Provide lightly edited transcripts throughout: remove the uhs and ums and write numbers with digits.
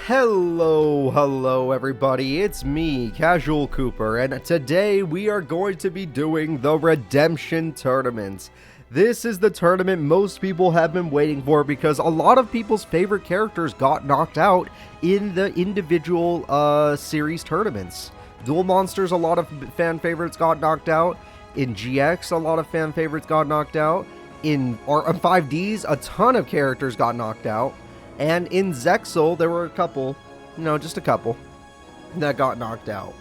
Hello everybody, it's me, Casual Cooper, and today we are going to be doing the Redemption Tournament. This is the tournament most people have been waiting for because a lot of people's favorite characters got knocked out in the individual series tournaments. Duel Monsters, a lot of fan favorites got knocked out. In GX, a lot of fan favorites got knocked out. In 5Ds, a ton of characters got knocked out. And in Zexal, there were just a couple, that got knocked out.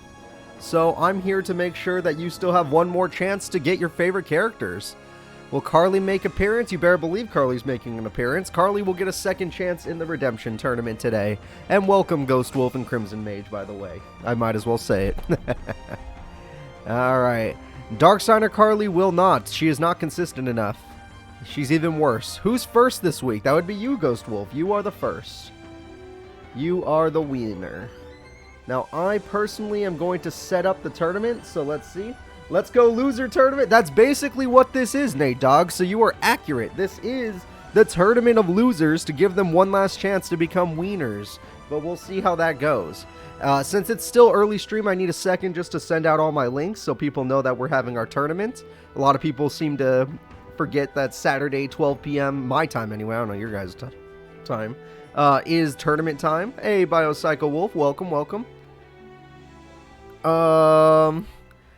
So I'm here to make sure that you still have one more chance to get your favorite characters. Will Carly make appearance? You better believe Carly's making an appearance. Carly will get a second chance in the Redemption Tournament today. And welcome Ghost Wolf and Crimson Mage, by the way. I might as well say it. Alright. Dark Signer Carly will not. She is not consistent enough. She's even worse. Who's first this week? That would be you, Ghost Wolf. You are the first. You are the winner. Now, I personally am going to set up the tournament, so let's see. Let's go loser tournament. That's basically what this is, Nate Dogg, so you are accurate. This is the tournament of losers to give them one last chance to become wieners, but we'll see how that goes. Since it's still early stream, I need a second just to send out all my links so people know that we're having our tournament. A lot of people seem to forget that Saturday 12 p.m. my time anyway, I don't know your guys' time, is tournament time. Hey, Biopsycho Wolf, welcome.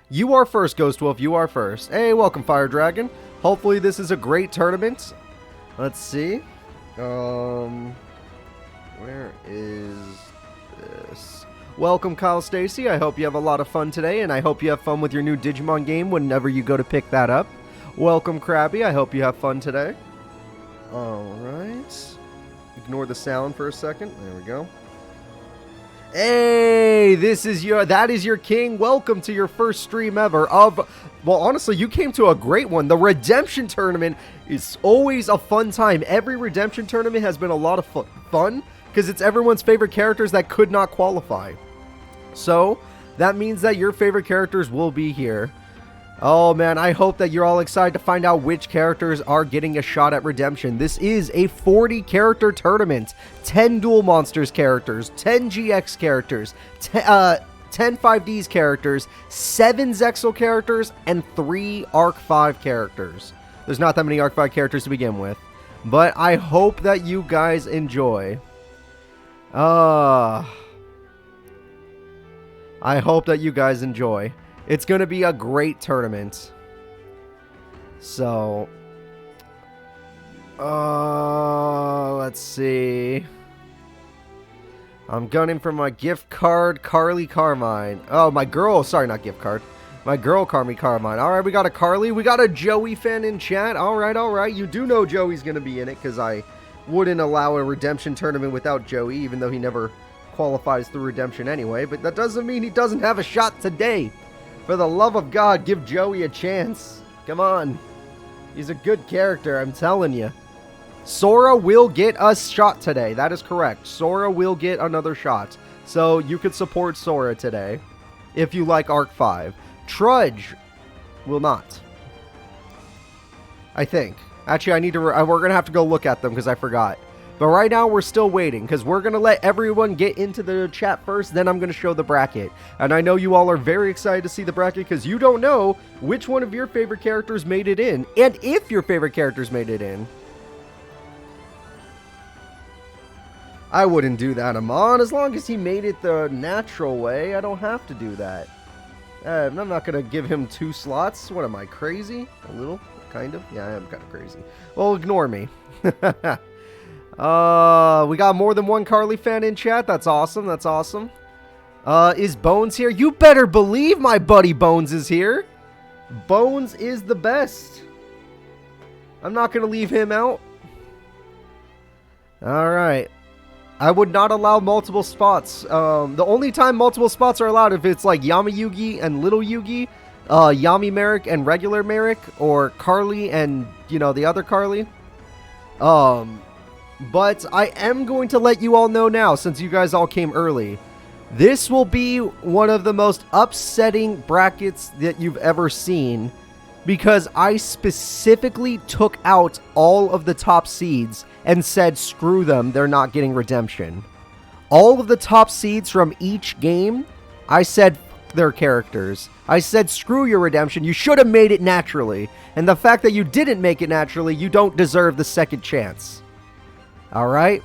You are first, Ghost Wolf, you are first. Hey, welcome, Fire Dragon. Hopefully this is a great tournament. Let's see. Where is this? Welcome, Kyle Stacy. I hope you have a lot of fun today, and I hope you have fun with your new Digimon game whenever you go to pick that up. Welcome, Krabby. I hope you have fun today. Alright. Ignore the sound for a second. There we go. Hey, that is your king. Welcome to your first stream ever of, well, honestly, you came to a great one. The Redemption Tournament is always a fun time. Every Redemption Tournament has been a lot of fun because it's everyone's favorite characters that could not qualify. So, that means that your favorite characters will be here. Oh man, I hope that you're all excited to find out which characters are getting a shot at redemption. This is a 40 character tournament. 10 Duel Monsters characters, 10 GX characters, 10 5Ds characters, 7 Zexal characters, and 3 Arc 5 characters. There's not that many Arc 5 characters to begin with. But I hope that you guys enjoy. I hope that you guys enjoy. It's going to be a great tournament. So, let's see. I'm gunning for my gift card, Carly Carmine. Oh, my girl, sorry, not gift card. My girl, Carly Carmine. All right, we got a Carly. We got a Joey fan in chat. All right. You do know Joey's going to be in it because I wouldn't allow a redemption tournament without Joey, even though he never qualifies through redemption anyway. But that doesn't mean he doesn't have a shot today. For the love of God, give Joey a chance. Come on. He's a good character, I'm telling you. Sora will get a shot today. That is correct. Sora will get another shot. So you could support Sora today if you like Arc 5. Trudge will not. I think. Actually, we're going to have to go look at them because I forgot. But right now, we're still waiting, because we're going to let everyone get into the chat first, then I'm going to show the bracket. And I know you all are very excited to see the bracket, because you don't know which one of your favorite characters made it in, and if your favorite characters made it in. I wouldn't do that, Amon. As long as he made it the natural way, I don't have to do that. I'm not going to give him 2 slots. What am I, crazy? A little? Kind of? Yeah, I am kind of crazy. Well, ignore me. We got more than one Carly fan in chat. That's awesome. Is Bones here? You better believe my buddy Bones is here. Bones is the best. I'm not going to leave him out. Alright. I would not allow multiple spots. The only time multiple spots are allowed if it's like Yami Yugi and Little Yugi, Yami Merrick and regular Merrick, or Carly and, the other Carly. But I am going to let you all know now, since you guys all came early. This will be one of the most upsetting brackets that you've ever seen, because I specifically took out all of the top seeds and said, screw them, they're not getting redemption. All of the top seeds from each game, I said their characters. I said screw your redemption. You should have made it naturally. And the fact that you didn't make it naturally, you don't deserve the second chance. Alright?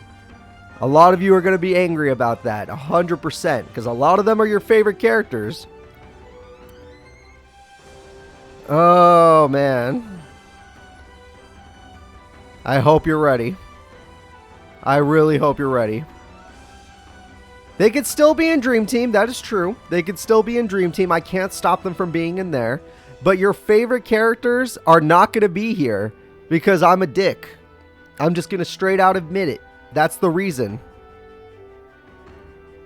A lot of you are going to be angry about that. 100%. Because a lot of them are your favorite characters. Oh, man. I hope you're ready. I really hope you're ready. They could still be in Dream Team. That is true. They could still be in Dream Team. I can't stop them from being in there. But your favorite characters are not going to be here because I'm a dick. I'm just going to straight out admit it. That's the reason.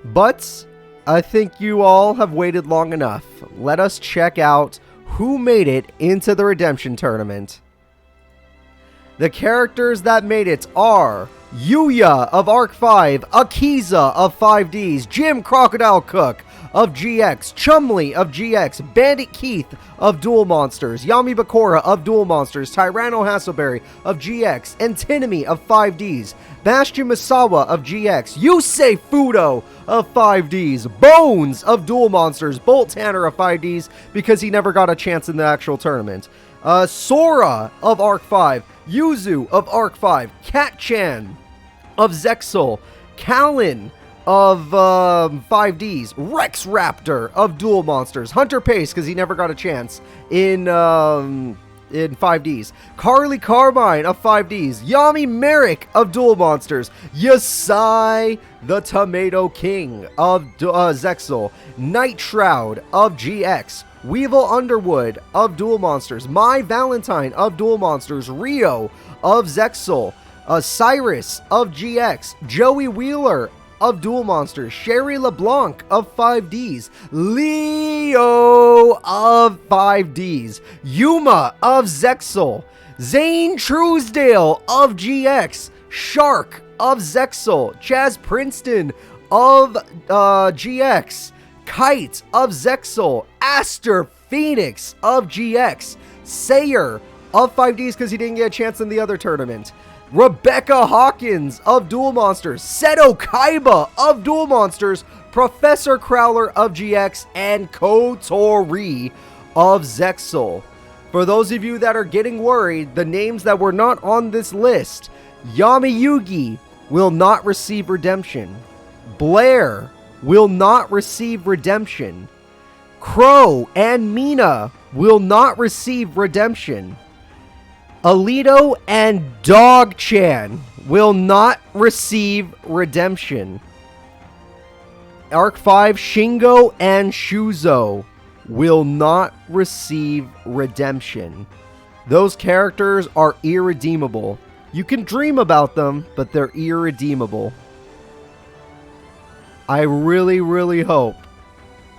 But I think you all have waited long enough. Let us check out who made it into the Redemption Tournament. The characters that made it are Yuya of Arc 5, Akiza of 5Ds, Jim Crocodile Cook of GX, Chumley of GX, Bandit Keith of Duel Monsters, Yami Bakura of Duel Monsters, Tyranno Hasselberry of GX, Antinomy of 5Ds, Bastion Misawa of GX, Yusei Fudo of 5Ds, Bones of Duel Monsters, Bolt Tanner of 5Ds because he never got a chance in the actual tournament, Sora of Arc 5, Yuzu of Arc 5, Cat-chan of Zexal, Callan of 5Ds, Rex Raptor of Duel Monsters, Hunter Pace because he never got a chance in 5Ds, Carly Carmine of 5Ds, Yami Merrick of Duel Monsters, Yasai the Tomato King of Zexal, Night Shroud of GX, Weevil Underwood of Duel Monsters, My Valentine of Duel Monsters, Rio of Zexal, Cyrus of GX, Joey Wheeler of Duel Monsters, Sherry LeBlanc of 5Ds, Leo of 5Ds, Yuma of Zexal, Zane Truesdale of GX, Shark of Zexal, Chaz Princeton of GX, Kite of Zexal, Aster Phoenix of GX, Sayer of 5Ds because he didn't get a chance in the other tournament, Rebecca Hawkins of Duel Monsters, Seto Kaiba of Duel Monsters, Professor Crowler of GX, and Kotori of Zexal. For those of you that are getting worried, the names that were not on this list, Yami Yugi will not receive redemption. Blair will not receive redemption. Crow and Mina will not receive redemption. Alito and Dog-chan will not receive redemption. Arc 5 Shingo and Shuzo will not receive redemption. Those characters are irredeemable. You can dream about them, but they're irredeemable. I really, really hope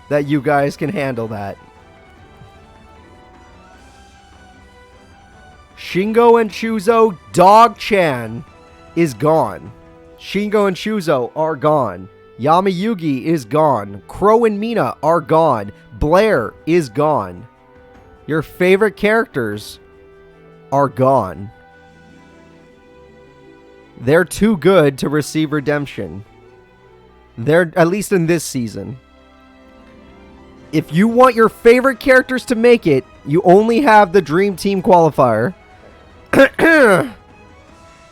that you guys can handle that. Shingo and Shuzo, Dog-chan is gone. Shingo and Shuzo are gone. Yami Yugi is gone. Crow and Mina are gone. Blair is gone. Your favorite characters are gone. They're too good to receive redemption. They're, at least in this season. If you want your favorite characters to make it, you only have the Dream Team qualifier.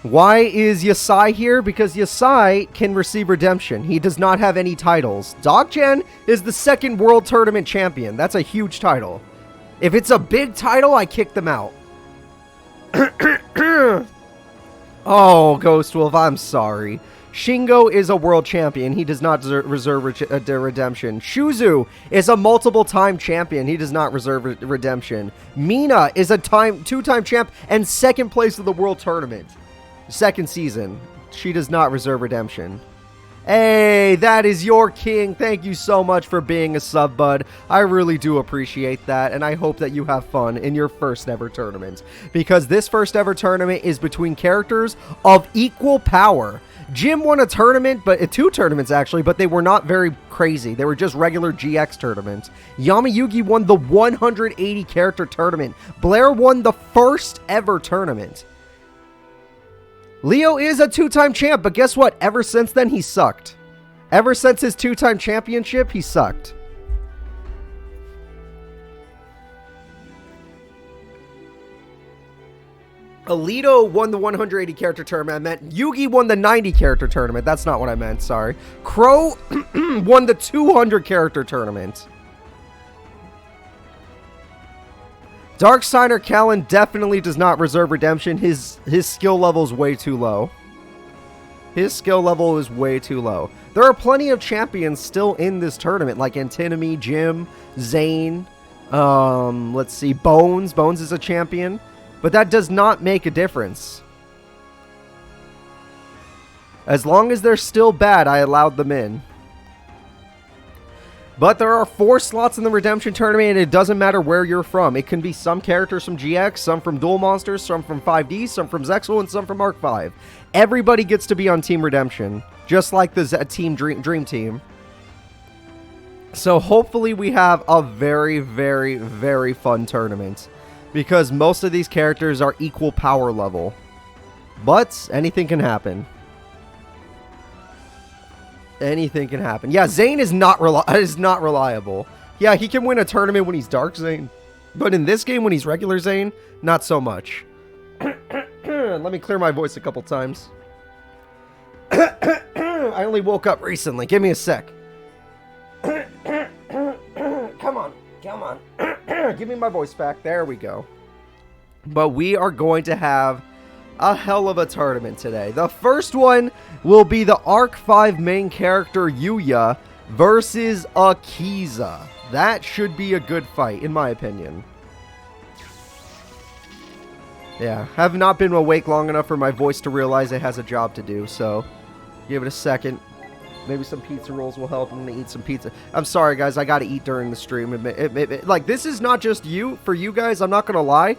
Why is Yasai here? Because Yasai can receive redemption. He does not have any titles. Dog-chan is the second World Tournament champion. That's a huge title. If it's a big title, I kick them out. Oh, Ghost Wolf, I'm sorry. Shingo is a world champion. He does not reserve redemption. Shuzu is a multiple-time champion. He does not reserve redemption. Mina is a two-time champ and second place of the world tournament. Second season. She does not reserve redemption. Hey, that is your king. Thank you so much for being a sub, bud. I really do appreciate that, and I hope that you have fun in your first ever tournament. Because this first ever tournament is between characters of equal power. Jim won a tournament, but two tournaments actually, but they were not very crazy. They were just regular GX tournaments. Yami Yugi won the 180 character tournament. Blair won the first ever tournament. Leo is a two-time champ, but guess what? Ever since then, he sucked. Ever since his 2-time championship, he sucked. Alito won the 180 character tournament. I meant Yugi won the 90 character tournament. That's not what I meant, sorry. Crow won the 200 character tournament. Darksigner Callan definitely does not reserve redemption. His skill level is way too low. His skill level is way too low. There are plenty of champions still in this tournament, like Antinomy, Jim, Zane, let's see, Bones. Bones is a champion. But that does not make a difference. As long as they're still bad, I allowed them in. But there are 4 slots in the Redemption Tournament, and it doesn't matter where you're from. It can be some characters from GX, some from Duel Monsters, some from 5D, some from Zexal, and some from Arc 5. Everybody gets to be on Team Redemption, just like the Team Dream Team. So hopefully we have a very, very, very fun tournament. Because most of these characters are equal power level. But anything can happen. Anything can happen. Yeah, Zane is not reliable. Yeah, he can win a tournament when he's Dark Zane. But in this game, when he's regular Zane, not so much. Let me clear my voice a couple times. I only woke up recently. Give me a sec. Come on. Come on. Give me my voice back. There we go. But we are going to have a hell of a tournament today. The first one will be the Arc 5 main character Yuya versus Akiza. That should be a good fight, in my opinion. Yeah, have not been awake long enough for my voice to realize it has a job to do, so give it a second. Maybe some pizza rolls will help. I'm gonna eat some pizza. I'm sorry, guys. I gotta eat during the stream. Like, this is not just for you guys. I'm not gonna lie.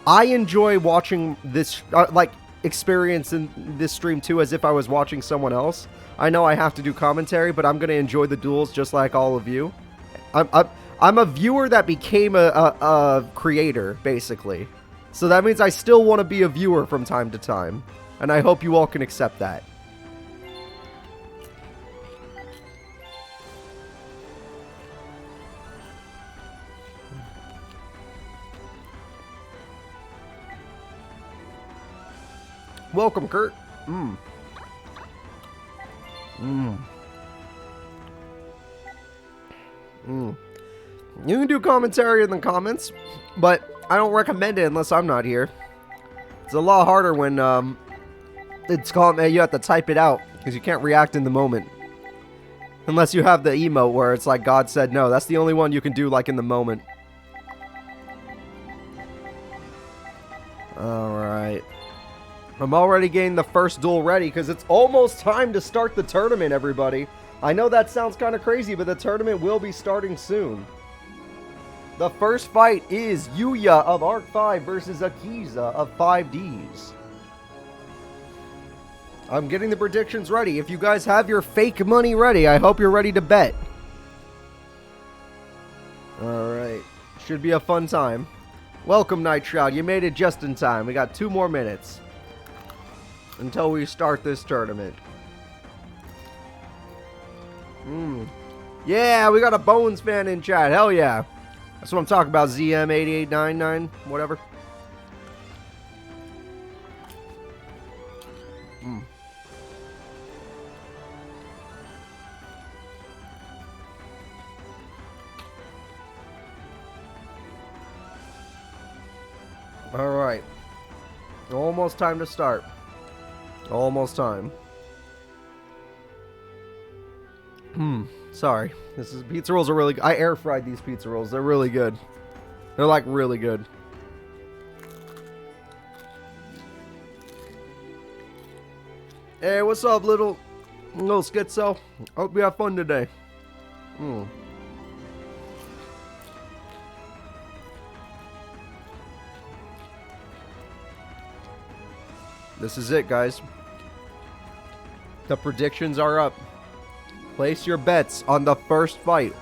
I enjoy watching this, like, experience in this stream too, as if I was watching someone else. I know I have to do commentary, but I'm gonna enjoy the duels just like all of you. I'm a viewer that became a creator, basically. So that means I still want to be a viewer from time to time, and I hope you all can accept that. Welcome, Kurt. You can do commentary in the comments, but I don't recommend it unless I'm not here. It's a lot harder when it's called. You have to type it out because you can't react in the moment, unless you have the emote where it's like God said no. That's the only one you can do, like, in the moment. All right. I'm already getting the first duel ready because it's almost time to start the tournament, everybody. I know that sounds kind of crazy, but the tournament will be starting soon. The first fight is Yuya of Arc 5 versus Akiza of 5Ds. I'm getting the predictions ready. If you guys have your fake money ready, I hope you're ready to bet. Alright. Should be a fun time. Welcome, Night Shroud. You made it just in time. We got 2 more minutes until we start this tournament. Yeah, we got a Bones fan in chat. Hell yeah. That's what I'm talking about. ZM8899, whatever. Alright. Almost time to start. Almost time. Sorry. Pizza rolls are really good. I air fried these pizza rolls. They're really good. They're, like, really good. Hey, what's up, little schizo? Hope you have fun today. This is it, guys. The predictions are up. Place your bets on the first fight.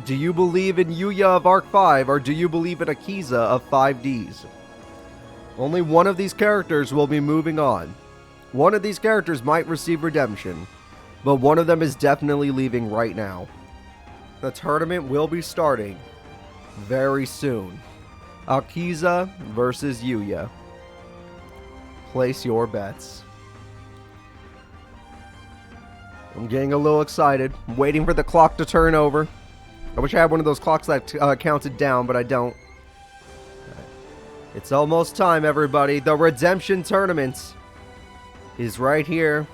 Do you believe in Yuya of Arc 5 or do you believe in Akiza of 5Ds? Only one of these characters will be moving on. One of these characters might receive redemption, but one of them is definitely leaving right now. The tournament will be starting very soon. Akiza versus Yuya. Place your bets. I'm getting a little excited. I'm waiting for the clock to turn over. I wish I had one of those clocks that counted down, but I don't. It's almost time, everybody. The redemption tournament is right here.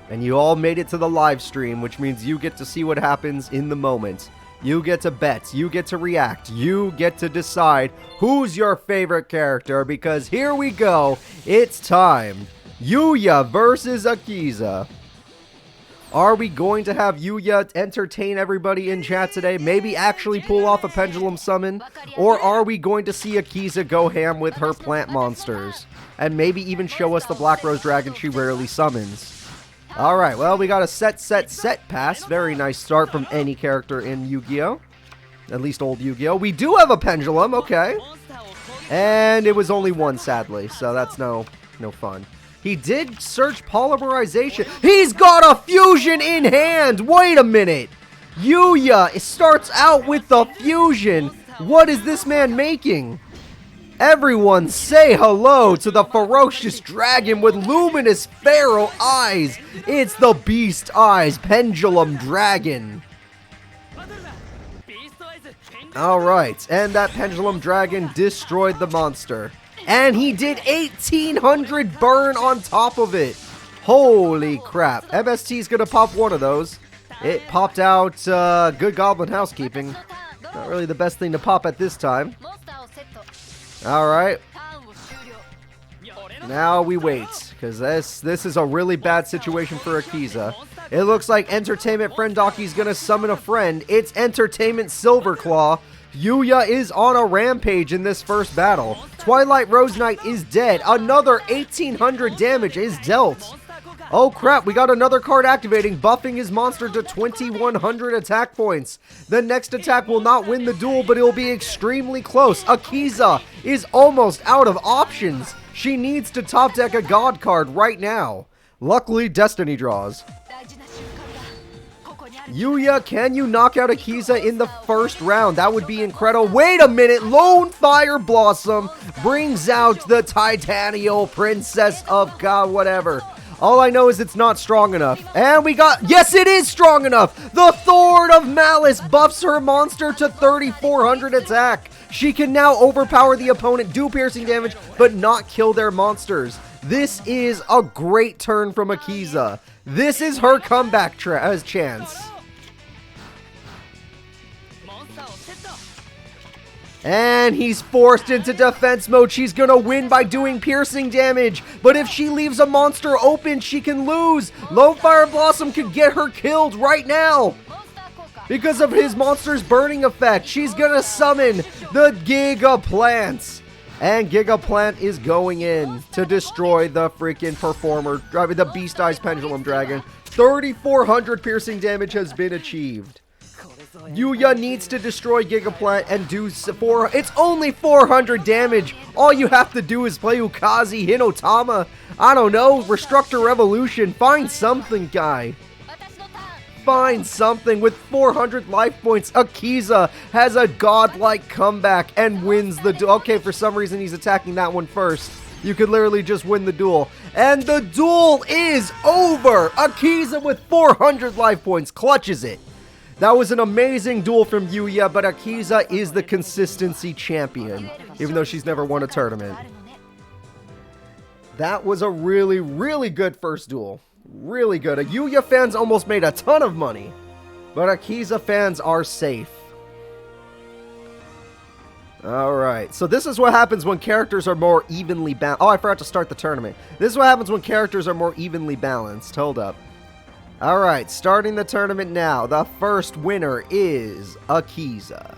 And you all made it to the live stream, which means you get to see what happens in the moment. You get to bet. You get to react. You get to decide who's your favorite character, because here we go. It's time. Yuya versus Akiza. Are we going to have Yuya entertain everybody in chat today? Maybe actually pull off a pendulum summon? Or are we going to see Akiza go ham with her plant monsters? And maybe even show us the Black Rose Dragon she rarely summons. Alright, well, we got a set pass. Very nice start from any character in Yu-Gi-Oh! At least old Yu-Gi-Oh! We do have a pendulum, okay. And it was only one, sadly, so that's no fun. He did search polymerization. He's got a fusion in hand! Wait a minute! Yuya starts out with the fusion! What is this man making? Everyone say hello to the ferocious dragon with luminous feral eyes. It's the Beast Eyes Pendulum Dragon. Alright, and that Pendulum Dragon destroyed the monster. And he did 1800 burn on top of it. Holy crap. MST's gonna pop one of those. It popped out good goblin housekeeping. Not really the best thing to pop at this time. Alright. Now we wait, because this is a really bad situation for Akiza. It looks like Entertainment Friend Doki's gonna summon a friend. It's Entertainment Silverclaw. Yuya is on a rampage in this first battle. Twilight Rose Knight is dead. Another 1800 damage is dealt. Oh crap, we got another card activating, buffing his monster to 2100 attack points. The next attack will not win the duel, but it will be extremely close. Akiza is almost out of options. She needs to top deck a god card right now. Luckily, Destiny draws. Yuya, can you knock out Akiza in the first round? That would be incredible. Wait a minute. Lone Fire Blossom brings out the Tyranno Princess of God, whatever. All I know is it's not strong enough. And we got... Yes, it is strong enough. The Thorn of Malice buffs her monster to 3400 attack. She can now overpower the opponent, do piercing damage, but not kill their monsters. This is a great turn from Akiza. This is her comeback chance. And he's forced into defense mode. She's gonna win by doing piercing damage. But if she leaves a monster open, she can lose. Lone Fire Blossom could get her killed right now because of his monster's burning effect. She's gonna summon the Giga Plants. And Giga Plant is going in to destroy the freaking performer, the Beast Eyes Pendulum Dragon. 3400 piercing damage has been achieved. Yuya needs to destroy Giga Plant and do it's only 400 damage. All you have to do is play Ukazi, Hinotama, I don't know, Restructor Revolution. Find something, guy. Find something. With 400 life points, Akiza has a godlike comeback and wins the duel. Okay, for some reason he's attacking that one first. You could literally just win the duel. And the duel is over. Akiza with 400 life points clutches it. That was an amazing duel from Yuya, but Akiza is the consistency champion, even though she's never won a tournament. That was a really, really good first duel. Really good. Yuya fans almost made a ton of money, but Akiza fans are safe. Alright, so this is what happens when characters are more evenly balanced. Oh, I forgot to start the tournament. This is what happens when characters are more evenly balanced. Hold up. Alright, starting the tournament now. The first winner is Akiza.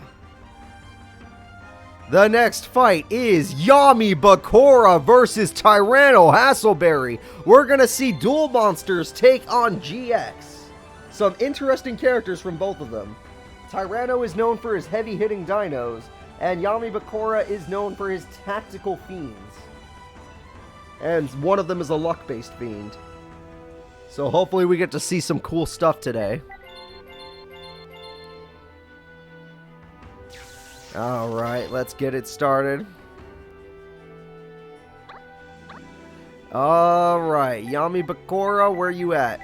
The next fight is Yami Bakura versus Tyranno Hasselberry. We're going to see dual monsters take on GX. Some interesting characters from both of them. Tyranno is known for his heavy-hitting dinos, and Yami Bakura is known for his tactical fiends. And one of them is a luck-based fiend. So hopefully we get to see some cool stuff today. Alright, let's get it started. Alright, Yami Bakura, where you at?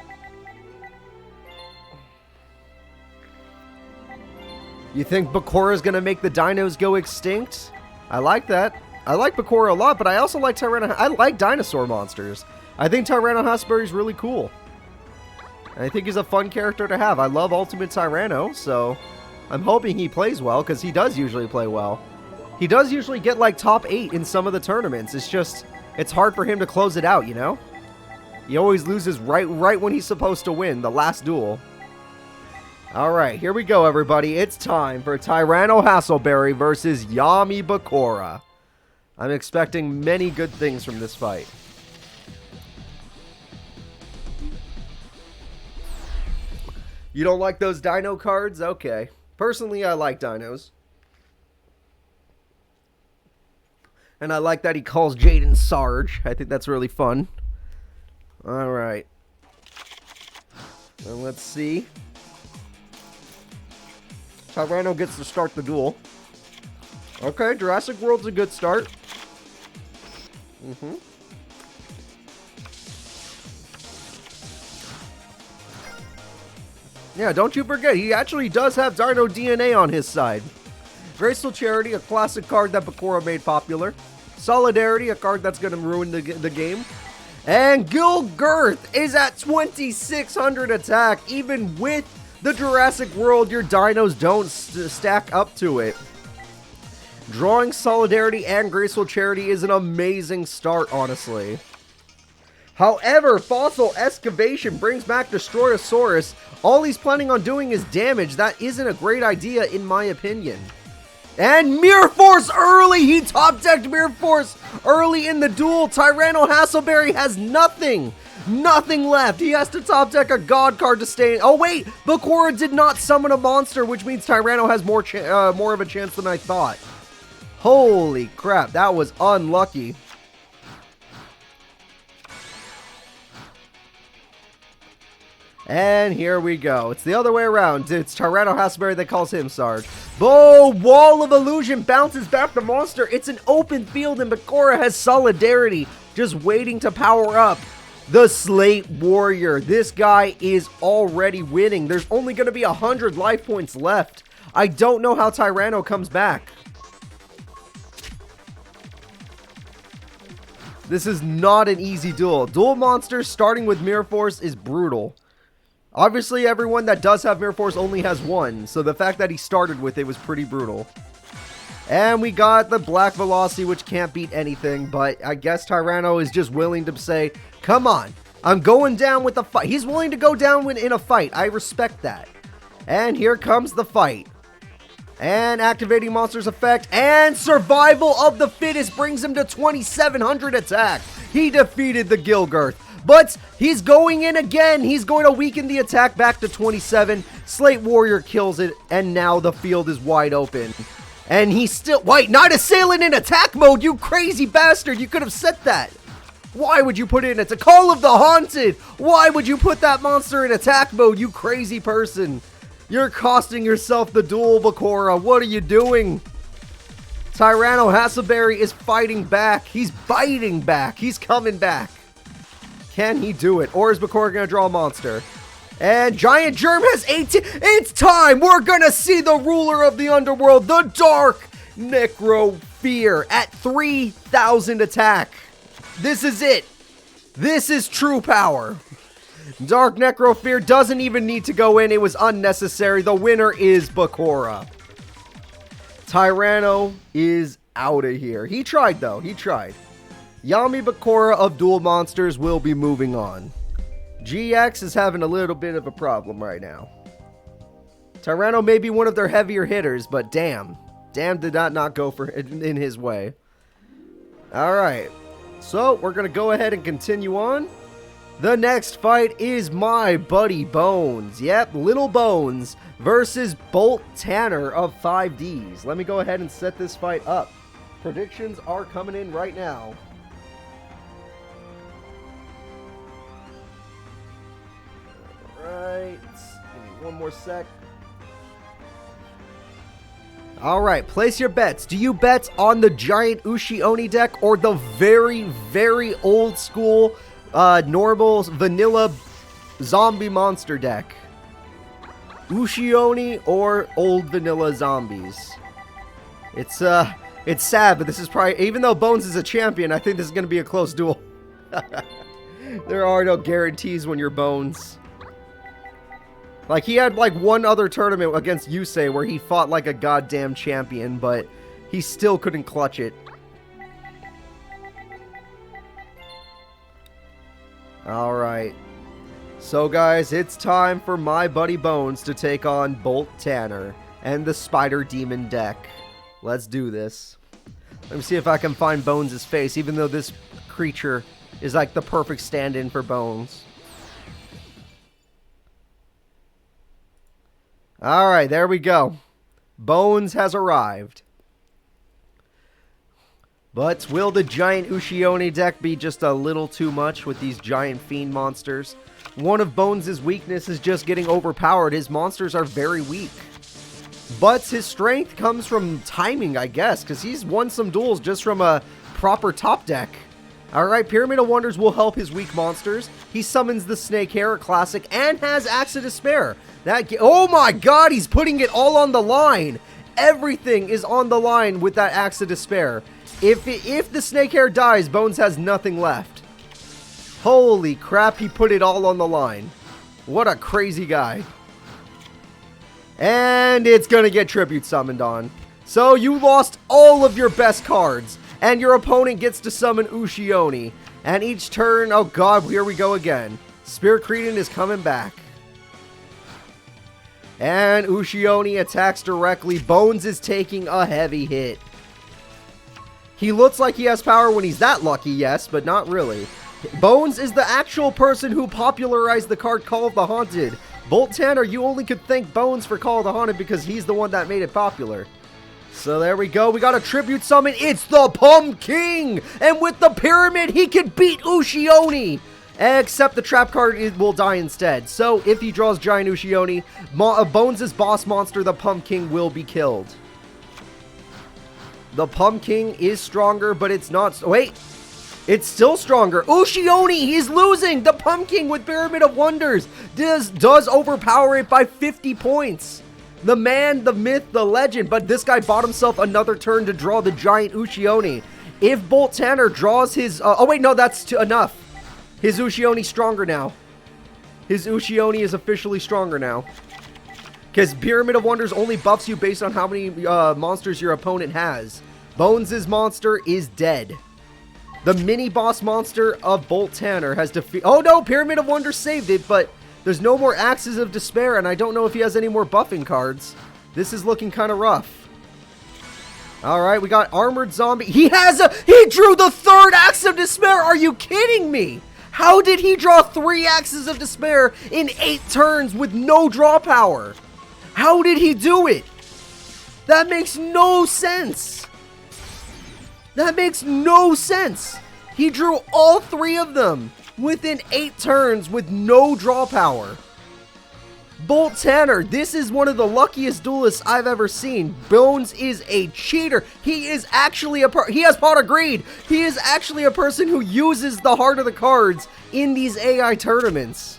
You think Bakura's gonna make the dinos go extinct? I like that. I like Bakura a lot, but I also like Tyranno. I like dinosaur monsters. I think Tyranno is really cool. And I think he's a fun character to have. I love Ultimate Tyranno, so I'm hoping he plays well, because he does usually play well. He does usually get like top 8 in some of the tournaments. It's just, it's hard for him to close it out, you know? He always loses right when he's supposed to win, the last duel. Alright, here we go, everybody. It's time for Tyranno Hasselberry versus Yami Bakura. I'm expecting many good things from this fight. You don't like those dino cards? Okay. Personally, I like dinos. And I like that he calls Jaden Sarge. I think that's really fun. Alright. And let's see. Tyranno gets to start the duel. Okay, Jurassic World's a good start. Yeah, don't you forget, he actually does have Dino DNA on his side. Graceful Charity, a classic card that Bakura made popular. Solidarity, a card that's going to ruin the game. And Gilgirth is at 2600 attack. Even with the Jurassic World, your dinos don't stack up to it. Drawing Solidarity and Graceful Charity is an amazing start, honestly. However, Fossil Excavation brings back Destroyosaurus. All he's planning on doing is damage. That isn't a great idea, in my opinion. And Mirror Force early! He top-decked Mirror Force early in the duel. Tyranno Hasselberry has nothing. Nothing left. He has to top-deck a God card to stay in. Oh, wait! Bakura did not summon a monster, which means Tyranno has more of a chance than I thought. Holy crap, that was unlucky. And here we go. It's the other way around. It's Tyranno Hasselberry that calls him Sarge. Oh, Wall of Illusion bounces back the monster. It's an open field and Bakura has Solidarity just waiting to power up. The Slate Warrior. This guy is already winning. There's only going to be 100 life points left. I don't know how Tyranno comes back. This is not an easy duel. Duel monsters starting with Mirror Force is brutal. Obviously, everyone that does have Mirror Force only has one, so the fact that he started with it was pretty brutal. And we got the Black Velocity, which can't beat anything, but I guess Tyranno is just willing to say, come on, I'm going down with the fight. He's willing to go down in a fight. I respect that. And here comes the fight. And activating monster's effect, and survival of the fittest brings him to 2700 attack. He defeated the Gilgirth. But he's going in again. He's going to weaken the attack back to 27. Slate Warrior kills it, and now the field is wide open. And he's still... Wait, Night Assailant in attack mode, you crazy bastard. You could have set that. Why would you put it in? It's a Call of the Haunted. Why would you put that monster in attack mode, you crazy person? You're costing yourself the duel, Bakura. What are you doing? Tyranno Hasselberry is fighting back. He's biting back. He's coming back. Can he do it? Or is Bakura going to draw a monster? And Giant Germ has 18. It's time. We're going to see the ruler of the underworld, the Dark Necro Fear at 3000 attack. This is it. This is true power. Dark Necro Fear doesn't even need to go in. It was unnecessary. The winner is Bakura. Tyranno is out of here. He tried, though. He tried. Yami Bakura of Duel Monsters will be moving on. GX is having a little bit of a problem right now. Tyranno may be one of their heavier hitters, but damn. Damn did not go for in his way. Alright. So, we're going to go ahead and continue on. The next fight is my buddy Bones. Yep, Little Bones versus Bolt Tanner of 5Ds. Let me go ahead and set this fight up. Predictions are coming in right now. more sec. Alright, place your bets. Do you bet on the giant Ushi deck or the very, very old school normal vanilla zombie monster deck? Ushi or old vanilla zombies? It's sad, but this is probably, even though Bones is a champion, I think this is going to be a close duel. There are no guarantees when you're Bones. Like, he had, like, one other tournament against Yusei where he fought like a goddamn champion, but he still couldn't clutch it. Alright. So, guys, it's time for my buddy Bones to take on Bolt Tanner and the Spider Demon deck. Let's do this. Let me see if I can find Bones' face, even though this creature is, like, the perfect stand-in for Bones. Alright, there we go. Bones has arrived. But will the giant Ushi deck be just a little too much with these giant fiend monsters? One of Bones' weaknesses is just getting overpowered. His monsters are very weak. But his strength comes from timing, I guess, because he's won some duels just from a proper top deck. Alright, Pyramid of Wonders will help his weak monsters. He summons the Snake Hair, classic, and has Axe of Despair. Oh my god, he's putting it all on the line. Everything is on the line with that Axe of Despair. If the Snake Hair dies, Bones has nothing left. Holy crap, he put it all on the line. What a crazy guy. And it's gonna get Tribute summoned on. So you lost all of your best cards. And your opponent gets to summon Ushi. And each turn, oh god, here we go again. Spirit Cretin is coming back. And Ushi attacks directly. Bones is taking a heavy hit. He looks like he has power when he's that lucky, yes, but not really. Bones is the actual person who popularized the card Call of the Haunted. Bolt Tanner, you only could thank Bones for Call of the Haunted because he's the one that made it popular. So there we go. We got a Tribute Summon. It's the Pumpkin! And with the Pyramid, he can beat Ushi. Except the trap card will die instead. So if he draws Giant Ushi, Bones' boss monster, the Pumpkin, will be killed. The Pumpkin is stronger, but it's not... Wait! It's still stronger. Ushi, he's losing! The Pumpkin with Pyramid of Wonders does overpower it by 50 points. The man, the myth, the legend. But this guy bought himself another turn to draw the Giant Ushi. If Bolt Tanner draws his... oh wait, no, that's enough. His Ushi stronger now. His Ushi is officially stronger now. Because Pyramid of Wonders only buffs you based on how many monsters your opponent has. Bones' monster is dead. The mini-boss monster of Bolt Tanner has defeated... Oh no, Pyramid of Wonders saved it, but there's no more Axes of Despair, and I don't know if he has any more buffing cards. This is looking kind of rough. Alright, we got Armored Zombie. He drew the third Axe of Despair! Are you kidding me? How did he draw 3 Axes of Despair in 8 turns with no draw power? How did he do it? That makes no sense. That makes no sense. He drew all 3 of them within 8 turns with no draw power. Bolt Tanner, this is one of the luckiest duelists I've ever seen. Bones is a cheater. He is actually he has Pot of Greed. He is actually a person who uses the heart of the cards in these AI tournaments.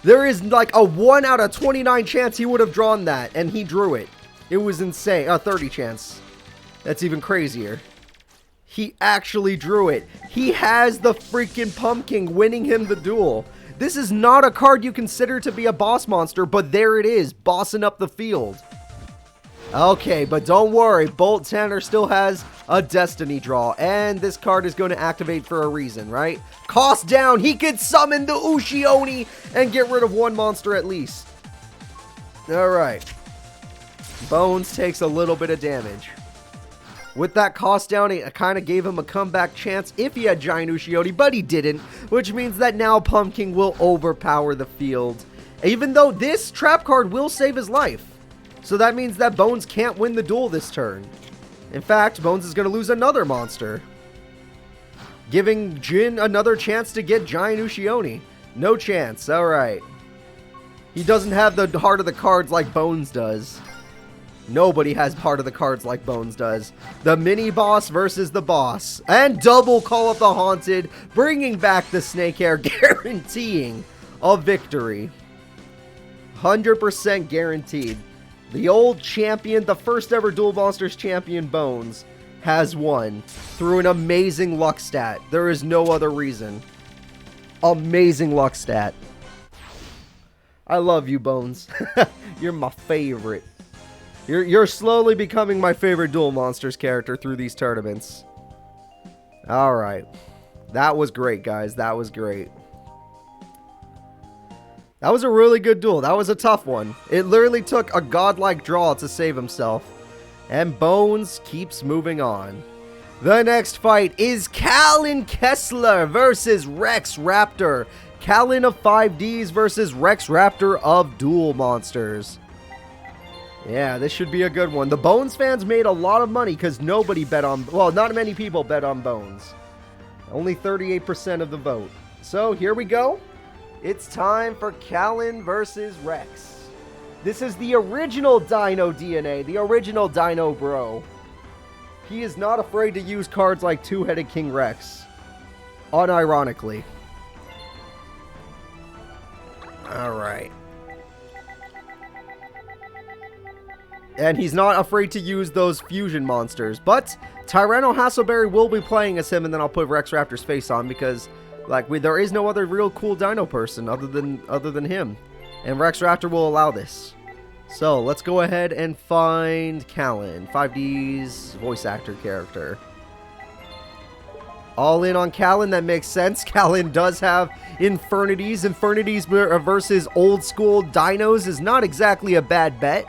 There is like a 1 out of 29 chance he would have drawn that, and he drew it. It was insane. A 30 chance. That's even crazier. He actually drew it. He has the freaking Pumpkin winning him the duel. This is not a card you consider to be a boss monster, but there it is, bossing up the field. Okay, but don't worry, Bolt Tanner still has a Destiny draw, and this card is going to activate for a reason, right? Cost down, he could summon the Ushi and get rid of 1 monster at least. Alright. Bones takes a little bit of damage. With that cost down, it kind of gave him a comeback chance if he had Giant Ushi, but he didn't, which means that now Pumpkin will overpower the field, even though this trap card will save his life. So that means that Bones can't win the duel this turn. In fact, Bones is going to lose another monster, giving Jin another chance to get Giant Ushi. No chance. Alright. He doesn't have the heart of the cards like Bones does. Nobody has heart of the cards like Bones does. The mini boss versus the boss. And double Call of the Haunted, bringing back the snake hair, guaranteeing a victory. 100% guaranteed. The old champion, the first ever Duel Monsters champion, Bones, has won through an amazing luck stat. There is no other reason. Amazing luck stat. I love you, Bones. You're my favorite. You're slowly becoming my favorite Duel Monsters character through these tournaments. Alright. That was great, guys. That was great. That was a really good duel. That was a tough one. It literally took a godlike draw to save himself. And Bones keeps moving on. The next fight is Callan Kessler versus Rex Raptor. Callan of 5Ds versus Rex Raptor of Duel Monsters. Yeah, this should be a good one. The Bones fans made a lot of money because nobody bet on... Well, not many people bet on Bones. Only 38% of the vote. So, here we go. It's time for Callan versus Rex. This is the original Dino DNA. The original Dino Bro. He is not afraid to use cards like Two-Headed King Rex. Unironically. Alright. And he's not afraid to use those fusion monsters. But Tyranno Hasselberry will be playing as him, and then I'll put Rex Raptor's face on because, like, there is no other real cool Dino person other than him. And Rex Raptor will allow this. So let's go ahead and find Callan, 5D's voice actor character. All in on Callan, that makes sense. Callan does have Infernities. Infernities versus old school dinos is not exactly a bad bet.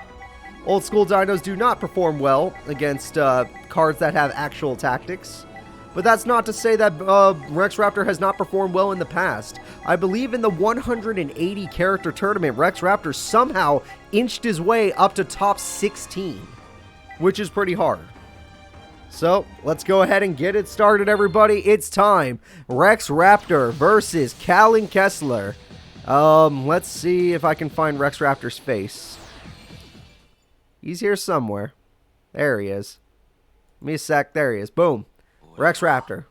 Old school dinos do not perform well against cards that have actual tactics. But that's not to say that Rex Raptor has not performed well in the past. I believe in the 180 character tournament, Rex Raptor somehow inched his way up to top 16, which is pretty hard. So, let's go ahead and get it started, everybody. It's time. Rex Raptor versus Callan Kessler. Let's see if I can find Rex Raptor's face. He's here somewhere. There he is. Give me a sec. There he is. Boom. Rex Raptor.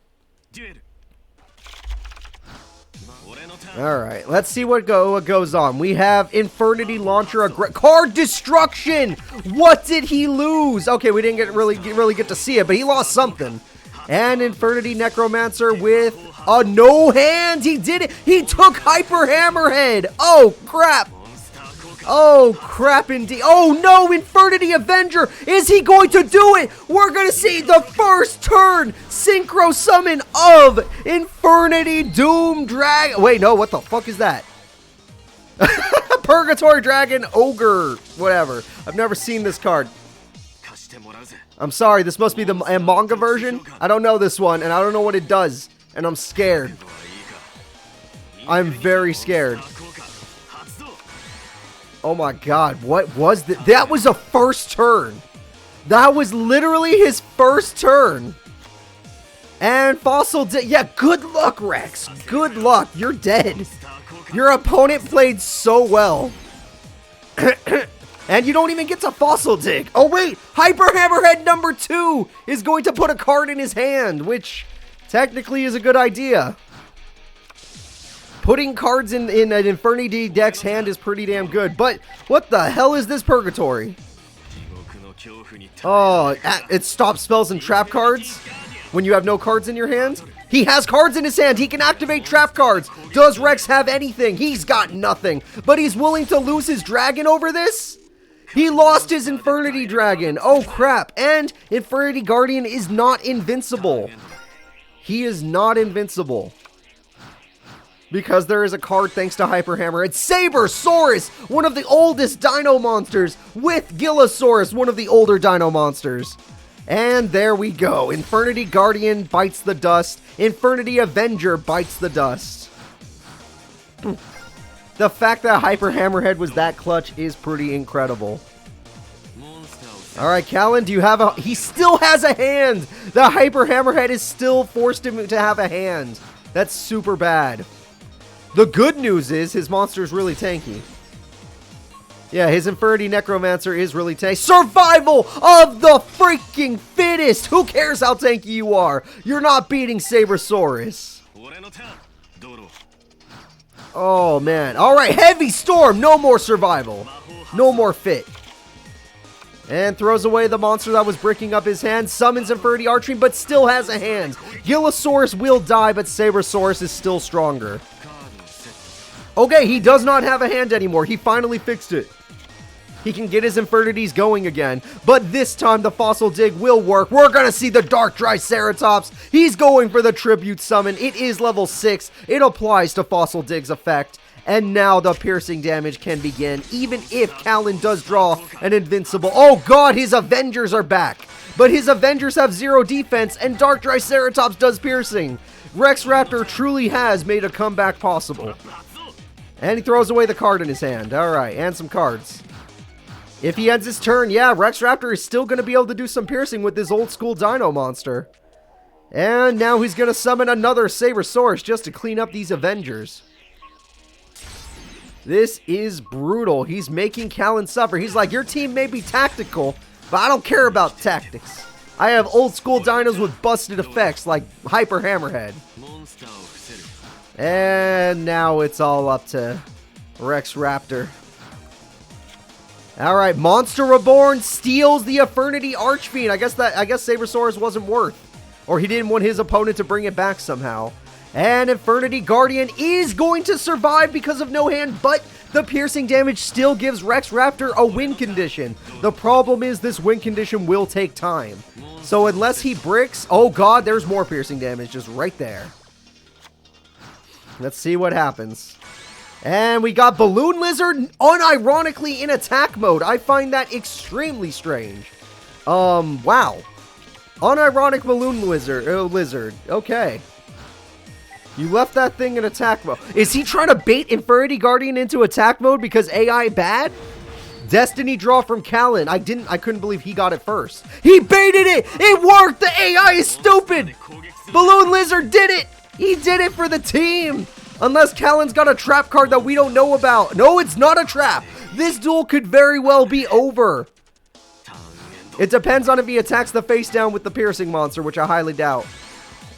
Alright, let's see what goes on. We have Infernity Launcher, card destruction! What did he lose? Okay, we didn't really get to see it, but he lost something. And Infernity Necromancer with a no hand! He did it! He took Hyper Hammerhead! Oh, crap! Oh, crap indeed. Oh, no, Infernity Avenger. Is he going to do it? We're going to see the first turn synchro summon of Infernity Doom Dragon. Wait, no, what the fuck is that? Purgatory Dragon Ogre. Whatever. I've never seen this card. I'm sorry, this must be the manga version. I don't know this one, and I don't know what it does. And I'm scared. I'm very scared. Oh my god, what was that? That was a first turn. That was literally his first turn. And Fossil yeah, good luck, Rex. Good luck. You're dead. Your opponent played so well. And you don't even get to Fossil Dig. Oh wait, Hyper Hammerhead number 2 is going to put a card in his hand, which technically is a good idea. Putting cards in an Infernity deck's hand is pretty damn good. But what the hell is this Purgatory? Oh, it stops spells and trap cards when you have no cards in your hand? He has cards in his hand. He can activate trap cards. Does Rex have anything? He's got nothing. But he's willing to lose his dragon over this? He lost his Infernity Dragon. Oh, crap. And Infernity Guardian is not invincible. He is not invincible. Because there is a card thanks to Hyper Hammer. It's Sabersaurus, one of the oldest dino monsters, with Gillosaurus, one of the older dino monsters. And there we go. Infernity Guardian bites the dust. Infernity Avenger bites the dust. The fact that Hyper Hammerhead was that clutch is pretty incredible. Alright, Callan, do you have a... He still has a hand! The Hyper Hammerhead is still forced him to have a hand. That's super bad. The good news is his monster is really tanky. Yeah, his Infernity Necromancer is really tanky. Survival of the freaking fittest! Who cares how tanky you are? You're not beating Sabersaurus. Oh, man. Alright, Heavy Storm! No more survival. No more fit. And throws away the monster that was breaking up his hand. Summons Infernity Archfiend, but still has a hand. Gillosaurus will die, but Sabersaurus is still stronger. Okay, he does not have a hand anymore. He finally fixed it. He can get his Infernities going again. But this time, the Fossil Dig will work. We're going to see the Dark Triceratops. He's going for the Tribute Summon. It is level 6. It applies to Fossil Dig's effect. And now the piercing damage can begin, even if Callan does draw an Invincible. Oh god, his Avengers are back. But his Avengers have 0 defense, and Dark Triceratops does piercing. Rex Raptor truly has made a comeback possible. And he throws away the card in his hand. Alright, and some cards. If he ends his turn, yeah, Rex Raptor is still going to be able to do some piercing with this old school dino monster. And now he's going to summon another Sabersaurus just to clean up these Avengers. This is brutal. He's making Callan suffer. He's like, your team may be tactical, but I don't care about tactics. I have old school dinos with busted effects like Hyper Hammerhead. And now it's all up to Rex Raptor. Alright, Monster Reborn steals the Infernity Archfiend. I guess Sabersaurus wasn't worth. Or he didn't want his opponent to bring it back somehow. And Infernity Guardian is going to survive because of no hand, but the piercing damage still gives Rex Raptor a win condition. The problem is this win condition will take time. So unless he bricks... Oh god, there's more piercing damage just right there. Let's see what happens. And we got Balloon Lizard unironically in attack mode. I find that extremely strange. Wow. Unironic Balloon Lizard. Okay. You left that thing in attack mode. Is he trying to bait Infernity Guardian into attack mode because AI bad? Destiny draw from Callan. I couldn't believe he got it first. He baited it! It worked! The AI is stupid! Balloon Lizard did it! He did it for the team! Unless Callan's got a trap card that we don't know about. No, it's not a trap. This duel could very well be over. It depends on if he attacks the face down with the piercing monster, which I highly doubt.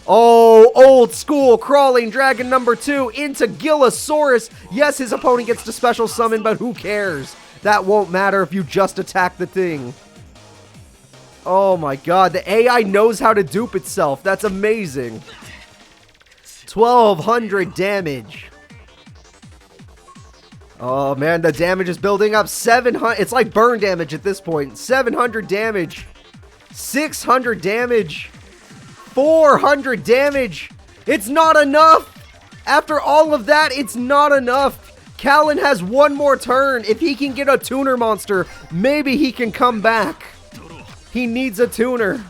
Oh, old school crawling dragon number 2 into Gillosaurus. Yes, his opponent gets to special summon, but who cares? That won't matter if you just attack the thing. Oh my god, the AI knows how to dupe itself. That's amazing. 1200 damage. Oh man, the damage is building up. 700. It's like burn damage at this point. 700 damage. 600 damage. 400 damage. It's not enough. After all of that, it's not enough. Callan has one more turn. If he can get a tuner monster, maybe he can come back. He needs a tuner.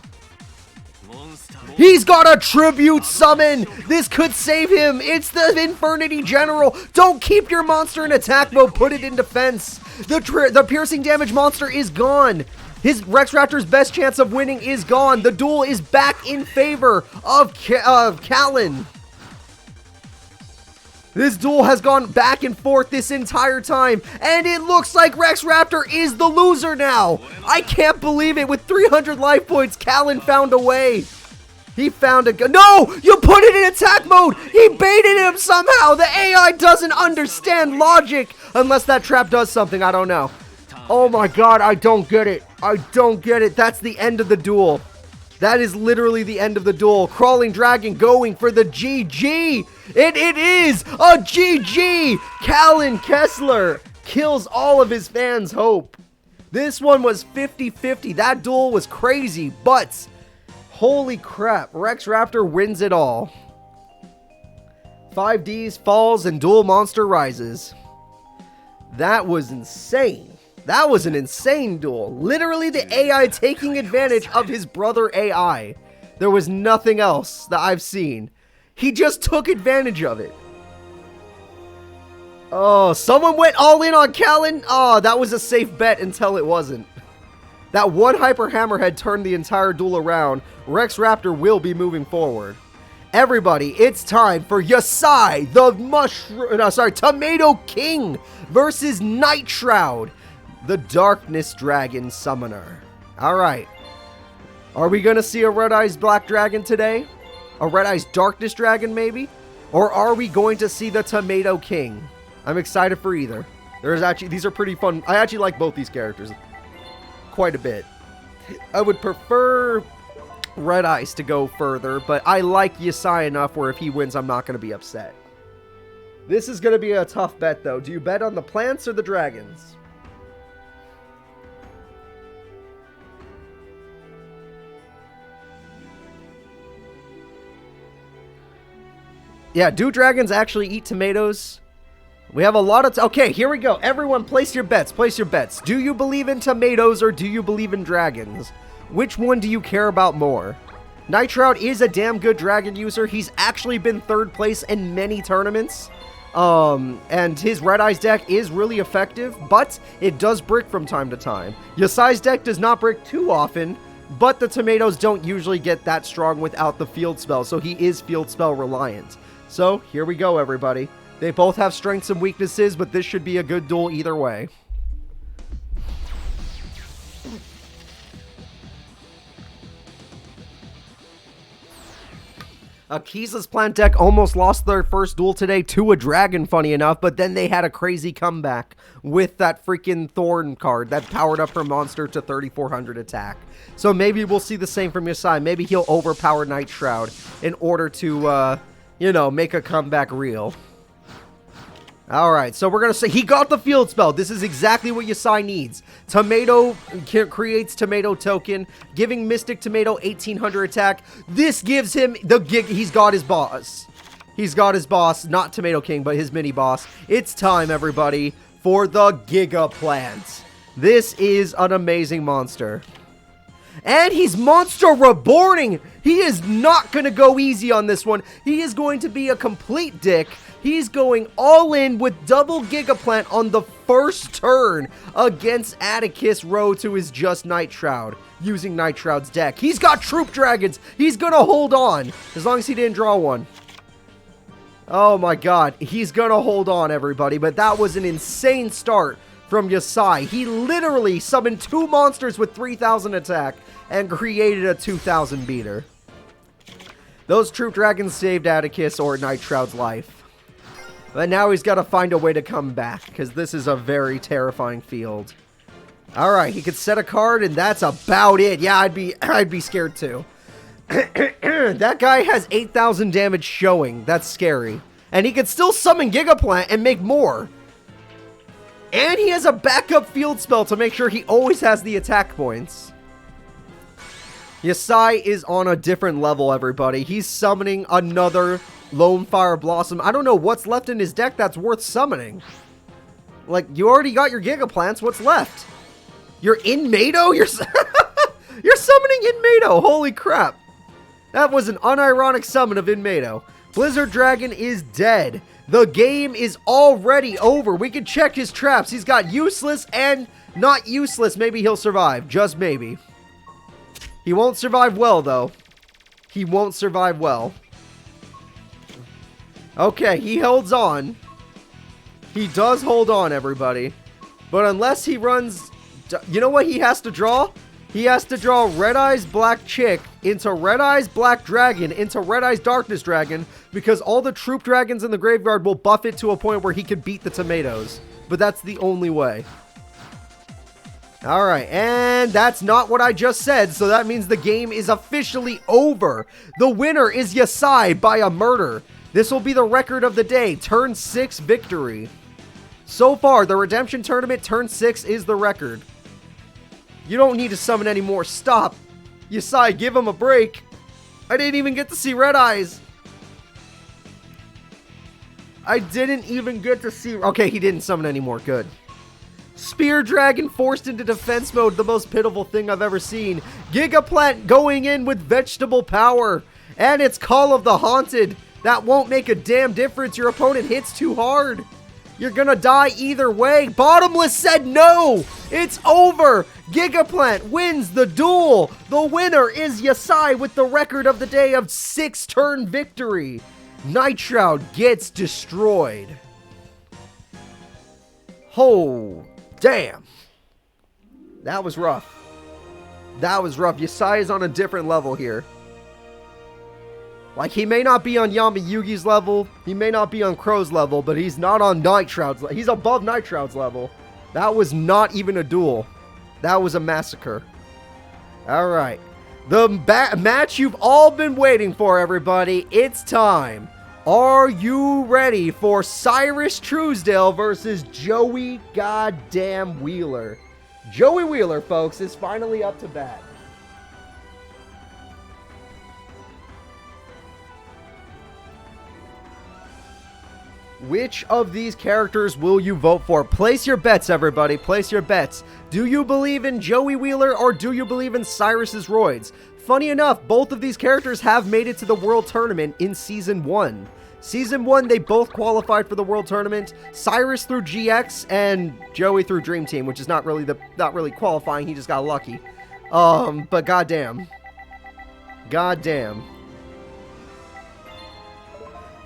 He's got a tribute summon. This could save him. It's the Infernity General. Don't keep your monster in attack mode. Put it in defense. The piercing damage monster is gone. His Rex Raptor's best chance of winning is gone. The duel is back in favor of Callan. This duel has gone back and forth this entire time, and it looks like Rex Raptor is the loser now. I can't believe it. With 300 life points, Callan found a way. He found a gun. No! You put it in attack mode! He baited him somehow! The AI doesn't understand logic! Unless that trap does something, I don't know. Oh my god, I don't get it. I don't get it. That's the end of the duel. That is literally the end of the duel. Crawling Dragon going for the GG! It is a GG! Callan Kessler kills all of his fans' hope. This one was 50-50. That duel was crazy, but... holy crap, Rex Raptor wins it all. 5Ds falls and dual monster rises. That was insane. That was an insane duel. Literally the AI taking advantage of his brother AI. There was nothing else that I've seen. He just took advantage of it. Oh, someone went all in on Callan. Oh, that was a safe bet until it wasn't. That one Hyper Hammerhead turned the entire duel around. Rex Raptor will be moving forward. Everybody, it's time for Yasai, the Tomato King versus Night Shroud. the Darkness Dragon Summoner. Alright. Are we going to see a Red Eyes Black Dragon today? A Red Eyes Darkness Dragon, maybe? Or are we going to see the Tomato King? I'm excited for either. These are pretty fun. I actually like both these characters quite a bit. I would prefer Red Eyes to go further, but I like Yasai enough where if he wins, I'm not going to be upset. This is going to be a tough bet, though. Do you bet on the plants or the dragons? Yeah, do dragons actually eat tomatoes? We have a lot of... Okay, here we go. Everyone, place your bets. Place your bets. Do you believe in tomatoes or do you believe in dragons? Which one do you care about more? Night Shroud is a damn good dragon user. He's actually been third place in many tournaments. And his Red Eyes deck is really effective, but it does brick from time to time. Yasai's deck does not brick too often, but the tomatoes don't usually get that strong without the field spell, so he is field spell reliant. So, here we go, everybody. They both have strengths and weaknesses, but this should be a good duel either way. Akiza's plant deck almost lost their first duel today to a dragon, funny enough, but then they had a crazy comeback with that freaking Thorn card that powered up her monster to 3,400 attack. So maybe we'll see the same from Yasai. Maybe he'll overpower Night Shroud in order to, you know, make a comeback real. Alright, so we're going to say he got the field spell. This is exactly what Yasai needs. Tomato creates Tomato token, giving Mystic Tomato 1,800 attack. This gives him the gig. He's got his boss. He's got his boss, not Tomato King, but his mini boss. It's time, everybody, for the Giga Plant. This is an amazing monster. And he's monster reborning. He is not going to go easy on this one. He is going to be a complete dick. He's going all in with double Gigaplant on the first turn against Atticus Rhodes, who is just Night Shroud, using Night Shroud's deck. He's got Troop Dragons. He's going to hold on, as long as he didn't draw one. Oh my god, he's going to hold on, everybody, but that was an insane start from Yasai. He literally summoned two monsters with 3,000 attack and created a 2,000 beater. Those Troop Dragons saved Atticus or Night Shroud's life. But now he's got to find a way to come back, because this is a very terrifying field. Alright, he could set a card, and that's about it. Yeah, I'd be scared too. That guy has 8,000 damage showing. That's scary. And he could still summon Gigaplant and make more. And he has a backup field spell to make sure he always has the attack points. Yasai is on a different level, everybody. He's summoning another Lone Fire Blossom. I don't know what's left in his deck that's worth summoning. Like, you already got your Gigaplants. What's left? You're in Mado? You're summoning in Mado. Holy crap. That was an unironic summon of in Mado. Blizzard Dragon is dead. The game is already over. We can check his traps. He's got useless and not useless. Maybe he'll survive. Just maybe. He won't survive well, though. He won't survive well. Okay, he holds on. He does hold on, everybody. But unless he runs... You know what he has to draw? He has to draw Red Eyes Black Chick into Red Eyes Black Dragon into Red Eyes Darkness Dragon, because all the Troop Dragons in the graveyard will buff it to a point where he can beat the tomatoes. But that's the only way. Alright, and that's not what I just said, so that means the game is officially over. The winner is Yasai by a murder. This will be the record of the day, turn 6 victory. So far, the Redemption Tournament turn 6 is the record. You don't need to summon anymore. Stop. Yasai, give him a break. I didn't even get to see Red Eyes. I didn't even get to see... Okay, he didn't summon anymore. Good. Spear Dragon forced into defense mode, the most pitiful thing I've ever seen. Gigaplant going in with vegetable power. And it's Call of the Haunted. That won't make a damn difference. Your opponent hits too hard. You're gonna die either way. Bottomless said no. It's over. Gigaplant wins the duel. The winner is Yasai with the record of the day of 6-turn victory. Night Shroud gets destroyed. Oh, damn. That was rough. That was rough. Yasai is on a different level here. Like, he may not be on Yama-Yugi's level. He may not be on Crow's level, but he's not on Night Shroud's level. He's above Night Shroud's level. That was not even a duel. That was a massacre. All right. The match you've all been waiting for, everybody. It's time. Are you ready for Cyrus Truesdale versus Joey goddamn Wheeler? Joey Wheeler, folks, is finally up to bat. Which of these characters will you vote for? Place your bets, everybody. Place your bets. Do you believe in Joey Wheeler or do you believe in Cyrus's roids? Funny enough, both of these characters have made it to the World Tournament in Season 1. Season 1, they both qualified for the World Tournament. Cyrus through GX and Joey through Dream Team, which is not really qualifying. He just got lucky. But goddamn. Goddamn.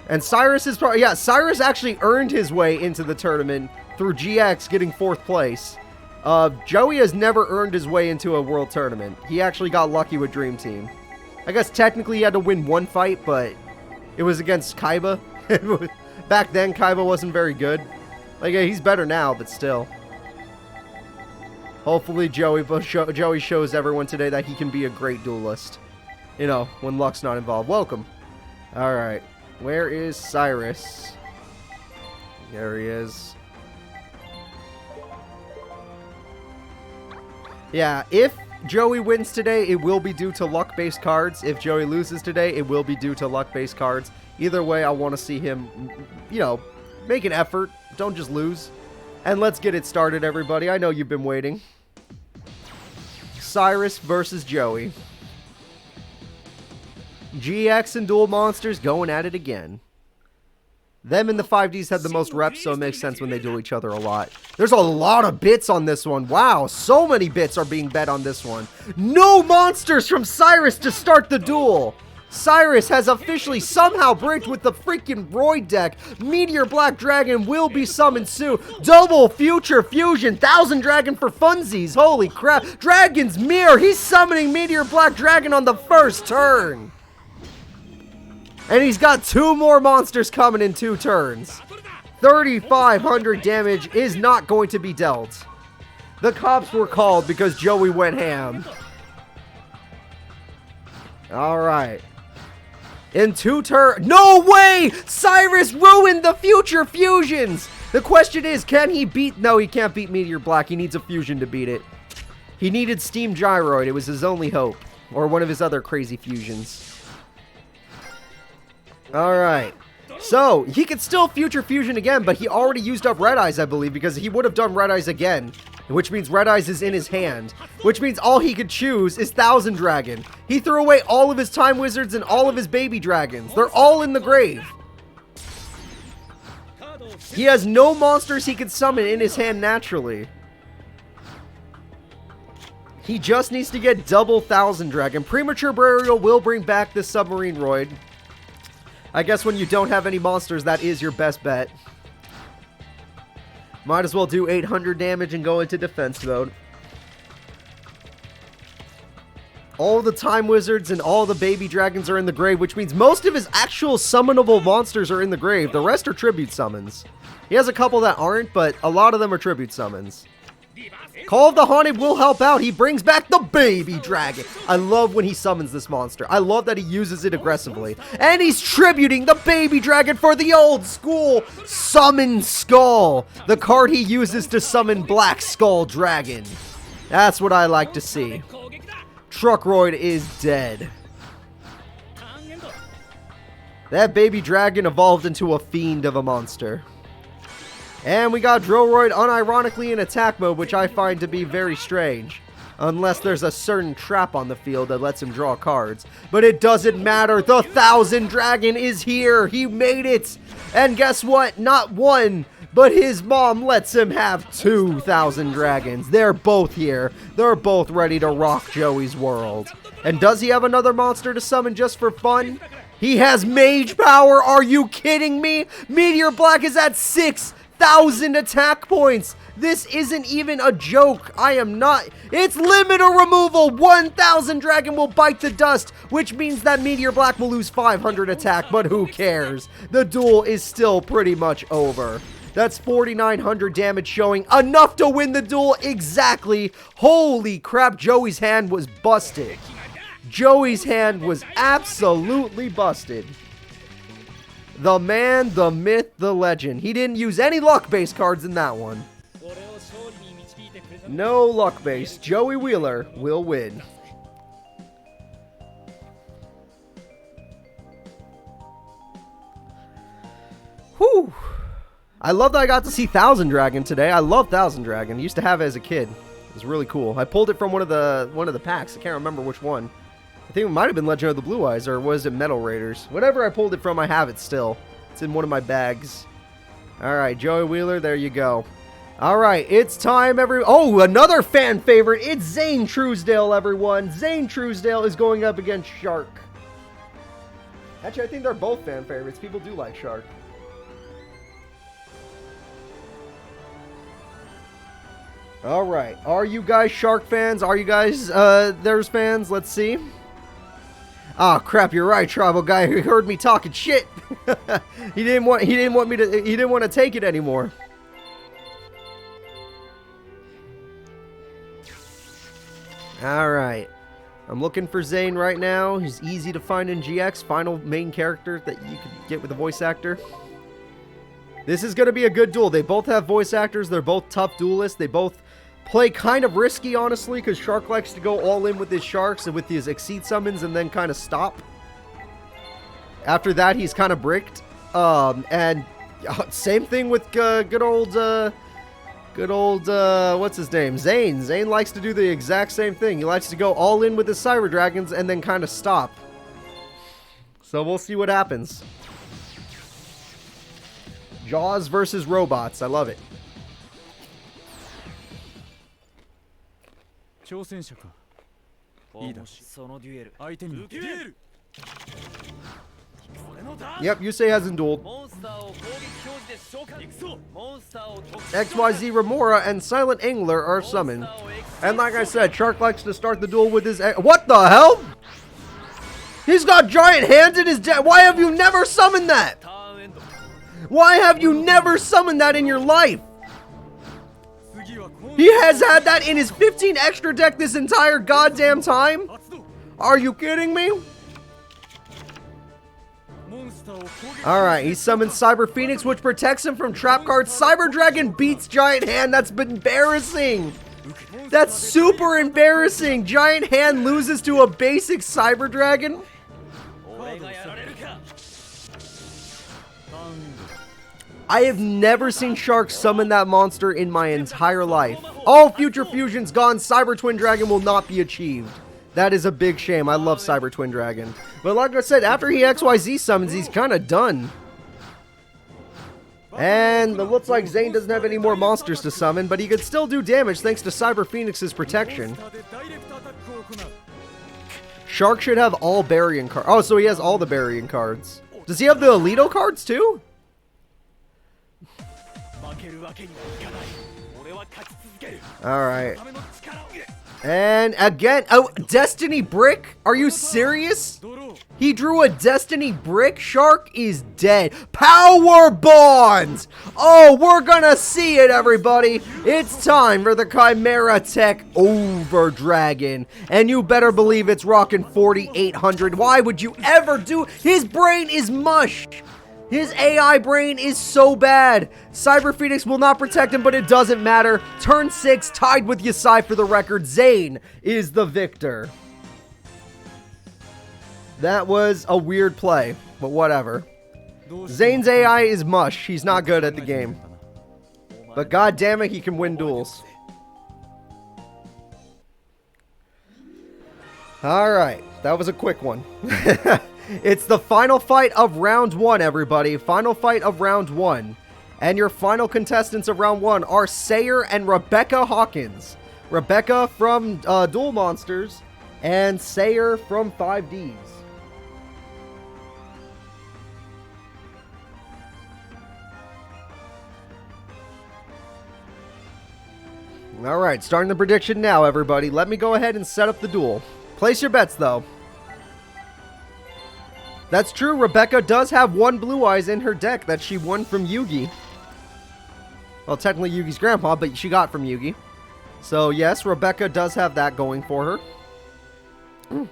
And Cyrus is probably, yeah, Cyrus actually earned his way into the tournament through GX getting 4th place. Joey has never earned his way into a world tournament. He actually got lucky with Dream Team. I guess technically he had to win one fight, but it was against Kaiba. Back then, Kaiba wasn't very good. Like, yeah, he's better now, but still. Hopefully Joey shows everyone today that he can be a great duelist. You know, when luck's not involved. Welcome. Alright. Where is Cyrus? There he is. Yeah, if Joey wins today, it will be due to luck-based cards. If Joey loses today, it will be due to luck-based cards. Either way, I want to see him, you know, make an effort. Don't just lose. And let's get it started, everybody. I know you've been waiting. Cyrus versus Joey. GX and Duel Monsters going at it again. Them and the 5Ds had the most reps, so it makes sense when they duel each other a lot. There's a lot of bits on this one. Wow, so many bits are being bet on this one. No monsters from Cyrus to start the duel. Cyrus has officially somehow bricked with the freaking Roid deck. Meteor Black Dragon will be summoned soon. Double Future Fusion. 1000 Dragon for funsies. Holy crap. Dragon's Mirror. He's summoning Meteor Black Dragon on the first turn. And he's got 2 more monsters coming in 2 turns. 3,500 damage is not going to be dealt. The cops were called because Joey went ham. Alright. In 2 turns. No way! Cyrus ruined the future fusions! The question is, can he beat... No, he can't beat Meteor Black. He needs a fusion to beat it. He needed Steam Gyroid. It was his only hope. Or one of his other crazy fusions. Alright, so he could still Future Fusion again, but he already used up Red Eyes, I believe, because he would have done Red Eyes again, which means Red Eyes is in his hand, which means all he could choose is 1000 Dragon. He threw away all of his Time Wizards and all of his baby dragons. They're all in the grave. He has no monsters he could summon in his hand naturally. He just needs to get double 1000 Dragon. Premature Burial will bring back the Submarine Roid. I guess when you don't have any monsters, that is your best bet. Might as well do 800 damage and go into defense mode. All the Time Wizards and all the baby dragons are in the grave, which means most of his actual summonable monsters are in the grave. The rest are tribute summons. He has a couple that aren't, but a lot of them are tribute summons. Call of the Haunted will help out. He brings back the baby dragon. I love when he summons this monster. I love that he uses it aggressively. And he's tributing the baby dragon for the old school Summon Skull. The card he uses to summon Black Skull Dragon. That's what I like to see. Truckroid is dead. That baby dragon evolved into a fiend of a monster. And we got Drillroid unironically in attack mode, which I find to be very strange. Unless there's a certain trap on the field that lets him draw cards. But it doesn't matter. The 1000 Dragon is here. He made it. And guess what? Not one, but his mom lets him have 2000 Dragons. They're both here. They're both ready to rock Joey's world. And does he have another monster to summon just for fun? He has Mage Power. Are you kidding me? Meteor Black is at 6,000 1,000 attack points. This isn't even a joke. I am not. It's limiter removal. 1,000 dragon will bite the dust, which means that Meteor Black will lose 500 attack, but who cares? The duel is still pretty much over. That's 4,900 damage showing. Enough to win the duel exactly. Holy crap, Joey's hand was busted. Joey's hand was absolutely busted. The man, the myth, the legend. He didn't use any luck-based cards in that one. No luck-based. Joey Wheeler will win. Whew. I love that I got to see Thousand Dragon today. I love Thousand Dragon. I used to have it as a kid. It was really cool. I pulled it from one of the packs. I can't remember which one. I think it might have been Legend of the Blue Eyes, or was it Metal Raiders? Whatever I pulled it from, I have it still. It's in one of my bags. Alright, Joey Wheeler, there you go. Alright, it's time, oh, another fan favorite. It's Zane Truesdale, everyone. Zane Truesdale is going up against Shark. Actually, I think they're both fan favorites. People do like Shark. Alright, are you guys Shark fans? Are you guys theirs fans? Let's see. Ah, oh, crap, you're right, Tribal Guy. He heard me talking shit. he didn't want to take it anymore. Alright. I'm looking for Zane right now. He's easy to find in GX. Final main character that you can get with a voice actor. This is going to be a good duel. They both have voice actors. They're both tough duelists. They both play kind of risky, honestly, because Shark likes to go all in with his Sharks and with his Exceed summons and then kind of stop. After that, he's kind of bricked. And same thing with good old, what's his name? Zane. Zane likes to do the exact same thing. He likes to go all in with his Cyber Dragons and then kind of stop. So we'll see what happens. Jaws versus robots. I love it. Yep, Yusei hasn't dueled. XYZ Remora and Silent Angler are summoned. And like I said, Shark likes to start the duel with his... What the hell? He's got giant hands in his deck. Why have you never summoned that? Why have you never summoned that in your life? He has had that in his 15 extra deck this entire goddamn time? Are you kidding me? Alright, he summons Cyber Phoenix, which protects him from trap cards. Cyber Dragon beats Giant Hand. That's embarrassing. That's super embarrassing. Giant Hand loses to a basic Cyber Dragon. I have never seen Shark summon that monster in my entire life. All future fusions gone. Cyber Twin Dragon will not be achieved. That is a big shame. I love Cyber Twin Dragon. But like I said, after he XYZ summons, he's kind of done. And it looks like Zane doesn't have any more monsters to summon, but he could still do damage thanks to Cyber Phoenix's protection. Shark should have all Baryon cards. Oh, so he has all the Baryon cards. Does he have the Alito cards too? Alright. And again, oh, Destiny Brick? Are you serious? He drew a Destiny Brick? Shark is dead. Power Bonds! Oh, we're gonna see it, everybody. It's time for the Chimera Tech Over Dragon. And you better believe it's rocking 4,800. Why would you ever do? His brain is mush. His AI brain is so bad. Cyber Phoenix will not protect him, but it doesn't matter. Turn 6, tied with Yasai for the record. Zane is the victor. That was a weird play, but whatever. Zane's AI is mush. He's not good at the game. But god damn it, he can win duels. Alright, that was a quick one. It's the final fight of round 1, everybody. Final fight of round 1. And your final contestants of round 1 are Sayer and Rebecca Hawkins. Rebecca from Duel Monsters and Sayer from 5Ds. Alright, starting the prediction now, everybody. Let me go ahead and set up the duel. Place your bets, though. That's true, Rebecca does have one Blue Eyes in her deck that she won from Yugi. Well, technically Yugi's grandpa, but she got from Yugi. So, yes, Rebecca does have that going for her.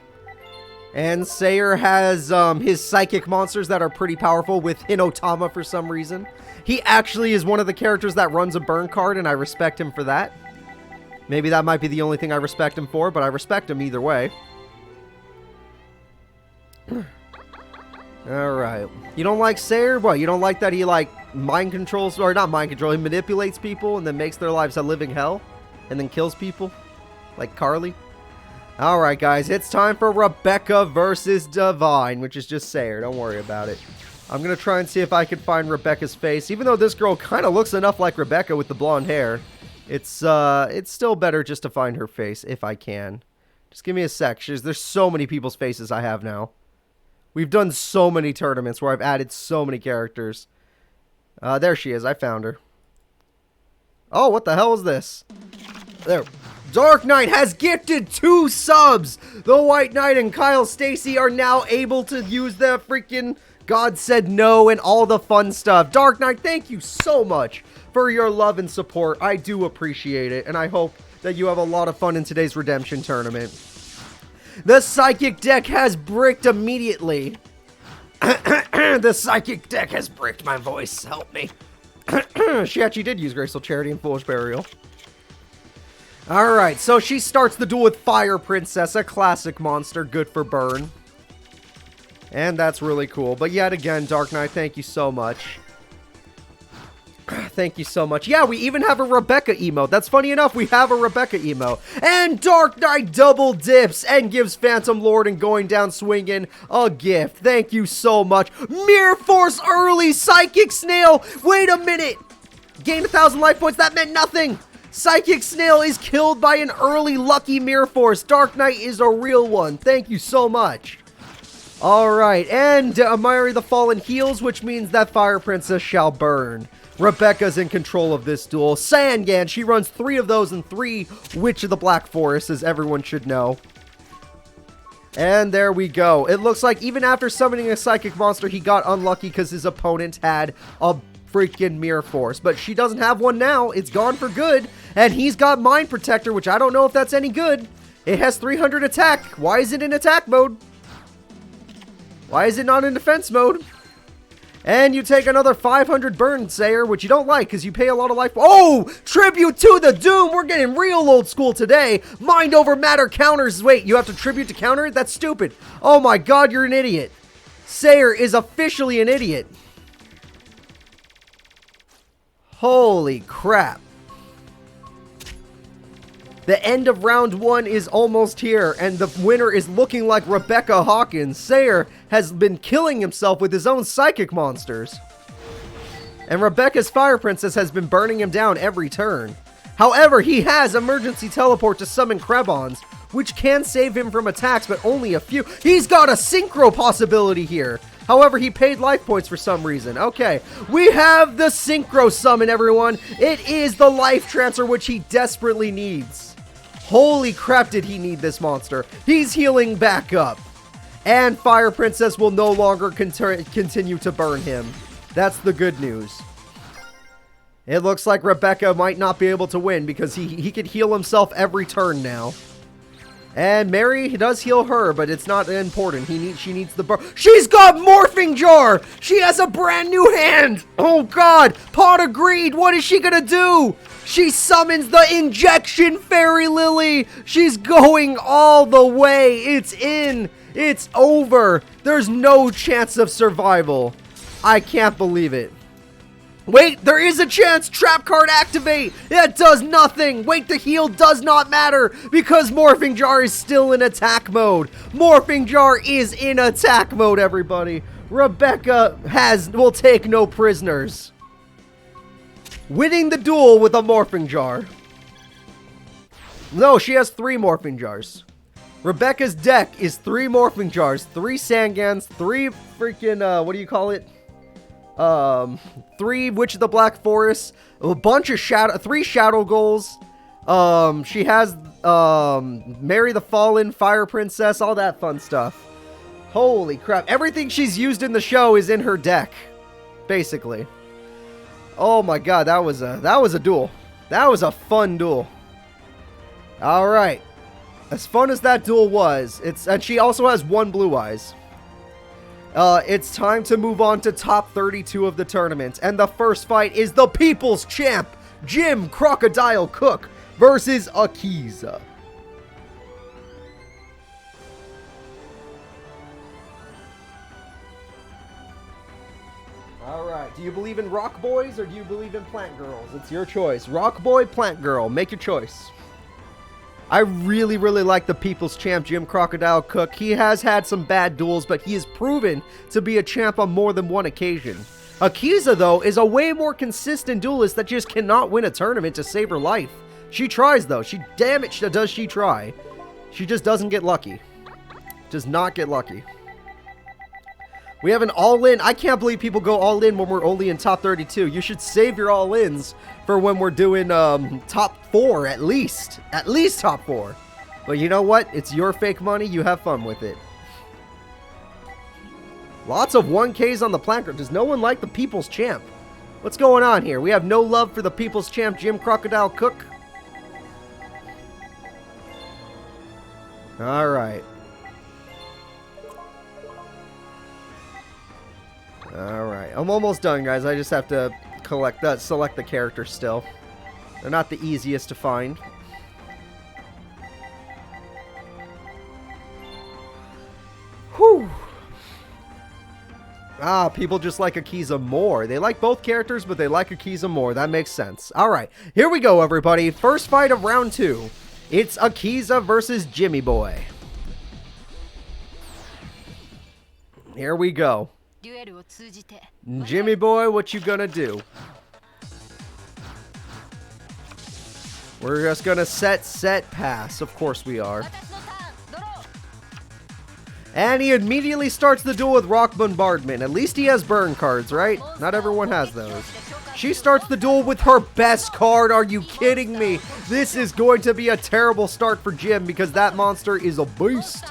And Sayer has his psychic monsters that are pretty powerful with Hinotama for some reason. He actually is one of the characters that runs a burn card, and I respect him for that. Maybe that might be the only thing I respect him for, but I respect him either way. Alright. You don't like Sayer? What, you don't like that he, like, mind controls, or not mind control, he manipulates people and then makes their lives a living hell? And then kills people? Like Carly? Alright, guys, it's time for Rebecca versus Divine, which is just Sayer. Don't worry about it. I'm going to try and see if I can find Rebecca's face. Even though this girl kind of looks enough like Rebecca with the blonde hair, it's still better just to find her face if I can. Just give me a sec. There's so many people's faces I have now. We've done so many tournaments where I've added so many characters. There she is. I found her. Oh, what the hell is this? There. Dark Knight has gifted 2 subs! The White Knight and Kyle Stacy are now able to use the freaking God Said No and all the fun stuff. Dark Knight, thank you so much for your love and support. I do appreciate it, and I hope that you have a lot of fun in today's Redemption Tournament. The Psychic deck has bricked immediately. The Psychic deck has bricked my voice. Help me. She actually did use Graceful Charity and Foolish Burial. Alright, so she starts the duel with Fire Princess, a classic monster, good for burn. And that's really cool. But yet again, Dark Knight, thank you so much. Thank you so much. Yeah, we even have a Rebecca emote. That's funny enough, we have a Rebecca emote. And Dark Knight double dips and gives Phantom Lord and Going Down Swinging a gift. Thank you so much. Mirror Force early Psychic Snail. Wait a minute. Gained 1,000 life points. That meant nothing. Psychic Snail is killed by an early lucky Mirror Force. Dark Knight is a real one. Thank you so much. Alright, and Amiri the Fallen heals, which means that Fire Princess shall burn. Rebecca's in control of this duel. Sangan, she runs 3 of those and 3 Witch of the Black Forest, as everyone should know. And there we go. It looks like even after summoning a Psychic monster, he got unlucky because his opponent had a freaking Mirror Force. But she doesn't have one now. It's gone for good. And he's got Mind Protector, which I don't know if that's any good. It has 300 attack. Why is it in attack mode? Why is it not in defense mode? And you take another 500 burn, Sayer, which you don't like because you pay a lot of life. Oh! Tribute to the Doom! We're getting real old school today. Mind over matter counters. Wait, you have to tribute to counter it? That's stupid. Oh my god, you're an idiot. Sayer is officially an idiot. Holy crap. The end of round 1 is almost here, and the winner is looking like Rebecca Hawkins. Sayer has been killing himself with his own Psychic monsters. And Rebecca's Fire Princess has been burning him down every turn. However, he has Emergency Teleport to summon Krebons, which can save him from attacks, but only a few. He's got a Synchro possibility here. However, he paid life points for some reason. Okay, we have the Synchro summon, everyone. It is the life transfer which he desperately needs. Holy crap, did he need this monster. He's healing back up. And Fire Princess will no longer continue to burn him. That's the good news. It looks like Rebecca might not be able to win because he could heal himself every turn now. And Mary does heal her, but it's not important. She needs the burn. She's got Morphing Jar! She has a brand new hand! Oh god! Pot of Greed! What is she gonna do? She summons the Injection Fairy Lily! She's going all the way! It's in! It's over! There's no chance of survival. I can't believe it. Wait, there is a chance! Trap card activate! That does nothing! Wait, the heal does not matter because Morphing Jar is still in attack mode. Morphing Jar is in attack mode, everybody. Rebecca will take no prisoners. Winning the duel with a Morphing Jar. No, she has 3 Morphing Jars. Rebecca's deck is 3 Morphing Jars, 3 Sangans, 3 freaking, what do you call it? 3 Witch of the Black Forest, a bunch of 3 Shadow Goals, She has Mary the Fallen, Fire Princess, all that fun stuff. Holy crap. Everything she's used in the show is in her deck, basically. Oh my god, that was a duel. That was a fun duel. All right. As fun as that duel was, and she also has 1 blue eyes. It's time to move on to top 32 of the tournament, and the first fight is the People's Champ, Jim Crocodile Cook versus Akiza. Alright, do you believe in rock boys or do you believe in plant girls? It's your choice. Rock boy, plant girl, make your choice. I really like the People's Champ, Jim Crocodile Cook. He has had some bad duels, but he has proven to be a champ on more than one occasion. Akiza, though, is a way more consistent duelist that just cannot win a tournament to save her life. She tries, though. Damn it, does she try. She just doesn't get lucky. Does not get lucky. We have an all-in. I can't believe people go all-in when we're only in top 32. You should save your all-ins for when we're doing top 4 at least. At least top 4. But you know what? It's your fake money. You have fun with it. Lots of 1Ks on the placard. Does no one like the People's Champ? What's going on here? We have no love for the People's Champ, Jim Crocodile Cook. Alright. Alright, I'm almost done, guys. I just have to select the characters still. They're not the easiest to find. Whew. Ah, people just like Akiza more. They like both characters, but they like Akiza more. That makes sense. Alright, here we go, everybody. First fight of round 2. It's Akiza versus Jimmy Boy. Here we go. Jimmy Boy, what you gonna do? We're just gonna set, pass. Of course we are. And he immediately starts the duel with Rock Bombardment. At least he has burn cards, right? Not everyone has those. She starts the duel with her best card. Are you kidding me? This is going to be a terrible start for Jim because that monster is a beast.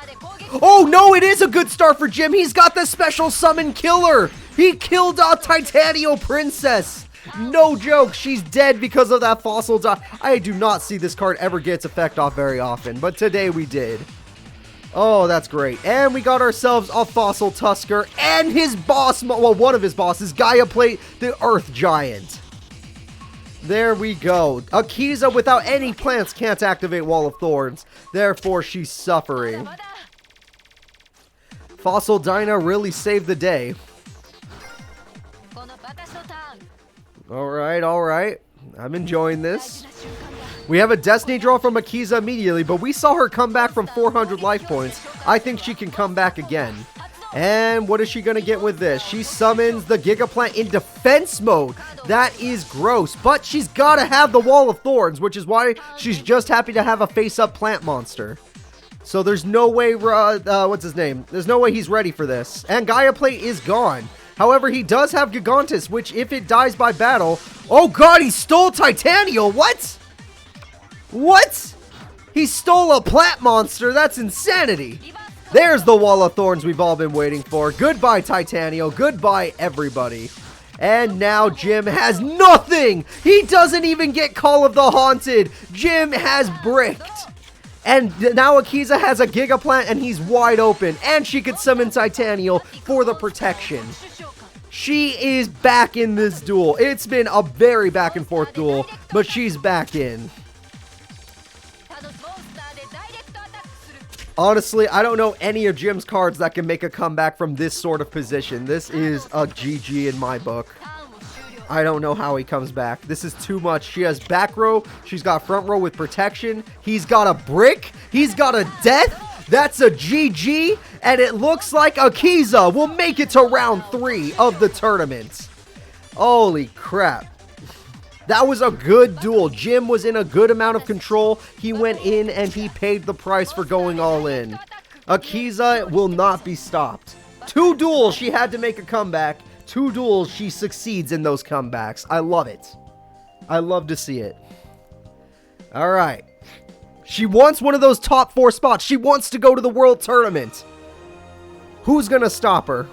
Oh no, it is a good start for Jim. He's got the special summon killer. He killed a Tyranno princess. No joke, she's dead because of that fossil die. I do not see this card ever get its effect off very often, but today we did. Oh, that's great. And we got ourselves a Fossil Tusker and his boss, well, one of his bosses, Gaia Plate, the Earth Giant. There we go. Akiza, without any plants, can't activate Wall of Thorns. Therefore, she's suffering. Fossil Dyna really saved the day. Alright, alright. I'm enjoying this. We have a Destiny draw from Akiza immediately, but we saw her come back from 400 life points. I think she can come back again. And what is she going to get with this? She summons the Gigaplant in defense mode. That is gross, but she's got to have the Wall of Thorns, which is why she's just happy to have a face-up plant monster. So there's no way, what's his name? There's no way he's ready for this. And Gaia Plate is gone. However, he does have Gigantus, which if it dies by battle... Oh god, he stole Tyranno! What? What? He stole a plant monster? That's insanity! There's the Wall of Thorns we've all been waiting for. Goodbye, Tyranno. Goodbye, everybody. And now Jim has nothing! He doesn't even get Call of the Haunted! Jim has bricked! And now Akiza has a Gigaplant and he's wide open. And she could summon Tyranno for the protection. She is back in this duel. It's been a very back and forth duel, but she's back in. Honestly, I don't know any of Jim's cards that can make a comeback from this sort of position. This is a GG in my book. I don't know how he comes back. This is too much. She has back row. She's got front row with protection. He's got a brick. He's got a death. That's a GG. And it looks like Akiza will make it to round 3 of the tournament. Holy crap. That was a good duel. Jim was in a good amount of control. He went in and he paid the price for going all in. Akiza will not be stopped. 2 duels, she had to make a comeback. 2 duels, she succeeds in those comebacks. I love it. I love to see it. All right. She wants one of those top 4 spots. She wants to go to the World Tournament. Who's going to stop her?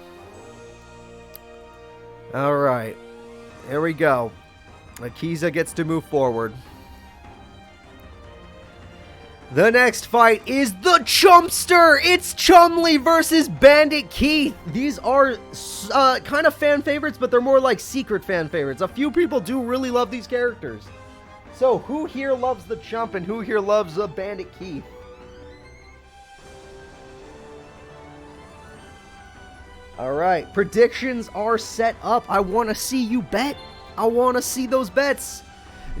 All right. Here we go. Akiza gets to move forward. The next fight is the Chumpster. It's Chumley versus Bandit Keith. These are kind of fan favorites, but they're more like secret fan favorites. A few people do really love these characters. So, who here loves the Chump and who here loves Bandit Keith? Alright, predictions are set up. I want to see you bet. I want to see those bets.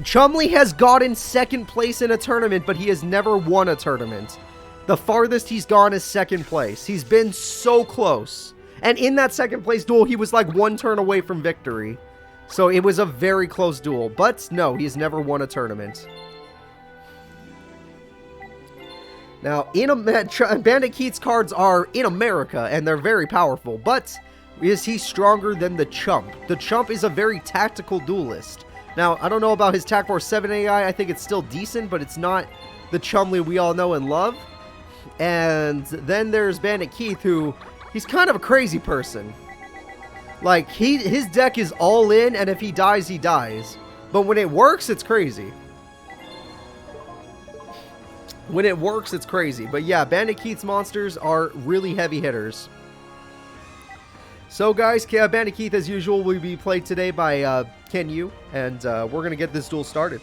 Chumley has gotten second place in a tournament, but he has never won a tournament. The farthest he's gone is second place. He's been so close. And in that second place duel, he was like 1 turn away from victory. So it was a very close duel. But no, he's never won a tournament. Now, Bandit Keith's cards are in America, and they're very powerful. But is he stronger than the Chump? The Chump is a very tactical duelist. Now, I don't know about his TAC Force 7 AI. I think it's still decent, but it's not the Chumley we all know and love. And then there's Bandit Keith, who, he's kind of a crazy person. Like, his deck is all in, and if he dies, he dies. But when it works, it's crazy. When it works, it's crazy. But yeah, Bandit Keith's monsters are really heavy hitters. So guys, Bandit Keith, as usual, will be played today by Ken Yu, and we're going to get this duel started.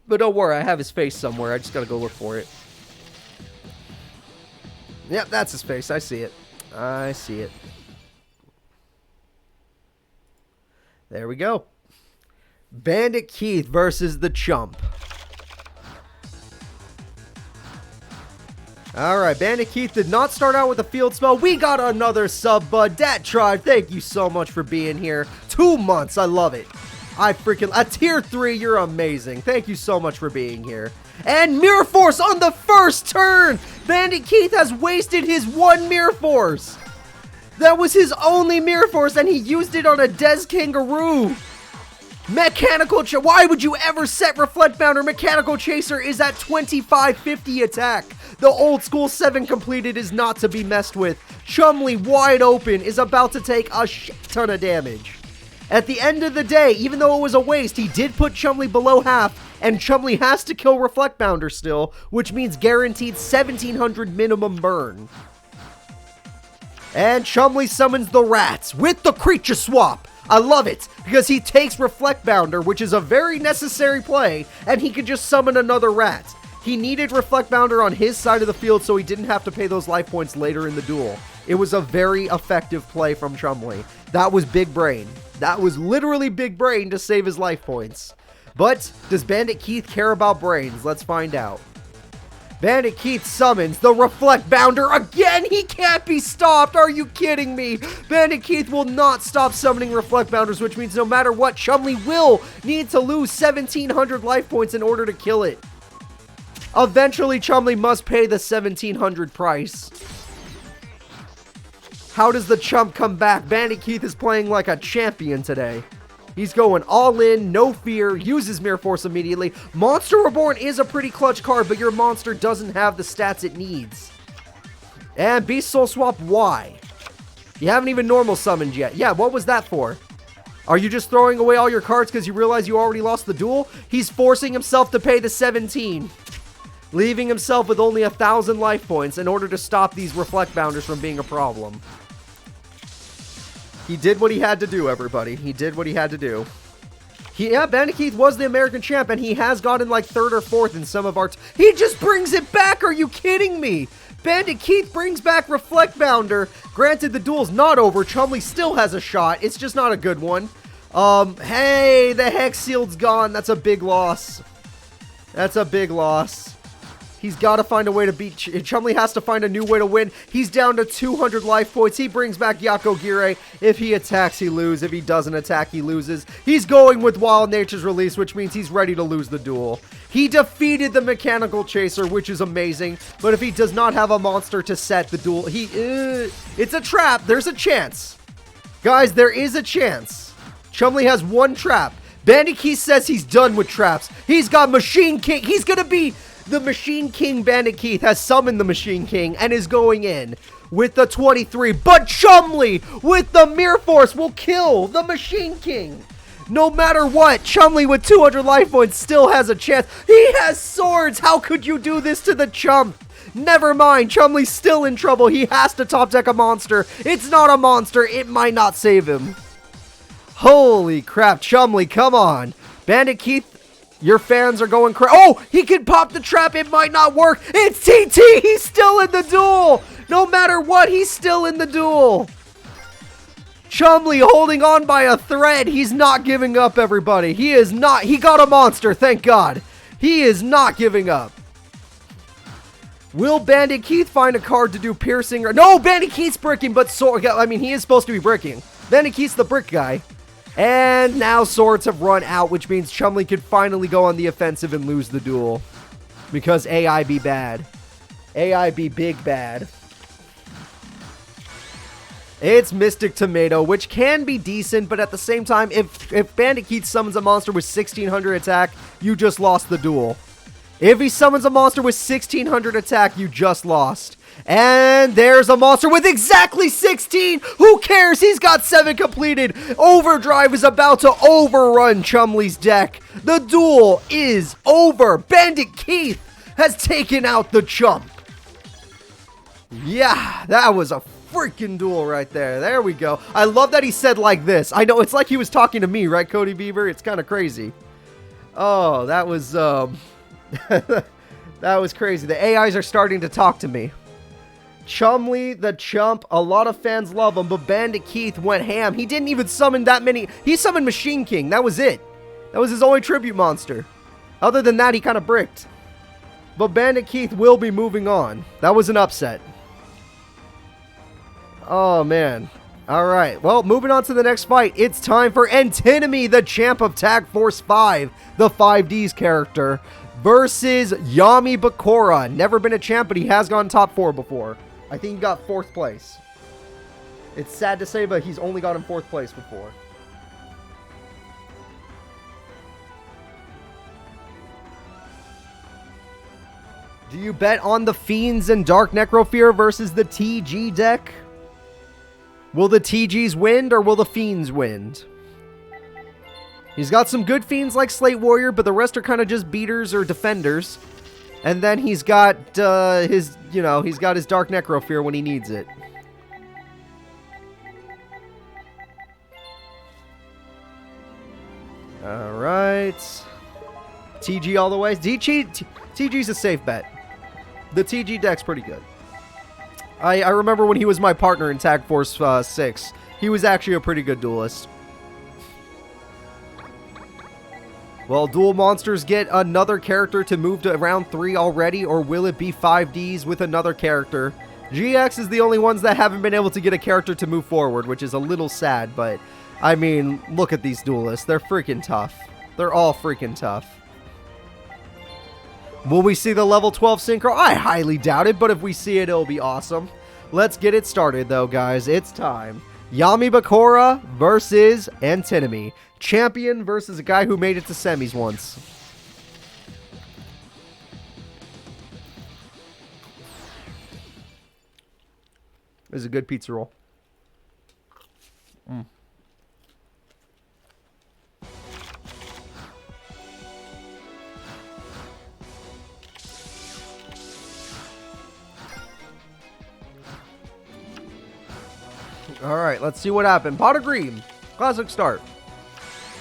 But don't worry, I have his face somewhere. I just got to go look for it. Yep, that's his face. I see it. I see it. There we go. Bandit Keith versus the Chump. Alright, Bandit Keith did not start out with a field spell. We got another sub, bud. Dat Tribe, thank you so much for being here. 2 months, I love it. A tier 3, you're amazing. Thank you so much for being here. And Mirror Force on the first turn! Bandit Keith has wasted his 1 Mirror Force. That was his only Mirror Force, and he used it on a Des Kangaroo. Mechanical why would you ever set Reflect Bounder? Mechanical Chaser is at 2550 attack. The old school 7 completed is not to be messed with. Chumley, wide open, is about to take a shit ton of damage. At the end of the day, even though it was a waste, he did put Chumley below half, and Chumley has to kill Reflect Bounder still, which means guaranteed 1700 minimum burn. And Chumley summons the rats with the creature swap. I love it, because he takes Reflect Bounder, which is a very necessary play, and he can just summon another rat. He needed Reflect Bounder on his side of the field so he didn't have to pay those life points later in the duel. It was a very effective play from Chumley. That was big brain. That was literally big brain to save his life points. But does Bandit Keith care about brains? Let's find out. Bandit Keith summons the Reflect Bounder again. He can't be stopped. Are you kidding me? Bandit Keith will not stop summoning Reflect Bounders, which means no matter what, Chumley will need to lose 1700 life points in order to kill it. Eventually, Chumley must pay the 1700 price. How does the Chump come back? Bandit Keith is playing like a champion today. He's going all in, no fear, uses Mirror Force immediately. Monster Reborn is a pretty clutch card, but your monster doesn't have the stats it needs. And Beast Soul Swap, why? You haven't even normal summoned yet. Yeah, what was that for? Are you just throwing away all your cards because you realize you already lost the duel? He's forcing himself to pay the 17. Leaving himself with only 1,000 life points in order to stop these Reflect Bounders from being a problem. He did what he had to do, everybody. He did what he had to do. Yeah, Bandit Keith was the American champ, and he has gotten like 3rd or 4th in some of our... He just brings it back! Are you kidding me? Bandit Keith brings back Reflect Bounder. Granted, the duel's not over. Chumley still has a shot. It's just not a good one. Hey, the Hex Shield's gone. That's a big loss. That's a big loss. He's got to find a way to beat... Chumley has to find a new way to win. He's down to 200 life points. He brings back Yakogire. If he attacks, he loses. If he doesn't attack, he loses. He's going with Wild Nature's Release, which means he's ready to lose the duel. He defeated the Mechanical Chaser, which is amazing. But if he does not have a monster to set the duel, it's a trap. There's a chance. Guys, there is a chance. Chumley has 1 trap. Bandit Keith says he's done with traps. He's got Machine King. He's going to be the Machine King. Bandit Keith has summoned the Machine King and is going in with the 23. But Chumley with the Mirror Force will kill the Machine King. No matter what, Chumley with 200 life points still has a chance. He has swords. How could you do this to the chump? Never mind, Chumley's still in trouble. He has to top deck a monster. It's not a monster. It might not save him. Holy crap, Chumley, come on. Bandit Keith, your fans are going crazy. Oh, he can pop the trap. It might not work. It's TT. He's still in the duel. No matter what, he's still in the duel. Chumley holding on by a thread. He's not giving up, everybody. He is not. He got a monster, thank God. He is not giving up. Will Bandit Keith find a card to do piercing? No, Bandit Keith's bricking, but sword. I mean, he is supposed to be bricking. Bandit Keith's the brick guy. And now swords have run out, which means Chumley could finally go on the offensive and lose the duel. Because AI be bad. AI be big bad. It's Mystic Tomato, which can be decent, but at the same time, if Bandit Keith summons a monster with 1600 attack, you just lost the duel. If he summons a monster with 1600 attack, you just lost. And there's a monster with exactly 16. Who cares? He's got 7 completed. Overdrive is about to overrun Chumley's deck. The duel is over. Bandit Keith has taken out the chump. Yeah, that was a freaking duel right there. There we go. I love that he said like this. I know, it's like he was talking to me, right, Cody Beaver? It's kind of crazy. Oh, that was, that was crazy. The AIs are starting to talk to me. Chumley, the chump, a lot of fans love him, but Bandit Keith went ham. He didn't even summon that many. He summoned Machine King. That was it. That was his only tribute monster. Other than that, he kind of bricked. But Bandit Keith will be moving on. That was an upset. Oh, man. All right. Well, moving on to the next fight. It's time for Antinomy, the champ of Tag Force 5, the 5D's character, versus Yami Bakura. Never been a champ, but he has gone top 4 before. I think he got 4th place. It's sad to say, but he's only gotten 4th place before. Do you bet on the Fiends and Dark Necrofear versus the TG deck? Will the TGs win or will the Fiends win? He's got some good Fiends like Slate Warrior, but the rest are kind of just beaters or defenders. And then he's got his, he's got his Dark Necrofear when he needs it. Alright. TG all the way. TG's a safe bet. The TG deck's pretty good. I remember when he was my partner in Tag Force 6. He was actually a pretty good duelist. Well, dual monsters get another character to move to round 3 already, or will it be 5Ds with another character? GX is the only ones that haven't been able to get a character to move forward, which is a little sad, but I mean, look at these duelists. They're freaking tough. They're all freaking tough. Will we see the level 12 synchro? I highly doubt it, but if we see it, it'll be awesome. Let's get it started, though, guys. It's time. Yami Bakura versus Antinomy. Champion versus a guy who made it to semis once. This is a good pizza roll. Alright, let's see what happened. Pot of Green. Classic start.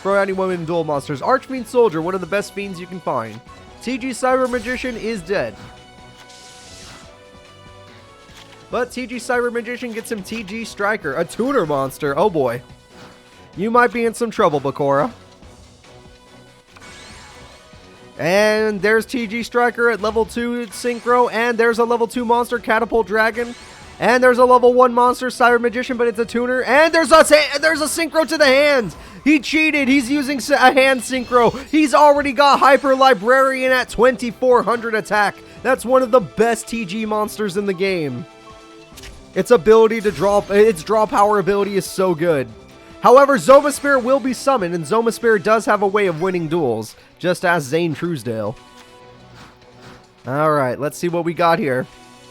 Pro Anti-Women and Duel Monsters. Archfiend Soldier, one of the best fiends you can find. TG Cyber Magician is dead. But TG Cyber Magician gets him TG Striker, a tuner monster. Oh boy. You might be in some trouble, Bakura. And there's TG Striker at level 2 Synchro, and there's a level 2 monster, Catapult Dragon. And there's a level 1 monster, Cyber Magician, but it's a tuner. And there's a Synchro to the hand. He cheated. He's using a hand Synchro. He's already got Hyper Librarian at 2400 attack. That's one of the best TG monsters in the game. Its ability to draw, its draw power ability is so good. However, Zoma Spirit will be summoned, and Zoma Spirit does have a way of winning duels, just as Zane Truesdale. Alright, let's see what we got here.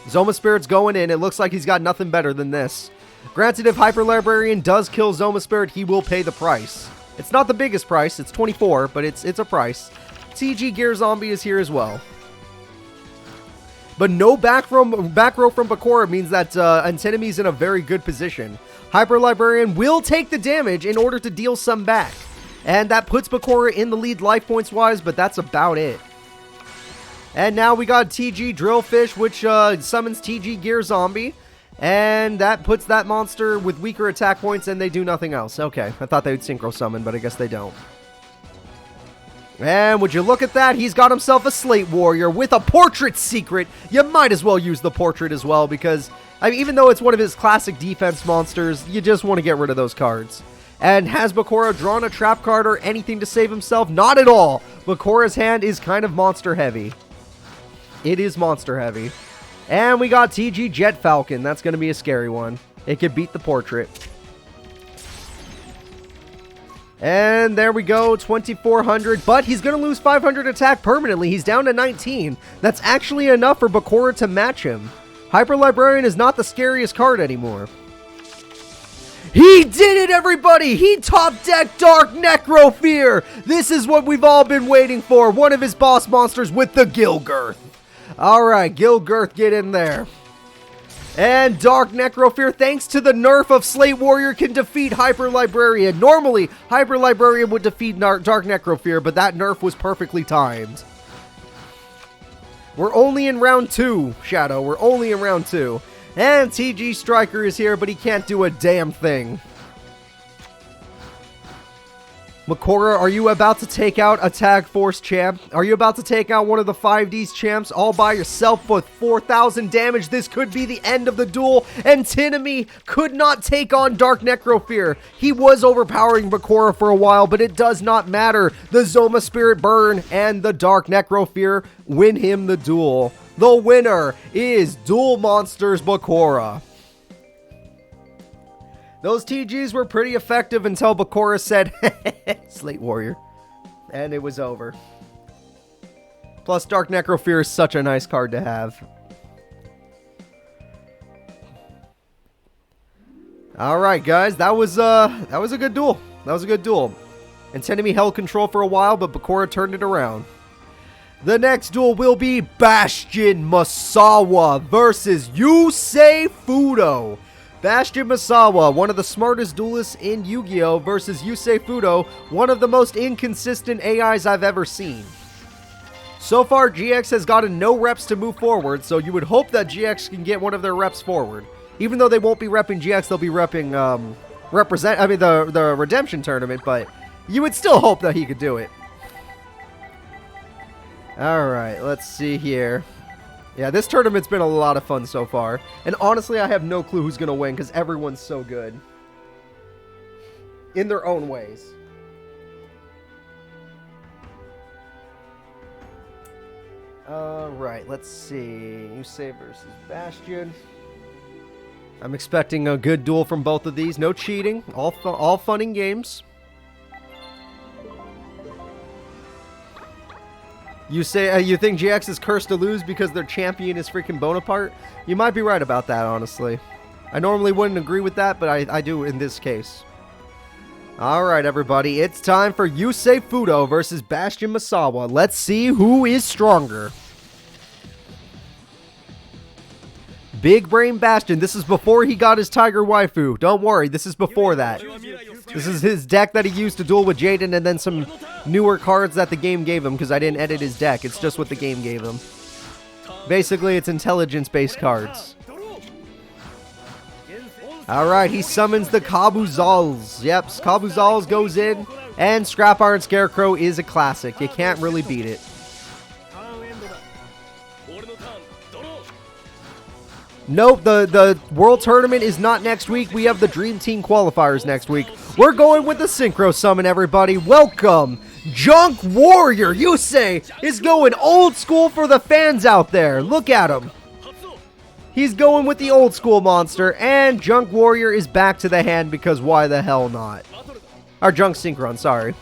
Zoma Spirit's going in. It looks like he's got nothing better than this. Granted, if Hyper Librarian does kill Zoma Spirit, he will pay the price. It's not the biggest price, it's 24, but it's a price. TG Gear Zombie is here as well. But no back row from Bakura means that Antinomy's in a very good position. Hyper Librarian will take the damage in order to deal some back. And that puts Bakura in the lead life points wise, but that's about it. And now we got TG Drillfish, which summons TG Gear Zombie. And that puts that monster with weaker attack points, and they do nothing else. Okay, I thought they would synchro summon, but I guess they don't. And would you look at that? He's got himself a Slate Warrior with a Portrait Secret. You might as well use the Portrait as well, because I mean, even though it's one of his classic defense monsters, you just want to get rid of those cards. And has Bakura drawn a trap card or anything to save himself? Not at all. Bakura's hand is kind of monster heavy. It is monster heavy. And we got TG Jet Falcon. That's going to be a scary one. It could beat the Portrait. And there we go, 2,400. But he's going to lose 500 attack permanently. He's down to 19. That's actually enough for Bakura to match him. Hyper Librarian is not the scariest card anymore. He did it, everybody! He top-decked Dark Necrofear! This is what we've all been waiting for. One of his boss monsters with the Gilgirth. Alright, Gilgirth, get in there. And Dark Necrofear, thanks to the nerf of Slate Warrior, can defeat Hyper Librarian. Normally, Hyper Librarian would defeat Dark Necrofear, but that nerf was perfectly timed. We're only in round 2, Shadow. We're only in round 2. And TG Striker is here, but he can't do a damn thing. Bakura, are you about to take out a Tag Force champ? Are you about to take out one of the 5D's champs all by yourself with 4,000 damage? This could be the end of the duel, and Tinami could not take on Dark Necrofear. He was overpowering Bakura for a while, but it does not matter. The Zoma Spirit Burn and the Dark Necrofear win him the duel. The winner is Duel Monsters Bakura. Those TGs were pretty effective until Bakura said, Slate Warrior. And it was over. Plus, Dark Necrofear is such a nice card to have. Alright, guys. That was a good duel. That was a good duel. Antinomy held control for a while, but Bakura turned it around. The next duel will be Bastion Masawa versus Yusei Fudo. Bastion Masawa, one of the smartest duelists in Yu-Gi-Oh! Versus Yusei Fudo, one of the most inconsistent AIs I've ever seen. So far, GX has gotten no reps to move forward, so you would hope that GX can get one of their reps forward. Even though they won't be repping GX, they'll be repping, the Redemption Tournament, but you would still hope that he could do it. Alright, let's see here. Yeah, this tournament's been a lot of fun so far. And honestly, I have no clue who's going to win because everyone's so good. In their own ways. Alright, let's see. Yusei versus Bastion. I'm expecting a good duel from both of these. No cheating. All fun and games. You say you think GX is cursed to lose because their champion is freaking Bonaparte? You might be right about that, honestly. I normally wouldn't agree with that, but I do in this case. Alright, everybody. It's time for Yusei Fudo versus Bastion Masawa. Let's see who is stronger. Big Brain Bastion. This is before he got his Tiger Waifu. Don't worry, this is before that. This is his deck that he used to duel with Jaden and then some newer cards that the game gave him because I didn't edit his deck. It's just what the game gave him. Basically, it's intelligence-based cards. Alright, he summons the Kabuzals. Yep, Kabuzals goes in, and Scrap Iron Scarecrow is a classic. You can't really beat it. Nope, the World Tournament is not next week. We have the Dream Team qualifiers next week. We're going with the Synchro Summon, everybody. Welcome, Junk Warrior. Yusei is going old school for the fans out there. Look at him. He's going with the old school monster, and Junk Warrior is back to the hand because why the hell not? Or Junk Synchron, sorry.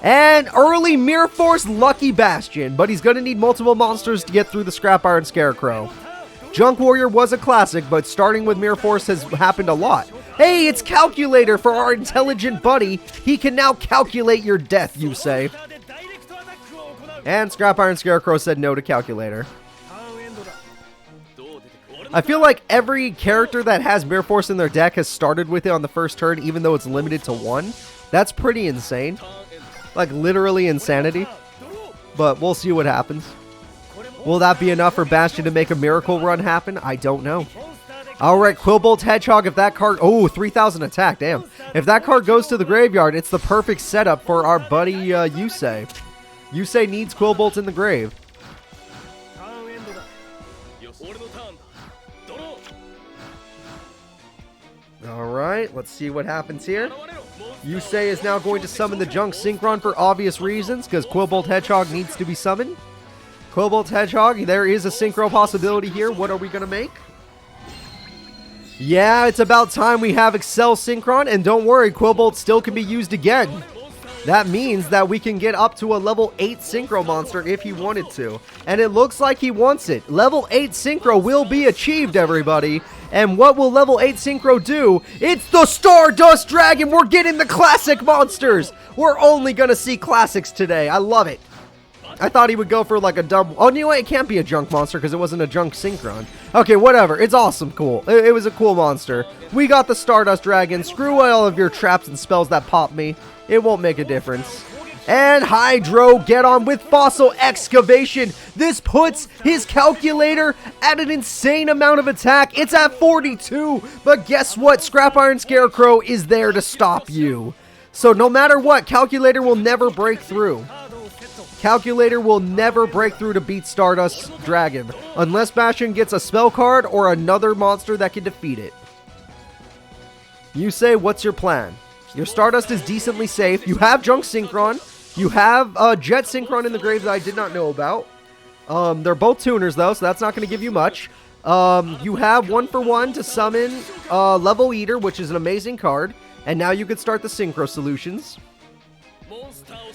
And early Mirror Force Lucky Bastion, but he's going to need multiple monsters to get through the Scrap Iron Scarecrow. Junk Warrior was a classic, but starting with Mirror Force has happened a lot. Hey, it's Calculator for our intelligent buddy. He can now calculate your death, you say. And Scrap Iron Scarecrow said no to Calculator. I feel like every character that has Mirror Force in their deck has started with it on the first turn, even though it's limited to 1. That's pretty insane. Like, literally insanity. But we'll see what happens. Will that be enough for Bastion to make a miracle run happen? I don't know. Alright, Quillbolt Hedgehog, if that card... Oh, 3,000 attack, damn. If that card goes to the graveyard, it's the perfect setup for our buddy Yusei. Yusei needs Quillbolt in the grave. Alright, let's see what happens here. Yusei is now going to summon the Junk Synchron for obvious reasons, because Quillbolt Hedgehog needs to be summoned. Quillbolt Hedgehog, there is a Synchro possibility here. What are we going to make? Yeah, it's about time we have Excel Synchron, and don't worry, Quillbolt still can be used again. That means that we can get up to a level 8 Synchro monster if he wanted to. And it looks like he wants it. Level 8 Synchro will be achieved, everybody. And what will level 8 Synchro do? It's the Stardust Dragon! We're getting the classic monsters! We're only gonna see classics today. I love it. I thought he would go for like a dumb... Oh, you know what? It can't be a junk monster because it wasn't a junk Synchron. Okay, whatever. It's awesome cool. It was a cool monster. We got the Stardust Dragon. Screw all of your traps and spells that pop me. It won't make a difference. And Hydro, get on with Fossil Excavation. This puts his Calculator at an insane amount of attack. It's at 42. But guess what? Scrap Iron Scarecrow is there to stop you. So no matter what, Calculator will never break through. Calculator will never break through to beat Stardust Dragon. Unless Bastion gets a spell card or another monster that can defeat it. Yusei, what's your plan? Your Stardust is decently safe. You have Junk Synchron. You have Jet Synchron in the grave that I did not know about. They're both tuners, though, so that's not going to give you much. You have 1-for-1 to summon Level Eater, which is an amazing card. And now you can start the Synchro solutions.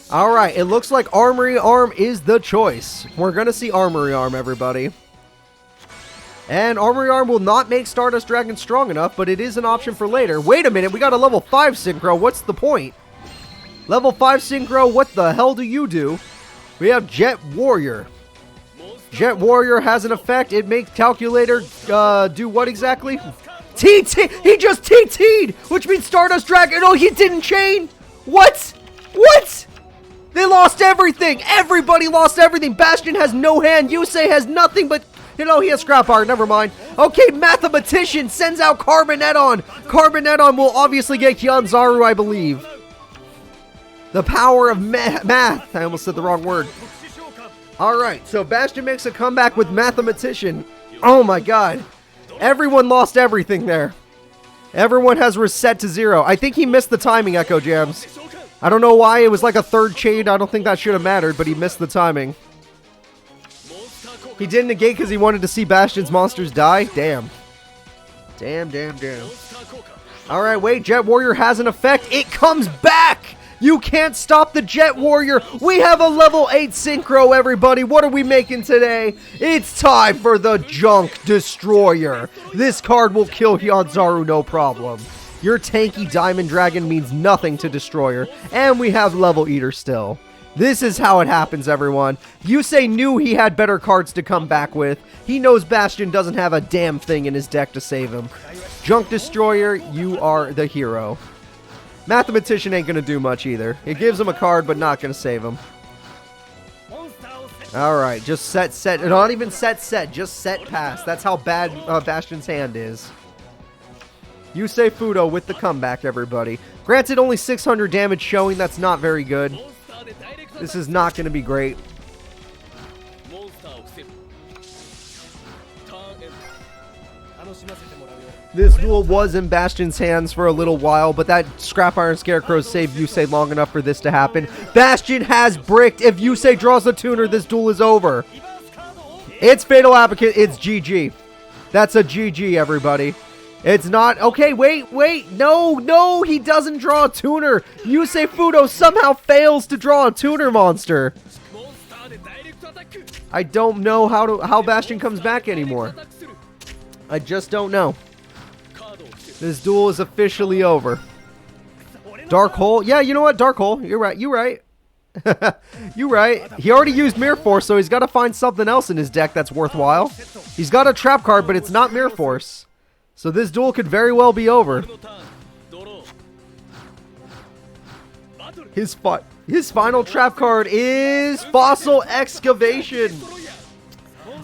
Alright, it looks like Armory Arm is the choice. We're going to see Armory Arm, everybody. And Armory Arm will not make Stardust Dragon strong enough, but it is an option for later. Wait a minute, we got a level 5 Synchro. What's the point? Level 5 Synchro, what the hell do you do? We have Jet Warrior. Jet Warrior has an effect. It makes Calculator do what exactly? TT! He just TT'd! Which means Stardust Dragon. Oh, he didn't chain! What? What? They lost everything! Everybody lost everything! Bastion has no hand. Yusei has nothing but... You know, he has Scrap Iron, never mind. Okay, Mathematician sends out Carbonetton. Carbonetton will obviously get Kianzaru, I believe. The power of math. I almost said the wrong word. Alright, so Bastion makes a comeback with Mathematician. Oh my god. Everyone lost everything there. Everyone has reset to 0. I think he missed the timing, Echo Jams. I don't know why. It was like a third chain. I don't think that should have mattered, but he missed the timing. He didn't negate because he wanted to see Bastion's monsters die? Damn. Damn. Alright, wait. Jet Warrior has an effect. It comes back! You can't stop the Jet Warrior. We have a level 8 Synchro, everybody. What are we making today? It's time for the Junk Destroyer. This card will kill Hyanzaru, no problem. Your tanky Diamond Dragon means nothing to Destroyer. And we have Level Eater still. This is how it happens, everyone. Yusei knew he had better cards to come back with. He knows Bastion doesn't have a damn thing in his deck to save him. Junk Destroyer, you are the hero. Mathematician ain't gonna do much either. It gives him a card, but not gonna save him. Alright, just set. Not even set, just set pass. That's how bad Bastion's hand is. Yusei Fudo with the comeback, everybody. Granted, only 600 damage showing. That's not very good. This is not going to be great. This duel was in Bastion's hands for a little while, but that Scrap Iron Scarecrow saved Yusei long enough for this to happen. Bastion has bricked. If Yusei draws a tuner, this duel is over. It's Fatal Advocate. It's GG. That's a GG, everybody. It's not. Okay, wait. No, he doesn't draw a tuner. Yusei Fudo somehow fails to draw a tuner monster. I don't know how Bastion comes back anymore. I just don't know. This duel is officially over. Dark Hole. Yeah, you know what? Dark Hole. You're right. You're right. You're right. He already used Mirror Force, so he's got to find something else in his deck that's worthwhile. He's got a trap card, but it's not Mirror Force. So this duel could very well be over. His final trap card is Fossil Excavation.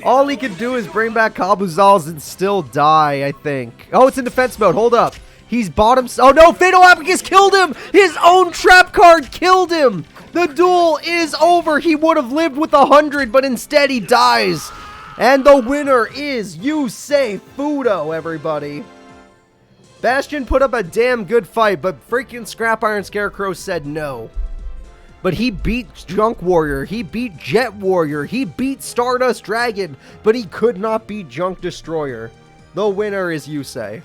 All he can do is bring back Kabuzals and still die, I think. Oh, it's in defense mode. Hold up. He's bottom. Oh no, Fatal Abacus killed him. His own trap card killed him. The duel is over. He would have lived with 100, but instead he dies. And the winner is Yusei Fudo, everybody. Bastion put up a damn good fight, but freaking Scrap Iron Scarecrow said no. But he beat Junk Warrior, he beat Jet Warrior, he beat Stardust Dragon, but he could not beat Junk Destroyer. The winner is Yusei.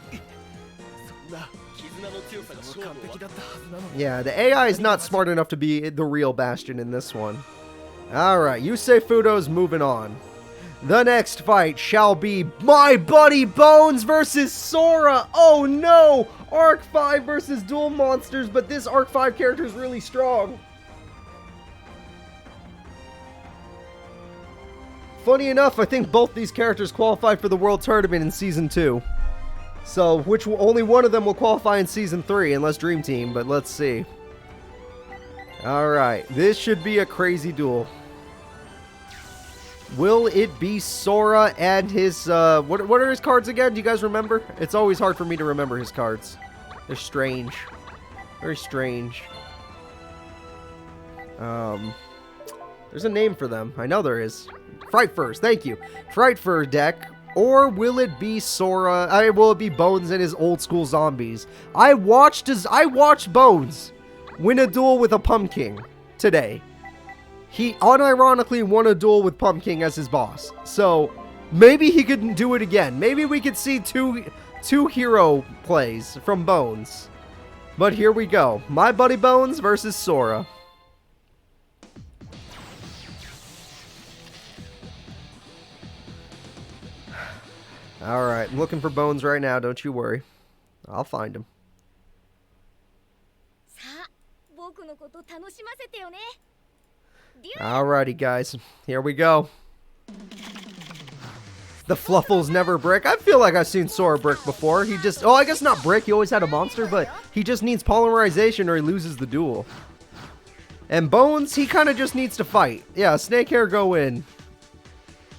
Yeah, the AI is not smart enough to be the real Bastion in this one. Alright, Yusei Fudo's moving on. The next fight shall be my buddy Bones versus Sora. Oh no! Arc 5 versus Duel Monsters, but this Arc 5 character is really strong. Funny enough, I think both these characters qualify for the World Tournament in Season 2. So, only one of them will qualify in Season 3, unless Dream Team, but let's see. Alright, this should be a crazy duel. Will it be Sora and his, what are his cards again? Do you guys remember? It's always hard for me to remember his cards. They're strange. Very strange. There's a name for them. I know there is. Fright Furs, thank you. Fright Fur deck. Or will it be Sora? Will it be Bones and his old school zombies? I watched Bones win a duel with a Pumpkin today. He unironically won a duel with Pumpkin as his boss. So maybe he could do it again. Maybe we could see two hero plays from Bones. But here we go. My buddy Bones versus Sora. Alright, I'm looking for Bones right now, don't you worry. I'll find him. Alrighty, guys. Here we go. The Fluffles never brick. I feel like I've seen Sora brick before. He just... Oh, I guess not brick. He always had a monster, but he just needs polymerization or he loses the duel. And Bones, he kind of just needs to fight. Yeah, Snake Hair go in.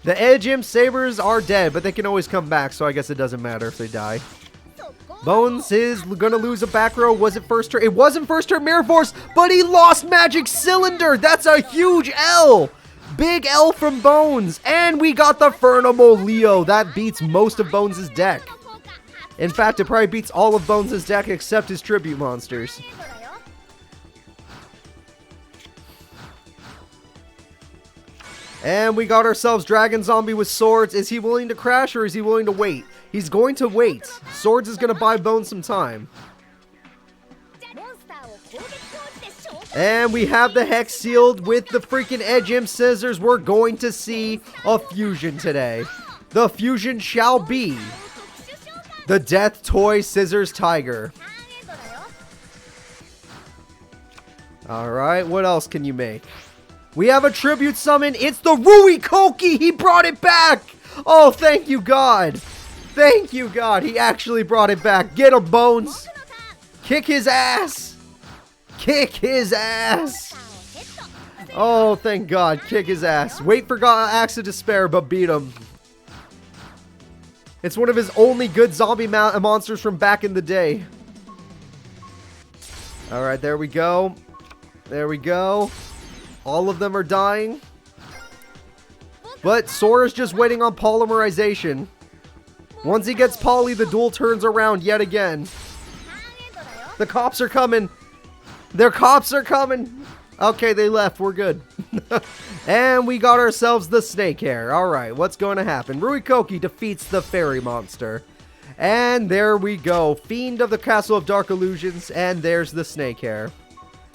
The Edge Imp Sabers are dead, but they can always come back, so I guess it doesn't matter if they die. Bones is gonna lose a back row. Was it first turn? It wasn't first turn Mirror Force, but he lost Magic Cylinder. That's a huge L. Big L from Bones. And we got the Furnimal Leo. That beats most of Bones' deck. In fact, it probably beats all of Bones' deck except his tribute monsters. And we got ourselves Dragon Zombie with Swords. Is he willing to crash or is he willing to wait? He's going to wait. Swords is going to buy Bones some time. And we have the Hex sealed with the freaking Edge Imp Scissors. We're going to see a fusion today. The fusion shall be the Death Toy Scissors Tiger. Alright, what else can you make? We have a tribute summon. It's the Rui Koki. He brought it back. Oh, thank you, God. Thank you, God. He actually brought it back. Get him, Bones. Kick his ass. Kick his ass. Oh, thank God. Kick his ass. Wait for Axe of Despair, but beat him. It's one of his only good zombie monsters from back in the day. Alright, there we go. There we go. All of them are dying. But Sora's just waiting on polymerization. Once he gets poly, the duel turns around yet again. The cops are coming. Their cops are coming. Okay, they left. We're good. And we got ourselves the Snake Hair. Alright, what's going to happen? Rui Koki defeats the Fairy Monster. And there we go. Fiend of the Castle of Dark Illusions. And there's the snake hair.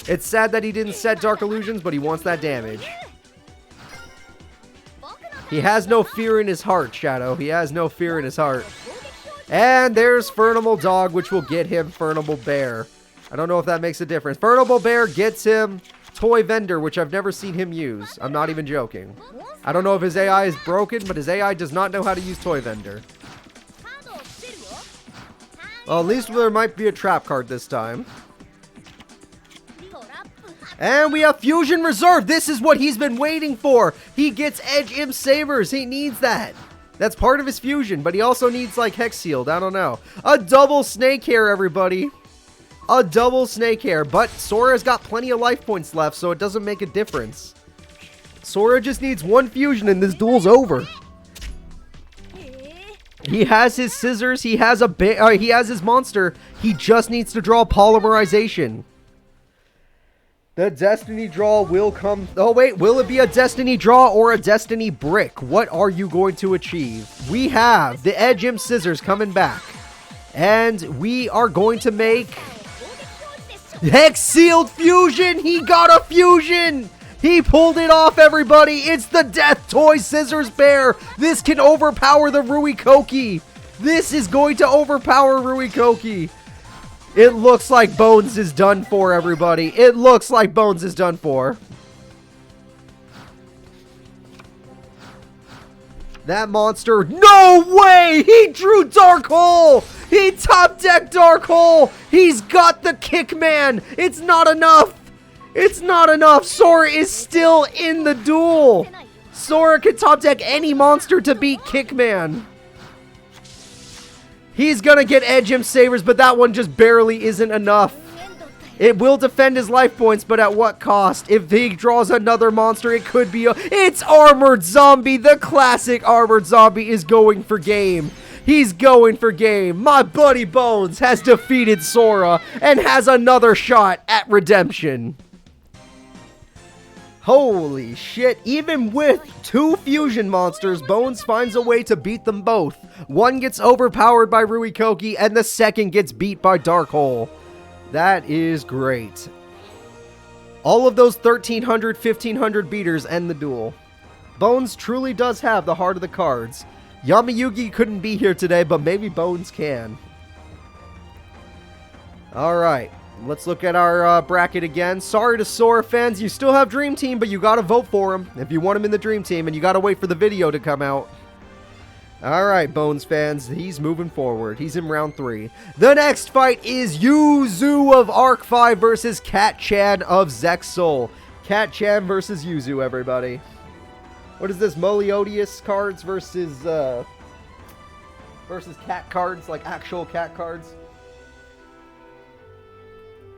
It's sad that he didn't set Dark Illusions, but he wants that damage. He has no fear in his heart, Shadow. He has no fear in his heart. And there's Furnival Dog, which will get him Furnival Bear. I don't know if that makes a difference. Furnival Bear gets him Toy Vendor, which I've never seen him use. I'm not even joking. I don't know if his AI is broken, but his AI does not know how to use Toy Vendor. Well, at least there might be a trap card this time. And we have Fusion Reserve. This is what he's been waiting for. He gets Edge Imp Sabers. He needs that. That's part of his fusion, but he also needs like Hex Shield. I don't know. A double snake hair, everybody. A double snake hair. But Sora's got plenty of life points left, so it doesn't make a difference. Sora just needs one fusion and this duel's over. He has his scissors. He has he has his monster. He just needs to draw polymerization. The Destiny draw will come. Oh, wait. Will it be a Destiny draw or a Destiny brick? What are you going to achieve? We have the Edge Imp Scissors coming back. And we are going to make Hex Sealed Fusion. He got a fusion. He pulled it off, everybody. It's the Death Toy Scissors Bear. This can overpower the Ruikoki. This is going to overpower Ruikoki. It looks like Bones is done for, everybody. It looks like Bones is done for. That monster. No way! He drew Dark Hole! He top decked Dark Hole! He's got the Kickman! It's not enough! It's not enough! Sora is still in the duel! Sora can top deck any monster to beat Kickman. He's gonna get Edge Imp Sabers, but that one just barely isn't enough. It will defend his life points, but at what cost? If he draws another monster, it could be It's Armored Zombie! The classic Armored Zombie is going for game. He's going for game. My buddy Bones has defeated Sora and has another shot at redemption. Holy shit, even with two fusion monsters, Bones finds a way to beat them both. One gets overpowered by Ruikoki, and the second gets beat by Dark Hole. That is great. All of those 1,300, 1,500 beaters end the duel. Bones truly does have the heart of the cards. Yamayugi couldn't be here today, but maybe Bones can. Alright. Let's look at our bracket again. Sorry to Sora fans, you still have Dream Team, but you gotta vote for him if you want him in the Dream Team, and you gotta wait for the video to come out. Alright, Bones fans, he's moving forward. He's in round 3. The next fight is Yuzu of Arc 5 versus Cat-chan of Zex Soul. Cat-chan versus Yuzu, everybody. What is this? Moliodius cards versus cat cards, like actual cat cards?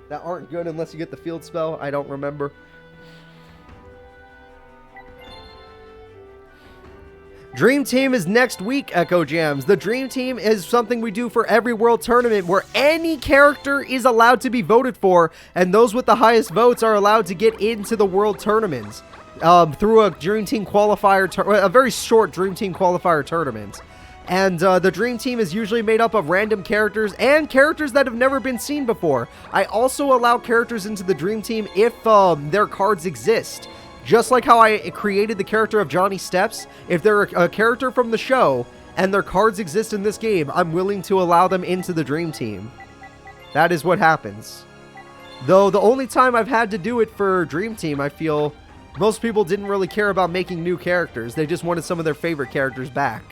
That aren't good unless you get the field spell. I don't remember. Dream Team is next week, Echo Jams. The Dream Team is something we do for every World Tournament where any character is allowed to be voted for, and those with the highest votes are allowed to get into the World Tournaments through a Dream Team qualifier, a very short Dream Team qualifier tournament. And the Dream Team is usually made up of random characters and characters that have never been seen before. I also allow characters into the Dream Team if their cards exist. Just like how I created the character of Johnny Steps, if they're a character from the show and their cards exist in this game, I'm willing to allow them into the Dream Team. That is what happens. Though the only time I've had to do it for Dream Team, I feel most people didn't really care about making new characters. They just wanted some of their favorite characters back.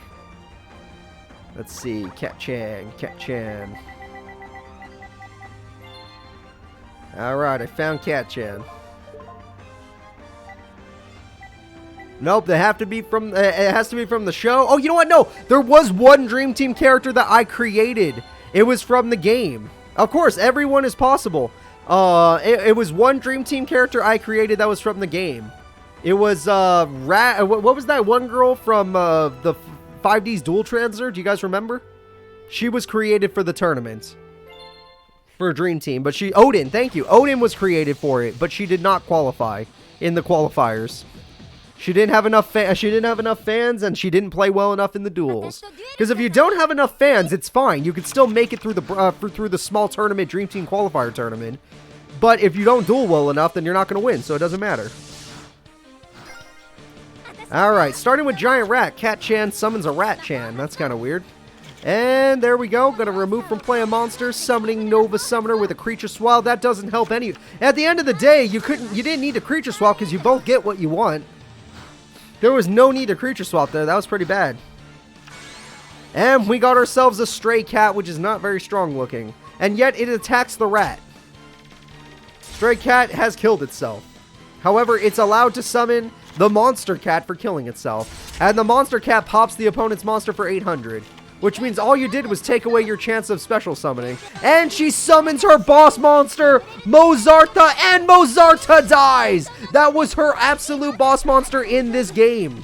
Let's see, Cat-chan. Alright, I found Cat-chan. Nope, they have to be from, it has to be from the show. Oh, you know what? No, there was one Dream Team character that I created. It was from the game. Of course, everyone is possible. It was one Dream Team character I created that was from the game. It was, what was that one girl from, the 5D's Dual Translator, do you guys remember? She was created for the tournament. For Dream Team, but Odin, thank you. Odin was created for it, but she did not qualify in the qualifiers. She didn't have enough fans, and she didn't play well enough in the duels. Because if you don't have enough fans, it's fine. You can still make it through the small tournament Dream Team qualifier tournament. But if you don't duel well enough, then you're not going to win, so it doesn't matter. Alright, starting with Giant Rat, Cat-chan summons a Rat-chan. That's kind of weird. And there we go. Gonna remove from play a monster, summoning Nova Summoner with a creature swap. That doesn't help any. At the end of the day, you didn't need a creature swap because you both get what you want. There was no need to creature swap there. That was pretty bad. And we got ourselves a stray cat, which is not very strong looking. And yet it attacks the rat. Stray cat has killed itself. However, it's allowed to summon the monster cat for killing itself. And the monster cat pops the opponent's monster for 800. Which means all you did was take away your chance of special summoning. And she summons her boss monster, Mozarta, and Mozarta dies! That was her absolute boss monster in this game.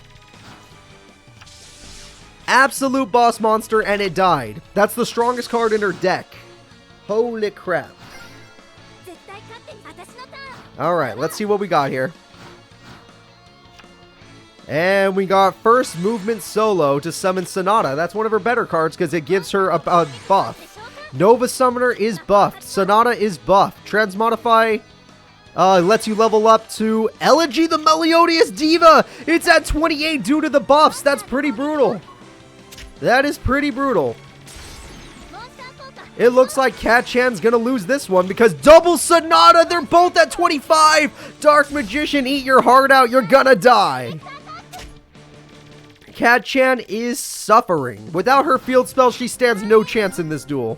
Absolute boss monster, and it died. That's the strongest card in her deck. Holy crap. Alright, let's see what we got here. And we got First Movement Solo to summon Sonata. That's one of her better cards because it gives her a buff. Nova Summoner is buffed. Sonata is buffed. Transmodify lets you level up to Elegy the Melodious Diva. It's at 28 due to the buffs. That's pretty brutal. That is pretty brutal. It looks like Cat-chan's gonna lose this one because double Sonata. They're both at 25. Dark Magician, eat your heart out. You're gonna die. Cat-chan is suffering. Without her field spell, she stands no chance in this duel.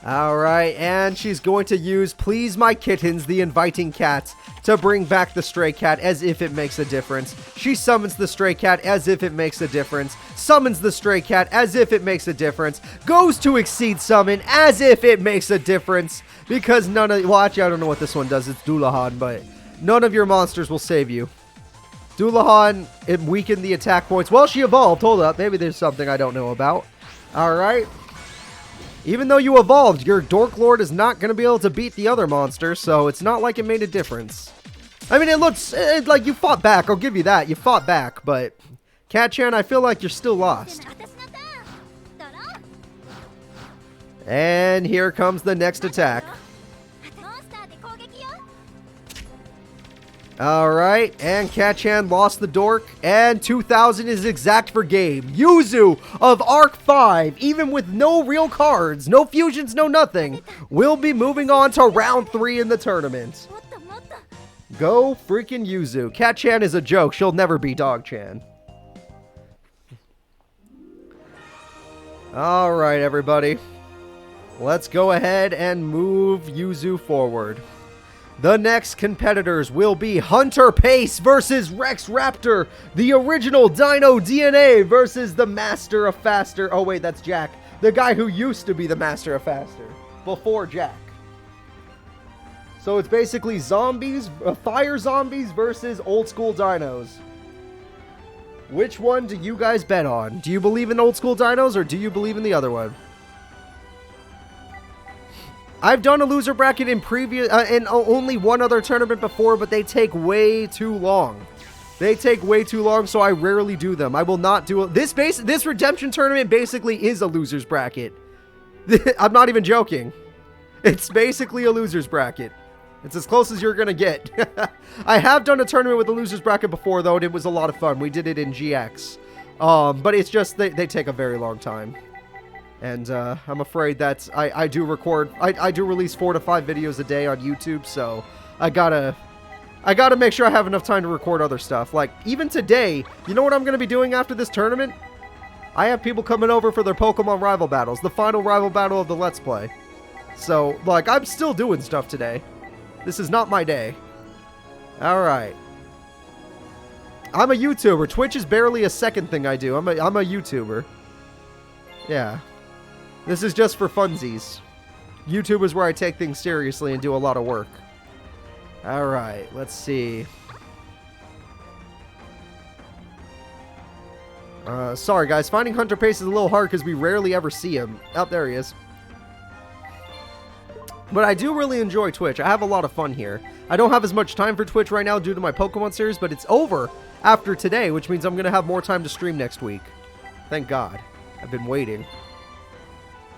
Alright, and she's going to use Please My Kittens, the inviting cat, to bring back the stray cat as if it makes a difference. She summons the stray cat as if it makes a difference. Summons the stray cat as if it makes a difference. Goes to Exceed Summon as if it makes a difference. Because none of... Well, actually, I don't know what this one does. It's Dullahan, but none of your monsters will save you. Dullahan, it weakened the attack points. Well, she evolved. Hold up. Maybe there's something I don't know about. Alright. Even though you evolved, your Dork Lord is not going to be able to beat the other monster, so it's not like it made a difference. I mean, it looks like you fought back. I'll give you that. You fought back, but Cat-chan, I feel like you're still lost. And here comes the next attack. Alright, and Cat-chan lost the Dork, and 2000 is exact for game. Yuzu of Arc 5, even with no real cards, no fusions, no nothing, will be moving on to round 3 in the tournament. Go freaking Yuzu. Cat-chan is a joke. She'll never be Dog-chan. Alright, everybody. Let's go ahead and move Yuzu forward. The next competitors will be Hunter Pace versus Rex Raptor. The original Dino DNA versus the Master of Faster. Oh wait, that's Jack. The guy who used to be the Master of Faster. Before Jack. So it's basically zombies, fire zombies versus old school dinos. Which one do you guys bet on? Do you believe in old school dinos or do you believe in the other one? I've done a loser bracket in only one other tournament before, but they take way too long. They take way too long, so I rarely do them. I will not do this. This redemption tournament basically is a loser's bracket. I'm not even joking. It's basically a loser's bracket. It's as close as you're gonna get. I have done a tournament with a loser's bracket before, though, and it was a lot of fun. We did it in GX, but it's just they take a very long time. And I'm afraid that I do release 4 to 5 videos a day on YouTube, so I gotta make sure I have enough time to record other stuff. Like, even today, you know what I'm gonna be doing after this tournament? I have people coming over for their Pokemon rival battles, the final rival battle of the Let's Play. So, like, I'm still doing stuff today. This is not my day. Alright. I'm a YouTuber. Twitch is barely a second thing I do. I'm a YouTuber. Yeah. This is just for funsies. YouTube is where I take things seriously and do a lot of work. Alright, let's see. Sorry guys, finding Hunter Pace is a little hard because we rarely ever see him. Oh, there he is. But I do really enjoy Twitch. I have a lot of fun here. I don't have as much time for Twitch right now due to my Pokemon series, but it's over after today, which means I'm going to have more time to stream next week. Thank God. I've been waiting.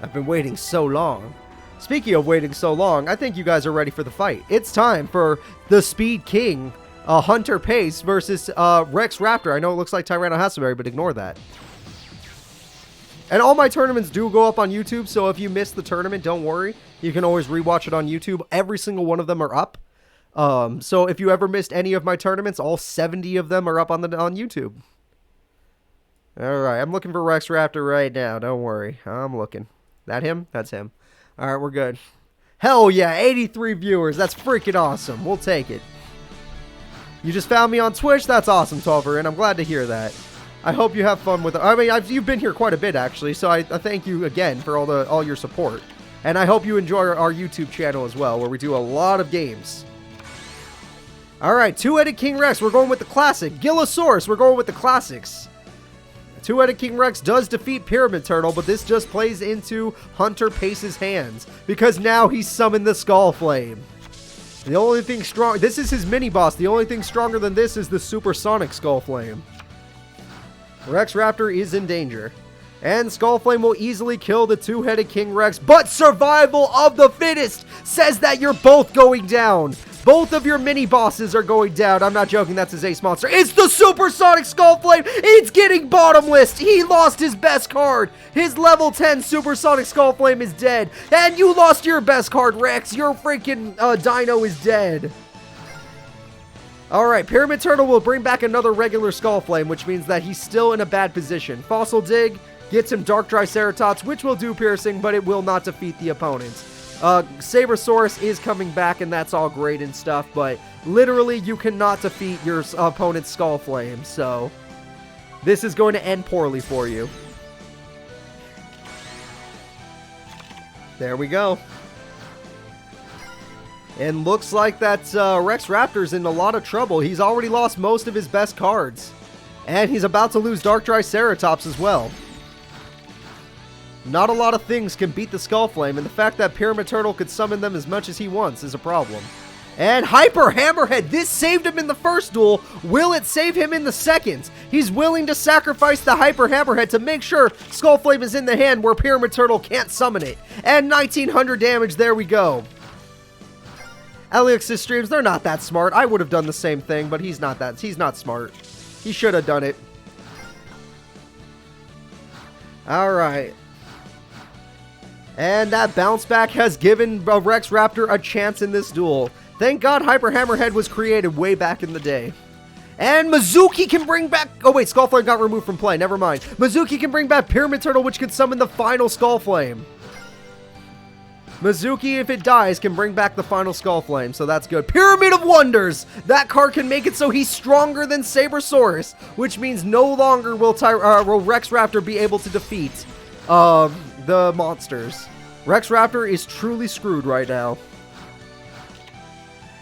I've been waiting so long. Speaking of waiting so long, I think you guys are ready for the fight. It's time for the Speed King, Hunter Pace versus Rex Raptor. I know it looks like Tyranno has to marry, but ignore that. And all my tournaments do go up on YouTube, so if you missed the tournament, don't worry. You can always rewatch it on YouTube. Every single one of them are up. So if you ever missed any of my tournaments, all 70 of them are up on YouTube. Alright, I'm looking for Rex Raptor right now. Don't worry. I'm looking. That him? That's him. Alright, we're good. Hell yeah, 83 viewers. That's freaking awesome. We'll take it. You just found me on Twitch? That's awesome, Tolver, and I'm glad to hear that. I hope you have fun with it. I mean, you've been here quite a bit, actually, so I thank you again for all your support. And I hope you enjoy our YouTube channel as well, where we do a lot of games. Alright, Two-Headed King Rex, we're going with the classic. Gillosaurus, we're going with the classics. Two-Headed King Rex does defeat Pyramid Turtle, but this just plays into Hunter Pace's hands, because now he's summoned the Skull Flame. The only thing strong... This is his mini-boss. The only thing stronger than this is the Supersonic Skull Flame. Rex Raptor is in danger. And Skull Flame will easily kill the Two-Headed King Rex, but survival of the fittest says that you're both going down. Both of your mini-bosses are going down. I'm not joking, that's his ace monster. It's the Supersonic Skull Flame! It's getting bottomless! He lost his best card! His level 10 Supersonic Skull Flame is dead. And you lost your best card, Rex! Your freaking Dino is dead. Alright, Pyramid Turtle will bring back another regular Skull Flame, which means that he's still in a bad position. Fossil Dig gets him Dark Triceratops, which will do piercing, but it will not defeat the opponent. Sabersaurus is coming back, and that's all great and stuff, but literally you cannot defeat your opponent's Skull Flame, so this is going to end poorly for you. There we go. And looks like that Rex Raptor's in a lot of trouble. He's already lost most of his best cards. And he's about to lose Dark Triceratops as well. Not a lot of things can beat the Skull Flame, and the fact that Pyramid Turtle could summon them as much as he wants is a problem. And Hyper Hammerhead, this saved him in the first duel. Will it save him in the second? He's willing to sacrifice the Hyper Hammerhead to make sure Skull Flame is in the hand where Pyramid Turtle can't summon it. And 1900 damage, there we go. Alexi's streams, they're not that smart. I would have done the same thing, but he's not smart. He should have done it. Alright. And that bounce back has given Rex Raptor a chance in this duel. Thank God Hyper Hammerhead was created way back in the day. And Mizuki can bring back... Oh wait, Skull Flame got removed from play. Never mind. Mizuki can bring back Pyramid Turtle, which can summon the final Skull Flame. Mizuki, if it dies, can bring back the final Skull Flame, so that's good. Pyramid of Wonders! That card can make it so he's stronger than Sabersaurus, which means no longer will Rex Raptor be able to defeat the monsters. Rex Raptor is truly screwed right now.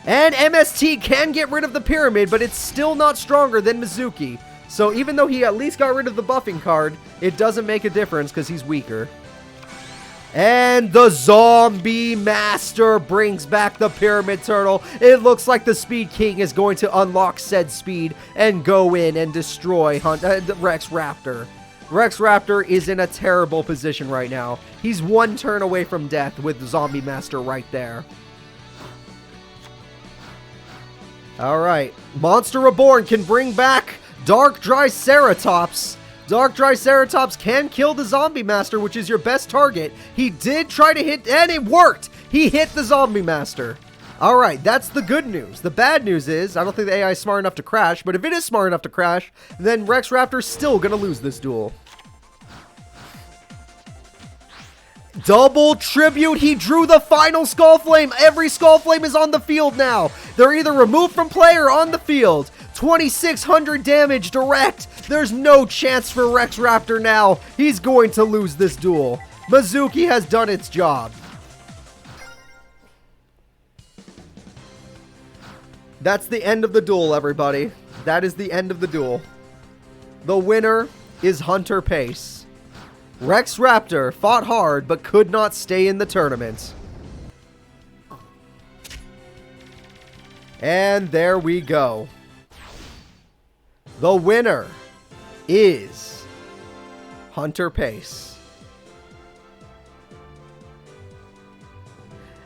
And MST can get rid of the Pyramid, but it's still not stronger than Mizuki. So even though he at least got rid of the buffing card, it doesn't make a difference because he's weaker. And the Zombie Master brings back the Pyramid Turtle. It looks like the Speed King is going to unlock said speed and go in and destroy Rex Raptor. Rex Raptor is in a terrible position right now. He's one turn away from death with the Zombie Master right there. Alright. Monster Reborn can bring back Dark Triceratops. Dark Triceratops can kill the Zombie Master, which is your best target. He did try to hit, and it worked! He hit the Zombie Master. Alright, that's the good news. The bad news is, I don't think the AI is smart enough to crash, but if it is smart enough to crash, then Rex Raptor's still gonna lose this duel. Double tribute, he drew the final Skull Flame. Every Skull Flame is on the field now. They're either removed from play or on the field. 2600 damage direct. There's no chance for Rex Raptor now. He's going to lose this duel. Mizuki has done its job. That's the end of the duel, everybody. That is the end of the duel. The winner is Hunter Pace. Rex Raptor fought hard but could not stay in the tournament. And there we go. The winner is Hunter Pace.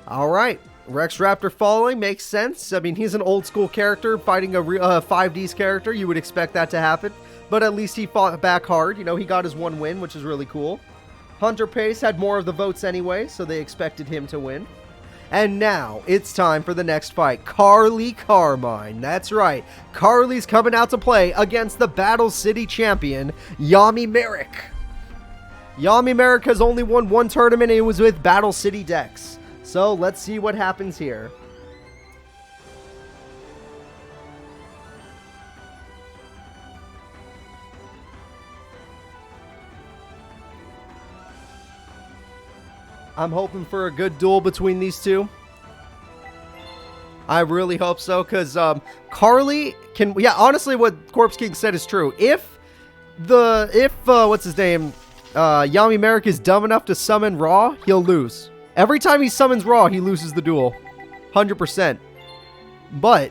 Alright, Rex Raptor following makes sense. I mean, he's an old school character fighting a 5D's character. You would expect that to happen. But at least he fought back hard. You know, he got his one win, which is really cool. Hunter Pace had more of the votes anyway, so they expected him to win. And now, it's time for the next fight. Carly Carmine. That's right. Carly's coming out to play against the Battle City champion, Yami Merrick. Yami Merrick has only won one tournament, and it was with Battle City decks. So, let's see what happens here. I'm hoping for a good duel between these two. I really hope so, because Carly can... Yeah, honestly, what Corpse King said is true. If what's his name? Yami Merrick is dumb enough to summon Raw, he'll lose. Every time he summons Raw, he loses the duel. 100%. But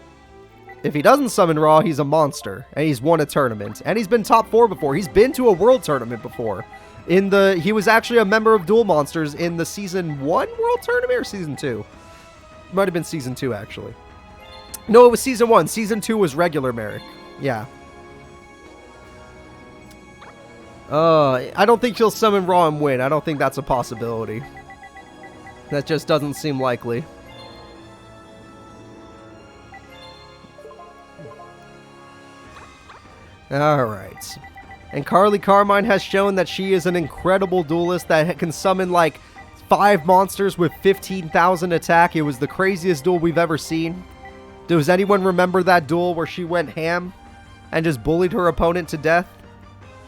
if he doesn't summon Raw, he's a monster. And he's won a tournament. And he's been top 4 before. He's been to a world tournament before. He was actually a member of Duel Monsters in the Season 1 World Tournament or Season 2? Might have been Season 2, actually. No, it was Season 1. Season 2 was regular Merrick. Yeah. I don't think he'll summon Raw and win. I don't think that's a possibility. That just doesn't seem likely. Alright. And Carly Carmine has shown that she is an incredible duelist that can summon like 5 monsters with 15,000 attack. It was the craziest duel we've ever seen. Does anyone remember that duel where she went ham and just bullied her opponent to death?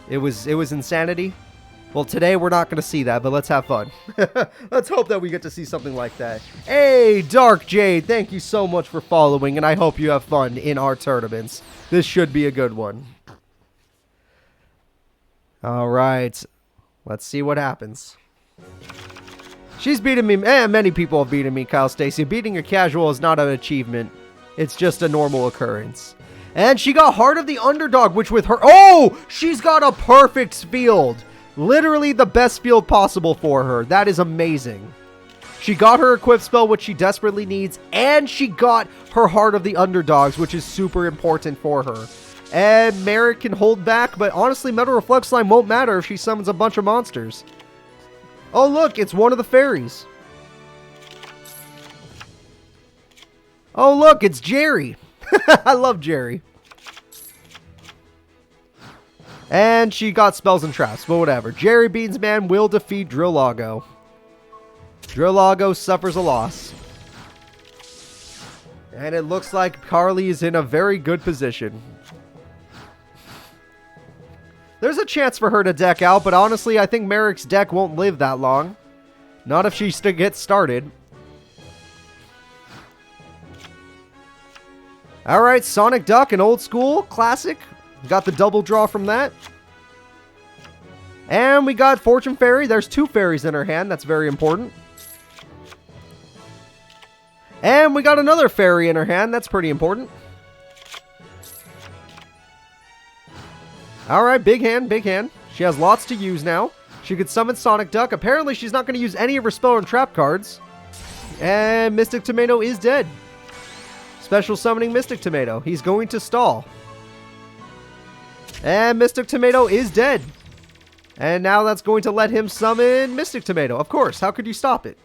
It was insanity. Well, today we're not going to see that, but let's have fun. Let's hope that we get to see something like that. Hey, Dark Jade, thank you so much for following, and I hope you have fun in our tournaments. This should be a good one. Alright, let's see what happens. She's beating me. Many people have beaten me, Kyle Stacy. Beating a casual is not an achievement. It's just a normal occurrence. And she got Heart of the Underdog, which with her... Oh! She's got a perfect field. Literally the best field possible for her. That is amazing. She got her equip spell, which she desperately needs. And she got her Heart of the Underdogs, which is super important for her. And Merrick can hold back, but honestly, Metal Reflect Slime won't matter if she summons a bunch of monsters. Oh, look, it's one of the fairies. Oh, look, it's Jerry. I love Jerry. And she got spells and traps, but whatever. Jerry Beansman will defeat Drillago. Drillago suffers a loss. And it looks like Carly is in a very good position. There's a chance for her to deck out, but honestly, I think Merrick's deck won't live that long. Not if she gets started. Alright, Sonic Duck, an old school classic. Got the double draw from that. And we got Fortune Fairy. There's 2 fairies in her hand. That's very important. And we got another fairy in her hand. That's pretty important. Alright, big hand, big hand. She has lots to use now. She could summon Sonic Duck. Apparently, she's not going to use any of her spell and trap cards. And Mystic Tomato is dead. Special summoning Mystic Tomato. He's going to stall. And Mystic Tomato is dead. And now that's going to let him summon Mystic Tomato. Of course, how could you stop it?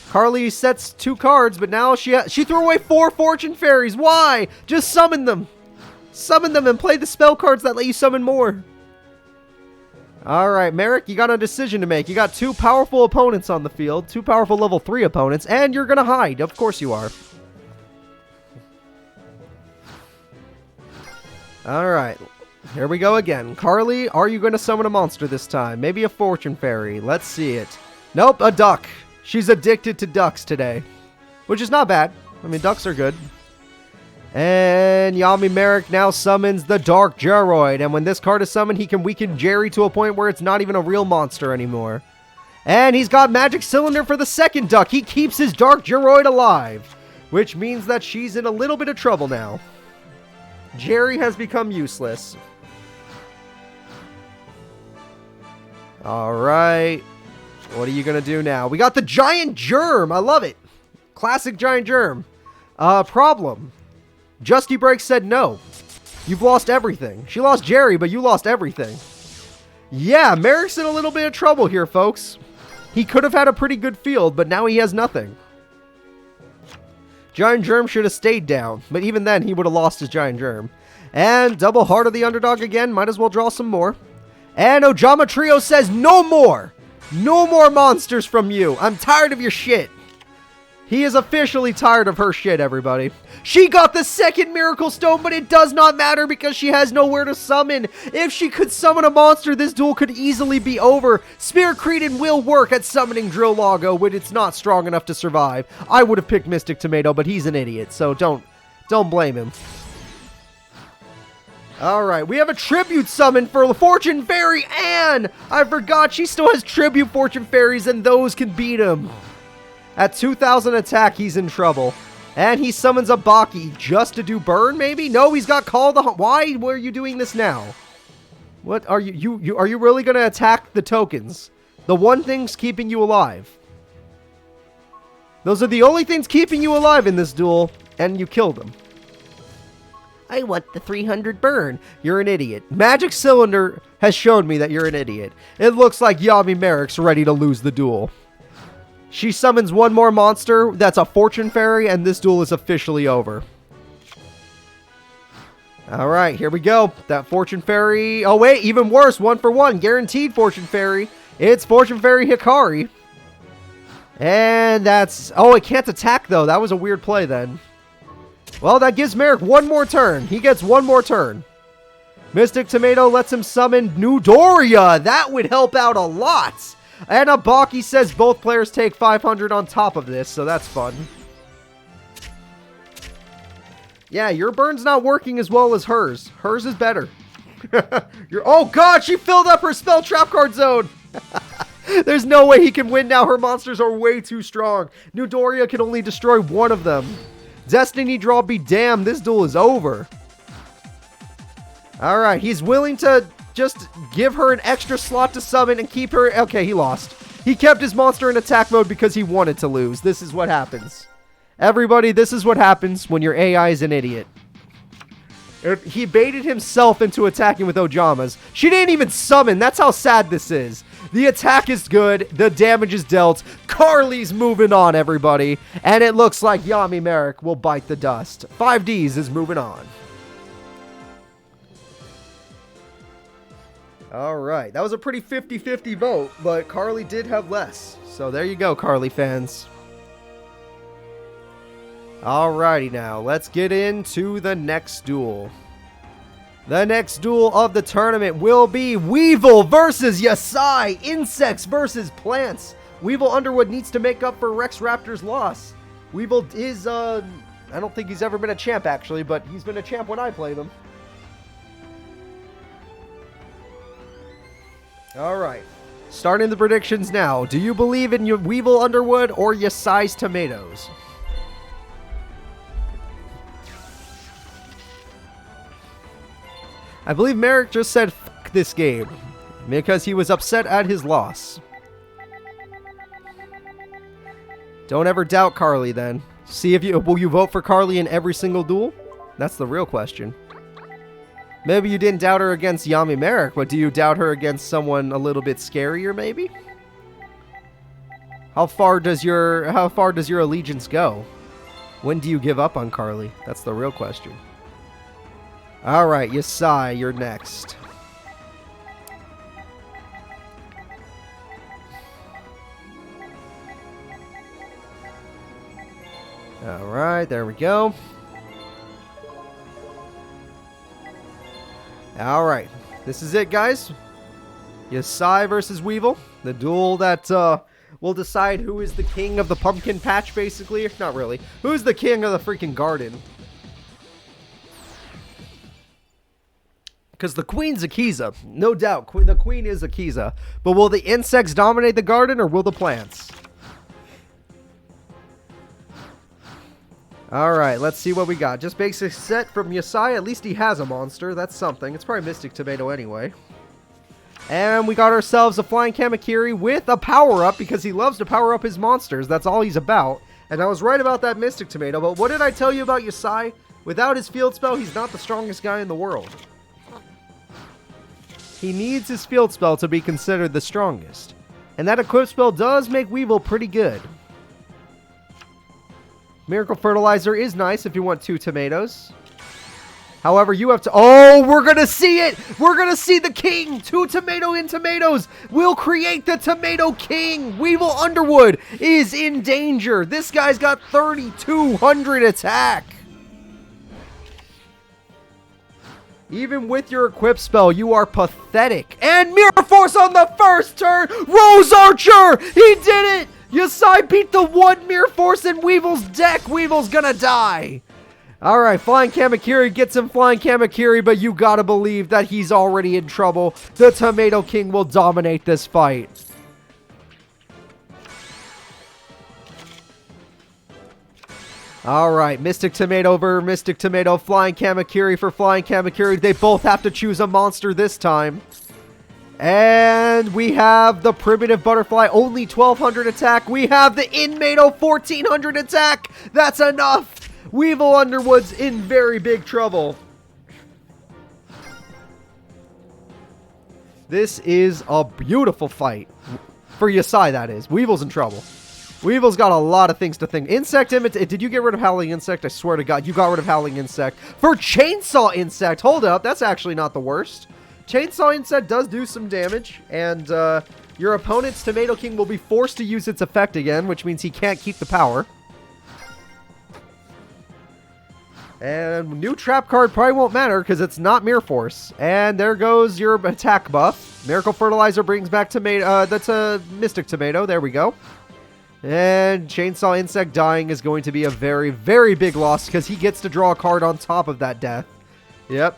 Carly sets 2 cards, but now she threw away 4 Fortune Fairies. Why? Just summon them. Summon them and play the spell cards that let you summon more. Alright, Merrick, you got a decision to make. You got 2 powerful opponents on the field. 2 powerful level 3 opponents. And you're going to hide. Of course you are. Alright. Here we go again. Carly, are you going to summon a monster this time? Maybe a Fortune Fairy. Let's see it. Nope, a duck. She's addicted to ducks today. Which is not bad. I mean, ducks are good. And Yami Merrick now summons the Dark Geroid. And when this card is summoned, he can weaken Jerry to a point where it's not even a real monster anymore. And he's got Magic Cylinder for the second duck. He keeps his Dark Geroid alive. which means that she's in a little bit of trouble now. Jerry has become useless. Alright. What are you going to do now? We got the giant germ. I love it. Classic giant germ. Problem. Justy Break said no. You've lost everything. She lost Jerry, but you lost everything. Yeah, Merrick's in a little bit of trouble here, folks. He could have had a pretty good field, but now he has nothing. Giant Germ should have stayed down, but even then, he would have lost his Giant Germ. And double Heart of the Underdog again. Might as well draw some more. And Ojama Trio says, no more! No more monsters from you! I'm tired of your shit! He is officially tired of her shit, everybody. She got the second Miracle Stone, but it does not matter because she has nowhere to summon. If she could summon a monster, this duel could easily be over. Spirit Cretin will work at summoning Drill Lago when it's not strong enough to survive. I would have picked Mystic Tomato, but he's an idiot, so don't blame him. Alright, we have a Tribute summon for the Fortune Fairy Anne! I forgot she still has Tribute Fortune Fairies, and those can beat him. At 2,000 attack, he's in trouble. And he summons a Baki just to do burn, maybe? No, he's got Call the... Why were you doing this now? What are you... Are you really going to attack the tokens? The one thing's keeping you alive. Those are the only things keeping you alive in this duel, and you killed them. I want the 300 burn. You're an idiot. Magic Cylinder has shown me that you're an idiot. It looks like Yami Merrick's ready to lose the duel. She summons one more monster. That's a Fortune Fairy, and this duel is officially over. Alright, here we go. That Fortune Fairy... Oh, wait, even worse. 1 for 1. Guaranteed Fortune Fairy. It's Fortune Fairy Hikari. And that's... Oh, it can't attack, though. That was a weird play, then. Well, that gives Merrick one more turn. He gets one more turn. Mystic Tomato lets him summon Nudoria. That would help out a lot. And Abaki says both players take 500 on top of this, so that's fun. Yeah, your burn's not working as well as hers. Hers is better. Oh god, she filled up her spell trap card zone! There's no way he can win now. Her monsters are way too strong. Nudoria can only destroy one of them. Destiny Draw be damned, this duel is over. Alright, he's willing to just give her an extra slot to summon and keep her... Okay, he lost. He kept his monster in attack mode because he wanted to lose. This is what happens. Everybody, this is what happens when your AI is an idiot. He baited himself into attacking with Ojamas. She didn't even summon. That's how sad this is. The attack is good. The damage is dealt. Carly's moving on, everybody. And it looks like Yami Merrick will bite the dust. 5Ds is moving on. Alright, that was a pretty 50-50 vote, but Carly did have less. So there you go, Carly fans. Alrighty now, let's get into the next duel. The next duel of the tournament will be Weevil versus Yasai, insects versus plants. Weevil Underwood needs to make up for Rex Raptor's loss. Weevil is, I don't think he's ever been a champ actually, but he's been a champ when I played him. Alright, starting the predictions now. Do you believe in your Weevil Underwood or Yasai's tomatoes? I believe Merrick just said "F this game" because he was upset at his loss. Don't ever doubt Carly then. See if you... Will you vote for Carly in every single duel? That's the real question. Maybe you didn't doubt her against Yami Merrick, but do you doubt her against someone a little bit scarier, maybe? How far does your allegiance go? When do you give up on Carly? That's the real question. Alright, Yasai, you're next. Alright, there we go. Alright, this is it, guys. Yasai versus Weevil. The duel that will decide who is the king of the pumpkin patch, basically. Not really. Who's the king of the freaking garden? Because the queen's Akiza. No doubt, the queen is Akiza. But will the insects dominate the garden, or will the plants? Alright, let's see what we got. Just basic set from Yasai. At least he has a monster. That's something. It's probably Mystic Tomato anyway. And we got ourselves a Flying Kamakiri with a power-up because he loves to power up his monsters. That's all he's about. And I was right about that Mystic Tomato, but what did I tell you about Yasai? Without his field spell, he's not the strongest guy in the world. He needs his field spell to be considered the strongest. And that equip spell does make Weevil pretty good. Miracle Fertilizer is nice if you want 2 tomatoes. However, you have to... Oh, we're going to see it! We're going to see the king! 2 tomato in tomatoes will create the Tomato King! Weevil Underwood is in danger! This guy's got 3,200 attack! Even with your equip spell, you are pathetic. And Mirror Force on the first turn! Rose Archer! He did it! Yasai beat the 1 Mirror Force in Weevil's deck! Weevil's gonna die! Alright, Flying Kamakiri gets him Flying Kamakiri, but you gotta believe that he's already in trouble. The Tomato King will dominate this fight. Alright, Mystic Tomato versus Mystic Tomato, Flying Kamakiri for Flying Kamakiri. They both have to choose a monster this time. And we have the Primitive Butterfly, only 1,200 attack. We have the Inmato, 1,400 attack. That's enough. Weevil Underwood's in very big trouble. This is a beautiful fight. For Yasai, that is. Weevil's in trouble. Weevil's got a lot of things to think. Insect Imitate. Did you get rid of Howling Insect? I swear to God, you got rid of Howling Insect. For Chainsaw Insect. Hold up. That's actually not the worst. Chainsaw Insect does do some damage. And your opponent's Tomato King will be forced to use its effect again, which means he can't keep the power. And new trap card probably won't matter because it's not Mirror Force. And there goes your attack buff. Miracle Fertilizer brings back tomato. That's a Mystic Tomato. There we go. And Chainsaw Insect dying is going to be a very, very big loss because he gets to draw a card on top of that death. Yep.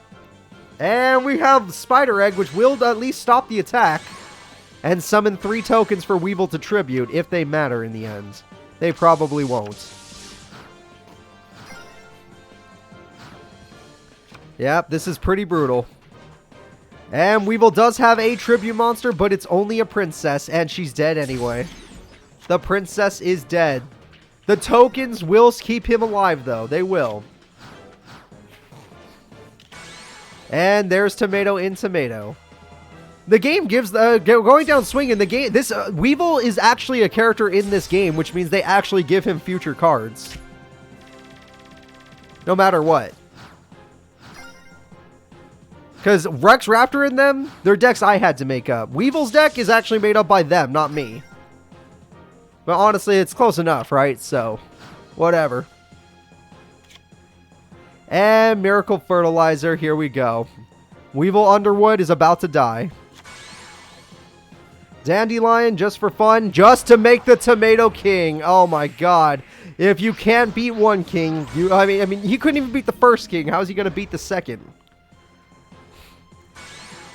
And we have Spider Egg, which will at least stop the attack. And summon 3 tokens for Weevil to tribute if they matter in the end. They probably won't. Yep, this is pretty brutal. And Weevil does have a tribute monster, but it's only a princess, and she's dead anyway. The princess is dead. The tokens will keep him alive, though. They will. And there's Tomato in Tomato. The game gives the... going down swinging, the game... This Weevil is actually a character in this game, which means they actually give him future cards. No matter what. Because Rex Raptor in them, their decks I had to make up. Weevil's deck is actually made up by them, not me. But honestly, it's close enough, right? So, whatever. And Miracle Fertilizer, here we go. Weevil Underwood is about to die. Dandelion, just for fun, just to make the Tomato King. Oh my god. If you can't beat one king, I mean, he couldn't even beat the first king. How is he going to beat the second?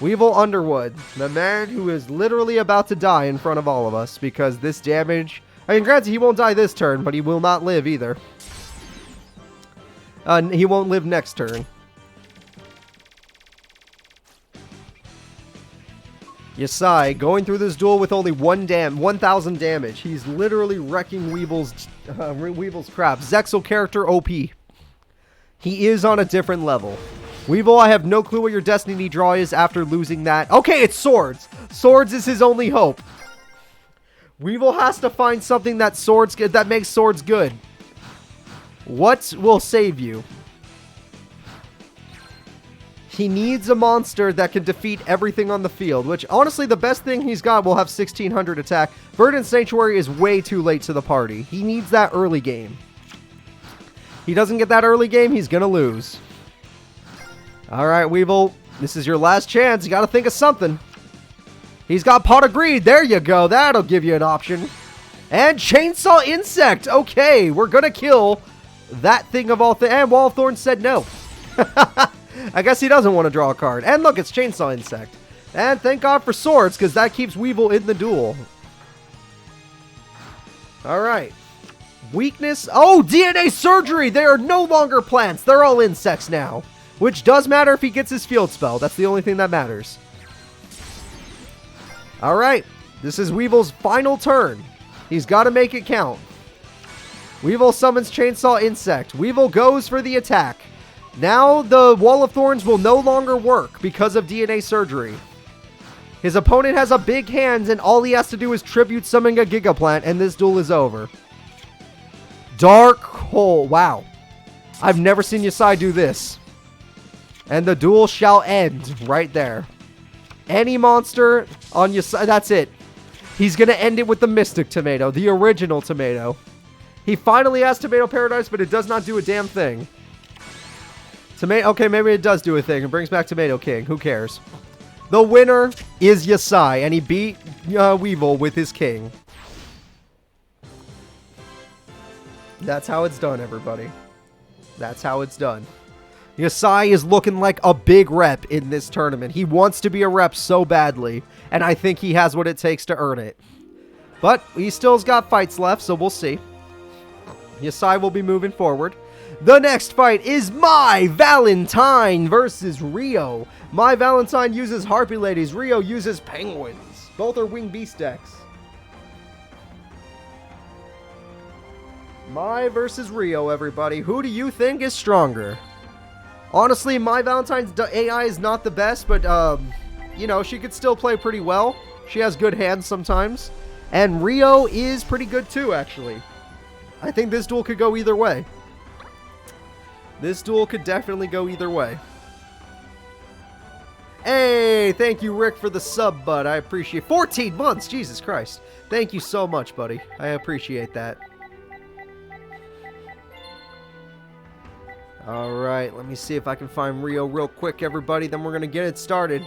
Weevil Underwood, the man who is literally about to die in front of all of us because this damage... I mean, granted, he won't die this turn, but he will not live either. He won't live next turn. Yasai, going through this duel with only 1,000 damage. He's literally wrecking Weevil's crap. Zexal character OP. He is on a different level. Weevil, I have no clue what your destiny draw is after losing that. Okay, it's swords. Swords is his only hope. Weevil has to find something that makes swords good. What will save you? He needs a monster that can defeat everything on the field, which honestly the best thing he's got will have 1,600 attack. Verdant Sanctuary is way too late to the party. He needs that early game. He doesn't get that early game, he's gonna lose. Alright, Weevil, this is your last chance. You gotta think of something. He's got Pot of Greed. There you go. That'll give you an option. And Chainsaw Insect. Okay, we're gonna kill that thing of all things. And Wall of Thorns said no. I guess he doesn't want to draw a card. And look, it's Chainsaw Insect. And thank God for swords, because that keeps Weevil in the duel. Alright. Weakness? Oh, DNA surgery! They are no longer plants. They're all insects now. Which does matter if he gets his field spell. That's the only thing that matters. Alright. This is Weevil's final turn. He's got to make it count. Weevil summons Chainsaw Insect. Weevil goes for the attack. Now the Wall of Thorns will no longer work because of DNA surgery. His opponent has a big hand and all he has to do is tribute summon a Gigaplant and this duel is over. Dark Hole. Wow. I've never seen Yasai do this. And the duel shall end right there. Any monster on Yasai, that's it. He's going to end it with the Mystic Tomato, the original tomato. He finally has Tomato Paradise, but it does not do a damn thing. Okay, maybe it does do a thing. It brings back Tomato King. Who cares? The winner is Yasai, and he beat Weevil with his king. That's how it's done, everybody. That's how it's done. Yasai is looking like a big rep in this tournament. He wants to be a rep so badly, and I think he has what it takes to earn it. But he still's got fights left, so we'll see. Yasai will be moving forward. The next fight is My Valentine versus Rio. My Valentine uses Harpy Ladies. Rio uses Penguins. Both are Winged Beast decks. My versus Rio, everybody. Who do you think is stronger? Honestly, My Valentine's AI is not the best, but, you know, she could still play pretty well. She has good hands sometimes. And Rio is pretty good too, actually. I think this duel could go either way. This duel could definitely go either way. Hey, thank you, Rick, for the sub, bud. I appreciate 14 months, Jesus Christ. Thank you so much, buddy. I appreciate that. Alright, let me see if I can find Rio real quick, everybody. Then we're going to get it started.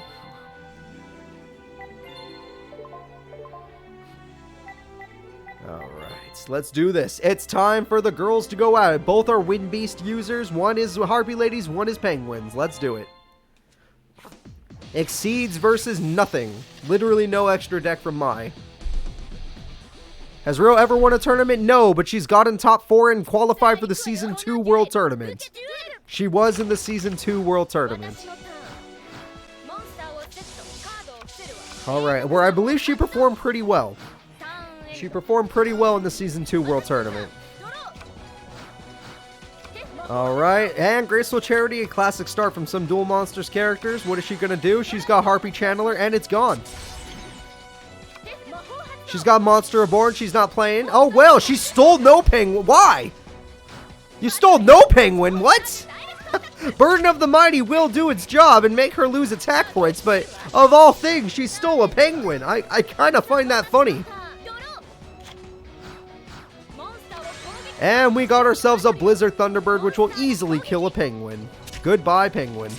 Alright, let's do this. It's time for the girls to go at it. Both are Wind Beast users. One is Harpy Ladies, one is Penguins. Let's do it. Exceeds versus nothing. Literally no extra deck from Mai. Has Rio ever won a tournament? No, but she's gotten top 4 and qualified for the Season 2 World Tournament. She was in the Season 2 World Tournament. Alright, where I believe she performed pretty well. She performed pretty well in the Season 2 World Tournament. Alright, and Graceful Charity, a classic start from some Duel Monsters characters. What is she going to do? She's got Harpy Channeler, and it's gone. She's got Monster Reborn. She's not playing. Oh, well, she stole no Penguin. Why? You stole no Penguin? What? Burden of the Mighty will do its job and make her lose attack points, but of all things, she stole a Penguin. I kind of find that funny. And we got ourselves a Blizzard Thunderbird, which will easily kill a Penguin. Goodbye, Penguin.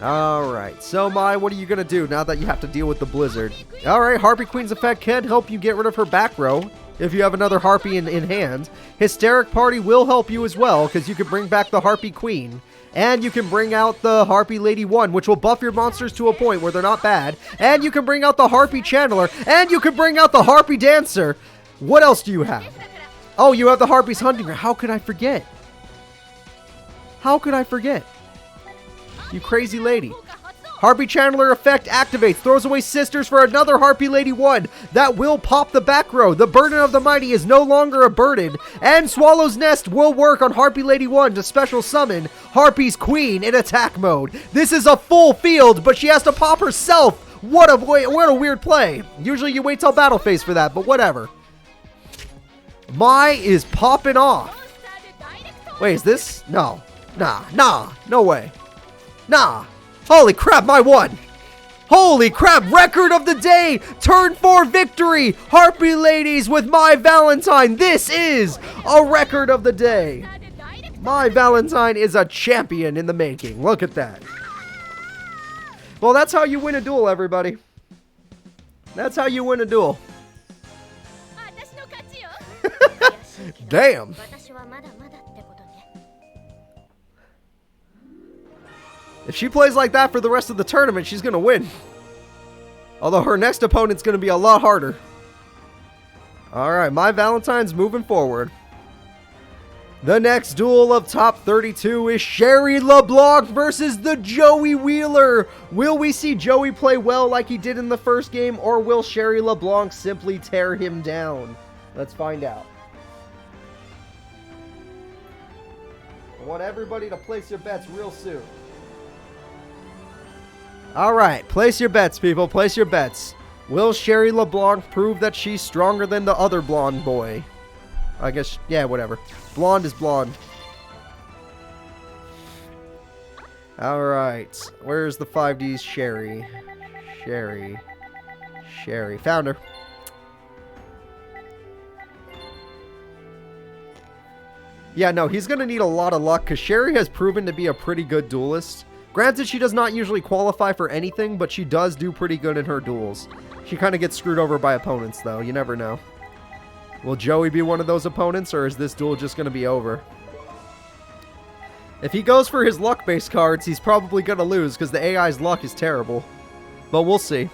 Alright, so Mai, what are you going to do now that you have to deal with the Blizzard? Alright, Harpy Queen's effect can help you get rid of her back row if you have another Harpy in hand. Hysteric Party will help you as well, because you can bring back the Harpy Queen. And you can bring out the Harpy Lady 1, which will buff your monsters to a point where they're not bad. And you can bring out the Harpy Channeler. And you can bring out the Harpy Dancer. What else do you have? Oh, you have the Harpy's Hunting Ground. How could I forget? How could I forget? You crazy lady. Harpy Channeler effect activates. Throws away Sisters for another Harpy Lady 1. That will pop the back row. The Burden of the Mighty is no longer a burden. And Swallow's Nest will work on Harpy Lady 1 to special summon Harpy's Queen in attack mode. This is a full field, but she has to pop herself. What a weird play. Usually you wait till battle phase for that, but whatever. Mai is popping off. Wait, is this? No. Nah. No way. Nah. Holy crap, Mai won. Holy crap, record of the day. Turn 4 victory. Harpy Ladies with My Valentine. This is a record of the day. My Valentine is a champion in the making. Look at that. Well, that's how you win a duel, everybody. That's how you win a duel. Damn. If she plays like that for the rest of the tournament, she's going to win. Although her next opponent's going to be a lot harder. Alright, my Valentine's moving forward. The next duel of top 32 is Sherry LeBlanc versus the Joey Wheeler. Will we see Joey play well like he did in the first game, or will Sherry LeBlanc simply tear him down? Let's find out. I want everybody to place your bets real soon. Alright, place your bets, people. Place your bets. Will Sherry LeBlanc prove that she's stronger than the other blonde boy? I guess, yeah, whatever. Blonde is blonde. Alright. Where's the 5D's Sherry? Sherry. Found her. Yeah, no, he's going to need a lot of luck because Sherry has proven to be a pretty good duelist. Granted, she does not usually qualify for anything, but she does do pretty good in her duels. She kind of gets screwed over by opponents, though. You never know. Will Joey be one of those opponents, or is this duel just going to be over? If he goes for his luck-based cards, he's probably going to lose because the AI's luck is terrible. But we'll see.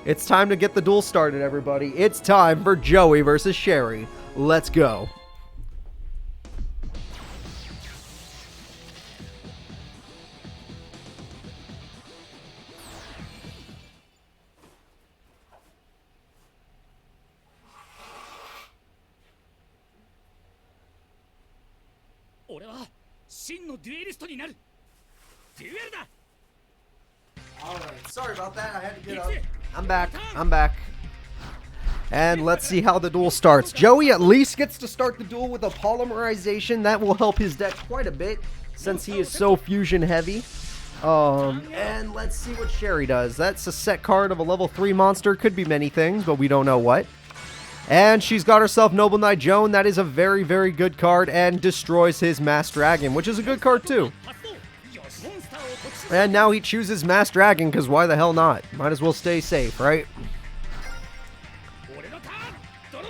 It's time to get the duel started, everybody. It's time for Joey versus Sherry. Let's go. Alright, sorry about that. I had to get up. I'm back. And let's see how the duel starts. Joey at least gets to start the duel with a polymerization. That will help his deck quite a bit since he is so fusion heavy. And let's see what Sherry does. That's a set card of a level 3 monster. Could be many things, but we don't know what. And she's got herself Noble Knight Joan. That is a very, very good card and destroys his Mass Dragon, which is a good card too. And now he chooses Mass Dragon because why the hell not? Might as well stay safe, right?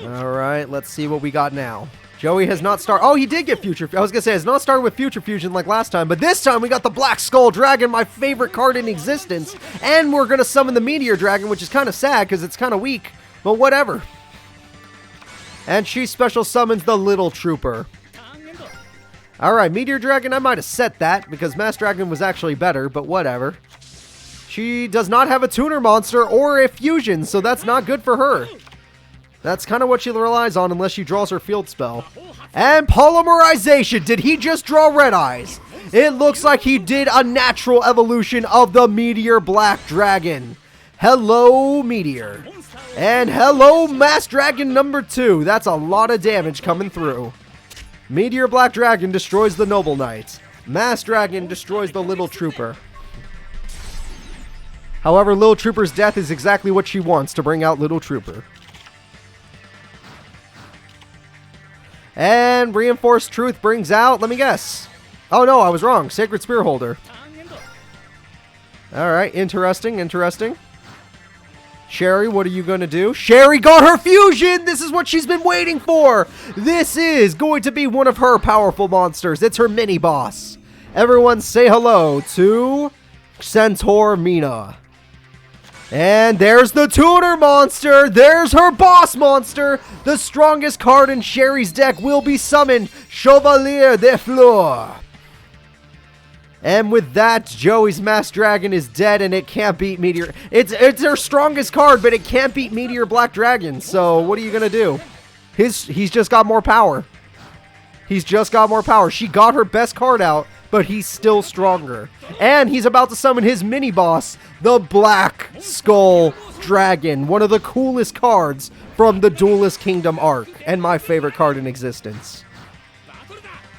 Alright, let's see what we got now. Joey has not started. Oh, he did get Future. I was going to say, has not started with Future Fusion like last time. But this time we got the Black Skull Dragon, my favorite card in existence. And we're going to summon the Meteor Dragon, which is kind of sad because it's kind of weak. But whatever. And she special summons the Little Trooper. Alright, Meteor Dragon, I might have set that because Mass Dragon was actually better, but whatever. She does not have a tuner monster or a fusion, so that's not good for her. That's kind of what she relies on unless she draws her field spell. And polymerization! Did he just draw Red Eyes? It looks like he did a natural evolution of the Meteor Black Dragon. Hello, Meteor. And hello, Mass Dragon number 2. That's a lot of damage coming through. Meteor Black Dragon destroys the Noble Knight. Mass Dragon destroys the Little Trooper. However, Little Trooper's death is exactly what she wants to bring out Little Trooper. And Reinforced Truth brings out, let me guess. Oh no, I was wrong. Sacred Spear Holder. Alright, interesting. Sherry, what are you going to do? Sherry got her fusion! This is what she's been waiting for! This is going to be one of her powerful monsters. It's her mini-boss. Everyone say hello to Centaur Mina. And there's the tuner monster! There's her boss monster! The strongest card in Sherry's deck will be summoned, Chevalier de Fleur. And with that, Joey's Mass Dragon is dead and it can't beat Meteor. It's her strongest card, but it can't beat Meteor Black Dragon. So what are you going to do? He's just got more power. He's just got more power. She got her best card out, but he's still stronger. And he's about to summon his mini-boss, the Black Skull Dragon. One of the coolest cards from the Duelist Kingdom arc. And my favorite card in existence.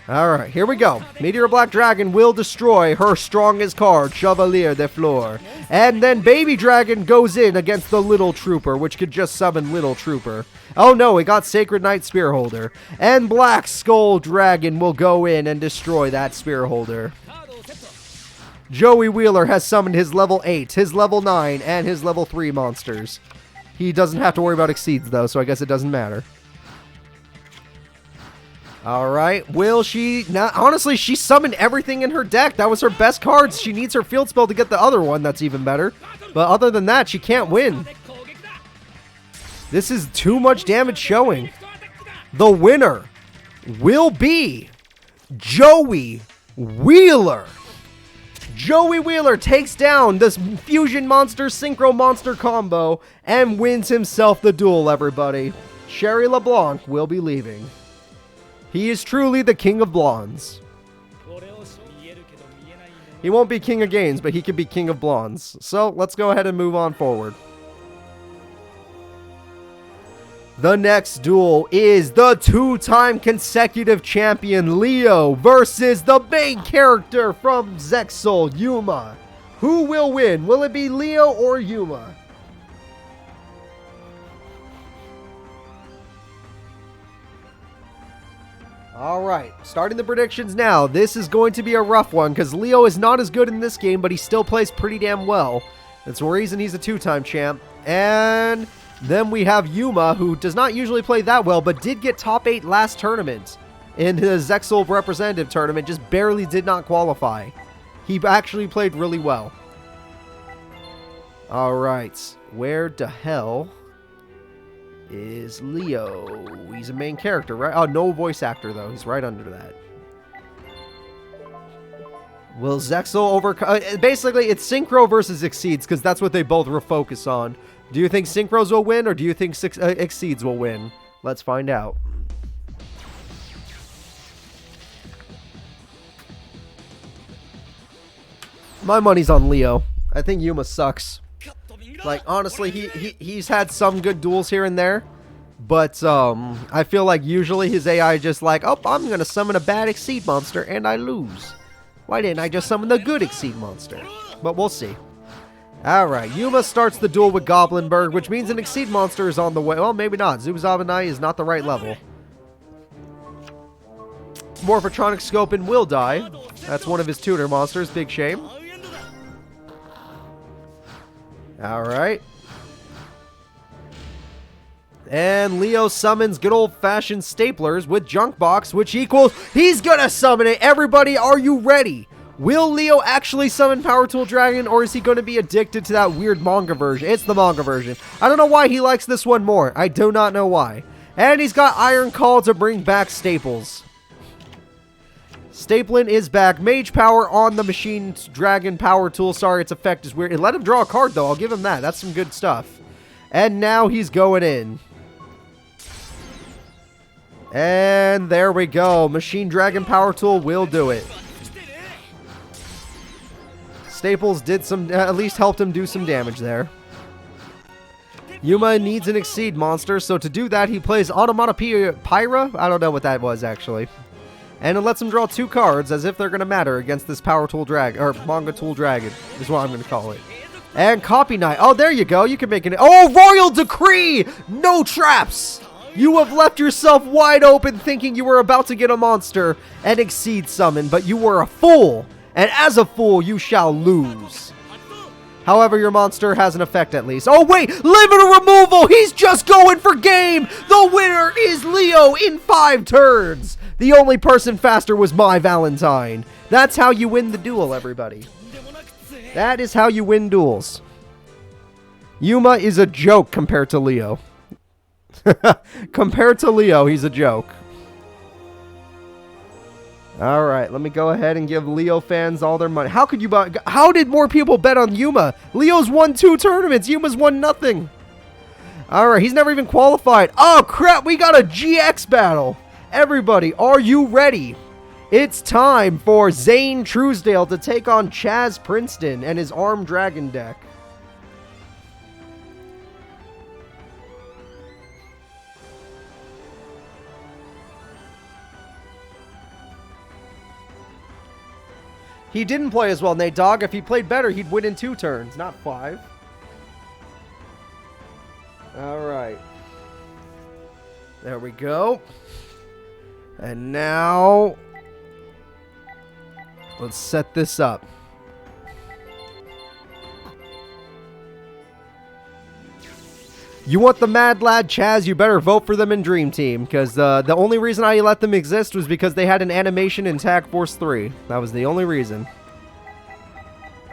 Alright, here we go. Meteor Black Dragon will destroy her strongest card, Chevalier de Fleur. And then Baby Dragon goes in against the Little Trooper, which could just summon Little Trooper. Oh no, it got Sacred Knight Spearholder. And Black Skull Dragon will go in and destroy that Spearholder. Joey Wheeler has summoned his level 8, his level 9, and his level 3 monsters. He doesn't have to worry about exceeds though, so I guess it doesn't matter. Alright, will she... Now, honestly, she summoned everything in her deck. That was her best cards. She needs her field spell to get the other one. That's even better. But other than that, she can't win. This is too much damage showing. The winner will be Joey Wheeler. Joey Wheeler takes down this Fusion Monster Synchro Monster combo and wins himself the duel, everybody. Sherry LeBlanc will be leaving. He is truly the king of blondes. He won't be king of games, but he can be king of blondes. So let's go ahead and move on forward. The next duel is the two-time consecutive champion Leo versus the main character from Zexal, Yuma. Who will win? Will it be Leo or Yuma? Alright, starting the predictions now. This is going to be a rough one because Leo is not as good in this game, but he still plays pretty damn well. That's the reason he's a two-time champ. And then we have Yuma, who does not usually play that well, but did get top 8 last tournament in his Zexal representative tournament, just barely did not qualify. He actually played really well. Alright, where the hell is Leo? He's a main character, right? Oh, no voice actor, though. He's right under that. Will Zexal overcome? Basically, it's Synchro versus Exceeds, because that's what they both focus on. Do you think Synchros will win, or do you think Exceeds will win? Let's find out. My money's on Leo. I think Yuma sucks. Like, honestly, he's had some good duels here and there, but I feel like usually his AI just like, oh, I'm going to summon a bad Exceed monster, and I lose. Why didn't I just summon the good Exceed monster? But we'll see. Alright, Yuma starts the duel with Goblinberg, which means an Exceed monster is on the way. Well, maybe not. Zubazabanai is not the right level. Morphotronic Scope will die. That's one of his tutor monsters. Big shame. Alright. And Leo summons good old-fashioned staplers with Junk Box, which equals... He's gonna summon it! Everybody, are you ready? Will Leo actually summon Power Tool Dragon, or is he going to be addicted to that weird manga version? It's the manga version. I don't know why he likes this one more. I do not know why. And he's got Iron Call to bring back Staples. Stapling is back. Mage Power on the Machine Dragon Power Tool. Sorry, its effect is weird. It let him draw a card, though. I'll give him that. That's some good stuff. And now he's going in. And there we go. Machine Dragon Power Tool will do it. Staples did some, at least helped him do some damage there. Yuma needs an Exceed monster, so to do that, he plays Onomatopoeia Pyra? I don't know what that was, actually. And it lets him draw 2 cards, as if they're going to matter against this Power Tool Dragon, or Manga Tool Dragon, is what I'm going to call it. And Copy Knight. Oh, there you go. You can make it. Oh, Royal Decree! No traps! You have left yourself wide open thinking you were about to get a monster and Exceed summon, but you were a fool. And as a fool, you shall lose. However, your monster has an effect at least. Oh, wait! Limiter removal! He's just going for game! The winner is Leo in 5 turns! The only person faster was my Valentine. That's how you win the duel, everybody. That is how you win duels. Yuma is a joke compared to Leo. Compared to Leo, he's a joke. Alright, let me go ahead and give Leo fans all their money. How could you buy? How did more people bet on Yuma? Leo's won 2 tournaments. Yuma's won nothing. Alright, he's never even qualified. Oh, crap. We got a GX battle. Everybody, are you ready? It's time for Zane Truesdale to take on Chaz Princeton and his Armed Dragon deck. He didn't play as well, Nate Dogg. If he played better, he'd win in 2 turns, not 5. Alright. There we go. And now, let's set this up. You want the Mad Lad Chaz, you better vote for them in Dream Team, because the only reason I let them exist was because they had an animation in Tag Force 3. That was the only reason.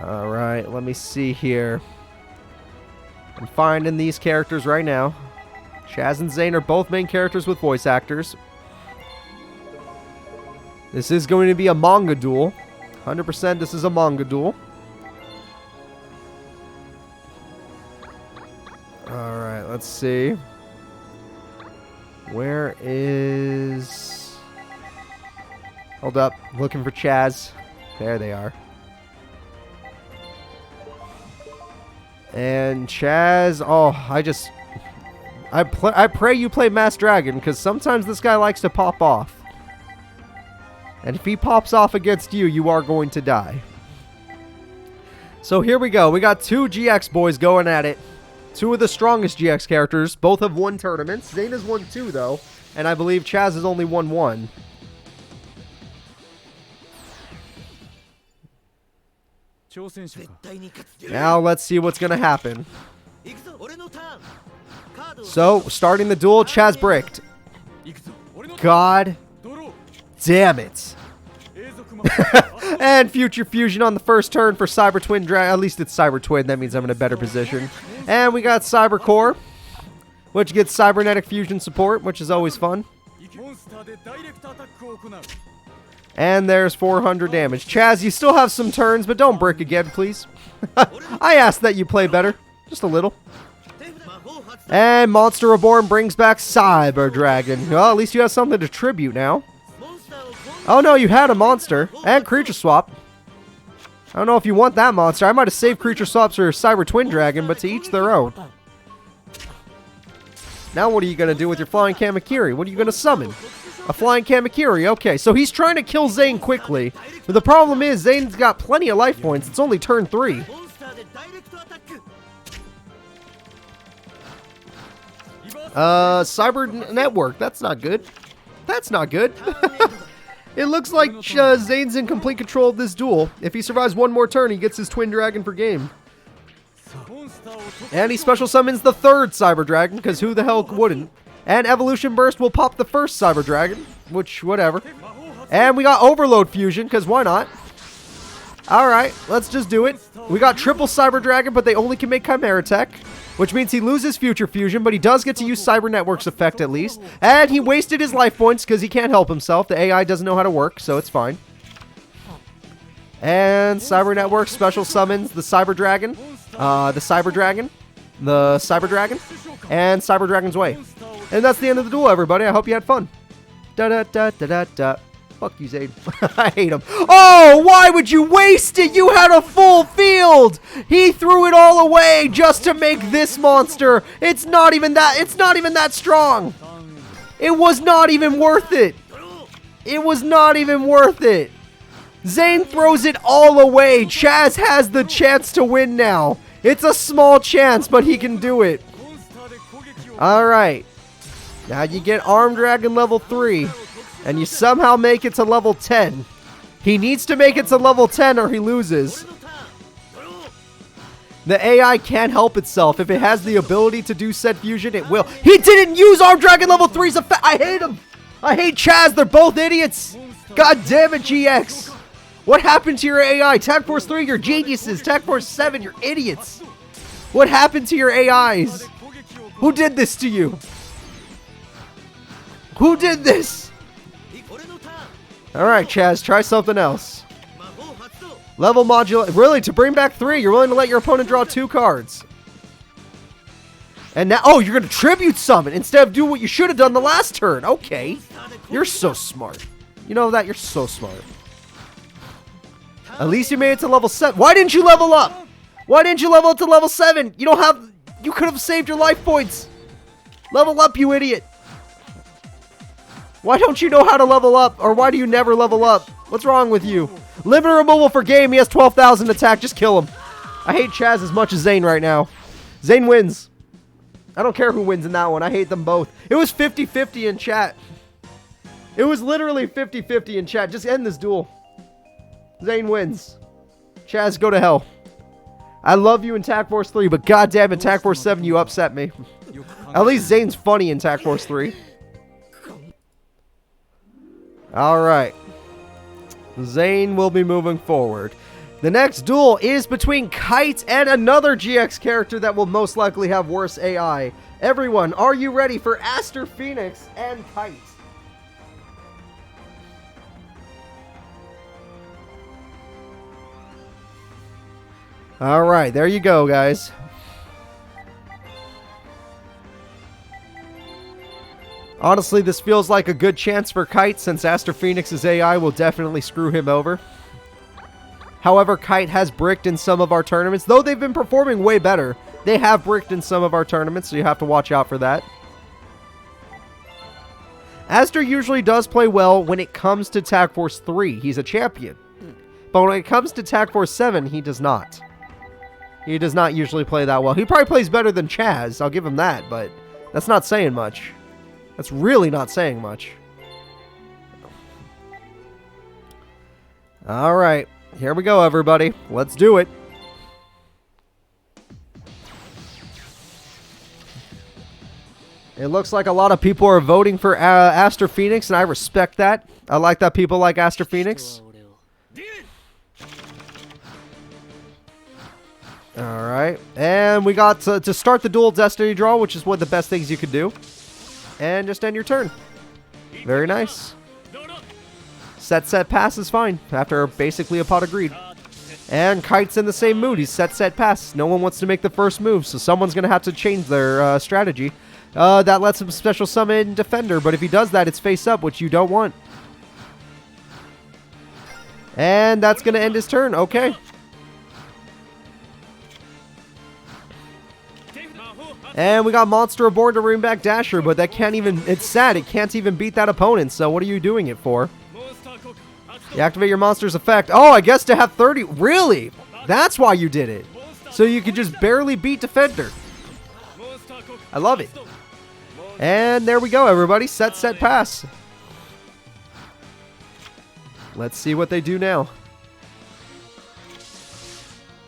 Alright, let me see here. I'm finding these characters right now. Chaz and Zane are both main characters with voice actors. This is going to be a manga duel. 100% this is a manga duel. Alright, let's see. Where is... Hold up. Looking for Chaz. There they are. And Chaz... Oh, I pray you play Mass Dragon, because sometimes this guy likes to pop off. And if he pops off against you, you are going to die. So here we go. We got two GX boys going at it. Two of the strongest GX characters. Both have won tournaments. Zane has won 2, though. And I believe Chaz has only won 1. Now let's see what's going to happen. So, starting the duel, Chaz bricked. God damn it. And Future Fusion on the first turn for Cyber Twin Dragon. At least it's Cyber Twin. That means I'm in a better position. And we got Cyber Core, which gets Cybernetic Fusion support, which is always fun. And there's 400 damage. Chaz, you still have some turns, but don't brick again, please. I asked that you play better. Just a little. And Monster Reborn brings back Cyber Dragon. Well, at least you have something to tribute now. Oh no, you had a monster. And Creature Swap. I don't know if you want that monster. I might have saved Creature Swaps for Cyber Twin Dragon, but to each their own. Now what are you going to do with your Flying Kamakiri? What are you going to summon? A Flying Kamakiri. Okay, so he's trying to kill Zane quickly. But the problem is, Zane's got plenty of life points. It's only turn 3. Cyber Network. That's not good. That's not good. It looks like Zane's in complete control of this duel. If he survives one more turn, he gets his Twin Dragon for game. And he special summons the 3rd Cyber Dragon, because who the hell wouldn't? And Evolution Burst will pop the 1st Cyber Dragon, which, whatever. And we got Overload Fusion, because why not? Alright, let's just do it. We got triple Cyber Dragon, but they only can make Chimera Tech. Which means he loses Future Fusion, but he does get to use Cyber Network's effect at least. And he wasted his life points because he can't help himself. The AI doesn't know how to work, so it's fine. And Cyber Network special summons the Cyber Dragon, the Cyber Dragon, the Cyber Dragon, and Cyber Dragon's Way. And that's the end of the duel, everybody. I hope you had fun. Da-da-da-da-da-da. Fuck you, Zane. I hate him. Oh, why would you waste it? You had a full field. He threw it all away just to make this monster. It's not even that strong. It was not even worth it. It was not even worth it. Zane throws it all away. Chaz has the chance to win now. It's a small chance, but he can do it. All right. Now you get Arm Dragon level 3. And you somehow make it to level 10. He needs to make it to level 10 or he loses. The AI can't help itself. If it has the ability to do said fusion, it will. He didn't use Arm Dragon level 3's effect. I hate him. I hate Chaz. They're both idiots. God damn it, GX. What happened to your AI? Tag Force 3, you're geniuses. Tag Force 7, you're idiots. What happened to your AIs? Who did this to you? Who did this? Alright, Chaz, try something else. Level modulate. Really, to bring back 3, you're willing to let your opponent draw 2 cards. And now, oh, you're going to tribute summon instead of do what you should have done the last turn. Okay. You're so smart. You know that? You're so smart. At least you made it to level 7. Why didn't you level up? Why didn't you level up to level 7? You don't have... You could have saved your life points. Level up, you idiot. Why don't you know how to level up? Or why do you never level up? What's wrong with you? Limiter removal for game. He has 12,000 attack. Just kill him. I hate Chaz as much as Zane right now. Zane wins. I don't care who wins in that one. I hate them both. It was 50-50 in chat. It was literally 50-50 in chat. Just end this duel. Zane wins. Chaz, go to hell. I love you in Tag Force 3, but goddamn in Tag Force 7, you upset me. At least Zane's funny in Tag Force 3. Alright. Zane will be moving forward. The next duel is between Kite and another GX character that will most likely have worse AI. Everyone, are you ready for Aster Phoenix and Kite? Alright, there you go, guys. Honestly, this feels like a good chance for Kite, since Aster Phoenix's AI will definitely screw him over. However, Kite has bricked in some of our tournaments. Though they've been performing way better, they have bricked in some of our tournaments, so you have to watch out for that. Aster usually does play well when it comes to Tag Force 3. He's a champion. But when it comes to Tag Force 7, he does not. He does not usually play that well. He probably plays better than Chaz, I'll give him that, but that's not saying much. That's really not saying much. Alright, here we go, everybody. Let's do it. It looks like a lot of people are voting for Aster Phoenix, and I respect that. I like that people like Aster Phoenix. Alright, and we got to start the dual destiny draw, which is one of the best things you could do. And just end your turn. Very nice. Set, pass is fine, after basically a pot of greed. And Kite's in the same mood. He's set, pass. No one wants to make the first move, so someone's going to have to change their strategy. That lets him special summon Defender, but if he does that, it's face up, which you don't want. And that's going to end his turn. Okay. And we got Monster Reborn to bring back Dasher, but that can't even... It's sad, it can't even beat that opponent, so what are you doing it for? You activate your monster's effect. Oh, I guess to have 30... Really? That's why you did it. So you could just barely beat Defender. I love it. And there we go, everybody. Set, pass. Let's see what they do now.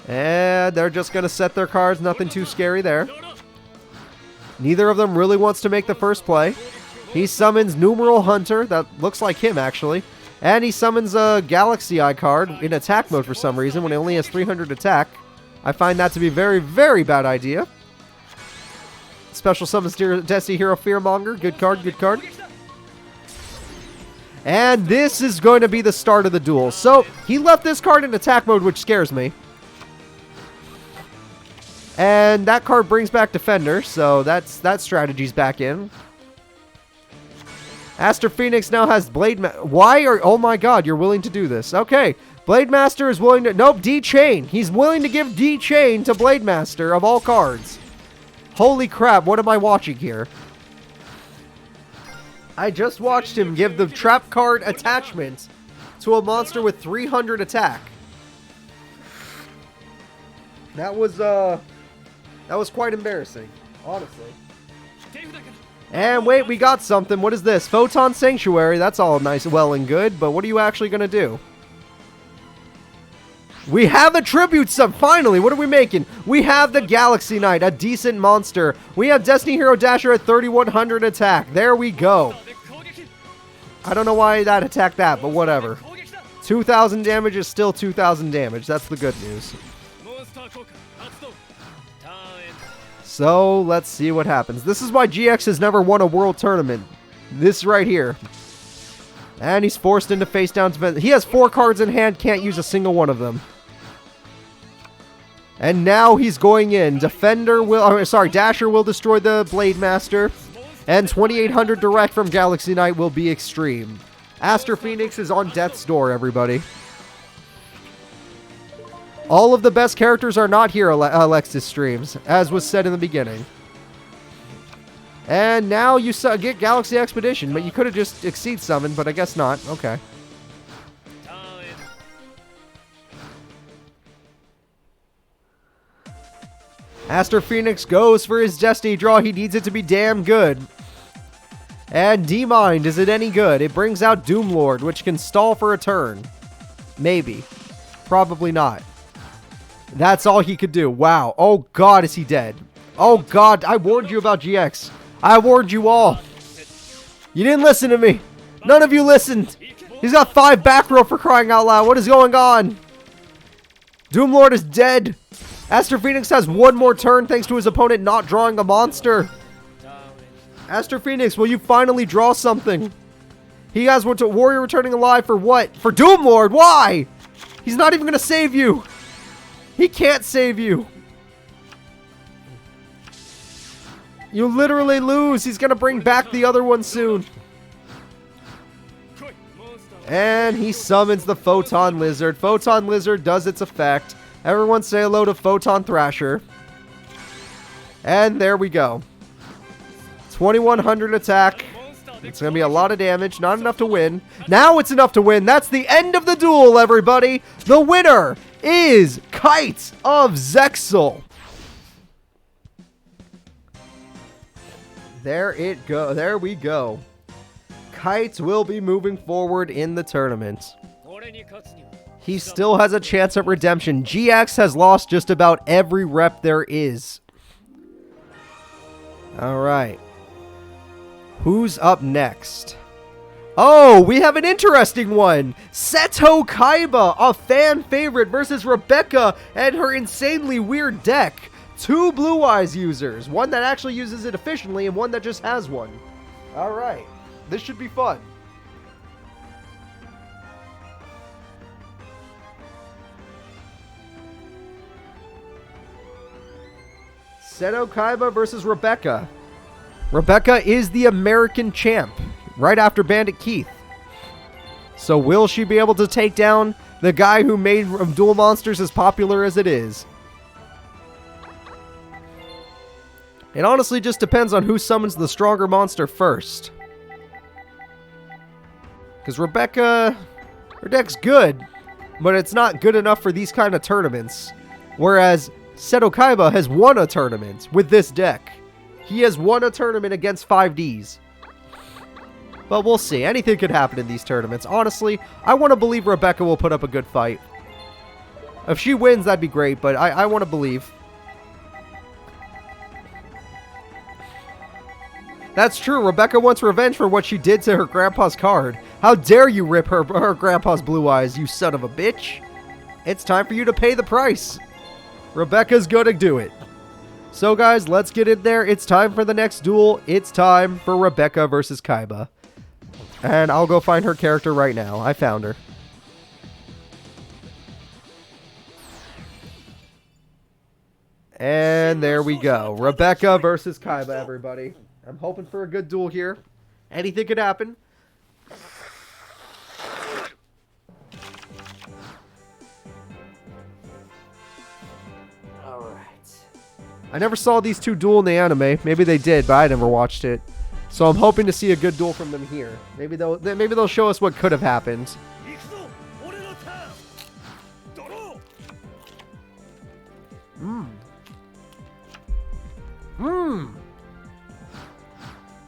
And they're just going to set their cards. Nothing too scary there. Neither of them really wants to make the first play. He summons Numeral Hunter. That looks like him, actually. And he summons a Galaxy Eye card in attack mode for some reason when he only has 300 attack. I find that to be a very, very bad idea. Special summons Destiny Hero Fearmonger. Good card, good card. And this is going to be the start of the duel. So, he left this card in attack mode, which scares me. And that card brings back Defender, so that strategy's back in. Aster Phoenix now has Blade oh my god, you're willing to do this. Okay, Blade Master is willing to... Nope, D-Chain. He's willing to give D-Chain to Blade Master of all cards. Holy crap, what am I watching here? I just watched him give the trap card attachment to a monster with 300 attack. That was quite embarrassing, honestly. And wait, we got something. What is this? Photon Sanctuary. That's all nice, well and good, but what are you actually going to do? We have a tribute sub, finally. What are we making? We have the Galaxy Knight, a decent monster. We have Destiny Hero Dasher at 3100 attack. There we go. I don't know why that attacked that, but whatever. 2000 damage is still 2000 damage. That's the good news. So, let's see what happens. This is why GX has never won a world tournament. This right here. And he's forced into face down defense. He has 4 cards in hand, can't use a single one of them. And now he's going in. Dasher will destroy the Blade Master. And 2800 direct from Galaxy Knight will be extreme. Aster Phoenix is on death's door, everybody. All of the best characters are not here, Alexis streams, as was said in the beginning. And now you get Galaxy Expedition, but you could have just Exceed summoned, but I guess not. Okay. Aster Phoenix goes for his Destiny draw. He needs it to be damn good. And D-Mind, is it any good? It brings out Doomlord, which can stall for a turn. Maybe. Probably not. That's all he could do. Wow. Oh, God, is he dead? Oh, God. I warned you about GX. I warned you all. You didn't listen to me. None of you listened. He's got 5 back row for crying out loud. What is going on? Doomlord is dead. Aster Phoenix has 1 more turn thanks to his opponent not drawing a monster. Aster Phoenix, will you finally draw something? He has Warrior Returning Alive for what? For Doom Lord. Why? He's not even going to save you. He can't save you. You literally lose. He's going to bring back the other one soon. And he summons the Photon Lizard. Photon Lizard does its effect. Everyone say hello to Photon Thrasher. And there we go. 2100 attack. It's going to be a lot of damage. Not enough to win. Now it's enough to win. That's the end of the duel, everybody. The winner is Kite of Zexal. There we go. Kite will be moving forward in the tournament. He still has a chance at redemption. GX has lost just about every rep there is. Alright. Who's up next? Oh, we have an interesting one. Seto Kaiba, a fan favorite, versus Rebecca and her insanely weird deck. Two Blue Eyes users. One that actually uses it efficiently and one that just has one. Alright. This should be fun. Seto Kaiba versus Rebecca. Rebecca is the American champ, right after Bandit Keith. So will she be able to take down the guy who made Duel Monsters as popular as it is? It honestly just depends on who summons the stronger monster first. Because Rebecca, her deck's good, but it's not good enough for these kind of tournaments. Whereas Seto Kaiba has won a tournament with this deck. He has won a tournament against 5Ds. But we'll see. Anything could happen in these tournaments. Honestly, I want to believe Rebecca will put up a good fight. If she wins, that'd be great, but I want to believe. That's true. Rebecca wants revenge for what she did to her grandpa's card. How dare you rip her grandpa's blue eyes, you son of a bitch. It's time for you to pay the price. Rebecca's gonna do it. So guys, let's get in there. It's time for the next duel. It's time for Rebecca versus Kaiba. And I'll go find her character right now. I found her. And there we go. Rebecca versus Kaiba, everybody. I'm hoping for a good duel here. Anything could happen. I never saw these two duel in the anime. Maybe they did, but I never watched it. So I'm hoping to see a good duel from them here. Maybe they'll show us what could have happened.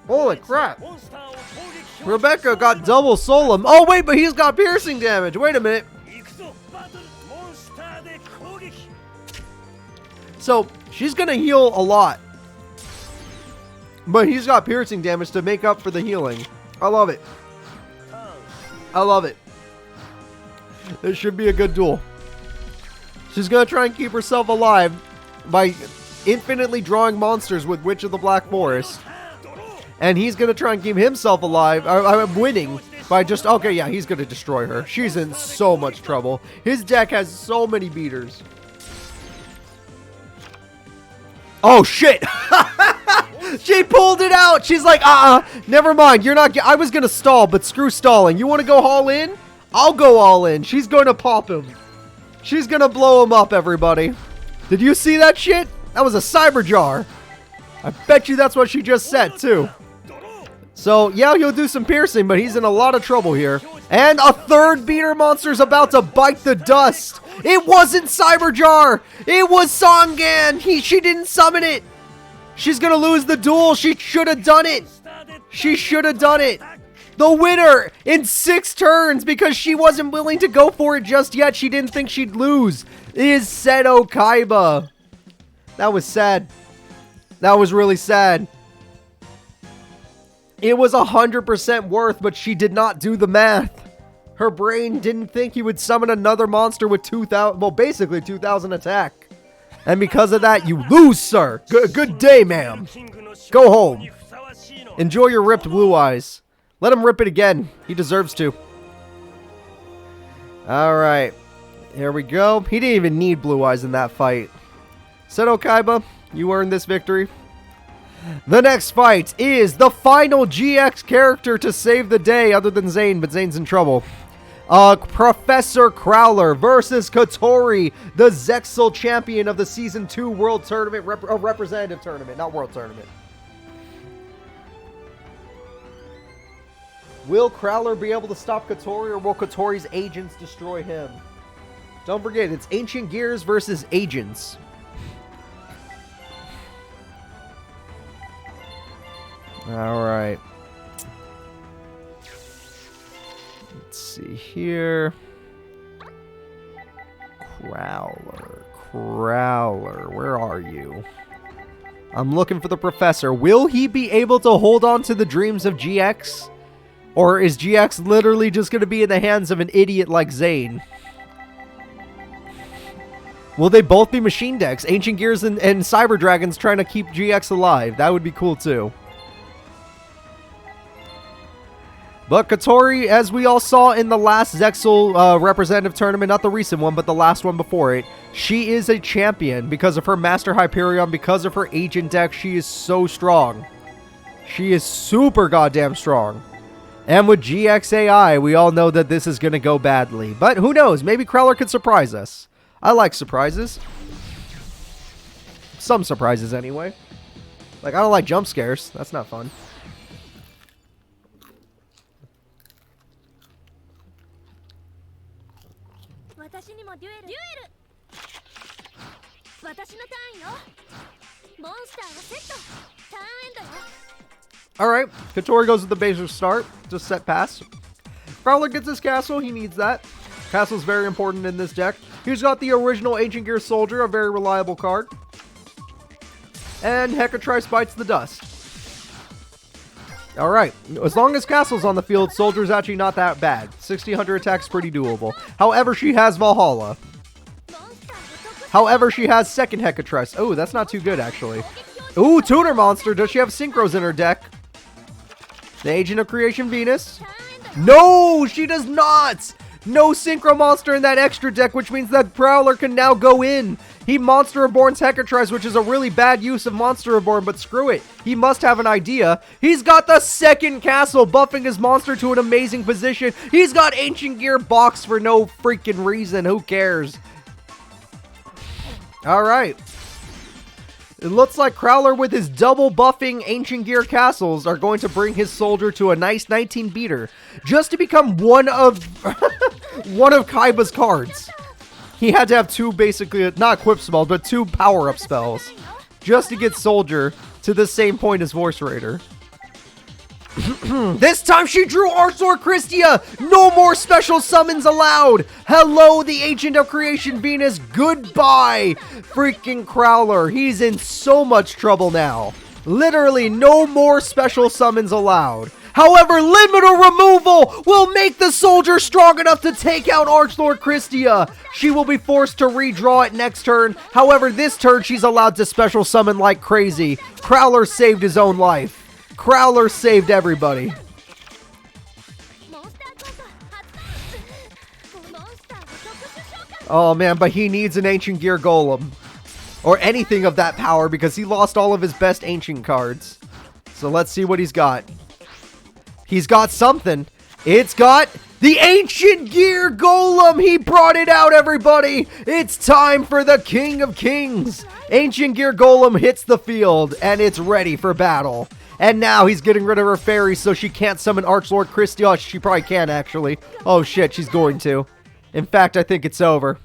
Holy crap. Rebecca got double Solemn. Oh wait, but he's got piercing damage. Wait a minute. So she's gonna heal a lot, but he's got piercing damage to make up for the healing. I love it. I love it. This should be a good duel. She's gonna try and keep herself alive by infinitely drawing monsters with Witch of the Black Forest, and he's gonna try and keep himself alive, winning by just, okay, yeah, he's gonna destroy her. She's in so much trouble. His deck has so many beaters. Oh shit! She pulled it out! She's like, never mind, you're not, I was gonna stall, but screw stalling. You wanna go all in? I'll go all in. She's gonna pop him. She's gonna blow him up, everybody. Did you see that shit? That was a cyber jar. I bet you that's what she just said, too. So, yeah, he'll do some piercing, but he's in a lot of trouble here. And a third beater monster's about to bite the dust. It wasn't Cyberjar. It was Songan. She didn't summon it. She's going to lose the duel. She should have done it. She should have done it. The winner in 6 turns because she wasn't willing to go for it just yet. She didn't think she'd lose. Is Seto Kaiba. That was sad. That was really sad. It was 100% worth, but she did not do the math. Her brain didn't think he would summon another monster with 2,000, well, basically 2,000 attack. And because of that, you lose, sir. Good day, ma'am. Go home. Enjoy your ripped blue eyes. Let him rip it again. He deserves to. Alright. Here we go. He didn't even need blue eyes in that fight. Seto Kaiba, you earned this victory. The next fight is the final GX character to save the day other than Zane, but Zane's in trouble. Professor Crowler versus Kotori, the Zexal champion of the Season 2 World Tournament, Representative Tournament, not World Tournament. Will Crowler be able to stop Kotori, or will Kotori's agents destroy him? Don't forget, it's Ancient Gears versus Agents. Alright. Let's see here. Crowler, where are you? I'm looking for the professor. Will he be able to hold on to the dreams of GX? Or is GX literally just going to be in the hands of an idiot like Zane? Will they both be machine decks? Ancient Gears and Cyber Dragons trying to keep GX alive. That would be cool too. But Kotori, as we all saw in the last Zexal representative tournament, not the recent one, but the last one before it, she is a champion because of her Master Hyperion, because of her agent deck. She is so strong. She is super goddamn strong. And with GX AI, we all know that this is going to go badly. But who knows? Maybe Crowler could surprise us. I like surprises. Some surprises, anyway. Like, I don't like jump scares. That's not fun. Alright, Kotori goes with the basic start. Just set pass. Crowler gets his castle. He needs that. Castle's very important in this deck. He's got the original Ancient Gear Soldier, a very reliable card. And Hecatrice bites the dust. Alright, as long as Castle's on the field, Soldier's actually not that bad. 1600 attack's pretty doable. However, she has Valhalla. However, she has second Hecatrice. Oh, that's not too good, actually. Ooh, Tuner Monster. Does she have Synchros in her deck? The Agent of Creation Venus. No, she does not. No Synchro Monster in that extra deck, which means that Prowler can now go in. He Monster Reborn's Hecatrice, which is a really bad use of Monster Reborn, but screw it. He must have an idea. He's got the second castle, buffing his monster to an amazing position. He's got Ancient Gear Box for no freaking reason. Who cares? Alright. It looks like Crowler with his double buffing Ancient Gear Castles are going to bring his soldier to a nice 19 beater just to become one of one of Kaiba's cards. He had to have two basically, not equip spells, but two power-up spells just to get soldier to the same point as Voice Raider. This time she drew Arthur Christia! No more special summons allowed! Hello, the Agent of Creation Venus! Goodbye, freaking Crowler! He's in so much trouble now. Literally, no more special summons allowed. However, Liminal Removal will make the soldier strong enough to take out Archlord Christia. She will be forced to redraw it next turn. However, this turn she's allowed to special summon like crazy. Crowler saved his own life. Crowler saved everybody. Oh man, but he needs an Ancient Gear Golem. Or anything of that power because he lost all of his best ancient cards. So let's see what he's got. He's got something. It's got the Ancient Gear Golem. He brought it out, everybody. It's time for the King of Kings. Ancient Gear Golem hits the field and it's ready for battle. And now he's getting rid of her fairy so she can't summon Archlord Christie. Oh, she probably can, actually. Oh, shit, she's going to. In fact, I think it's over.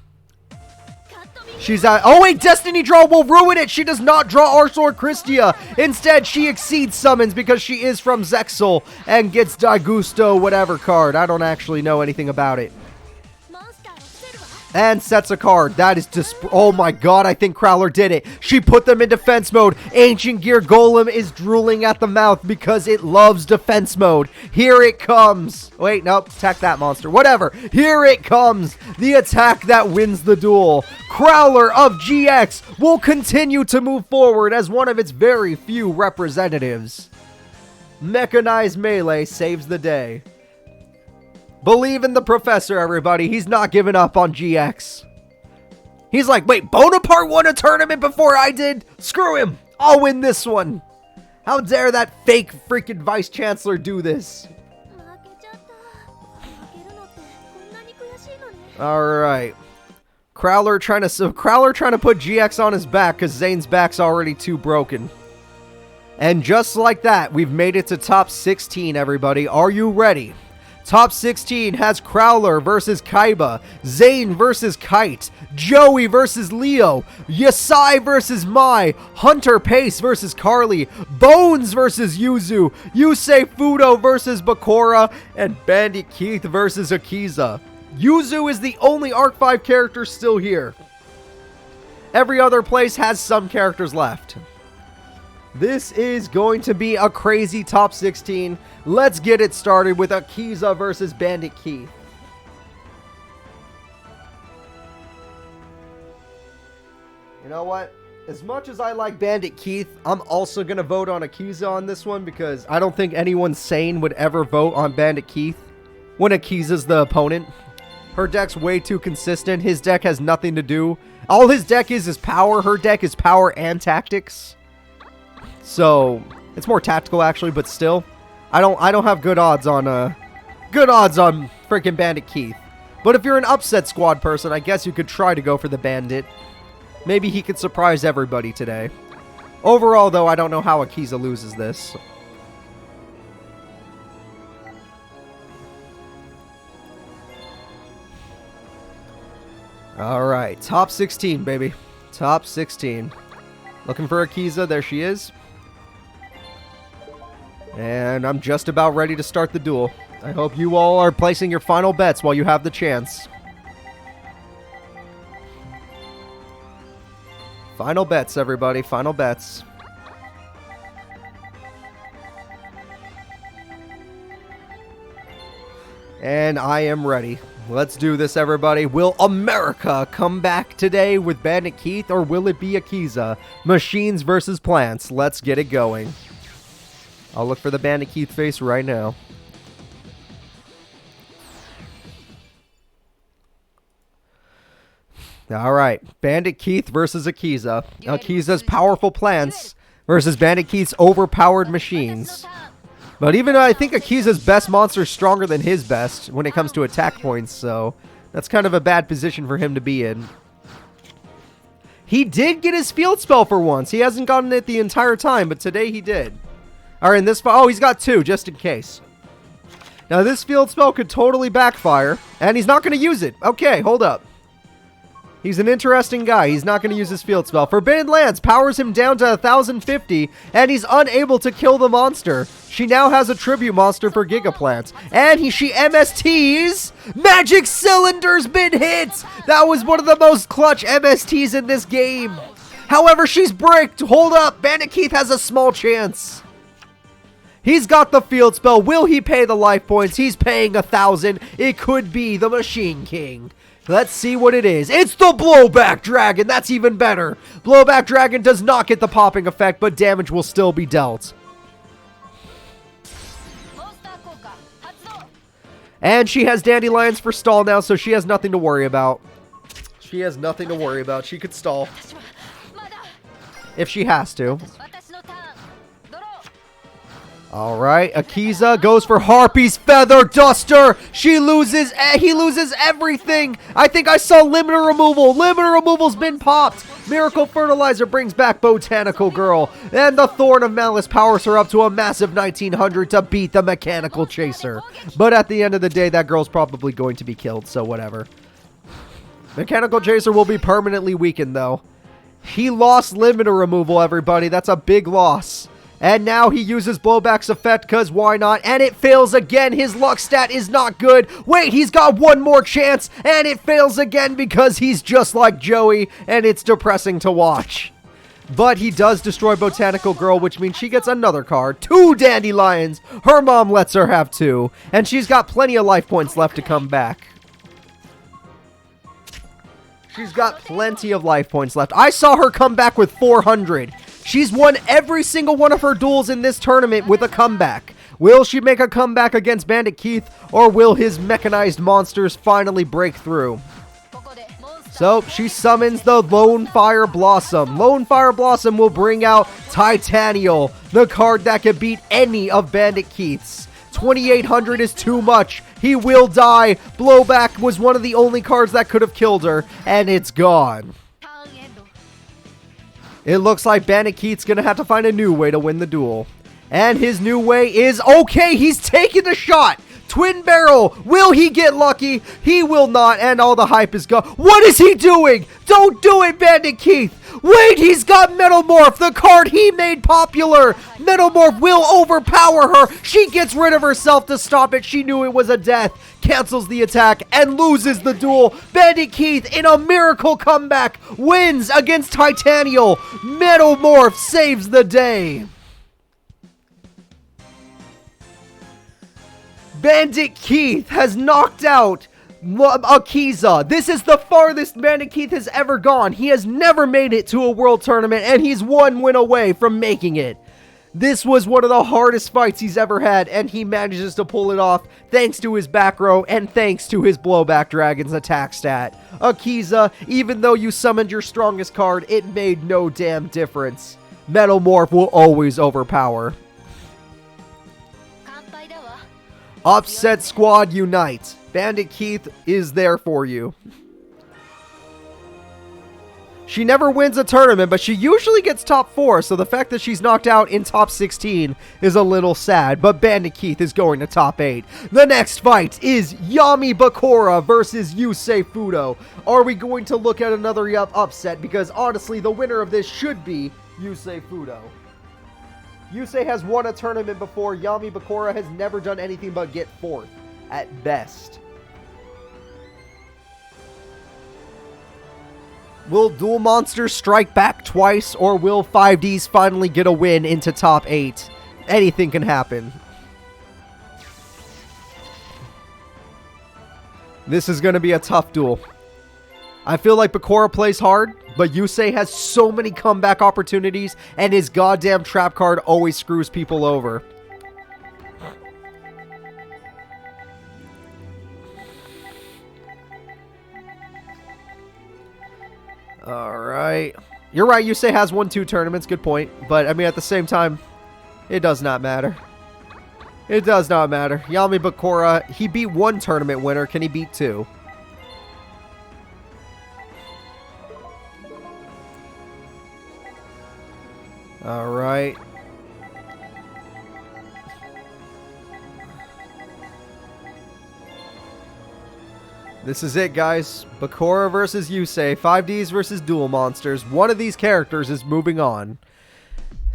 She's out. Oh, wait, Destiny Draw will ruin it. She does not draw Archlord Christia. Instead, she exceeds summons because she is from Zexal and gets Daigusto whatever card. I don't actually know anything about it. And sets a card. That is just... Oh my god, I think Crowler did it. She put them in defense mode. Ancient Gear Golem is drooling at the mouth because it loves defense mode. Here it comes. Wait, nope. Attack that monster. Whatever. Here it comes. The attack that wins the duel. Crowler of GX will continue to move forward as one of its very few representatives. Mechanized melee saves the day. Believe in the professor, everybody. He's not giving up on GX. He's like, wait, Bonaparte won a tournament before I did? Screw him. I'll win this one. How dare that fake freaking vice chancellor do this? Alright. Crowler trying to put GX on his back because Zane's back's already too broken. And just like that, we've made it to top 16, everybody. Are you ready? Top 16 has Crowler versus Kaiba, Zane versus Kite, Joey versus Leo, Yasai versus Mai, Hunter Pace versus Carly, Bones versus Yuzu, Yusei Fudo versus Bakura, and Bandit Keith versus Akiza. Yuzu is the only Arc 5 character still here. Every other place has some characters left. This is going to be a crazy top 16. Let's get it started with Akiza versus Bandit Keith. You know what? As much as I like Bandit Keith, I'm also going to vote on Akiza on this one because I don't think anyone sane would ever vote on Bandit Keith when Akiza's the opponent. Her deck's way too consistent. His deck has nothing to do. All his deck is power. Her deck is power and tactics. So, it's more tactical actually, but still. I don't have good odds on freaking Bandit Keith. But if you're an upset squad person, I guess you could try to go for the Bandit. Maybe he could surprise everybody today. Overall, though, I don't know how Akiza loses this. Alright, top 16, baby. Top 16. Looking for Akiza, there she is. And I'm just about ready to start the duel. I hope you all are placing your final bets while you have the chance. Final bets, everybody. Final bets. And I am ready. Let's do this, everybody. Will America come back today with Bandit Keith, or will it be Akiza? Machines versus plants. Let's get it going. I'll look for the Bandit Keith face right now. Alright, Bandit Keith versus Akiza. Akiza's powerful plants versus Bandit Keith's overpowered machines. But even though I think Akiza's best monster is stronger than his best when it comes to attack points, so that's kind of a bad position for him to be in. He did get his field spell for once. He hasn't gotten it the entire time, but today he did. Alright, in this... Oh, he's got two, just in case. Now, this field spell could totally backfire, and he's not going to use it. Okay, hold up. He's an interesting guy. He's not going to use his field spell. Forbidden Lance powers him down to 1,050, and he's unable to kill the monster. She now has a tribute monster for Gigaplants. And she MSTs! Magic Cylinder's been hit! That was one of the most clutch MSTs in this game. However, she's bricked. Hold up. Bandit Keith has a small chance. He's got the field spell. Will he pay the life points? He's paying 1,000. It could be the Machine King. Let's see what it is. It's the Blowback Dragon. That's even better. Blowback Dragon does not get the popping effect, but damage will still be dealt. And she has Dandelions for stall now, so she has nothing to worry about. She has nothing to worry about. She could stall. If she has to. Alright, Akiza goes for Harpy's Feather Duster. He loses everything. I think I saw Limiter Removal. Limiter Removal's been popped. Miracle Fertilizer brings back Botanical Girl. And the Thorn of Malice powers her up to a massive 1900 to beat the Mechanical Chaser. But at the end of the day, that girl's probably going to be killed, so whatever. Mechanical Chaser will be permanently weakened, though. He lost Limiter Removal, everybody. That's a big loss. And now he uses Blowback's effect, because why not? And it fails again. His luck stat is not good. Wait, he's got one more chance, and it fails again because he's just like Joey, and it's depressing to watch. But he does destroy Botanical Girl, which means she gets another card. 2 Dandelions. Her mom lets her have 2. And she's got plenty of life points left to come back. She's got plenty of life points left. I saw her come back with 400. She's won every single one of her duels in this tournament with a comeback. Will she make a comeback against Bandit Keith, or will his mechanized monsters finally break through? So, she summons the Lone Fire Blossom. Lone Fire Blossom will bring out Tyranno, the card that can beat any of Bandit Keith's. 2,800 is too much. He will die. Blowback was one of the only cards that could have killed her, and it's gone. It looks like Bandit Keith's gonna have to find a new way to win the duel. And his new way is, okay, he's taking the shot. Twin barrel. Will he get lucky? He will not, and all the hype is gone. What is he doing? Don't do it, Bandit Keith. Wait, he's got Metamorph, the card he made popular. Metamorph will overpower her. She gets rid of herself to stop it. She knew it was a death. Cancels the attack and loses the duel. Bandit Keith, in a miracle comeback, wins against Tyranno. Metamorph saves the day. Bandit Keith has knocked out Akiza. This is the farthest Bandit Keith has ever gone. He has never made it to a world tournament, and he's one win away from making it. This was one of the hardest fights he's ever had, and he manages to pull it off thanks to his back row and thanks to his blowback dragon's attack stat. Akiza, even though you summoned your strongest card, it made no damn difference. Metamorph will always overpower. Upset Squad unite. Bandit Keith is there for you. She never wins a tournament, but she usually gets top 4, so the fact that she's knocked out in top 16 is a little sad, but Bandit Keith is going to top 8. The next fight is Yami Bakura versus Yusei Fudo. Are we going to look at another upset? Because honestly, the winner of this should be Yusei Fudo. Yusei has won a tournament before. Yami Bakura has never done anything but get 4th, at best. Will Duel Monsters strike back twice, or will 5Ds finally get a win into top 8? Anything can happen. This is going to be a tough duel. I feel like Bakura plays hard, but Yusei has so many comeback opportunities, and his goddamn trap card always screws people over. Alright. You're right, Yusei has won 2 tournaments, good point. But, I mean, at the same time, it does not matter. It does not matter. Yami Bakura, he beat 1 tournament winner. Can he beat 2? Alright. This is it, guys. Bakura versus Yusei. 5Ds versus Duel Monsters. One of these characters is moving on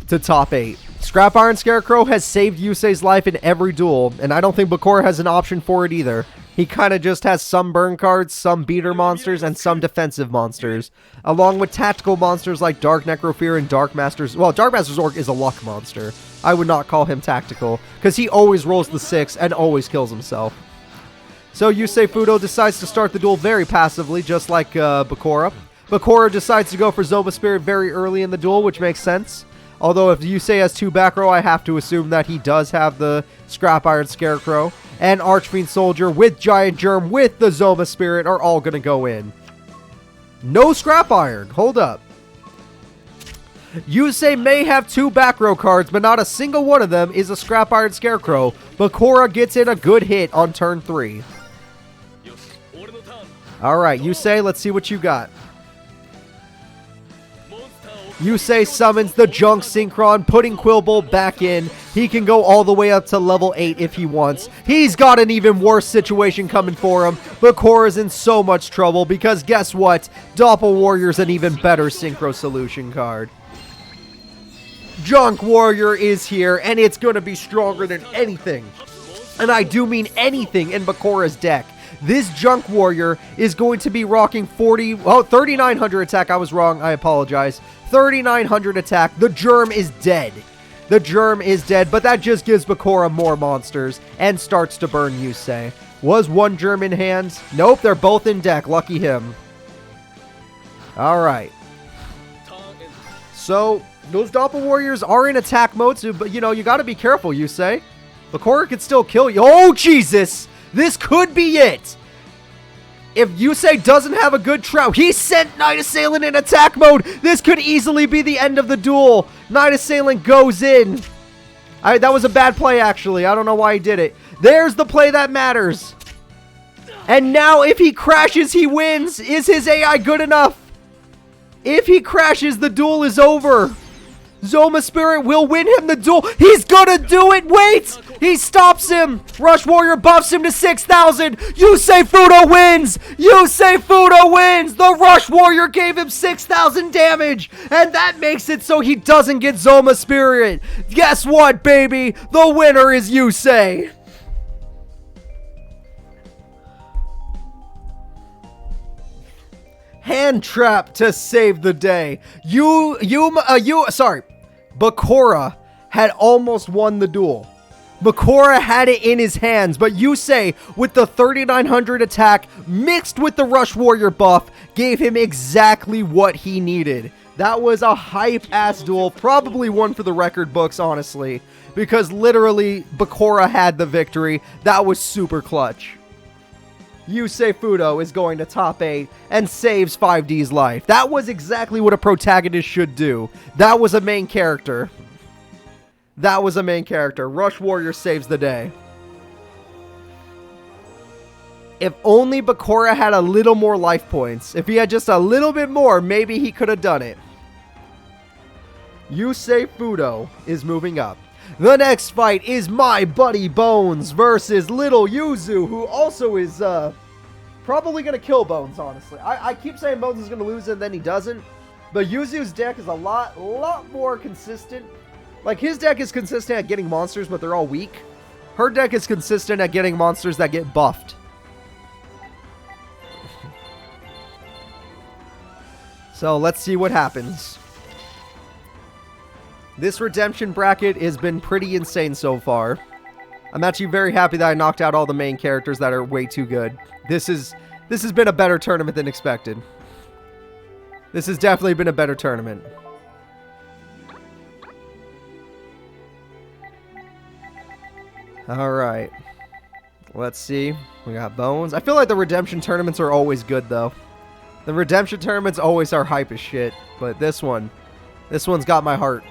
to top 8. Scrap Iron Scarecrow has saved Yusei's life in every duel, and I don't think Bakura has an option for it either. He kind of just has some burn cards, some beater monsters, and some defensive monsters, along with tactical monsters like Dark Necrofear and Dark Master's... Well, Dark Master's Orc is a luck monster. I would not call him tactical, because he always rolls the 6 and always kills himself. So Yusei Fudo decides to start the duel very passively, just like Bakura. Bakura decides to go for Zoma Spirit very early in the duel, which makes sense. Although if Yusei has 2 back row, I have to assume that he does have the Scrap Iron Scarecrow. And Archfiend Soldier with Giant Germ with the Zoma Spirit are all going to go in. No Scrap Iron. Hold up. Yusei may have 2 back row cards, but not a single one of them is a Scrap Iron Scarecrow. Bakura gets in a good hit on turn 3. Alright, Yusei, let's see what you got. Yusei summons the Junk Synchron, putting Quillbolt back in. He can go all the way up to level 8 if he wants. He's got an even worse situation coming for him. Bakura's in so much trouble because guess what? Doppel Warrior's an even better Synchro Solution card. Junk Warrior is here, and it's going to be stronger than anything. And I do mean anything in Bakura's deck. This Junk Warrior is going to be rocking 3,900 attack. I was wrong. I apologize. 3,900 attack. The Germ is dead. The Germ is dead, but that just gives Bakura more monsters and starts to burn Yusei. Was 1 Germ in hand? Nope, they're both in deck. Lucky him. Alright. So, those Doppel Warriors are in attack mode, so, but you know, you gotta be careful, you say. Bakura could still kill you. Oh, Jesus! This could be it! If Yusei doesn't have a good Shroud, he sent Night Assailant in attack mode! This could easily be the end of the duel! Night Assailant goes in! That was a bad play, actually. I don't know why he did it. There's the play that matters! And now, if he crashes, he wins! Is his AI good enough? If he crashes, the duel is over! Zoma Spirit will win him the duel. He's gonna do it. Wait! He stops him. Rush Warrior buffs him to 6,000. Yusei Fudo wins. Yusei Fudo wins. The Rush Warrior gave him 6,000 damage. And that makes it so he doesn't get Zoma Spirit. Guess what, baby? The winner is Yusei. Hand trap to save the day. Bakura had almost won the duel. Bakura had it in his hands, but Yusei, with the 3,900 attack mixed with the Rush Warrior buff, gave him exactly what he needed. That was a hype-ass duel, probably one for the record books, honestly, because literally Bakura had the victory. That was super clutch. Yusei Fudo is going to top 8 and saves 5D's life. That was exactly what a protagonist should do. That was a main character. That was a main character. Rush Warrior saves the day. If only Bakura had a little more life points. If he had just a little bit more, maybe he could have done it. Yusei Fudo is moving up. The next fight is my buddy Bones versus Little Yuzu, who also is probably going to kill Bones, honestly. I keep saying Bones is going to lose and then he doesn't. But Yuzu's deck is a lot more consistent. Like, his deck is consistent at getting monsters, but they're all weak. Her deck is consistent at getting monsters that get buffed. So, let's see what happens. This redemption bracket has been pretty insane so far. I'm actually very happy that I knocked out all the main characters that are way too good. This has been a better tournament than expected. This has definitely been a better tournament. Alright. Let's see. We got Bones. I feel like the redemption tournaments are always good, though. The redemption tournaments always are hype as shit. But this one's got my heart.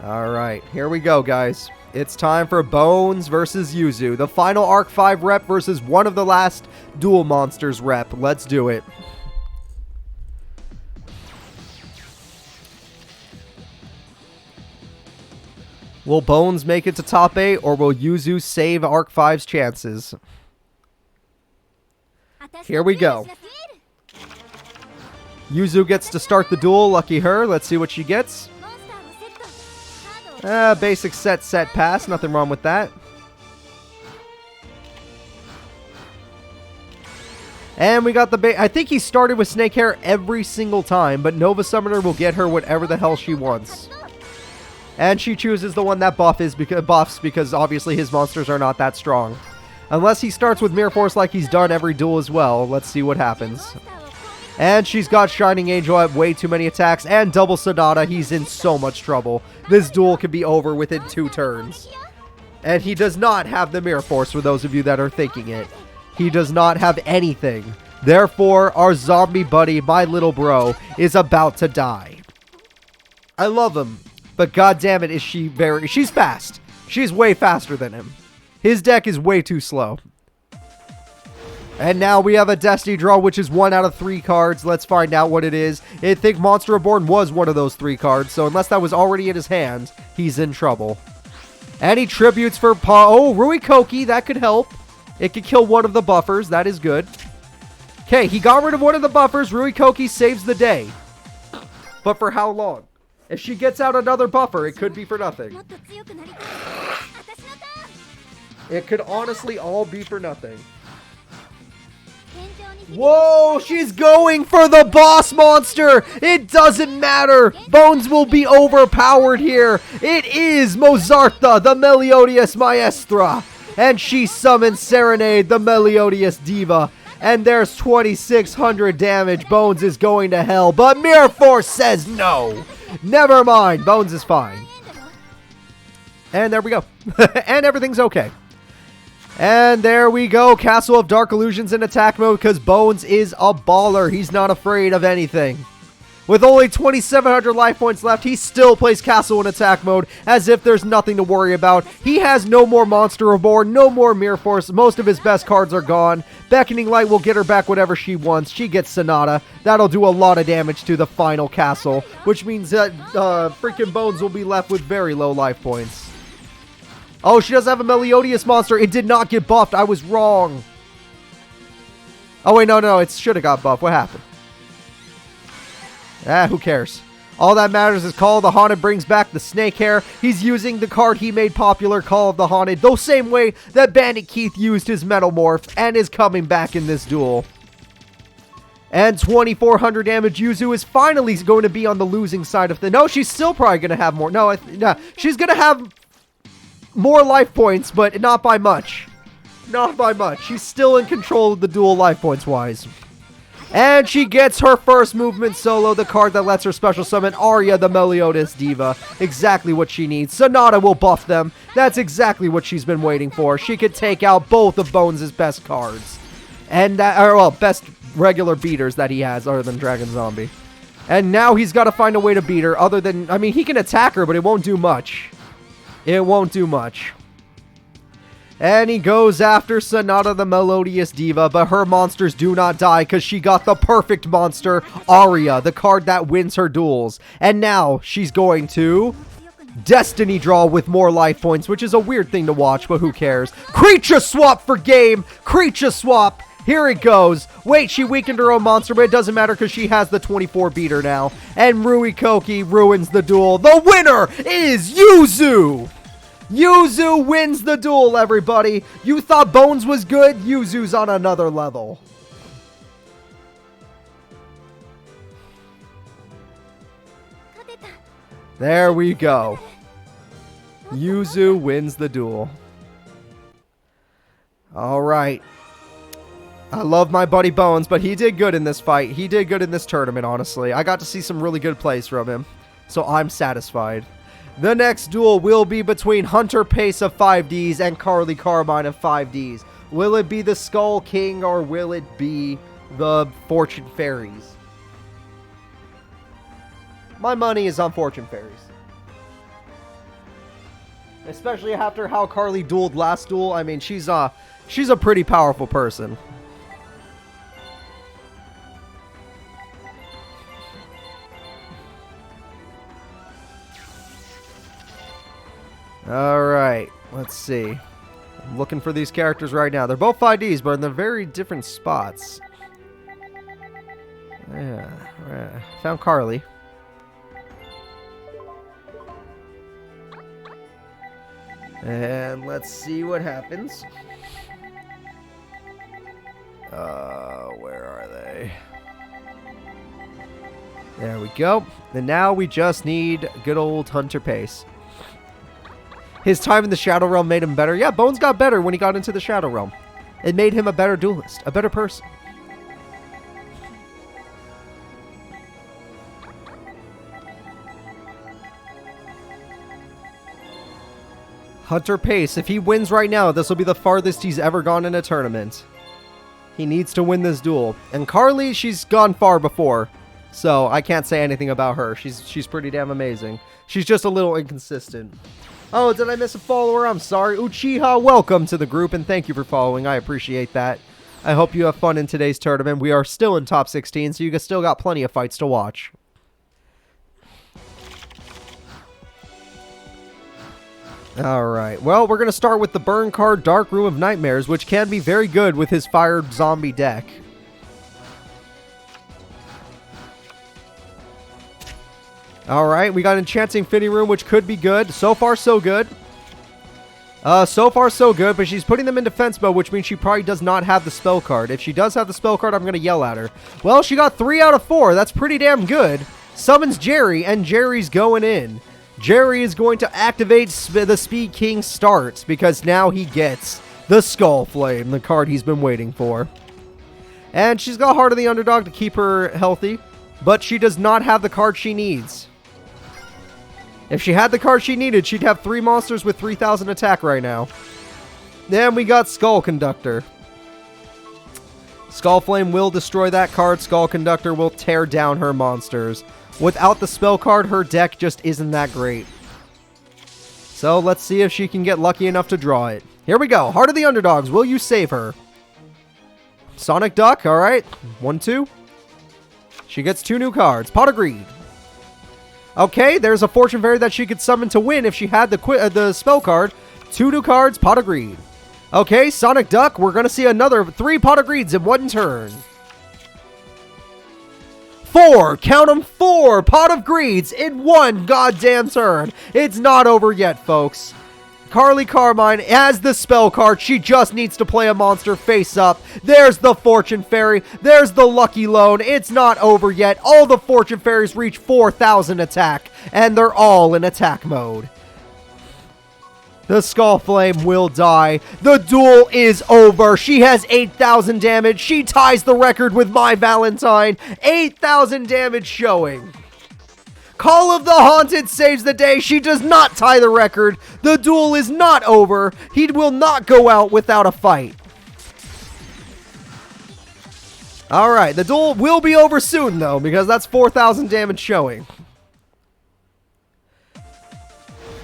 Alright, here we go, guys. It's time for Bones versus Yuzu. The final Arc 5 rep versus one of the last Duel Monsters rep. Let's do it. Will Bones make it to top 8, or will Yuzu save Arc 5's chances? Here we go. Yuzu gets to start the duel. Lucky her. Let's see what she gets. Basic set pass. Nothing wrong with that. And we got the I think he started with Snake Hair every single time, but Nova Summoner will get her whatever the hell she wants. And she chooses the one that buffs because obviously his monsters are not that strong. Unless he starts with Mirror Force like he's done every duel as well. Let's see what happens. And she's got Shining Angel at way too many attacks. And Double Sonata. He's in so much trouble. This duel could be over within 2 turns. And he does not have the Mirror Force, for those of you that are thinking it. He does not have anything. Therefore, our zombie buddy, my little bro, is about to die. I love him. But goddammit, is she she's fast. She's way faster than him. His deck is way too slow. And now we have a Destiny draw, which is 1 out of 3 cards. Let's find out what it is. I think Monster Reborn was one of those 3 cards, so unless that was already in his hand, he's in trouble. And he tributes for Oh, Rui Koki, that could help. It could kill one of the buffers. That is good. Okay, he got rid of one of the buffers. Rui Koki saves the day. But for how long? If she gets out another buffer, it could be for nothing. It could honestly all be for nothing. Whoa, she's going for the boss monster. It doesn't matter. Bones will be overpowered here. It is Mozarta, the Melodious Maestra. And she summons Serenade, the Melodious Diva. And there's 2,600 damage. Bones is going to hell. But Mirror Force says no. Never mind. Bones is fine. And there we go. And everything's okay. And there we go. Castle of Dark Illusions in attack mode because Bones is a baller. He's not afraid of anything. With only 2,700 life points left, he still plays Castle in attack mode as if there's nothing to worry about. He has no more Monster Reborn, no more Mirror Force. Most of his best cards are gone. Beckoning Light will get her back whatever she wants. She gets Sonata. That'll do a lot of damage to the final castle, which means that freaking Bones will be left with very low life points. Oh, she does have a Meliodas monster. It did not get buffed. I was wrong. Oh, wait, no. It should have got buffed. What happened? Who cares? All that matters is Call of the Haunted brings back the snake hair. He's using the card he made popular, Call of the Haunted, the same way that Bandit Keith used his Metal Morph and is coming back in this duel. And 2,400 damage. Yuzu is finally going to be on the losing side of the... No, she's still probably going to have more. No, she's going to have more life points, but not by much. Not by much. She's still in control of the duel life points-wise. And she gets her first movement solo, the card that lets her special summon Arya, the Meliodas Diva. Exactly what she needs. Sonata will buff them. That's exactly what she's been waiting for. She could take out both of Bones' best cards. And best regular beaters that he has, other than Dragon Zombie. And now he's got to find a way to beat her, other than... I mean, he can attack her, but it won't do much. It won't do much. And he goes after Sonata the Melodious Diva, but her monsters do not die because she got the perfect monster, Arya, the card that wins her duels. And now she's going to Destiny Draw with more life points, which is a weird thing to watch, but who cares? Creature Swap for game! Creature Swap! Here it goes. Wait, she weakened her own monster, but it doesn't matter because she has the 24 beater now. And Rui Koki ruins the duel. The winner is Yuzu! Yuzu wins the duel, everybody. You thought Bones was good? Yuzu's on another level. There we go. Yuzu wins the duel. All right. I love my buddy Bones, but he did good in this fight. He did good in this tournament, honestly. I got to see some really good plays from him, so I'm satisfied. The next duel will be between Hunter Pace of 5Ds and Carly Carmine of 5Ds. Will it be the Skull King or will it be the Fortune Fairies? My money is on Fortune Fairies. Especially after how Carly dueled last duel. I mean, she's a pretty powerful person. Alright, let's see. I'm looking for these characters right now. They're both 5Ds, but in the very different spots. Yeah, found Carly. And let's see what happens. Where are they? There we go. And now we just need good old Hunter Pace. His time in the Shadow Realm made him better. Yeah, Bones got better when he got into the Shadow Realm. It made him a better duelist, a better person. Hunter Pace, if he wins right now, this will be the farthest he's ever gone in a tournament. He needs to win this duel. And Carly, she's gone far before, so I can't say anything about her. She's pretty damn amazing. She's just a little inconsistent. Oh, did I miss a follower? I'm sorry. Uchiha, welcome to the group, and thank you for following. I appreciate that. I hope you have fun in today's tournament. We are still in top 16, so you still got plenty of fights to watch. Alright, well, we're going to start with the burn card, Dark Room of Nightmares, which can be very good with his fired zombie deck. Alright, we got Enchanting Infinity Room, which could be good. So far, so good. So far, so good, but she's putting them in defense mode, which means she probably does not have the spell card. If she does have the spell card, I'm going to yell at her. Well, she got 3 out of 4. That's pretty damn good. Summons Jerry, and Jerry's going in. Jerry is going to activate the Speed King starts, because now he gets the Skull Flame, the card he's been waiting for. And she's got Heart of the Underdog to keep her healthy. But she does not have the card she needs. If she had the card she needed, she'd have 3 monsters with 3,000 attack right now. Then we got Skull Conductor. Skull Flame will destroy that card. Skull Conductor will tear down her monsters. Without the spell card, her deck just isn't that great. So let's see if she can get lucky enough to draw it. Here we go. Heart of the Underdogs. Will you save her? Sonic Duck. All right. 1, 2. She gets 2 new cards. Pot of Greed. Okay, there's a Fortune Fairy that she could summon to win if she had the spell card. 2 new cards. Pot of Greed. Okay, Sonic Duck. We're going to see another 3 Pot of Greeds in 1 turn. 4, count them, 4 Pot of Greeds in 1 goddamn turn. It's not over yet, folks. Carly Carmine has the spell card. She just needs to play a monster face up. There's the Fortune Fairy. There's the Lucky Loan. It's not over yet. All the Fortune Fairies reach 4,000 attack, and they're all in attack mode. The Skull Flame will die. The duel is over. She has 8,000 damage. She ties the record with My Valentine. 8,000 damage showing. Call of the Haunted saves the day. She does not tie the record. The duel is not over. He will not go out without a fight. Alright, the duel will be over soon though, because that's 4,000 damage showing.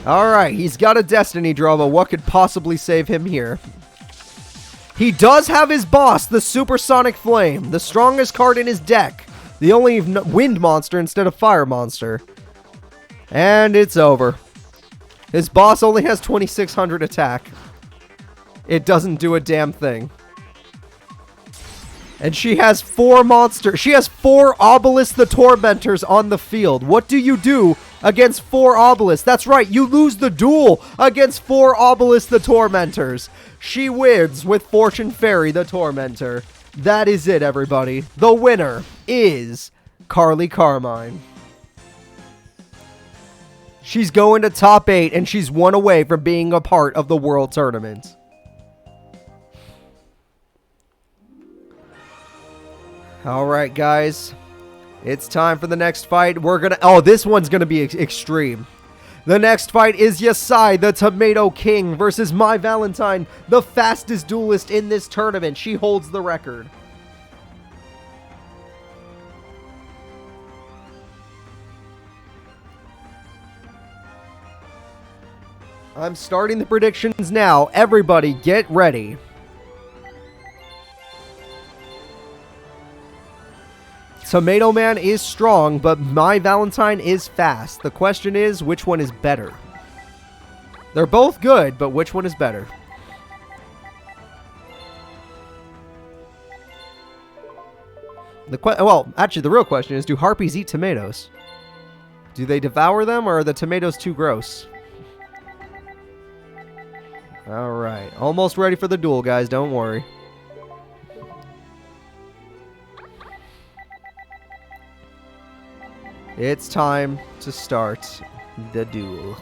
Alright, he's got a Destiny draw, but what could possibly save him here? He does have his boss, the Supersonic Flame, the strongest card in his deck. The only wind monster instead of fire monster. And it's over. His boss only has 2,600 attack. It doesn't do a damn thing. And she has 4 monsters. She has 4 Obelisk the Tormentors on the field. What do you do against 4 Obelisks? That's right, you lose the duel against 4 Obelisk the Tormentors. She wins with Fortune Fairy the Tormentor. That is it, everybody. The winner is Carly Carmine. She's going to top 8, and she's 1 away from being a part of the World Tournament. Alright, guys. It's time for the next fight. We're gonna... Oh, this one's gonna be extreme. The next fight is Yasai, the Tomato King, versus My Valentine, the fastest duelist in this tournament. She holds the record. I'm starting the predictions now. Everybody, get ready. Tomato Man is strong, but My Valentine is fast. The question is, which one is better? They're both good, but which one is better? Well, actually, the real question is, do harpies eat tomatoes? Do they devour them, or are the tomatoes too gross? Alright, almost ready for the duel, guys. Don't worry. It's time to start the duel.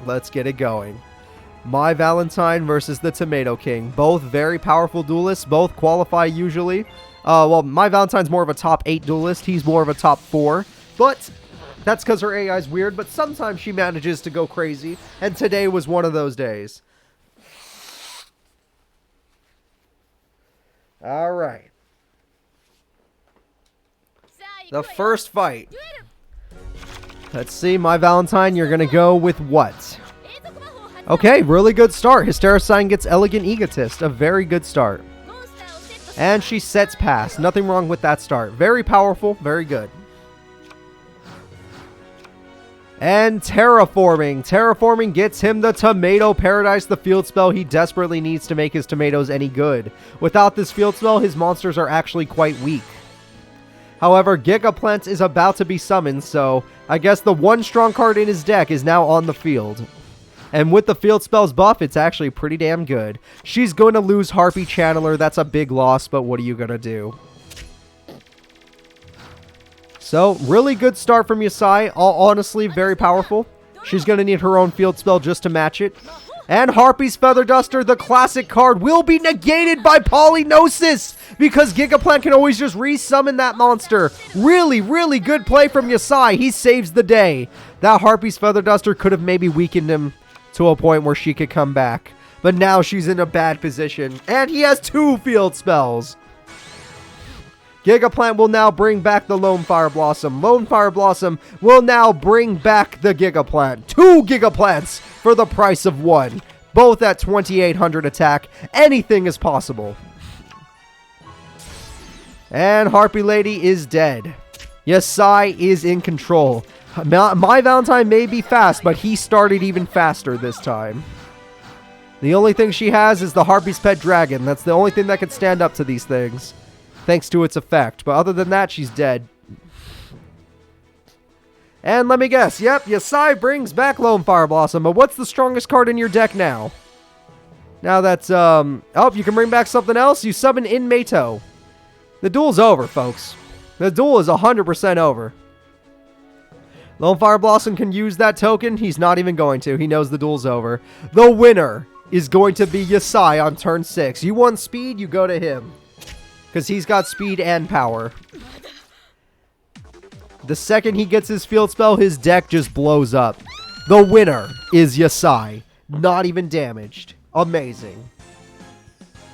Let's get it going. My Valentine versus the Tomato King. Both very powerful duelists. Both qualify usually. Well, My Valentine's more of a top 8 duelist. He's more of a top 4. But that's because her AI is weird. But sometimes she manages to go crazy. And today was one of those days. Alright. The first fight. Let's see, My Valentine, you're going to go with what? Okay, really good start. Hystericide gets Elegant Egotist. A very good start. And she sets pass. Nothing wrong with that start. Very powerful. Very good. And Terraforming. Terraforming gets him the Tomato Paradise, the field spell he desperately needs to make his tomatoes any good. Without this field spell, his monsters are actually quite weak. However, Gigaplant is about to be summoned, so I guess the one strong card in his deck is now on the field. And with the field spells buff, it's actually pretty damn good. She's going to lose Harpy Channeler. That's a big loss, but what are you going to do? So, really good start from Yasai. Honestly, very powerful. She's going to need her own field spell just to match it. And Harpy's Feather Duster, the classic card, will be negated by Polynosis because Gigaplant can always just resummon that monster. Really, really good play from Yasai. He saves the day. That Harpy's Feather Duster could have maybe weakened him to a point where she could come back. But now she's in a bad position. And he has 2 field spells. Gigaplant will now bring back the Lone Fire Blossom. Lone Fire Blossom will now bring back the Gigaplant. 2 Gigaplants for the price of 1. Both at 2800 attack. Anything is possible. And Harpy Lady is dead. Yasai is in control. My Valentine may be fast, but he started even faster this time. The only thing she has is the Harpy's Pet Dragon. That's the only thing that can stand up to these things, thanks to its effect. But other than that, she's dead. And let me guess. Yep, Yasai brings back Lone Fire Blossom. But what's the strongest card in your deck now? Now that's, oh, you can bring back something else? You summon in Mato. The duel's over, folks. The duel is 100% over. Lone Fire Blossom can use that token. He's not even going to. He knows the duel's over. The winner is going to be Yasai on turn 6. You want speed? You go to him. Because he's got speed and power. The second he gets his field spell, his deck just blows up. The winner is Yasai. Not even damaged. Amazing.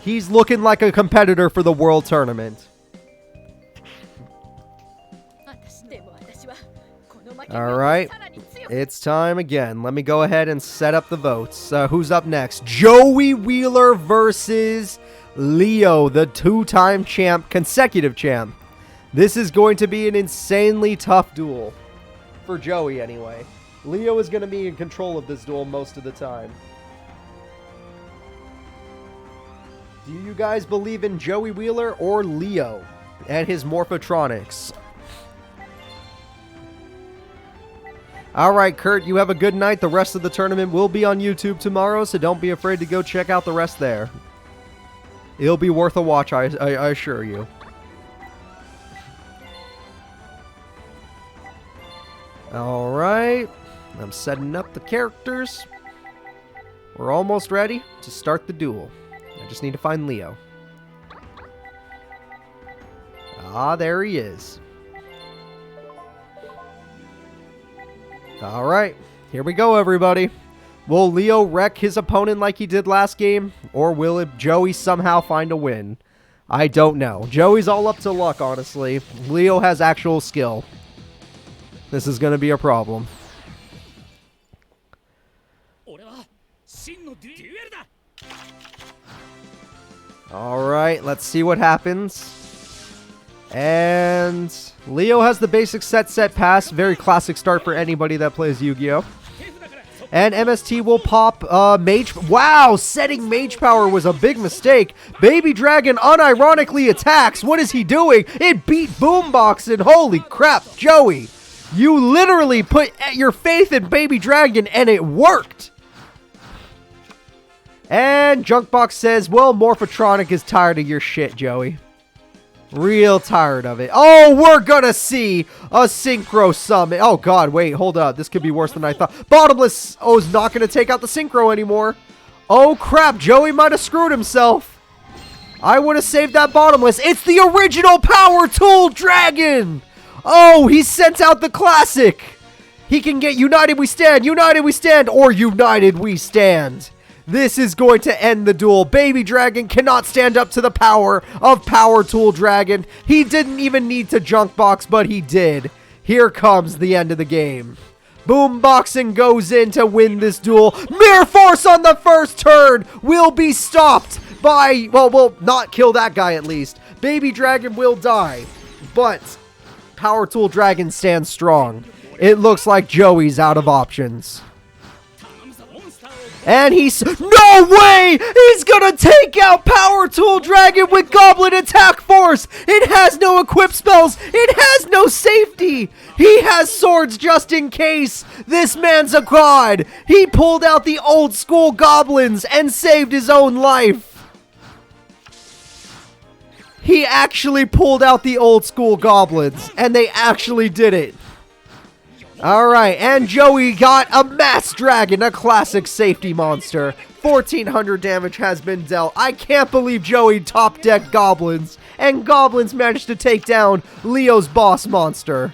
He's looking like a competitor for the World Tournament. Alright. It's time again. Let me go ahead and set up the votes. Who's up next? Joey Wheeler versus Leo, the 2-time champ, consecutive champ. This is going to be an insanely tough duel. For Joey, anyway. Leo is going to be in control of this duel most of the time. Do you guys believe in Joey Wheeler or Leo and his Morphotronics? Alright, Kurt, you have a good night. The rest of the tournament will be on YouTube tomorrow, so don't be afraid to go check out the rest there. It'll be worth a watch, I assure you. Alright, I'm setting up the characters. We're almost ready to start the duel. I just need to find Leo. Ah, there he is. Alright, here we go, everybody. Will Leo wreck his opponent like he did last game? Or will Joey somehow find a win? I don't know. Joey's all up to luck, honestly. Leo has actual skill. This is going to be a problem. Alright, let's see what happens. And Leo has the basic set pass. Very classic start for anybody that plays Yu-Gi-Oh! And MST will pop Mage. Wow, setting Mage Power was a big mistake. Baby Dragon unironically attacks. What is he doing? It beat Boombox, and holy crap, Joey. You literally put your faith in Baby Dragon and it worked. And Junkbox says, well, Morphotronic is tired of your shit, Joey. Real tired of it. Oh, we're gonna see a Synchro Summon. Oh, God, wait, hold up. This could be worse than I thought. Bottomless, oh, is not gonna take out the Synchro anymore. Oh, crap, Joey might have screwed himself. I would have saved that Bottomless. It's the original Power Tool Dragon. Oh, he sent out the classic. He can get United We Stand, or United We Stand. This is going to end the duel. Baby Dragon cannot stand up to the power of Power Tool Dragon. He didn't even need to Junkbox, but he did. Here comes the end of the game. Boomboxing goes in to win this duel. Mirror Force on the first turn will be stopped by, well, we'll not kill that guy at least. Baby Dragon will die, but Power Tool Dragon stands strong. It looks like Joey's out of options. And no way! He's gonna take out Power Tool Dragon with Goblin Attack Force! It has no equip spells! It has no safety! He has swords just in case! This man's a god! He pulled out the old school goblins and saved his own life! He actually pulled out the old school goblins, and they actually did it. Alright, and Joey got a Mass Dragon, a classic safety monster. 1400 damage has been dealt. I can't believe Joey top decked Goblins, and Goblins managed to take down Leo's boss monster.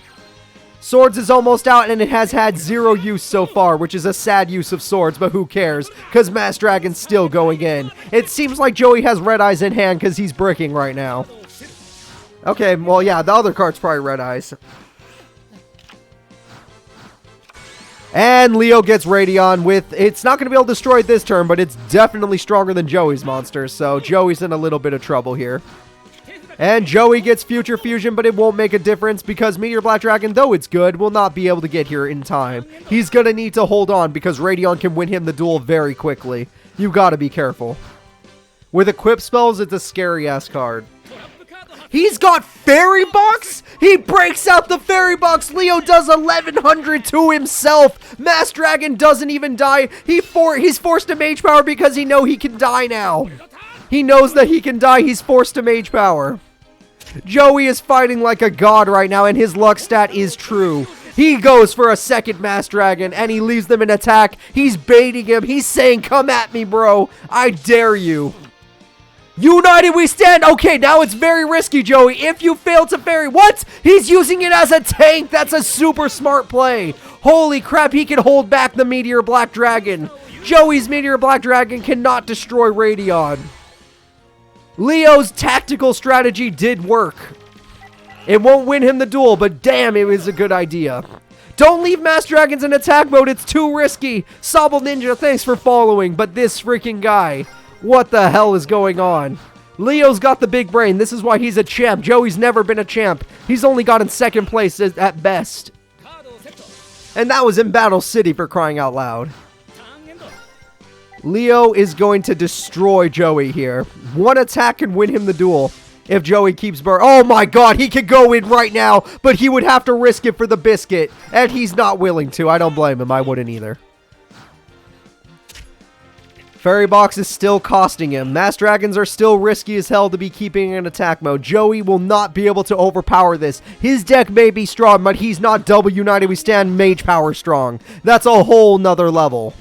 Swords is almost out, and it has had 0 use so far, which is a sad use of swords, but who cares, because Mass Dragon's still going in. It seems like Joey has Red Eyes in hand, because he's bricking right now. Okay, well, yeah, the other card's probably Red Eyes. And Leo gets Radion with... It's not going to be able to destroy it this turn, but it's definitely stronger than Joey's monster, so Joey's in a little bit of trouble here. And Joey gets Future Fusion, but it won't make a difference because Meteor Black Dragon, though it's good, will not be able to get here in time. He's going to need to hold on because Radion can win him the duel very quickly. You got to be careful. With equip spells, it's a scary-ass card. He's got Fairy Box? He breaks out the Fairy Box. Leo does 1100 to himself. Mass Dragon doesn't even die. He's forced to Mage Power because he knows he can die now. He knows that he can die. He's forced to Mage Power. Joey is fighting like a god right now, and his luck stat is true. He goes for a second Mass Dragon, and he leaves them in attack. He's baiting him. He's saying, come at me, bro. I dare you. United we stand. Okay, now it's very risky, Joey. If you fail to fairy... What? He's using it as a tank. That's a super smart play. Holy crap, he can hold back the Meteor Black Dragon. Joey's Meteor Black Dragon cannot destroy Radion. Leo's tactical strategy did work. It won't win him the duel, but damn, it was a good idea. Don't leave Mass Dragons in attack mode. It's too risky. Sobble Ninja, thanks for following, but this freaking guy... What the hell is going on? Leo's got the big brain. This is why he's a champ. Joey's never been a champ. He's only got in second place at best. And that was in Battle City, for crying out loud. Leo is going to destroy Joey here. One attack can win him the duel if Joey keeps Oh my god, he could go in right now, but he would have to risk it for the biscuit. And he's not willing to. I don't blame him. I wouldn't either. Fairy Box is still costing him. Mass Dragons are still risky as hell to be keeping in attack mode. Joey will not be able to overpower this. His deck may be strong, but he's not double United We Stand Mage Power strong. That's a whole nother level.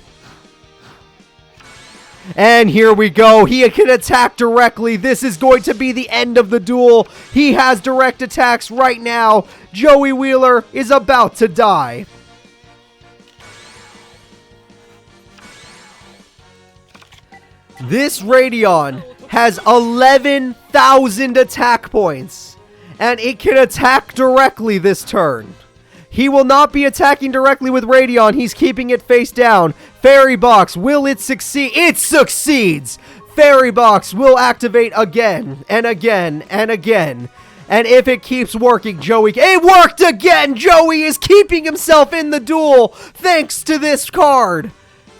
And here we go. He can attack directly. This is going to be the end of the duel. He has direct attacks right now. Joey Wheeler is about to die. This Radion has 11,000 attack points, and it can attack directly this turn. He will not be attacking directly with Radion. He's keeping it face down. Fairy Box, will it succeed? It succeeds! Fairy Box will activate again, and again, and again. And if it keeps working, Joey... It worked again! Joey is keeping himself in the duel thanks to this card.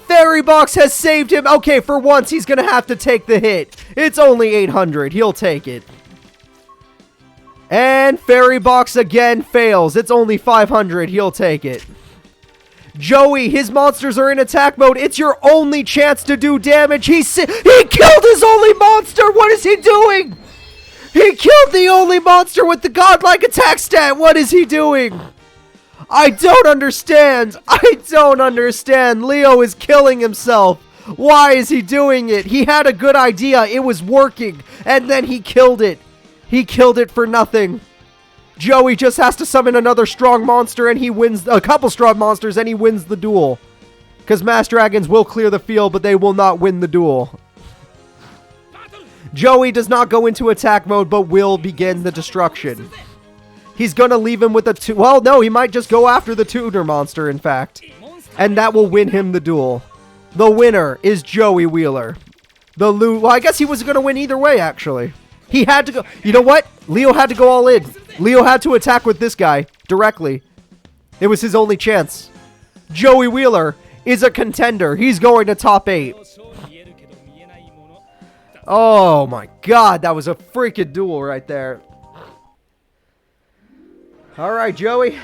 Fairy Box has saved him. Okay, for once, he's going to have to take the hit. It's only 800. He'll take it. And Fairy Box again fails. It's only 500. He'll take it. Joey, his monsters are in attack mode. It's your only chance to do damage. He killed his only monster. What is he doing? He killed the only monster with the godlike attack stat. What is he doing? I don't understand. I don't understand. Leo is killing himself. Why is he doing it? He had a good idea. It was working. And then he killed it. He killed it for nothing. Joey just has to summon another strong monster and he wins. A couple strong monsters and he wins the duel. Because Mass Dragons will clear the field, but they will not win the duel. Joey does not go into attack mode, but will begin the destruction. He's going to leave him with a well, no, he might just go after the tutor monster, in fact. And that will win him the duel. The winner is Joey Wheeler. Well, I guess he was going to win either way, actually. He had to go. You know what? Leo had to go all in. Leo had to attack with this guy directly. It was his only chance. Joey Wheeler is a contender. He's going to top 8. Oh my god, that was a freaking duel right there. Alright, Joey.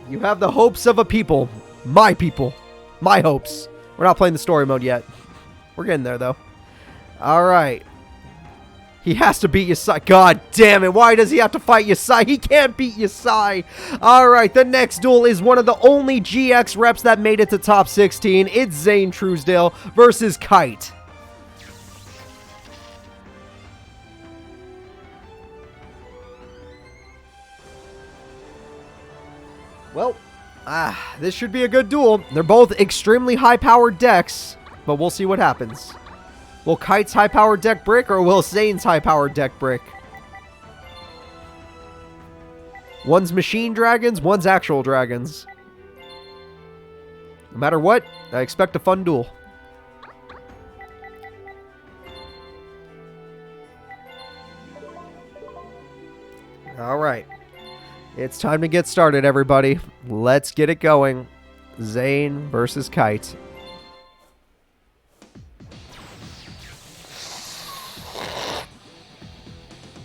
You have the hopes of a people. My people. My hopes. We're not playing the story mode yet. We're getting there, though. Alright. He has to beat Yasai. God damn it. Why does he have to fight Yasai? He can't beat Yasai. Alright, the next duel is one of the only GX reps that made it to top 16. It's Zane Truesdale versus Kite. Well, this should be a good duel. They're both extremely high-powered decks, but we'll see what happens. Will Kite's high-powered deck brick, or will Zane's high-powered deck brick? One's machine dragons, one's actual dragons. No matter what, I expect a fun duel. Alright. It's time to get started, everybody. Let's get it going. Zane versus Kite.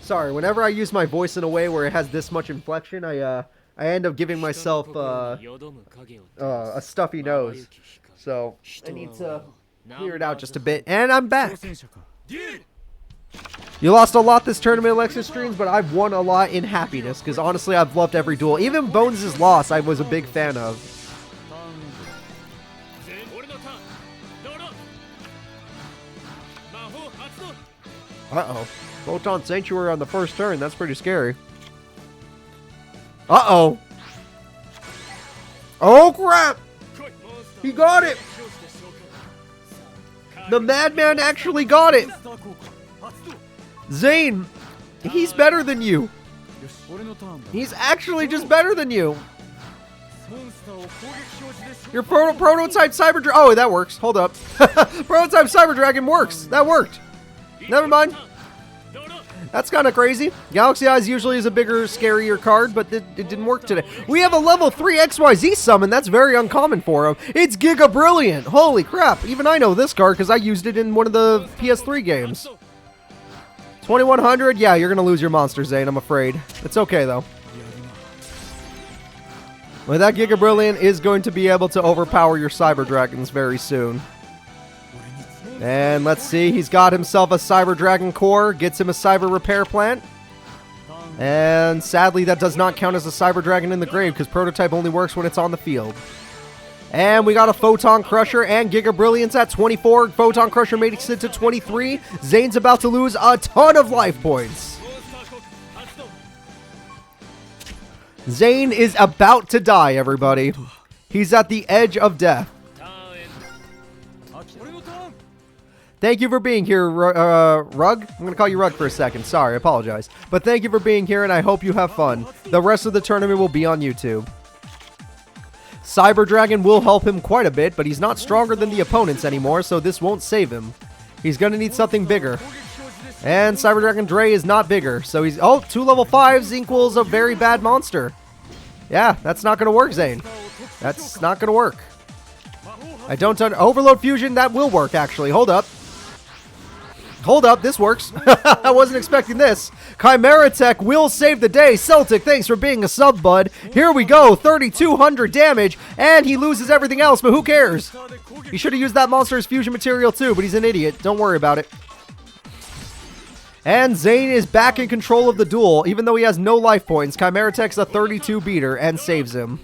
Sorry, whenever I use my voice in a way where it has this much inflection, I end up giving myself a stuffy nose. So I need to clear it out just a bit. And I'm back. You lost a lot this tournament, Alexis Streams, but I've won a lot in happiness, because honestly, I've loved every duel. Even Bones' loss, I was a big fan of. Uh-oh. Photon Sanctuary on the first turn. That's pretty scary. Uh-oh. Oh, crap! He got it! The madman actually got it! Zane, he's better than you. He's actually just better than you. Your prototype Cyber Dragon. Oh, that works. Hold up. Prototype Cyber Dragon works. That worked. Never mind. That's kind of crazy. Galaxy Eyes usually is a bigger, scarier card, but it didn't work today. We have a level 3 XYZ summon. That's very uncommon for him. It's Giga Brilliant. Holy crap. Even I know this card because I used it in one of the PS3 games. 2100. Yeah, you're going to lose your monster, Zane, I'm afraid. It's okay, though. Well, that Giga Brilliant is going to be able to overpower your Cyber Dragons very soon. And let's see, he's got himself a Cyber Dragon Core, gets him a Cyber Repair Plant. And sadly, that does not count as a Cyber Dragon in the grave, because Prototype only works when it's on the field. And we got a Photon Crusher and Giga Brilliance at 24. Photon Crusher makes it to 23. Zane's about to lose a ton of life points. Zane is about to die, everybody. He's at the edge of death. Thank you for being here, Rug. I'm going to call you Rug for a second. Sorry, I apologize. But thank you for being here, and I hope you have fun. The rest of the tournament will be on YouTube. Cyber Dragon will help him quite a bit, but he's not stronger than the opponents anymore, so this won't save him. He's going to need something bigger. And Cyber Dragon Dre is not bigger, so he's... Oh, 2 level 5s equals a very bad monster. Yeah, that's not going to work, Zane. That's not going to work. I don't... Overload Fusion, that will work, actually. Hold up. Hold up, this works. I wasn't expecting this. Chimera Tech will save the day. Celtic, thanks for being a sub, bud. Here we go, 3,200 damage, and he loses everything else, but who cares? He should have used that monster's fusion material too, but he's an idiot. Don't worry about it. And Zane is back in control of the duel, even though he has no life points. Chimera Tech's a 32 beater and saves him.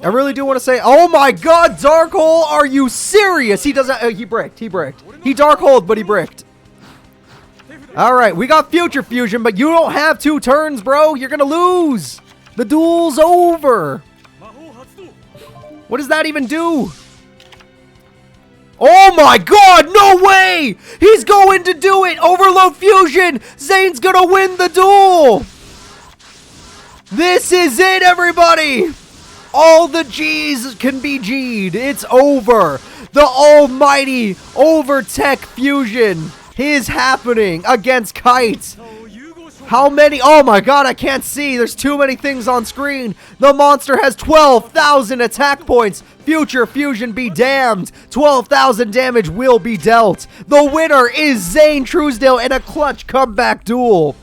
I really do want to say, oh my god, Dark Hole, are you serious? He doesn't, he bricked. He Dark Holed, but he bricked. Alright, we got Future Fusion, but you don't have 2 turns, bro. You're gonna lose. The duel's over. What does that even do? Oh my god, no way! He's going to do it! Overload Fusion! Zane's gonna win the duel! This is it, everybody! All the G's can be G'd. It's over. The almighty Overtech Fusion is happening against Kite. How many? Oh my god, I can't see. There's too many things on screen. The monster has 12,000 attack points. Future Fusion be damned. 12,000 damage will be dealt. The winner is Zane Truesdale in a clutch comeback duel.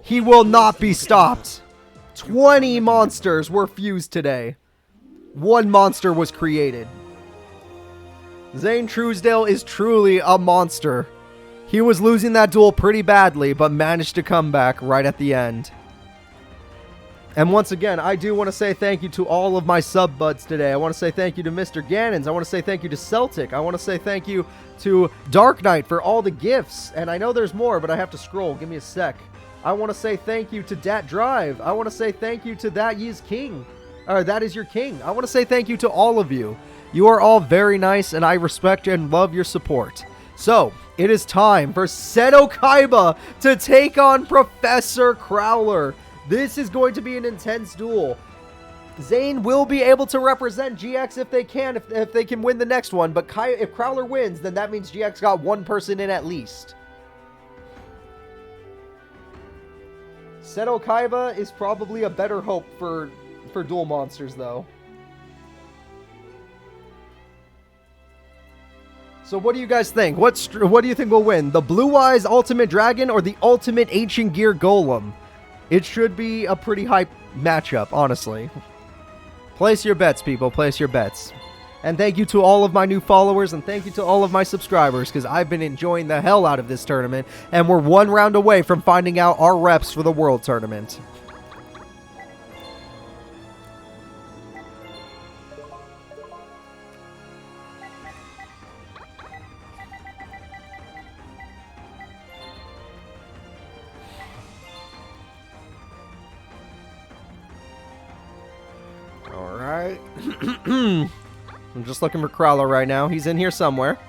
He will not be stopped. 20 monsters were fused today. 1 monster was created. Zane Truesdale is truly a monster. He was losing that duel pretty badly, but managed to come back right at the end. And once again, I do want to say thank you to all of my sub buds today. I want to say thank you to Mr. Gannons. I want to say thank you to Celtic. I want to say thank you to Dark Knight for all the gifts. And I know there's more, but I have to scroll. Give me a sec. I want to say thank you to Dat Drive. I want to say thank you to That Is King. Or That Is Your King. I want to say thank you to all of you. You are all very nice, and I respect and love your support. So, it is time for Seto Kaiba to take on Professor Crowler. This is going to be an intense duel. Zane will be able to represent GX if they can, if they can win the next one. But if Crowler wins, then that means GX got one person in at least. Seto Kaiba is probably a better hope for duel monsters, though. So what do you guys think? What do you think will win? The Blue Eyes Ultimate Dragon or the Ultimate Ancient Gear Golem? It should be a pretty hype matchup, honestly. Place your bets, people. Place your bets. And thank you to all of my new followers, and thank you to all of my subscribers, because I've been enjoying the hell out of this tournament, and we're one round away from finding out our reps for the World Tournament. Alright. I'm just looking for Crowler right now. He's in here somewhere.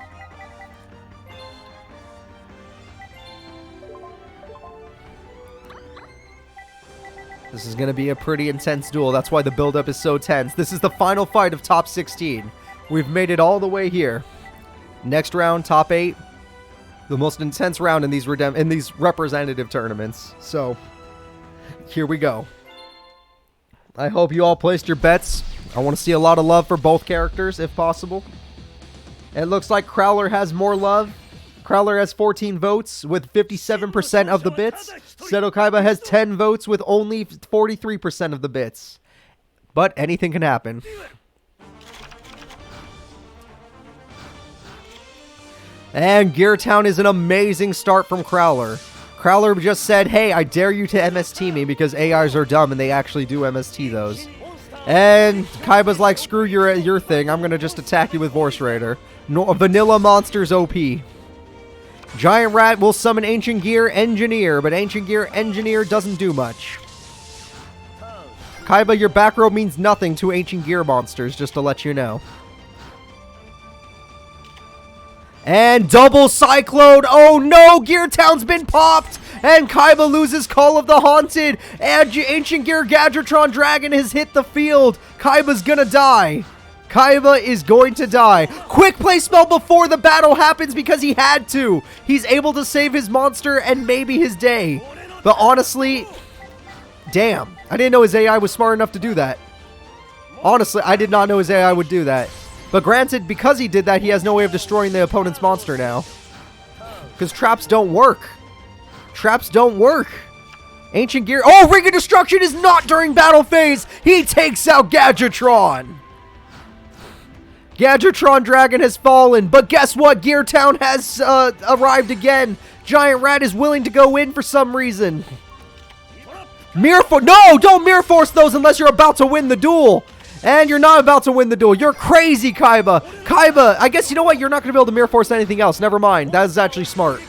This is going to be a pretty intense duel. That's why the build-up is so tense. This is the final fight of top 16. We've made it all the way here. Next round, top 8. The most intense round in these representative tournaments. So, here we go. I hope you all placed your bets. I want to see a lot of love for both characters, if possible. It looks like Crowler has more love. Crowler has 14 votes with 57% of the bits. Seto Kaiba has 10 votes with only 43% of the bits. But anything can happen. And Gear Town is an amazing start from Crowler. Crowler just said, hey, I dare you to MST me because AIs are dumb and they actually do MST those. And Kaiba's like, screw your thing. I'm going to just attack you with Vorse Raider. No, Vanilla Monsters OP. Giant Rat will summon Ancient Gear Engineer, but Ancient Gear Engineer doesn't do much. Kaiba, your back row means nothing to Ancient Gear monsters, just to let you know. And double Cyclone. Oh no, Gear Town's been popped. And Kaiba loses Call of the Haunted. And Ancient Gear Gadgetron Dragon has hit the field. Kaiba's gonna die. Kaiba is going to die. Quick play spell before the battle happens because he had to. He's able to save his monster and maybe his day. But honestly, damn. I didn't know his AI was smart enough to do that. Honestly, I did not know his AI would do that. But granted, because he did that, he has no way of destroying the opponent's monster now. Because traps don't work. Traps don't work. Ancient Gear... Oh, Ring of Destruction is not during battle phase! He takes out Gadgetron! Gadgetron Dragon has fallen, but guess what? Gear Town has arrived again. Giant Rat is willing to go in for some reason. Mirror Force... No! Don't Mirror Force those unless you're about to win the duel! And you're not about to win the duel. You're crazy, Kaiba. Kaiba, I guess, you know what? You're not going to be able to Mirror Force anything else. Never mind. That is actually smart.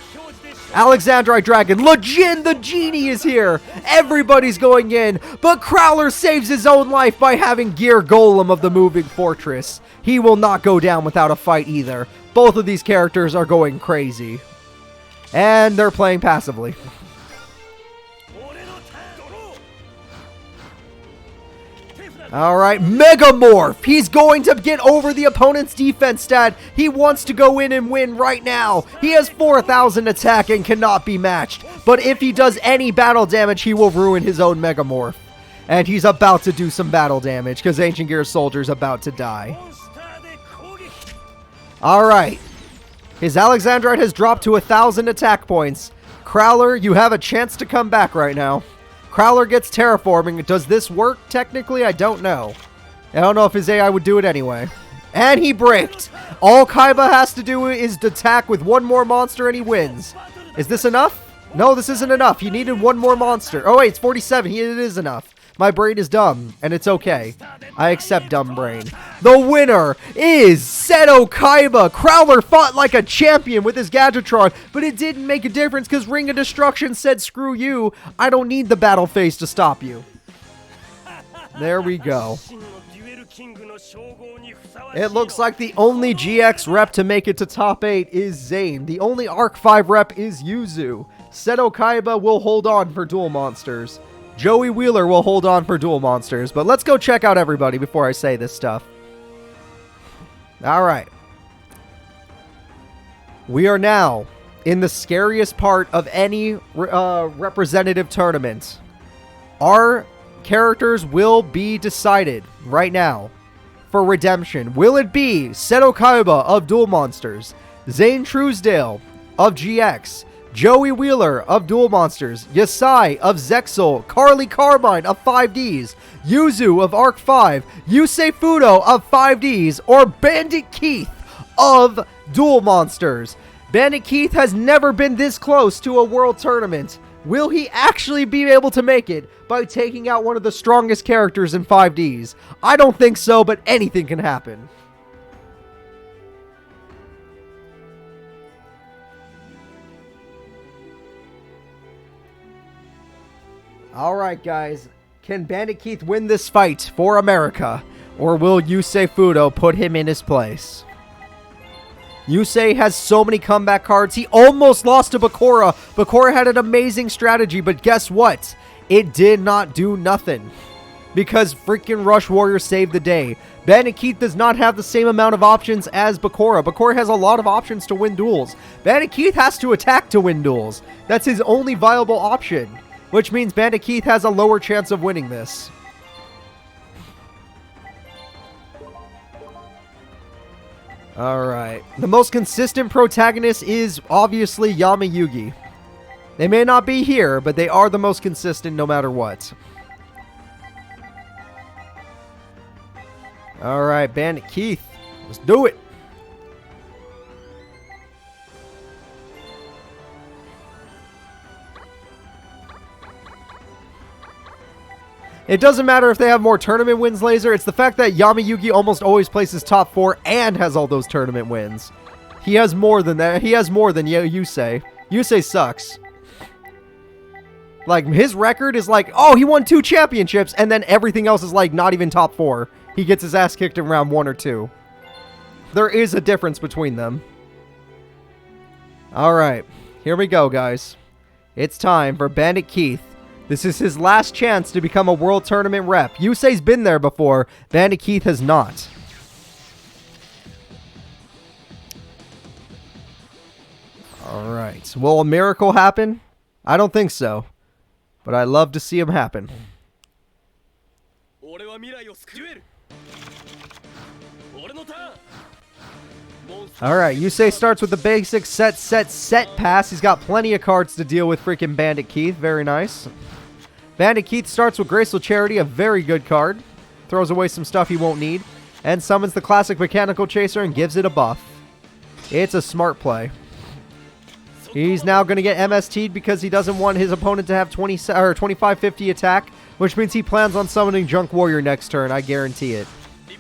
Alexandrite Dragon. Legin, the genie, is here. Everybody's going in. But Crowler saves his own life by having Gear Golem of the Moving Fortress. He will not go down without a fight either. Both of these characters are going crazy. And they're playing passively. Alright, Megamorph! He's going to get over the opponent's defense stat. He wants to go in and win right now. He has 4,000 attack and cannot be matched. But if he does any battle damage, he will ruin his own Megamorph. And he's about to do some battle damage because Ancient Gear Soldier's about to die. Alright. His Alexandrite has dropped to 1,000 attack points. Crowler, you have a chance to come back right now. Crowler gets terraforming. Does this work technically? I don't know. I don't know if his AI would do it anyway. And he bricked. All Kaiba has to do is attack with one more monster and he wins. Is this enough? No, this isn't enough. He needed one more monster. Oh, wait, it's 47. It is enough. My brain is dumb, and it's okay. I accept dumb brain. The winner is Seto Kaiba. Crowler fought like a champion with his Gadgetron, but it didn't make a difference because Ring of Destruction said, screw you. I don't need the battle phase to stop you. There we go. It looks like the only GX rep to make it to top 8 is Zane. The only Arc 5 rep is Yuzu. Seto Kaiba will hold on for Duel Monsters. Joey Wheeler will hold on for Duel Monsters. But let's go check out everybody before I say this stuff. Alright. We are now in the scariest part of any representative tournament. Our characters will be decided right now for redemption. Will it be Seto Kaiba of Duel Monsters, Zane Truesdale of GX, Joey Wheeler of Duel Monsters, Yasai of Zexal, Carly Carbine of 5Ds, Yuzu of Arc 5, Yusei Fudo of 5Ds, or Bandit Keith of Duel Monsters? Bandit Keith has never been this close to a world tournament. Will he actually be able to make it by taking out one of the strongest characters in 5Ds? I don't think so, but anything can happen. Alright guys, can Bandit Keith win this fight for America? Or will Yusei Fudo put him in his place? Yusei has so many comeback cards. He almost lost to Bakura. Bakura had an amazing strategy, but guess what? It did not do nothing. Because freaking Rush Warrior saved the day. Bandit Keith does not have the same amount of options as Bakura. Bakura has a lot of options to win duels. Bandit Keith has to attack to win duels. That's his only viable option. Which means Bandit Keith has a lower chance of winning this. Alright. The most consistent protagonist is obviously Yama Yugi. They may not be here, but they are the most consistent no matter what. Alright, Bandit Keith. Let's do it. It doesn't matter if they have more tournament wins, Laser. It's the fact that Yama Yugi almost always places top 4 and has all those tournament wins. He has more than that. He has more than Yusei. Yusei sucks. Like, his record is like, oh, he won 2 championships, and then everything else is like not even top 4. He gets his ass kicked in round 1 or 2. There is a difference between them. Alright, here we go, guys. It's time for Bandit Keith. This is his last chance to become a world tournament rep. Yusei's been there before. Bandit Keith has not. Alright. Will a miracle happen? I don't think so. But I love to see him happen. Alright, Yusei starts with the basic set pass. He's got plenty of cards to deal with freaking Bandit Keith. Very nice. Bandit Keith starts with Graceful Charity, a very good card. Throws away some stuff he won't need. And summons the classic Mechanical Chaser and gives it a buff. It's a smart play. He's now going to get MST'd because he doesn't want his opponent to have 2550 attack, which means he plans on summoning Junk Warrior next turn, I guarantee it.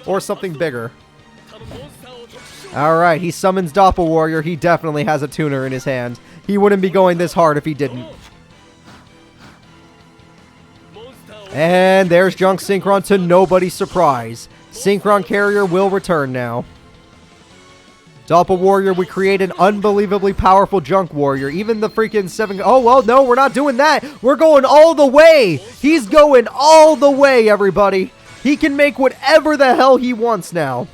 Or something bigger. Alright, he summons Doppel Warrior. He definitely has a tuner in his hand. He wouldn't be going this hard if he didn't. And there's Junk Synchron to nobody's surprise. Synchron Carrier will return now. Doppel Warrior would create an unbelievably powerful Junk Warrior. Even the freaking 7... Oh, well, no, we're not doing that. We're going all the way. He's going all the way, everybody. He can make whatever the hell he wants now.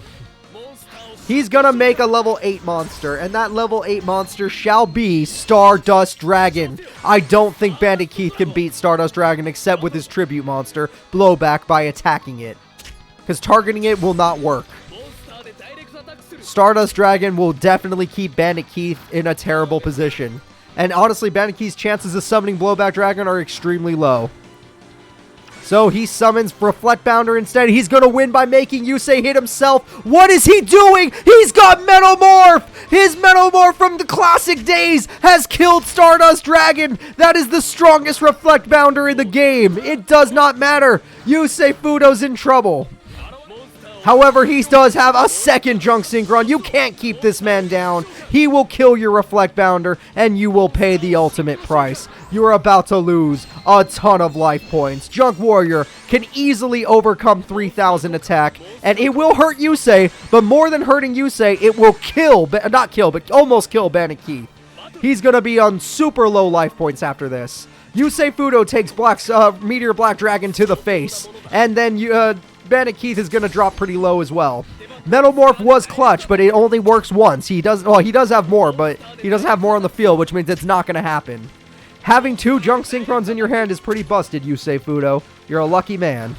He's gonna make a level 8 monster, and that level 8 monster shall be Stardust Dragon. I don't think Bandit Keith can beat Stardust Dragon except with his tribute monster, Blowback, by attacking it. Because targeting it will not work. Stardust Dragon will definitely keep Bandit Keith in a terrible position. And honestly, Bandit Keith's chances of summoning Blowback Dragon are extremely low. So he summons Reflect Bounder instead. He's going to win by making Yusei hit himself. What is he doing? He's got Metamorph! His Metamorph from the classic days has killed Stardust Dragon. That is the strongest Reflect Bounder in the game. It does not matter. Yusei Fudo's in trouble. However, he does have a second Junk Synchron. You can't keep this man down. He will kill your Reflect Bounder, and you will pay the ultimate price. You are about to lose a ton of life points. Junk Warrior can easily overcome 3,000 attack, and it will hurt Yusei, but more than hurting Yusei, it will kill, not kill, but almost kill Bandit Keith. He's going to be on super low life points after this. Yusei Fudo takes Meteor Black Dragon to the face, and then Bandit Keith is going to drop pretty low as well. Metamorph was clutch, but it only works once. He does have more, but he doesn't have more on the field, which means it's not going to happen. Having 2 Junk Synchrons in your hand is pretty busted, Yusei Fudo. You're a lucky man.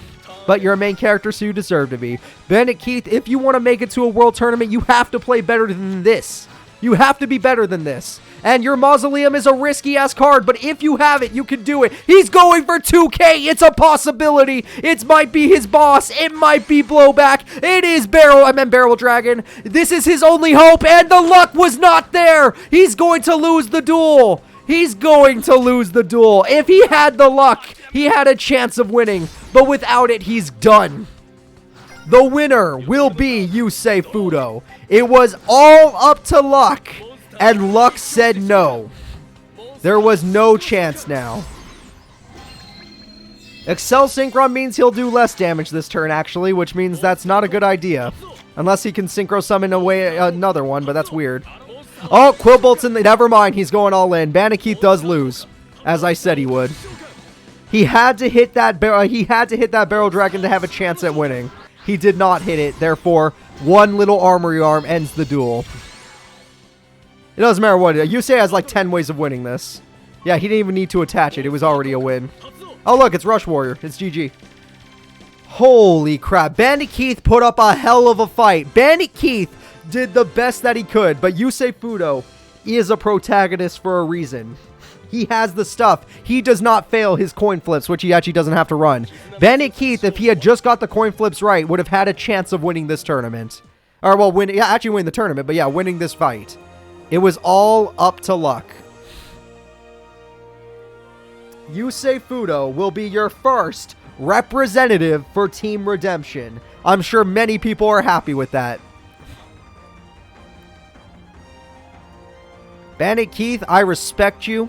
But you're a main character, so you deserve to be. Bandit Keith, if you want to make it to a world tournament, you have to play better than this. You have to be better than this. And your Mausoleum is a risky-ass card, but if you have it, you can do it. He's going for 2K. It's a possibility. It might be his boss. It might be Blowback. It is Barrel Dragon. This is his only hope, and the luck was not there. He's going to lose the duel. He's going to lose the duel. If he had the luck, he had a chance of winning, but without it, he's done. The winner will be Yusei Fudo. It was all up to luck, and luck said no. There was no chance now. Excel Synchron means he'll do less damage this turn, actually, which means that's not a good idea. Unless he can Synchro Summon away another one, but that's weird. Oh, Quillbolt's in the... Never mind, he's going all in. Bandit Keith does lose, as I said he would. He had to hit that Barrel Dragon to have a chance at winning. He did not hit it, therefore, one little Armory Arm ends the duel. It doesn't matter what. Yusei has like 10 ways of winning this. Yeah, he didn't even need to attach it. It was already a win. Oh, look, it's Rush Warrior. It's GG. Holy crap. Bandit Keith put up a hell of a fight. Bandit Keith did the best that he could, but Yusei Fudo is a protagonist for a reason. He has the stuff. He does not fail his coin flips, which he actually doesn't have to run. Bandit Keith, if he had just got the coin flips right, would have had a chance of winning this tournament. Or, well, actually winning the tournament, but yeah, winning this fight. It was all up to luck. Yusei Fudo will be your first representative for Team Redemption. I'm sure many people are happy with that. Bandit Keith, I respect you.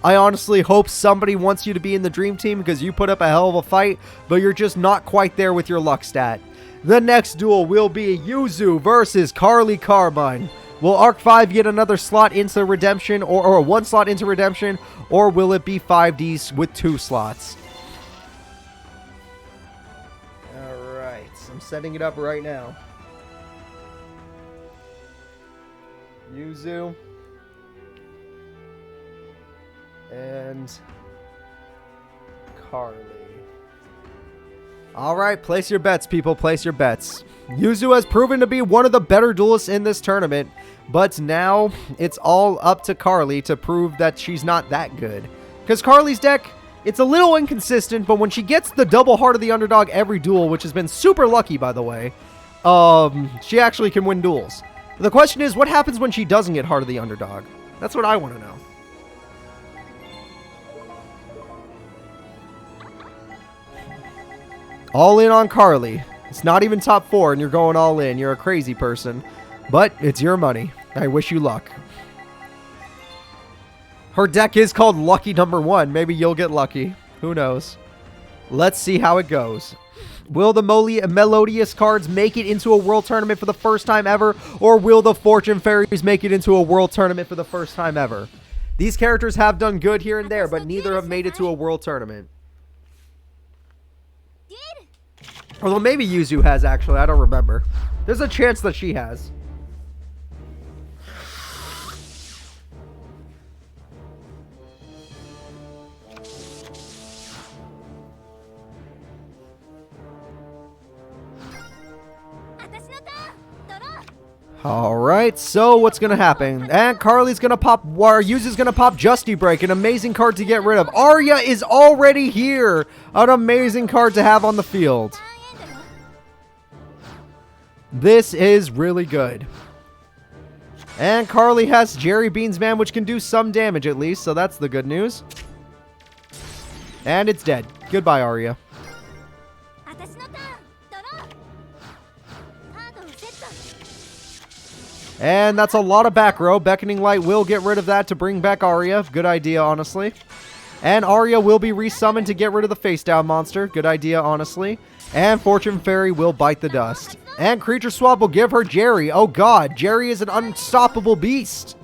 I honestly hope somebody wants you to be in the Dream Team because you put up a hell of a fight, but you're just not quite there with your luck stat. The next duel will be Yuzu versus Carly Carmine. Will Arc 5 get another slot into Redemption, or one slot into Redemption, or will it be 5Ds with 2 slots? Alright, I'm setting it up right now. Yuzu. And Carly. Alright, place your bets, people. Place your bets. Yuzu has proven to be one of the better duelists in this tournament, but now it's all up to Carly to prove that she's not that good. Because Carly's deck, it's a little inconsistent, but when she gets the double Heart of the Underdog every duel, which has been super lucky, by the way, she actually can win duels. The question is, what happens when she doesn't get Heart of the Underdog? That's what I want to know. All in on Carly. It's not even top 4 and you're going all in. You're a crazy person. But it's your money. I wish you luck. Her deck is called Lucky Number 1. Maybe you'll get lucky. Who knows? Let's see how it goes. Will the Melodious cards make it into a world tournament for the first time ever? Or will the Fortune Fairies make it into a world tournament for the first time ever? These characters have done good here and there, but neither have made it to a world tournament. Although maybe Yuzu has, actually. I don't remember. There's a chance that she has. Alright, so what's gonna happen? And Carly's gonna pop, or Yuzu's gonna pop Justy Break, an amazing card to get rid of. Arya is already here! An amazing card to have on the field. This is really good. And Carly has Jerry Beans Man, which can do some damage at least, so that's the good news. And it's dead. Goodbye, Arya. And that's a lot of back row. Beckoning Light will get rid of that to bring back Arya. Good idea, honestly. And Arya will be resummoned to get rid of the face down monster. Good idea, honestly. And Fortune Fairy will bite the dust. And Creature Swap will give her Jerry. Oh god, Jerry is an unstoppable beast.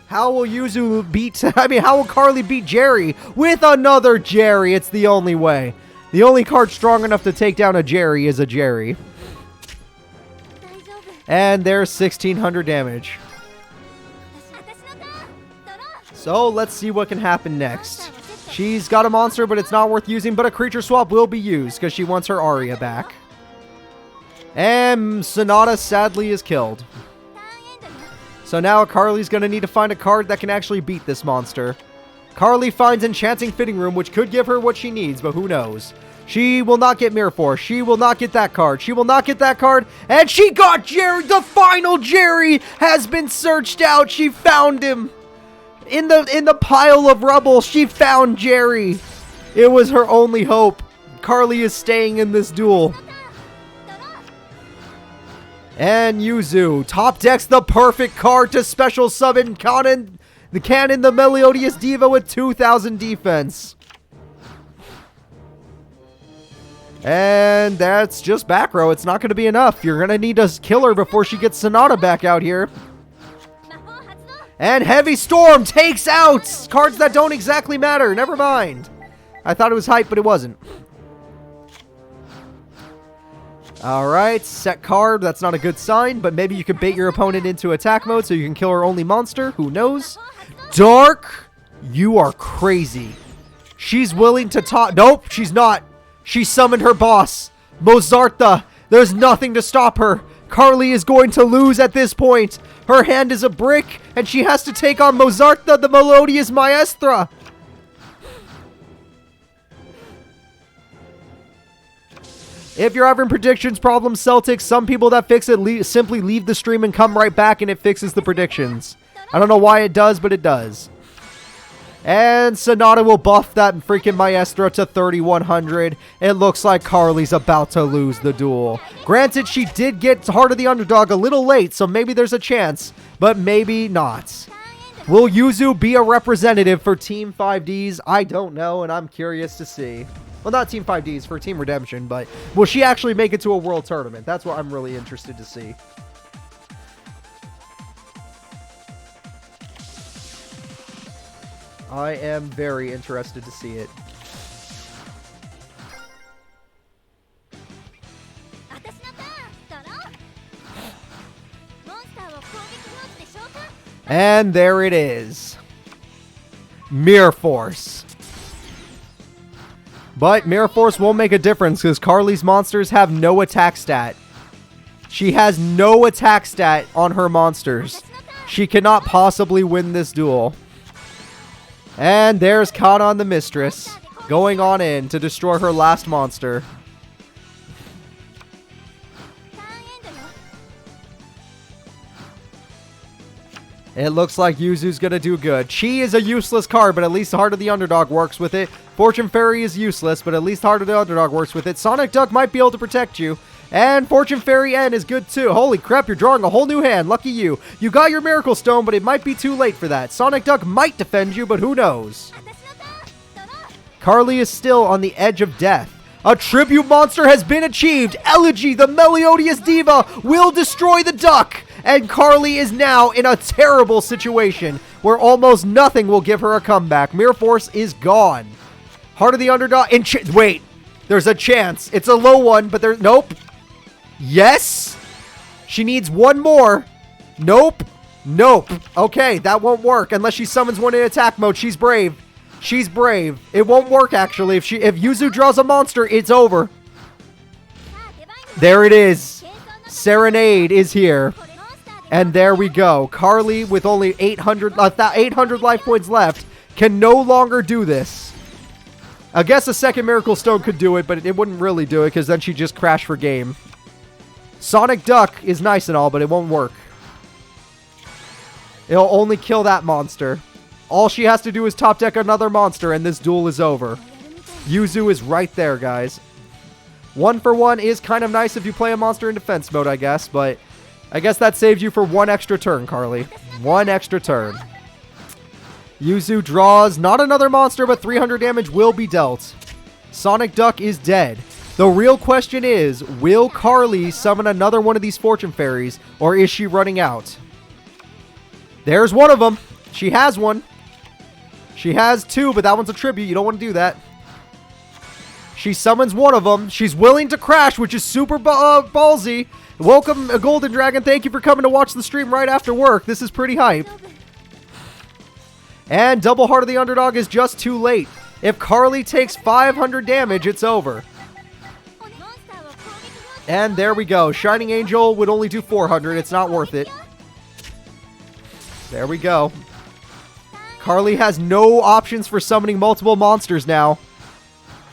How will Yuzu beat... how will Carly beat Jerry? With another Jerry. It's the only way. The only card strong enough to take down a Jerry is a Jerry. And there's 1600 damage. So let's see what can happen next. She's got a monster, but it's not worth using, but a creature swap will be used because she wants her Arya back. And Sonata sadly is killed. So now Carly's going to need to find a card that can actually beat this monster. Carly finds Enchanting Fitting Room, which could give her what she needs, but who knows. She will not get Mirror Force. She will not get that card. She will not get that card. And she got Jerry. The final Jerry has been searched out. She found him. In the pile of rubble, she found Jerry. It was her only hope. Carly is staying in this duel. And Yuzu top decks the perfect card to special summon the Melodious Diva with 2000 defense. And that's just back row. It's not going to be enough. You're going to need to kill her before she gets Sonata back out here. And Heavy Storm takes out cards that don't exactly matter. Never mind. I thought it was hype, but it wasn't. Alright, set card. That's not a good sign, but maybe you can bait your opponent into attack mode so you can kill her only monster. Who knows? Dark, you are crazy. She's willing to talk. Nope, she's not. She summoned her boss, Mozartha. There's nothing to stop her. Carly is going to lose at this point. Her hand is a brick, and she has to take on Mozartha, the Melodious Maestra. If you're having predictions problems, Celtics, some people that fix it simply leave the stream and come right back, and it fixes the predictions. I don't know why it does, but it does. And Sonata will buff that freaking Maestra to 3100. It looks like Carly's about to lose the duel. Granted, she did get Heart of the Underdog a little late, so maybe there's a chance, but maybe not. Will Yuzu be a representative for Team 5Ds? I don't know, and I'm curious to see. Well, not Team 5Ds, for Team Redemption, but will she actually make it to a world tournament? That's what I'm really interested to see. I am very interested to see it. And there it is. Mirror Force. But Mirror Force won't make a difference because Carly's monsters have no attack stat. She has no attack stat on her monsters. She cannot possibly win this duel. And there's Kanon the Mistress going on in to destroy her last monster. It looks like Yuzu's gonna do good. Chi is a useless card, but at least Heart of the Underdog works with it. Fortune Fairy is useless, but at least Heart of the Underdog works with it. Sonic Duck might be able to protect you. And Fortune Fairy N is good too. Holy crap, you're drawing a whole new hand. Lucky you. You got your Miracle Stone, but it might be too late for that. Sonic Duck might defend you, but who knows? Carly is still on the edge of death. A tribute monster has been achieved. Elegy, the Melodious Diva, will destroy the duck. And Carly is now in a terrible situation where almost nothing will give her a comeback. Mirror Force is gone. Heart of the Underdog. Wait, there's a chance. It's a low one, but there's... Nope. Yes. She needs one more. Nope. Nope. Okay, that won't work unless she summons one in attack mode. She's brave. She's brave. It won't work, actually. If Yuzu draws a monster, it's over. There it is. Serenade is here. And there we go. Carly, with only 800 life points left, can no longer do this. I guess a second Miracle Stone could do it, but it wouldn't really do it because then she'd just crash for game. Sonic Duck is nice and all, but it won't work. It'll only kill that monster. All she has to do is top deck another monster and this duel is over. Yuzu is right there, guys. 1 for 1 is kind of nice if you play a monster in defense mode, I guess, but I guess that saves you for 1 extra turn, Carly. 1 extra turn. Yuzu draws not another monster, but 300 damage will be dealt. Sonic Duck is dead. The real question is, will Carly summon another one of these Fortune Fairies, or is she running out? There's one of them. She has one. She has 2, but that one's a tribute. You don't want to do that. She summons one of them. She's willing to crash, which is super ballsy. Welcome, Golden Dragon. Thank you for coming to watch the stream right after work. This is pretty hype. And Double Heart of the Underdog is just too late. If Carly takes 500 damage, it's over. And there we go. Shining Angel would only do 400. It's not worth it. There we go. Carly has no options for summoning multiple monsters now.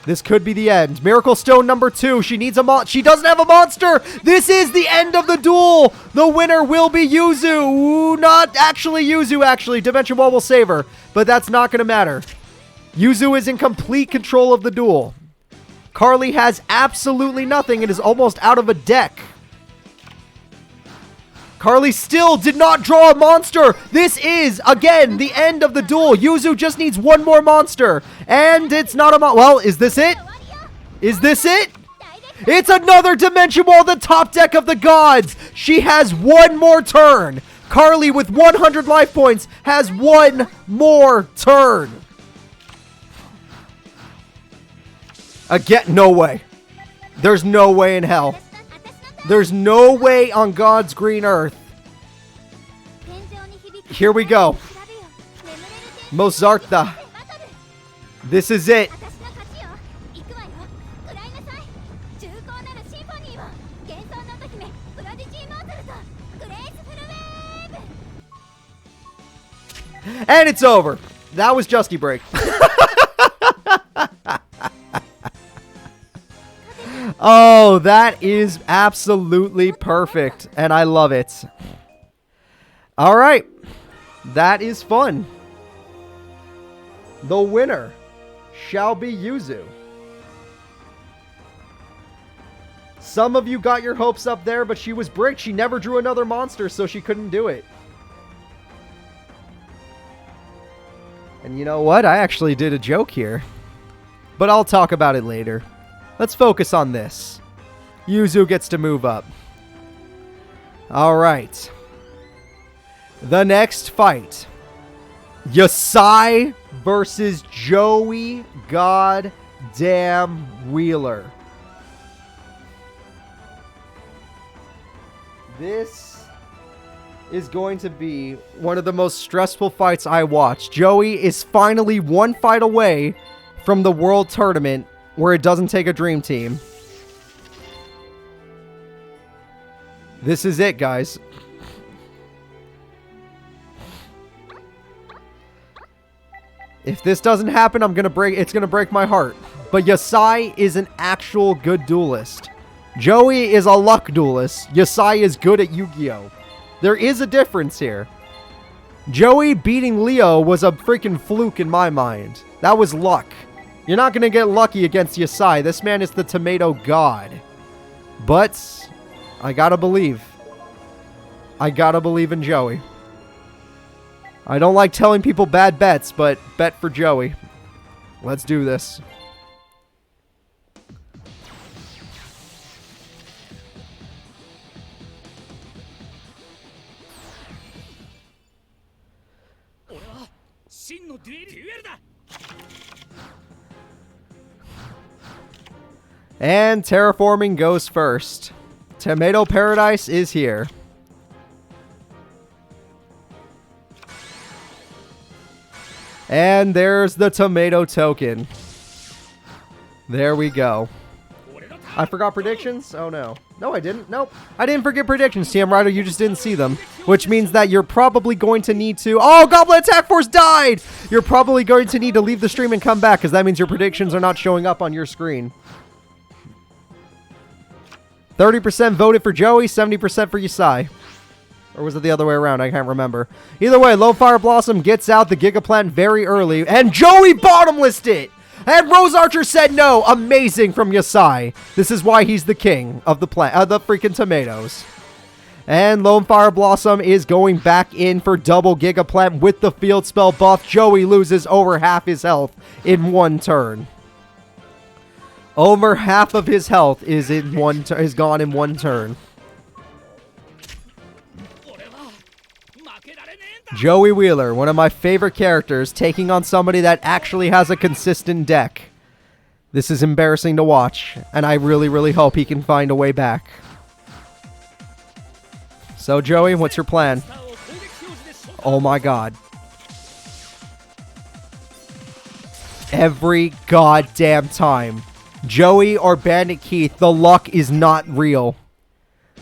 This could be the end. Miracle Stone number 2. She needs a she doesn't have a monster. This is the end of the duel. The winner will be Yuzu. Ooh, not actually Yuzu, actually. Dimension Wall will save her. But that's not going to matter. Yuzu is in complete control of the duel. Carly has absolutely nothing and is almost out of a deck. Carly still did not draw a monster. This is, again, the end of the duel. Yuzu just needs 1 more monster. And it's not a well, is this it? Is this it? It's another Dimension Wall, the top deck of the gods. She has 1 more turn. Carly, with 100 life points, has 1 more turn. Again, no way. There's no way in hell. There's no way on God's green earth. Here we go. Mozarta. This is it. And it's over. That was Justy Break. Oh, that is absolutely perfect, and I love it. All right, that is fun. The winner shall be Yuzu. Some of you got your hopes up there, but she was bricked. She never drew another monster, so she couldn't do it. And you know what? I actually did a joke here, but I'll talk about it later. Let's focus on this. Yuzu gets to move up. All right. The next fight. Yasai versus Joey Goddamn Wheeler. This is going to be one of the most stressful fights I watched. Joey is finally 1 fight away from the World Tournament, where it doesn't take a dream team. This is it, guys. If this doesn't happen, it's gonna break my heart. But Yasai is an actual good duelist. Joey is a luck duelist. Yasai is good at Yu-Gi-Oh! There is a difference here. Joey beating Leo was a freaking fluke in my mind. That was luck. You're not going to get lucky against Yasai. This man is the tomato god. But I gotta believe. I gotta believe in Joey. I don't like telling people bad bets, but bet for Joey. Let's do this. And Terraforming goes first. Tomato Paradise is here. And there's the tomato token. There we go. I forgot predictions? Oh no. No, I didn't. Nope. I didn't forget predictions, TM Rider. You just didn't see them. Which means that you're probably going to need to... Oh, Goblin Attack Force died! You're probably going to need to leave the stream and come back, because that means your predictions are not showing up on your screen. 30% voted for Joey, 70% for Yasai. Or was it the other way around? I can't remember. Either way, Low Fire Blossom gets out the Giga Plant very early, and Joey bottomlessed it! And Rose Archer said no. Amazing from Yasai. This is why he's the king of the freaking tomatoes. And Lone Fire Blossom is going back in for double Giga Plant with the field spell buff. Joey loses over half his health in one turn. Over half of his health is gone in one turn. Joey Wheeler, one of my favorite characters, taking on somebody that actually has a consistent deck. This is embarrassing to watch, and I really, really hope he can find a way back. So, Joey, what's your plan? Oh my god. Every goddamn time. Joey or Bandit Keith, the luck is not real.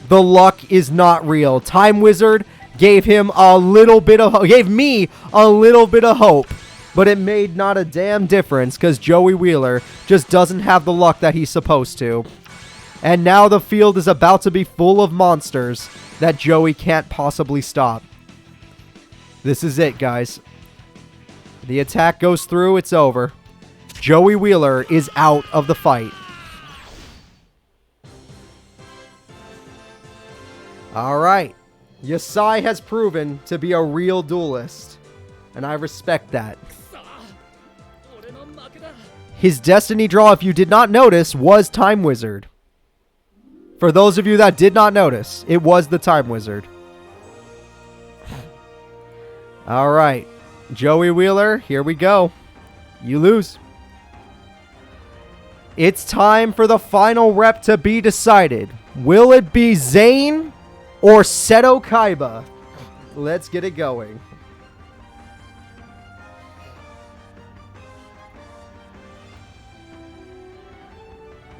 The luck is not real. Time Wizard gave him a little bit of gave me a little bit of hope, but it made not a damn difference because Joey Wheeler just doesn't have the luck that he's supposed to. And now the field is about to be full of monsters that Joey can't possibly stop. This is it, guys. The attack goes through, it's over. Joey Wheeler is out of the fight. All right. Yasai has proven to be a real duelist, and I respect that. His destiny draw, if you did not notice, was Time Wizard. For those of you that did not notice, it was the Time Wizard. Alright, Joey Wheeler, here we go. You lose. It's time for the final rep to be decided. Will it be Zane or Seto Kaiba? Let's get it going.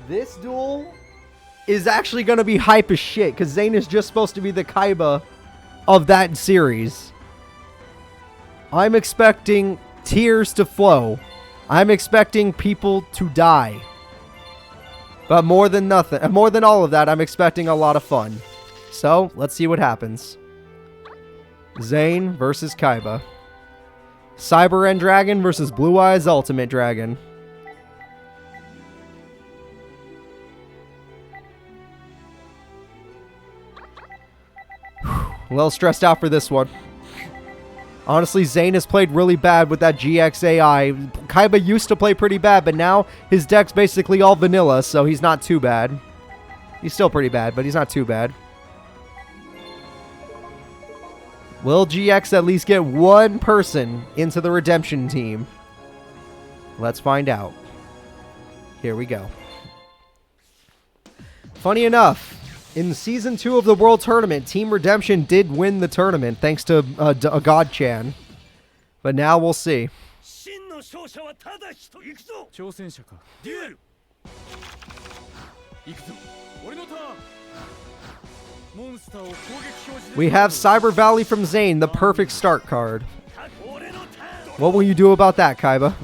This duel is actually going to be hype as shit because Zane is just supposed to be the Kaiba of that series. I'm expecting tears to flow. I'm expecting people to die. But more than all of that, I'm expecting a lot of fun. So, let's see what happens. Zane versus Kaiba. Cyber End Dragon versus Blue Eyes Ultimate Dragon. A little stressed out for this one. Honestly, Zane has played really bad with that GX AI. Kaiba used to play pretty bad, but now his deck's basically all vanilla, so he's not too bad. He's still pretty bad, but he's not too bad. Will GX at least get one person into the redemption team? Let's find out. Here we go. Funny enough, in Season 2 of the World Tournament, Team Redemption did win the tournament thanks to a God-chan. But now we'll see. We have Cyber Valley from Zane, the perfect start card. What will you do about that, Kaiba?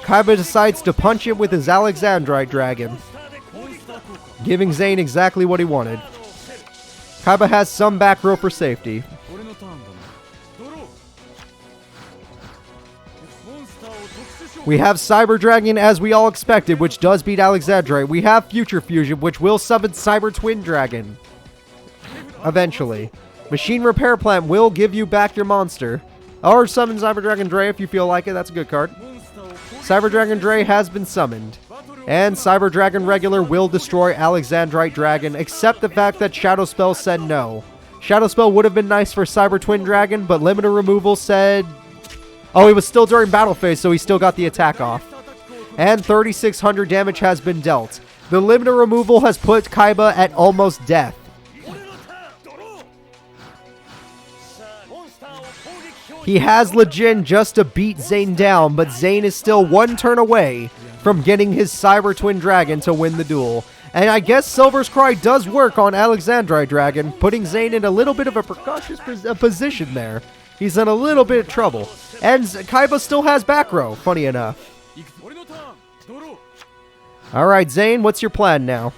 Kaiba decides to punch it with his Alexandrite Dragon, giving Zane exactly what he wanted. Kaiba has some back row for safety. We have Cyber Dragon as we all expected, which does beat Alexandrite. We have Future Fusion, which will summon Cyber Twin Dragon. Eventually. Machine Repair Plant will give you back your monster. Or summon Cyber Dragon Dre if you feel like it. That's a good card. Cyber Dragon Dre has been summoned. And Cyber Dragon Regular will destroy Alexandrite Dragon, except the fact that Shadow Spell said no. Shadow Spell would have been nice for Cyber Twin Dragon, but Limiter Removal said... Oh, it was still during battle phase, so he still got the attack off. And 3,600 damage has been dealt. The Limiter Removal has put Kaiba at almost death. He has Lejin just to beat Zane down, but Zane is still one turn away from getting his Cyber Twin Dragon to win the duel. And I guess Silver's Cry does work on Alexandrite Dragon, putting Zane in a little bit of a precautious position there. He's in a little bit of trouble. And Kaiba still has back row, funny enough. Alright, Zane, what's your plan now?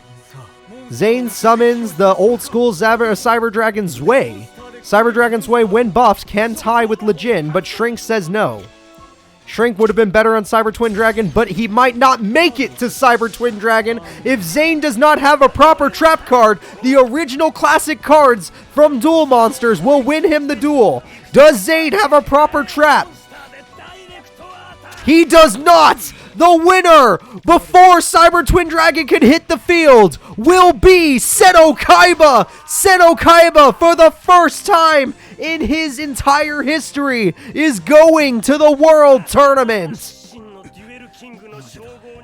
Zane summons the old school Cyber Dragon Zwei. Cyber Dragon Zwei, when buffed, can tie with Lejin, but Shrink says no. Shrink would have been better on Cyber Twin Dragon, but he might not make it to Cyber Twin Dragon if Zane does not have a proper trap card. The original classic cards from Duel Monsters will win him the duel. Does Zane have a proper trap? He does not! The winner, before Cyber Twin Dragon can hit the field, will be Seto Kaiba! Seto Kaiba, for the first time in his entire history, is going to the World Tournament!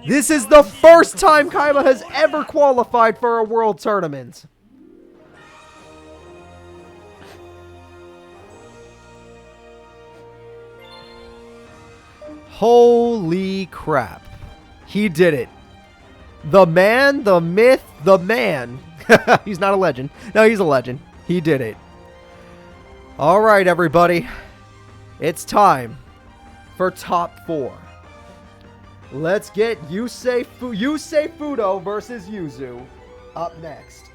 This is the first time Kaiba has ever qualified for a World Tournament. Holy crap. He did it. The man, the myth, the man. He's not a legend. No, he's a legend. He did it. Alright, everybody. It's time for top 4. Let's get Yusei Fudo versus Yuzu up next.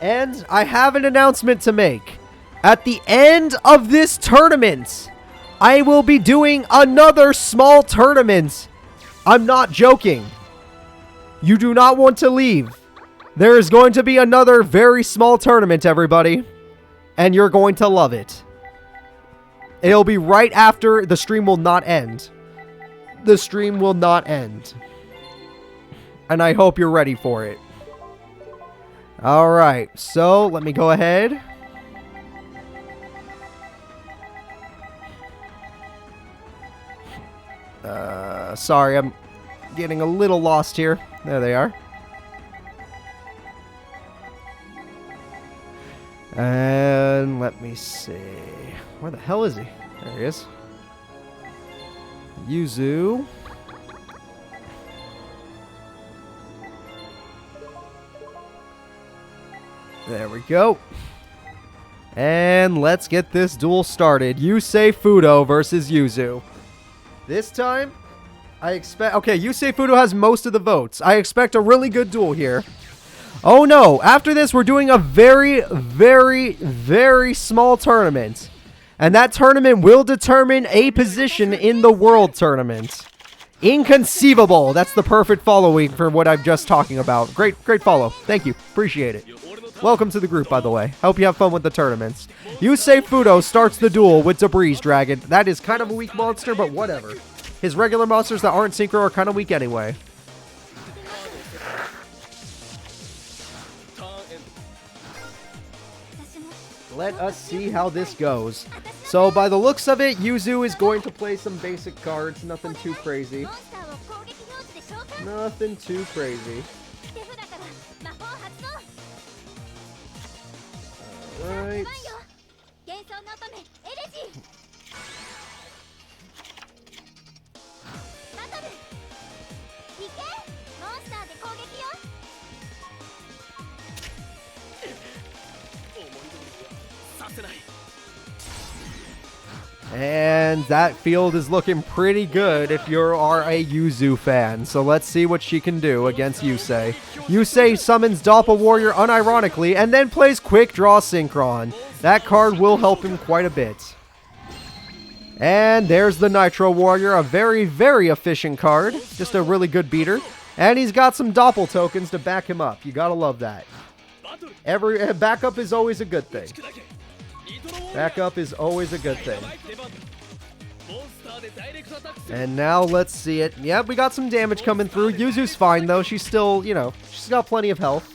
And I have an announcement to make. At the end of this tournament, I will be doing another small tournament. I'm not joking. You do not want to leave. There is going to be another very small tournament, everybody. And you're going to love it. It'll be right after the stream will not end. The stream will not end. And I hope you're ready for it. Alright, so let me go ahead. Sorry, I'm getting a little lost here. There they are. And let me see. Where the hell is he? There he is. Yuzu. There we go. And let's get this duel started. Yusei Fudo versus Yuzu. This time, I expect... Okay, Yusei Fudo has most of the votes. I expect a really good duel here. Oh no, after this, we're doing a very, very, very small tournament. And that tournament will determine a position in the World Tournament. Inconceivable. That's the perfect following for what I'm just talking about. Great follow. Thank you. Appreciate it. Welcome to the group, by the way. Hope you have fun with the tournaments. Yusei Fudo starts the duel with Debris Dragon. That is kind of a weak monster, but whatever. His regular monsters that aren't synchro are kind of weak anyway. Let us see how this goes. So, by the looks of it, Yuzu is going to play some basic cards. Nothing too crazy. Nothing too crazy. Alright. And that field is looking pretty good if you are a Yuzu fan. So let's see what she can do against Yusei. Yusei summons Doppel Warrior unironically and then plays Quick Draw Synchron. That card will help him quite a bit. And there's the Nitro Warrior, a very, very efficient card. Just a really good beater. And he's got some Doppel tokens to back him up. You gotta love that. Backup is always a good thing. Backup is always a good thing. And now let's see it. Yep, we got some damage coming through. Yuzu's fine though. She's still, you know, she's got plenty of health.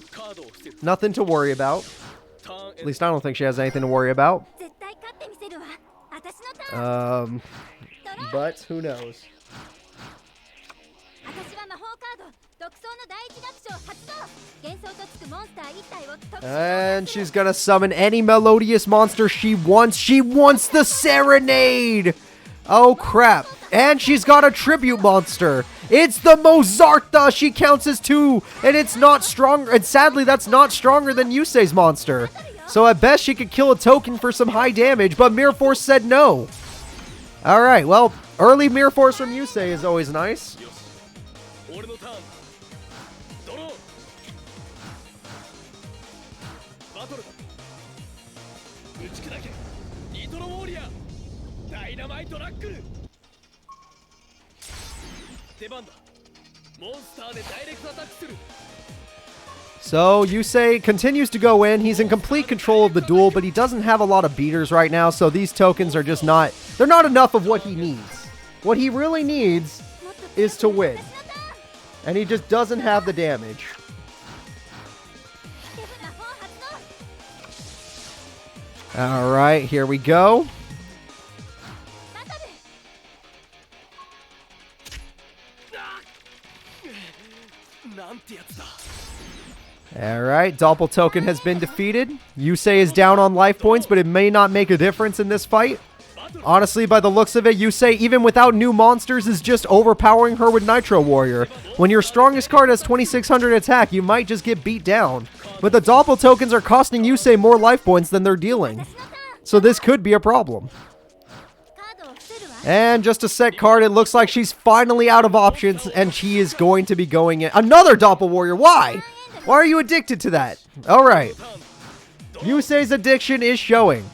Nothing to worry about. At least I don't think she has anything to worry about. But who knows? And she's gonna summon any melodious monster she wants. She wants the Serenade! Oh crap. And she's got a tribute monster. It's the Mozarta! She counts as 2, and it's not stronger. And sadly, that's not stronger than Yusei's monster. So at best, she could kill a token for some high damage, but Mirror Force said no. Alright, well, early Mirror Force from Yusei is always nice. So Yusei continues to go in. He's in complete control of the duel, but he doesn't have a lot of beaters right now, so these tokens are just not... They're not enough of what he needs. What he really needs is to win. And he just doesn't have the damage. Alright, here we go. Alright, Doppel token has been defeated. Yusei is down on life points, but it may not make a difference in this fight. Honestly, by the looks of it, Yusei, even without new monsters, is just overpowering her with Nitro Warrior. When your strongest card has 2600 attack, you might just get beat down. But the Doppel tokens are costing Yusei more life points than they're dealing. So this could be a problem. And just a set card, it looks like she's finally out of options, and she is going to be going in. Another Doppel Warrior, why? Why are you addicted to that? Alright. Yusei's addiction is showing.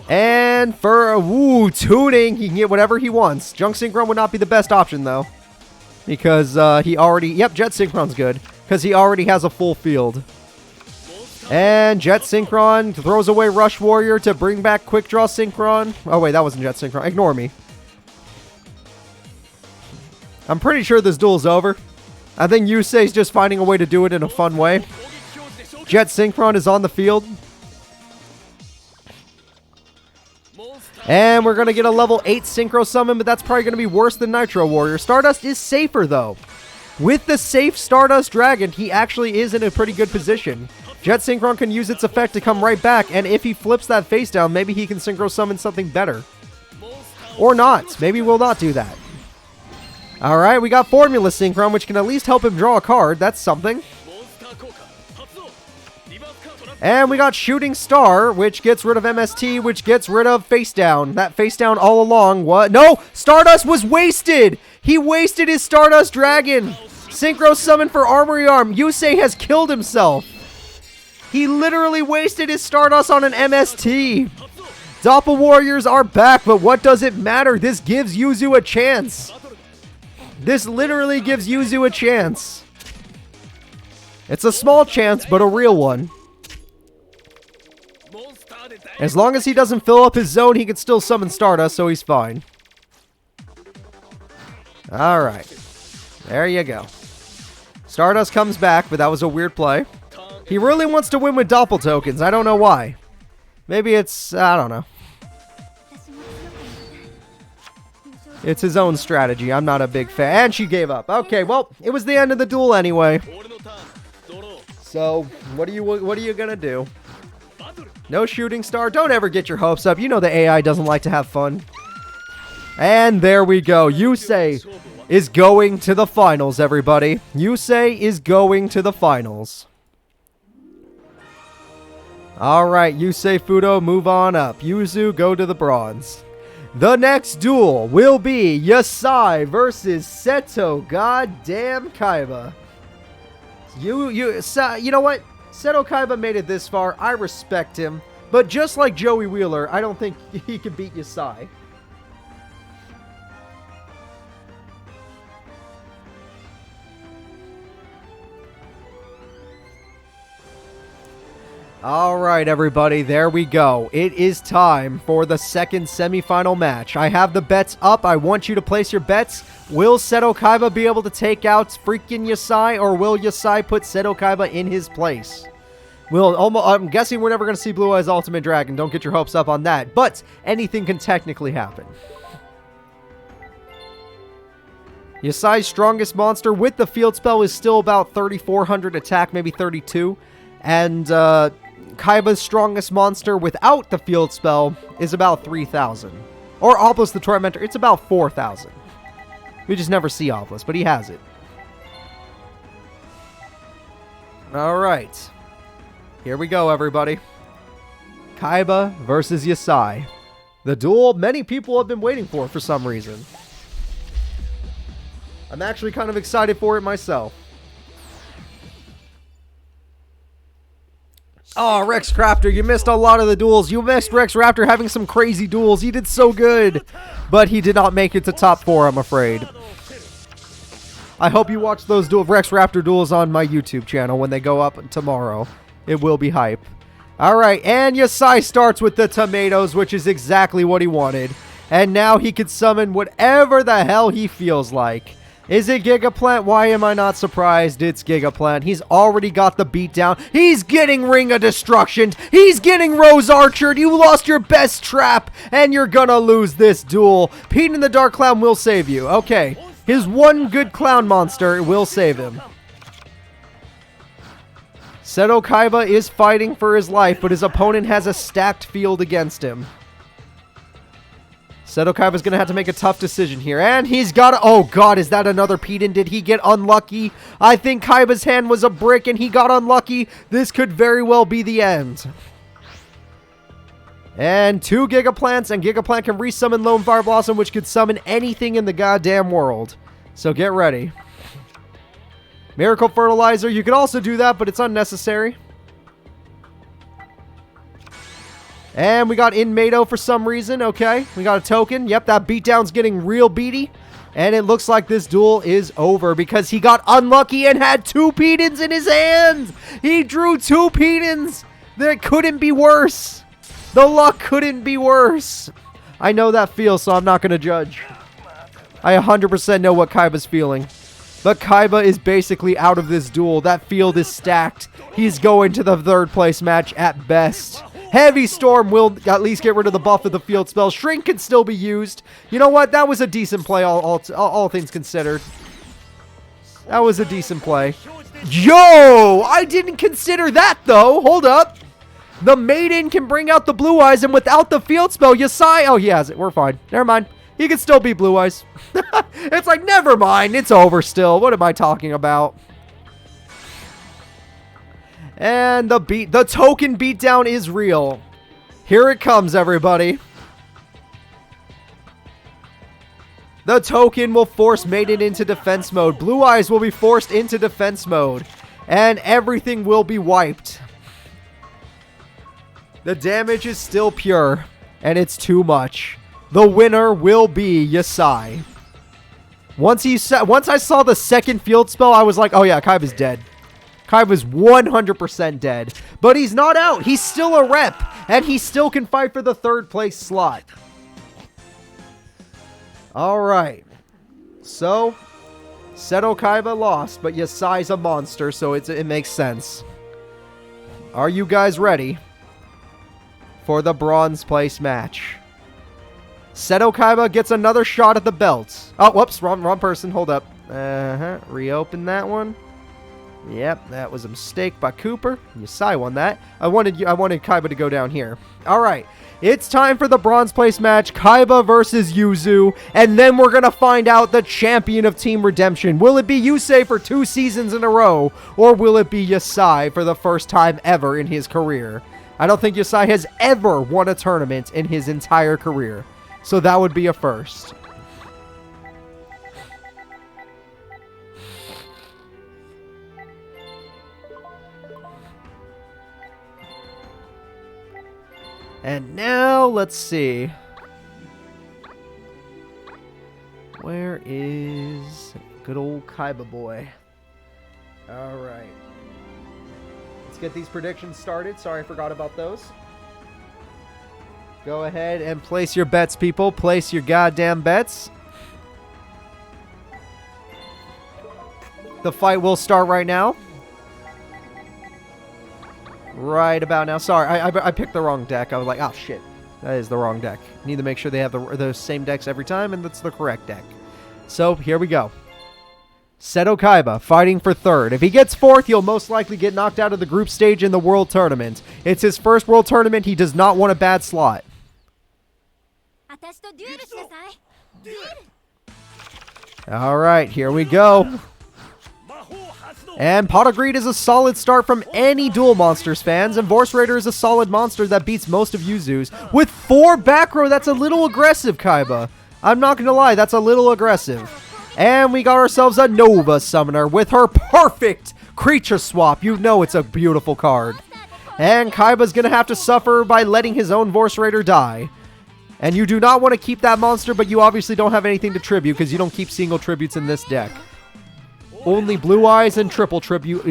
And for a tuning, he can get whatever he wants. Junk Synchron would not be the best option, though. Because he already... Yep, Jet Synchron's good. Because he already has a full field. And Jet Synchron throws away Rush Warrior to bring back Quick Draw Synchron. Oh, wait, that wasn't Jet Synchron. Ignore me. I'm pretty sure this duel's over. I think Yusei's just finding a way to do it in a fun way. Jet Synchron is on the field. And we're going to get a level 8 Synchro Summon, but that's probably going to be worse than Nitro Warrior. Stardust is safer, though. With the safe Stardust Dragon, he actually is in a pretty good position. Jet Synchron can use its effect to come right back, and if he flips that face down, maybe he can Synchro Summon something better. Or not. Maybe we'll not do that. Alright, we got Formula Synchron, which can at least help him draw a card. That's something. And we got Shooting Star, which gets rid of MST, which gets rid of Face Down. That Face Down all along. What? No! Stardust was wasted! He wasted his Stardust Dragon! Synchro Summon for Armory Arm. Yusei has killed himself. He literally wasted his Stardust on an MST. Doppel Warriors are back, but what does it matter? This gives Yuzu a chance. This literally gives Yuzu a chance. It's a small chance, but a real one. As long as he doesn't fill up his zone, he can still summon Stardust, so he's fine. Alright. There you go. Stardust comes back, but that was a weird play. He really wants to win with Doppel tokens. I don't know why. Maybe it's... I don't know. It's his own strategy. I'm not a big fan. And she gave up. Okay, well, it was the end of the duel anyway. So, what are you gonna do? No Shooting Star. Don't ever get your hopes up. You know the AI doesn't like to have fun. And there we go. Yusei is going to the finals, everybody. Yusei is going to the finals. Alright, Yusei Fudo, move on up. Yuzu, go to the bronze. The next duel will be Yasai versus Seto goddamn Kaiba. You know what? Seto Kaiba made it this far. I respect him. But just like Joey Wheeler, I don't think he can beat Yasai. Alright, everybody, there we go. It is time for the second semifinal match. I have the bets up. I want you to place your bets. Will Seto Kaiba be able to take out freaking Yasai, or will Yasai put Seto Kaiba in his place? I'm guessing we're never going to see Blue Eyes Ultimate Dragon. Don't get your hopes up on that. But anything can technically happen. Yasai's strongest monster with the field spell is still about 3,400 attack, maybe 32. And Kaiba's strongest monster without the field spell is about 3,000. Or Obelisk the Tormentor, it's about 4,000. We just never see Obelisk, but he has it. Alright. Here we go, everybody. Kaiba versus Yasai. The duel many people have been waiting for some reason. I'm actually kind of excited for it myself. Oh, Rex Raptor, you missed a lot of the duels. You missed Rex Raptor having some crazy duels. He did so good. But he did not make it to top 4, I'm afraid. I hope you watch those Rex Raptor duels on my YouTube channel when they go up tomorrow. It will be hype. Alright, and Yasai starts with the tomatoes, which is exactly what he wanted. And now he can summon whatever the hell he feels like. Is it Gigaplant? Why am I not surprised? It's Gigaplant. He's already got the beatdown. He's getting Ring of Destruction. He's getting Rose Archered. You lost your best trap, and you're gonna lose this duel. Pete and the Dark Clown will save you. Okay, his one good clown monster will save him. Seto Kaiba is fighting for his life, but his opponent has a stacked field against him. Seto Kaiba's going to have to make a tough decision here. And he's got to... Oh, God, is that another Peden? Did he get unlucky? I think Kaiba's hand was a brick and he got unlucky. This could very well be the end. And 2 Gigaplants, and Gigaplant can resummon Lone Fire Blossom, which could summon anything in the goddamn world. So get ready. Miracle Fertilizer, you could also do that, but it's unnecessary. And we got Inmato for some reason. Okay, we got a token. Yep, that beatdown's getting real beaty. And it looks like this duel is over because he got unlucky and had 2 Pedens in his hand. He drew 2 Pedens. That couldn't be worse. The luck couldn't be worse. I know that feels, so I'm not going to judge. I 100% know what Kaiba's feeling. But Kaiba is basically out of this duel. That field is stacked. He's going to the 3rd place match at best. Heavy Storm will at least get rid of the buff of the field spell. Shrink can still be used. You know what? That was a decent play, all things considered. That was a decent play. Yo! I didn't consider that, though. Hold up. The Maiden can bring out the Blue Eyes, and without the field spell, Yasai... Oh, he has it. We're fine. Never mind. He can still be Blue Eyes. It's like, never mind. It's over still. What am I talking about? And the token beatdown is real. Here it comes, everybody. The token will force Maiden into defense mode. Blue Eyes will be forced into defense mode. And everything will be wiped. The damage is still pure. And it's too much. The winner will be Yasai. Once I saw the second field spell, I was like, oh yeah, Kaiba's dead. Kaiba's 100% dead. But he's not out. He's still a rep. And he still can fight for the 3rd place slot. Alright. So, Seto Kaiba lost, but Yasai's a monster, so it makes sense. Are you guys ready for the bronze place match? Seto Kaiba gets another shot at the belt. Oh, whoops, wrong person. Hold up. Reopen that one. Yep, that was a mistake by Cooper. Yasai won that. I wanted Kaiba to go down here. All right, it's time for the bronze place match, Kaiba versus Yuzu, and then we're gonna find out the champion of Team Redemption. Will it be Yusei for 2 seasons in a row, or will it be Yasai for the first time ever in his career? I don't think Yasai has ever won a tournament in his entire career, so that would be a first. And now, let's see. Where is good old Kaiba boy? Alright. Let's get these predictions started. Sorry, I forgot about those. Go ahead and place your bets, people. Place your goddamn bets. The fight will start right now. Right about now. Sorry, I picked the wrong deck. I was like, oh shit, that is the wrong deck. Need to make sure they have the same decks every time, and that's the correct deck. So here we go. Seto Kaiba fighting for third. If he gets fourth, he'll most likely get knocked out of the group stage in the World Tournament. It's his first World Tournament. He does not want a bad slot. Alright, here we go. And Pot of Greed is a solid start from any Duel Monsters fans, and Vorse Raider is a solid monster that beats most of Yuzu's. With 4 back row, that's a little aggressive, Kaiba. I'm not gonna lie, that's a little aggressive. And we got ourselves a Nova Summoner with her perfect creature swap. You know it's a beautiful card. And Kaiba's gonna have to suffer by letting his own Vorse Raider die. And you do not want to keep that monster, but you obviously don't have anything to tribute because you don't keep single tributes in this deck. Only Blue Eyes and triple tribute.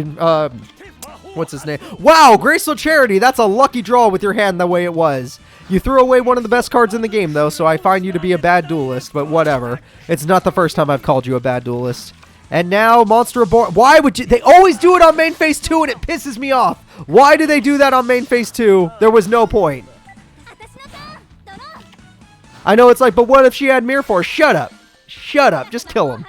What's his name? Wow, Graceful Charity. That's a lucky draw with your hand the way it was. You threw away one of the best cards in the game, though, so I find you to be a bad duelist, but whatever. It's not the first time I've called you a bad duelist. And now, Monster Reborn. Why would you? They always do it on main phase 2, and it pisses me off. Why do they do that on main phase 2? There was no point. I know it's like, but what if she had Mirror Force? Shut up. Shut up. Just kill him.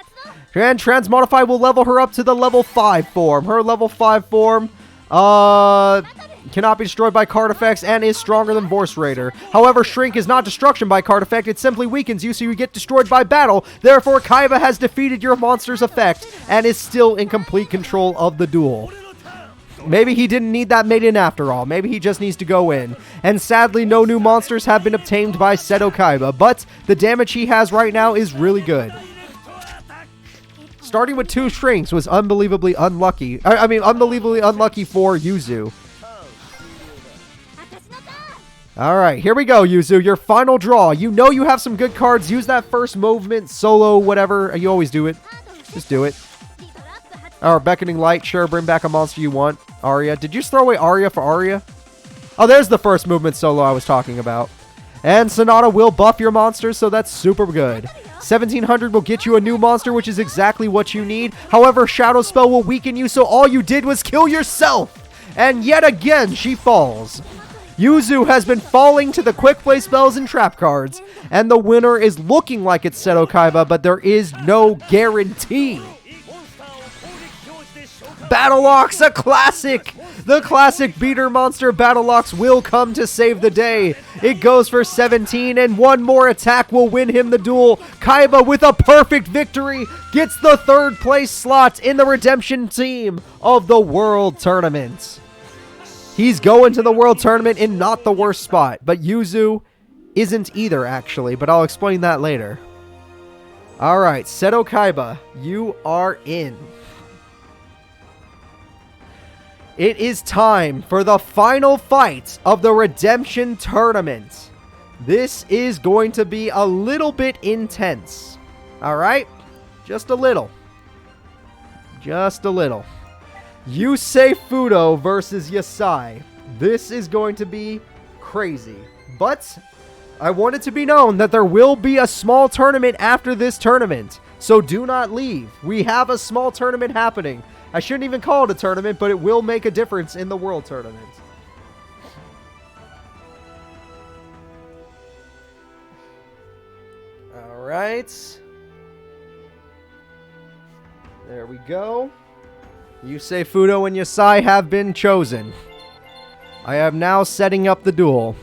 And Transmodify will level her up to the level 5 form. Her level 5 form cannot be destroyed by card effects and is stronger than Vorse Raider. However, Shrink is not destruction by card effect. It simply weakens you so you get destroyed by battle. Therefore, Kaiba has defeated your monster's effect and is still in complete control of the duel. Maybe he didn't need that maiden after all. Maybe he just needs to go in. And sadly, no new monsters have been obtained by Seto Kaiba, but the damage he has right now is really good. Starting with 2 Shrinks was unbelievably unlucky. Unbelievably unlucky for Yuzu. Alright, here we go, Yuzu. Your final draw. You know you have some good cards. Use that first movement, solo, whatever. You always do it. Just do it. Or Beckoning Light. Sure, bring back a monster you want. Arya. Did you just throw away Arya for Arya? Oh, there's the first movement solo I was talking about. And Sonata will buff your monsters, so that's super good. 1700 will get you a new monster, which is exactly what you need. However, Shadow Spell will weaken you, so all you did was kill yourself. And yet again, she falls. Yuzu has been falling to the quick play spells and trap cards. And the winner is looking like it's Seto Kaiba, but there is no guarantee. Battlelocks, a classic! The classic beater monster Battlelocks will come to save the day. It goes for 17, and one more attack will win him the duel. Kaiba, with a perfect victory, gets the 3rd place slot in the redemption team of the World Tournament. He's going to the World Tournament in not the worst spot, but Yuzu isn't either, actually, but I'll explain that later. Alright, Seto Kaiba, you are in. It is time for the final fight of the Redemption Tournament. This is going to be a little bit intense. Alright? Just a little. Just a little. Yusei Fudo versus Yasai. This is going to be crazy. But I want it to be known that there will be a small tournament after this tournament. So do not leave. We have a small tournament happening. I shouldn't even call it a tournament, but it will make a difference in the World Tournament. Alright. There we go. Yusei Fudo and Yasai have been chosen. I am now setting up the duel.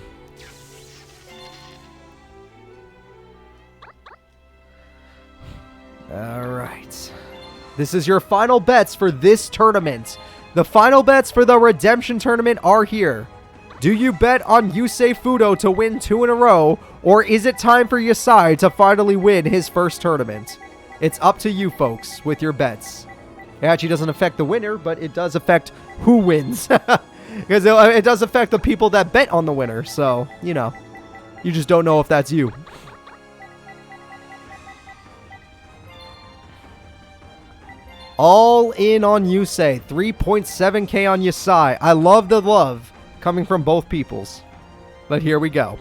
Alright. This is your final bets for this tournament. The final bets for the Redemption Tournament are here. Do you bet on Yusei Fudo to win 2 in a row, or is it time for Yasai to finally win his first tournament? It's up to you folks with your bets. It actually doesn't affect the winner, but it does affect who wins. Because it does affect the people that bet on the winner, so, you know. You just don't know if that's you. All in on Yusei. 3.7k on Yasai. I love the love coming from both peoples. But here we go.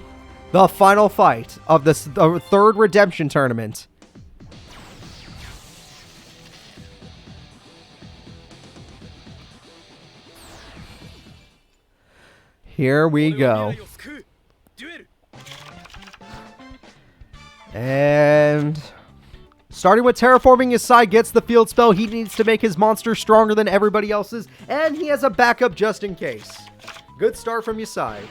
The final fight of the 3rd Redemption Tournament. Here we go. And Starting with terraforming, Yasai gets the field spell. He needs to make his monster stronger than everybody else's, and he has a backup just in case. Good start from Yasai.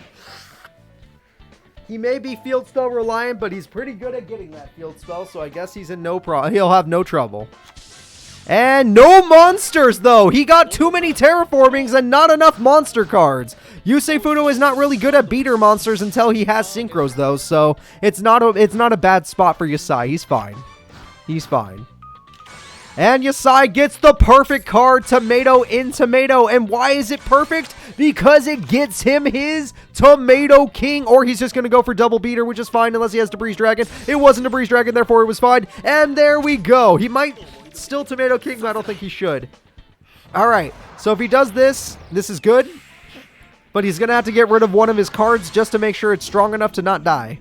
He may be field spell reliant, but he's pretty good at getting that field spell, so I guess he's in no problem. He'll have no trouble. And no monsters, though. He got too many terraformings and not enough monster cards. Yusei Fudo is not really good at beater monsters until he has synchros, though, so it's not a bad spot for Yasai. He's fine. He's fine. And Yasai gets the perfect card, Tomato in Tomato. And why is it perfect? Because it gets him his Tomato King. Or he's just going to go for double beater, which is fine unless he has Debris Dragon. It wasn't Debris Dragon, therefore it was fine. And there we go. He might still Tomato King, but I don't think he should. Alright, so if he does this, this is good. But he's going to have to get rid of one of his cards just to make sure it's strong enough to not die.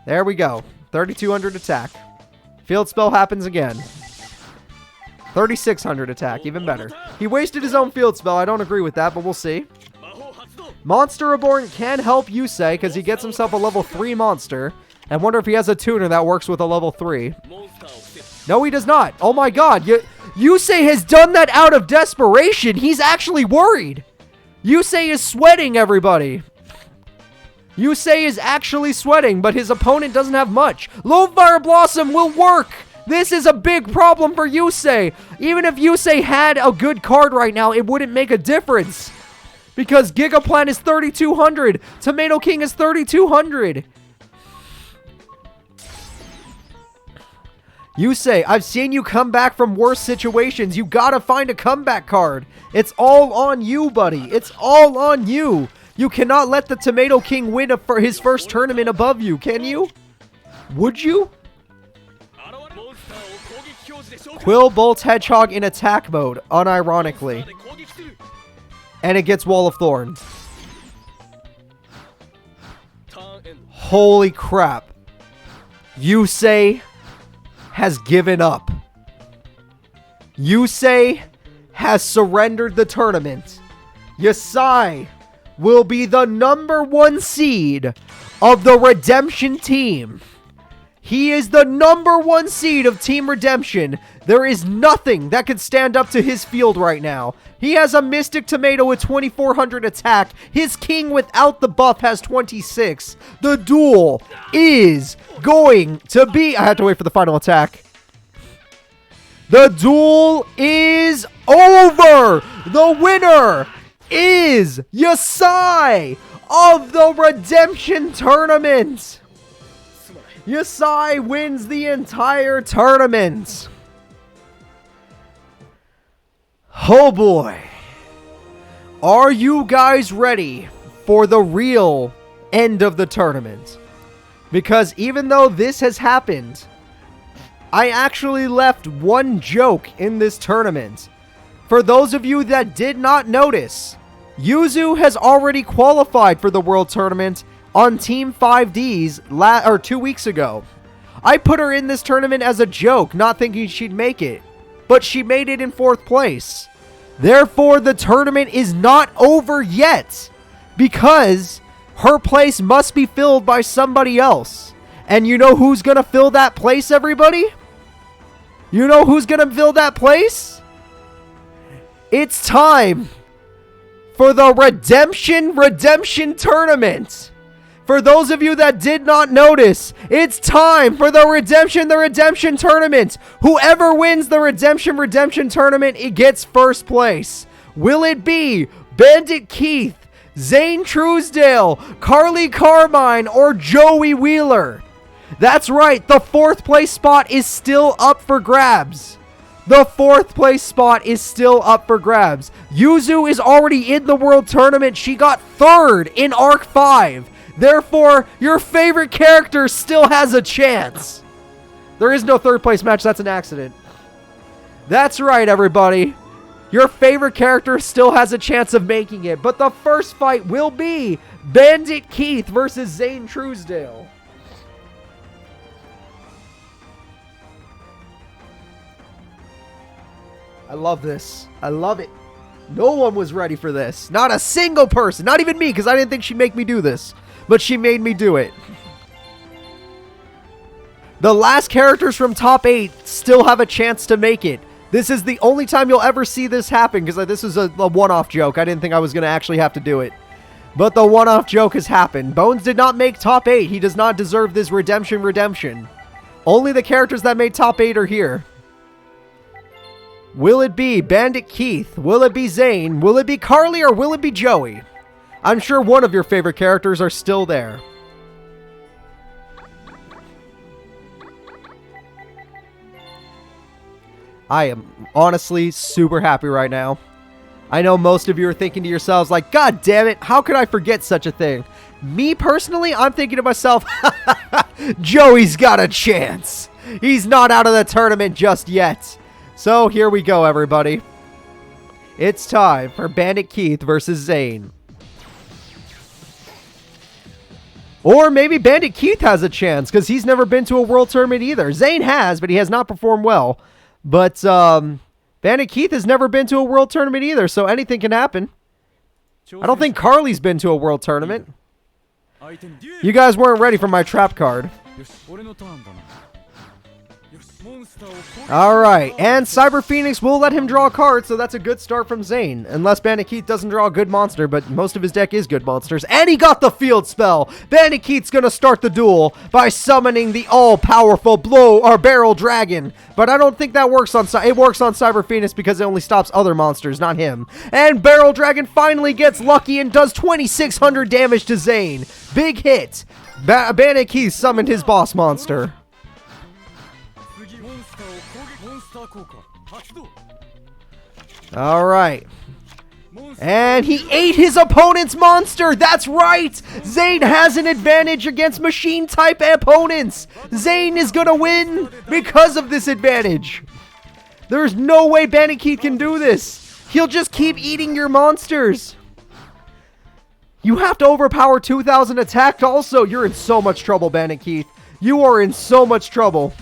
There we go. 3,200 attack. Field spell happens again. 3,600 attack, even better. He wasted his own field spell. I don't agree with that, but we'll see. Monster Reborn can help Yusei because he gets himself a level 3 monster. I wonder if he has a tuner that works with a level 3. No, he does not. Oh my god. Yusei has done that out of desperation. He's actually worried. Yusei is sweating, everybody. Yusei is actually sweating, but his opponent doesn't have much. Lone Fire Blossom will work. This is a big problem for Yusei. Even if Yusei had a good card right now, it wouldn't make a difference. Because Gigaplant is 3,200. Tomato King is 3,200. Yusei, I've seen you come back from worse situations. You gotta find a comeback card. It's all on you, buddy. It's all on you. You cannot let the Tomato King win for his first tournament above you, can you? Would you? Quill bolts Hedgehog in attack mode, unironically. And it gets Wall of Thorn. Holy crap. Yusei has given up. Yusei has surrendered the tournament. Yasai will be the #1 seed of the Redemption team. He is the #1 seed of Team Redemption. There is nothing that can stand up to his field right now. He has a Mystic Tomato with 2,400 attack. His king without the buff has 26. The duel is going to be... I have to wait for the final attack. The duel is over. The winner is Yasai of the Redemption tournament. Yasai wins the entire tournament. Oh boy. Are you guys ready for the real end of the tournament? Because even though this has happened, I actually left one joke in this tournament. For those of you that did not notice, Yuzu has already qualified for the World Tournament on Team 5D's 2 weeks ago. I put her in this tournament as a joke, not thinking she'd make it. But she made it in 4th place. Therefore, the tournament is not over yet. Because her place must be filled by somebody else. And you know who's going to fill that place, everybody? You know who's going to fill that place? It's time for the Redemption tournament. For those of you that did not notice, it's time for the Redemption tournament. Whoever wins the Redemption tournament, it gets 1st place. Will it be Bandit Keith, Zane Truesdale, Carly Carmine, or Joey Wheeler? That's right, the 4th place spot is still up for grabs. The 4th place spot is still up for grabs. Yuzu is already in the World Tournament. She got 3rd in Arc 5. Therefore, your favorite character still has a chance. There is no 3rd place match. That's an accident. That's right, everybody. Your favorite character still has a chance of making it. But the first fight will be Bandit Keith versus Zane Truesdale. I love this. I love it. No one was ready for this. Not a single person. Not even me, because I didn't think she'd make me do this. But she made me do it. The last characters from top 8 still have a chance to make it. This is the only time you'll ever see this happen, because this is a one-off joke. I didn't think I was going to actually have to do it. But the one-off joke has happened. Bones did not make top 8. He does not deserve this redemption. Only the characters that made top 8 are here. Will it be Bandit Keith? Will it be Zane? Will it be Carly? Or will it be Joey? I'm sure one of your favorite characters are still there. I am honestly super happy right now. I know most of you are thinking to yourselves like, God damn it, how could I forget such a thing? Me personally, I'm thinking to myself, Joey's got a chance. He's not out of the tournament just yet. So here we go, everybody. It's time for Bandit Keith versus Zane. Or maybe Bandit Keith has a chance, because he's never been to a world tournament either. Zane has, but he has not performed well. But Bandit Keith has never been to a world tournament either, so anything can happen. I don't think Carly's been to a world tournament. You guys weren't ready for my trap card. Alright, and Cyber Phoenix will let him draw a card, so that's a good start from Zane. Unless Bandit Keith doesn't draw a good monster, but most of his deck is good monsters. And he got the field spell! Bandit Keith's gonna start the duel by summoning the all-powerful Barrel Dragon. But I don't think that works on... It works on Cyber Phoenix because it only stops other monsters, not him. And Barrel Dragon finally gets lucky and does 2,600 damage to Zane. Big hit! Bandit Keith summoned his boss monster. Alright. And he ate his opponent's monster! That's right! Zane has an advantage against machine-type opponents! Zane is gonna win because of this advantage! There's no way Bandit Keith can do this! He'll just keep eating your monsters! You have to overpower 2,000 attack also! You're in so much trouble, Bandit Keith. You are in so much trouble.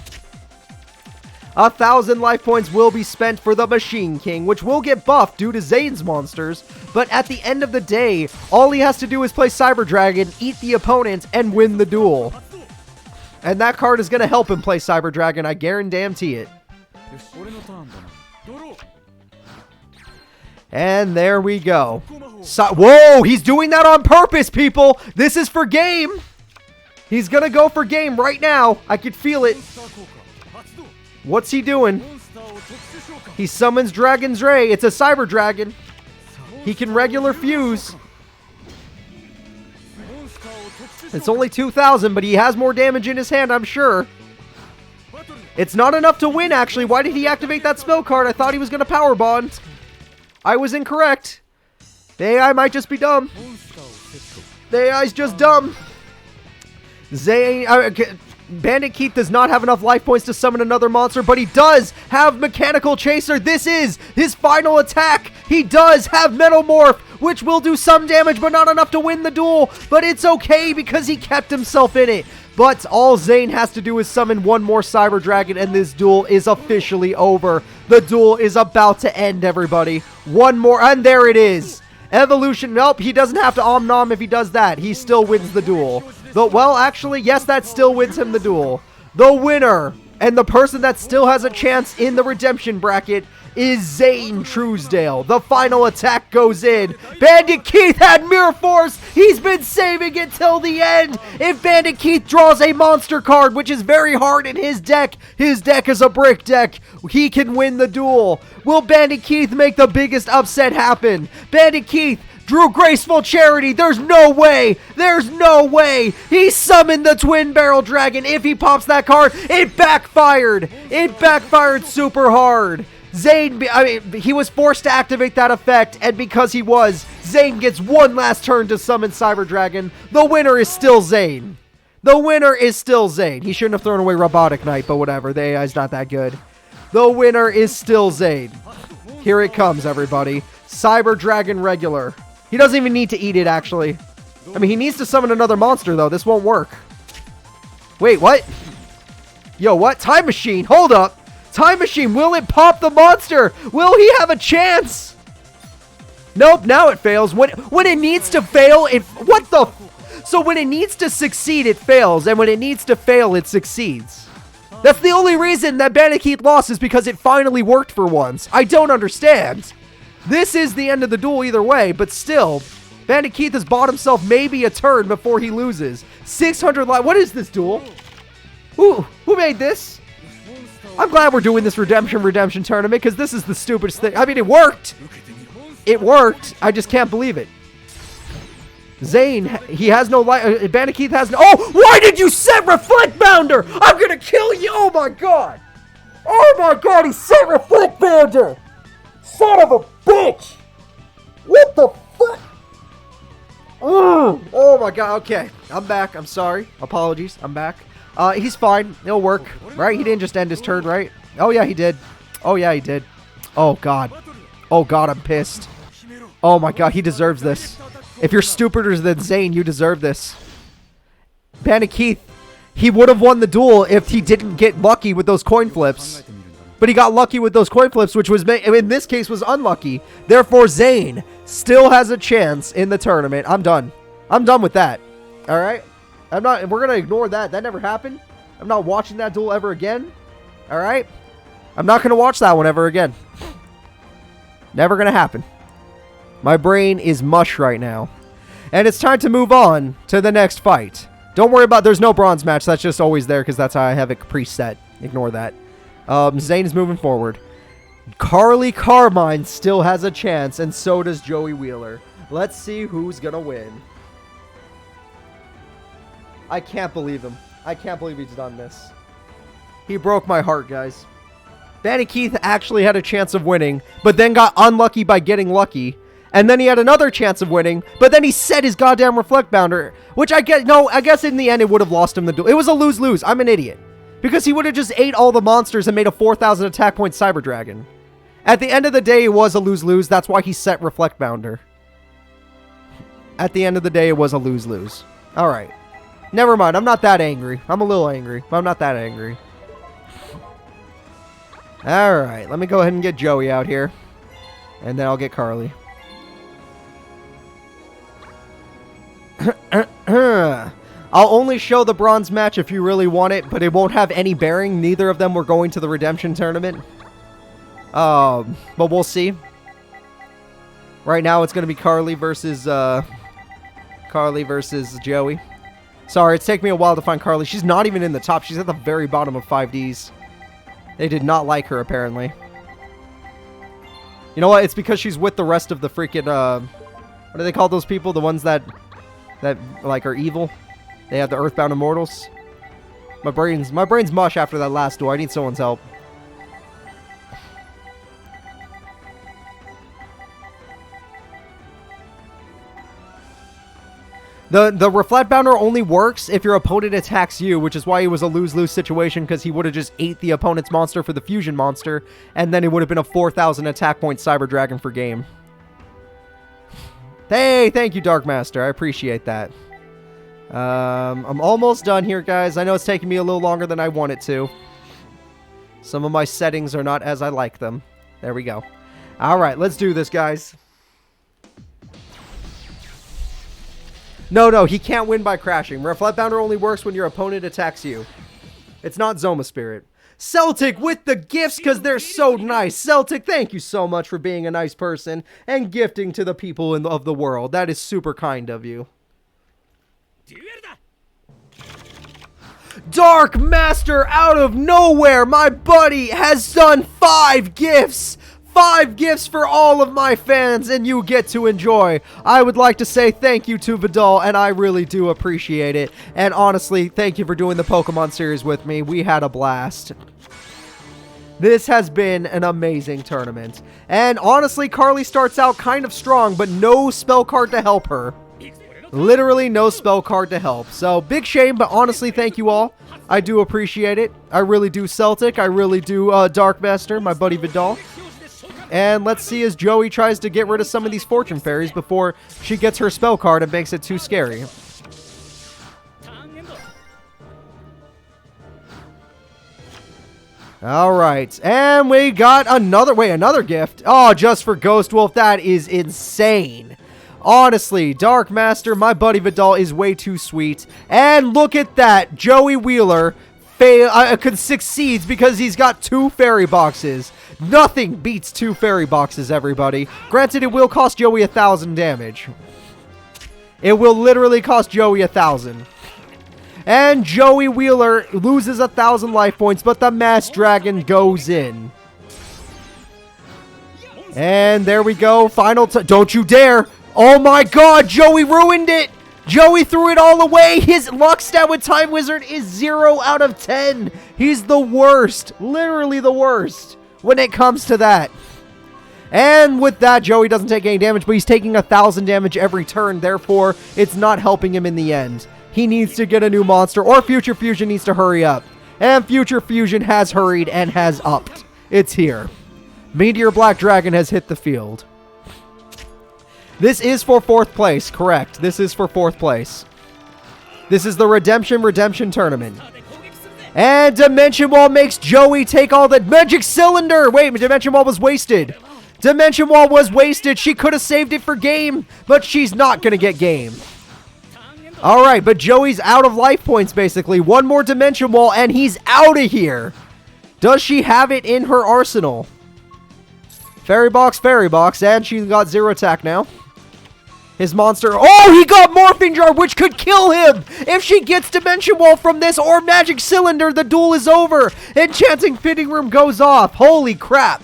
1,000 life points will be spent for the Machine King, which will get buffed due to Zane's monsters, but at the end of the day, all he has to do is play Cyber Dragon, eat the opponent, and win the duel. And that card is going to help him play Cyber Dragon, I guarantee it. And there we go. Whoa, he's doing that on purpose, people! This is for game! He's going to go for game right now. I could feel it. What's he doing? He summons Dragon's Ray. It's a Cyber Dragon. He can regular fuse. It's only 2,000, but he has more damage in his hand, I'm sure. It's not enough to win, actually. Why did he activate that spell card? I thought he was going to Power Bond. I was incorrect. The AI might just be dumb. The AI's just dumb. Bandit Keith does not have enough life points to summon another monster, but he does have Mechanical Chaser. This is his final attack. He does have Metal Morph, which will do some damage, but not enough to win the duel. But it's okay because he kept himself in it. But all Zane has to do is summon one more Cyber Dragon, and this duel is officially over. The duel is about to end, everybody. One more, and there it is. Evolution, nope, he doesn't have to Om-Nom if he does that. He still wins the duel. Well, actually, yes, that still wins him the duel. The winner, and the person that still has a chance in the redemption bracket, is Zane Truesdale. The final attack goes in. Bandit Keith had Mirror Force. He's been saving it till the end. If Bandit Keith draws a monster card, which is very hard in his deck is a brick deck, he can win the duel. Will Bandit Keith make the biggest upset happen? Bandit Keith drew Graceful Charity. There's no way. There's no way. He summoned the Twin Barrel Dragon. If he pops that card, it backfired. It backfired super hard. Zane, he was forced to activate that effect, and because he was, Zane gets one last turn to summon Cyber Dragon. The winner is still Zane. The winner is still Zane. He shouldn't have thrown away Robotic Knight, but whatever. The AI's not that good. The winner is still Zane. Here it comes, everybody. Cyber Dragon regular. He doesn't even need to eat it, actually. I mean, he needs to summon another monster, though. This won't work. Wait, what? Yo, what? Time Machine, hold up. Time Machine, will it pop the monster? Will he have a chance? Nope, now it fails. When it needs to fail, what the... So when it needs to succeed, it fails. And when it needs to fail, it succeeds. That's the only reason that Bandit lost, is because it finally worked for once. I don't understand. This is the end of the duel either way, but still, Bandit Keith has bought himself maybe a turn before he loses. 600 life. What is this duel? Who made this? I'm glad we're doing this redemption tournament, because this is the stupidest thing. I mean, it worked. It worked. I just can't believe it. Zane, he has no life. Bandit Keith has no. Oh, why did you set Reflect Bounder? I'm gonna kill you. Oh my god. Oh my god, he set Reflect Bounder. Son of a bitch. What the fuck? Oh my god. Okay, I'm back. I'm sorry. Apologies. I'm back. He's fine. It'll work. Right? He didn't just end his turn, right? Oh yeah, he did. Oh yeah, he did. Oh god. Oh god, I'm pissed. Oh my god, he deserves this. If you're stupider than Zane, you deserve this. Bandit Keith, he would have won the duel if he didn't get lucky with those coin flips. But he got lucky with those coin flips, which was, in this case, was unlucky. Therefore, Zane still has a chance in the tournament. I'm done. I'm done with that. All right? We're going to ignore that. That never happened. I'm not watching that duel ever again. All right? I'm not going to watch that one ever again. Never going to happen. My brain is mush right now. And it's time to move on to the next fight. Don't worry about, there's no bronze match. That's just always there because that's how I have it preset. Ignore that. Zane is moving forward. Carly Carmine still has a chance, and so does Joey Wheeler. Let's see who's going to win. I can't believe him. I can't believe he's done this. He broke my heart, guys. Bandit Keith actually had a chance of winning, but then got unlucky by getting lucky. And then he had another chance of winning, but then he set his goddamn Reflect Bounder, which I guess in the end it would have lost him the duel. It was a lose-lose. I'm an idiot. Because he would have just ate all the monsters and made a 4,000 attack point Cyber Dragon. At the end of the day, it was a lose-lose. That's why he set Reflect Bounder. At the end of the day, it was a lose-lose. Alright. Never mind. I'm not that angry. I'm a little angry, but I'm not that angry. Alright. Let me go ahead and get Joey out here. And then I'll get Carly. I'll only show the bronze match if you really want it, but it won't have any bearing. Neither of them were going to the redemption tournament. But we'll see. Right now, it's going to be Carly versus Joey. Sorry, it's taken me a while to find Carly. She's not even in the top. She's at the very bottom of 5Ds. They did not like her, apparently. You know what? It's because she's with the rest of the freaking, what do they call those people? The ones that like are evil. They have the Earthbound Immortals. My brain's mush after that last duel. I need someone's help. The Reflect Bounder only works if your opponent attacks you, which is why it was a lose-lose situation, because he would have just ate the opponent's monster for the fusion monster, and then it would have been a 4,000 attack point Cyber Dragon for game. Hey, thank you, Dark Master. I appreciate that. I'm almost done here, guys. I know it's taking me a little longer than I want it to. Some of my settings are not as I like them. There we go. All right, let's do this, guys. No, he can't win by crashing. Reflect Bounder only works when your opponent attacks you. It's not Zoma Spirit. Celtic with the gifts because they're so nice. Celtic, thank you so much for being a nice person and gifting to the people of the world. That is super kind of you. Dark Master out of nowhere, my buddy has done 5 gifts. 5 gifts for all of my fans, and you get to enjoy. I would like to say thank you to Vidal, and I really do appreciate it. And honestly, thank you for doing the Pokemon series with me. We had a blast. This has been an amazing tournament. And honestly, Carly starts out kind of strong, but no spell card to help her. Literally no spell card to help. So, big shame, but honestly, thank you all. I do appreciate it. I really do, Celtic. I really do, Dark Master, my buddy Vidal. And let's see as Joey tries to get rid of some of these Fortune Fairies before she gets her spell card and makes it too scary. Alright, and we got another gift. Oh, just for Ghost Wolf, that is insane. Honestly, Dark Master, my buddy Vidal is way too sweet. And look at that, Joey Wheeler succeeds because he's got 2 fairy boxes. Nothing beats 2 fairy boxes, everybody. Granted, it will cost Joey 1,000 damage. It will literally cost Joey 1,000. And Joey Wheeler loses 1,000 life points, but the Mass Dragon goes in. And there we go. Don't you dare. Oh my god, Joey ruined it. Joey threw it all away. His luck stat with Time Wizard is 0 out of 10. He's the worst. Literally the worst when it comes to that. And with that, Joey doesn't take any damage, but he's taking 1,000 damage every turn. Therefore, it's not helping him in the end. He needs to get a new monster, or Future Fusion needs to hurry up. And Future Fusion has hurried and has upped. It's here. Meteor Black Dragon has hit the field. This is for 4th place, correct. This is for 4th place. This is the Redemption Tournament. And Dimension Wall makes Joey take all the Magic Cylinder. Wait, Dimension Wall was wasted. Dimension Wall was wasted. She could have saved it for game, but she's not going to get game. All right, but Joey's out of life points, basically. One more Dimension Wall, and he's out of here. Does she have it in her arsenal? Fairy Box, and she got 0 attack now. His monster... Oh, he got Morphing Jar, which could kill him! If she gets Dimension Wall from this or Magic Cylinder, the duel is over! Enchanting Fitting Room goes off! Holy crap!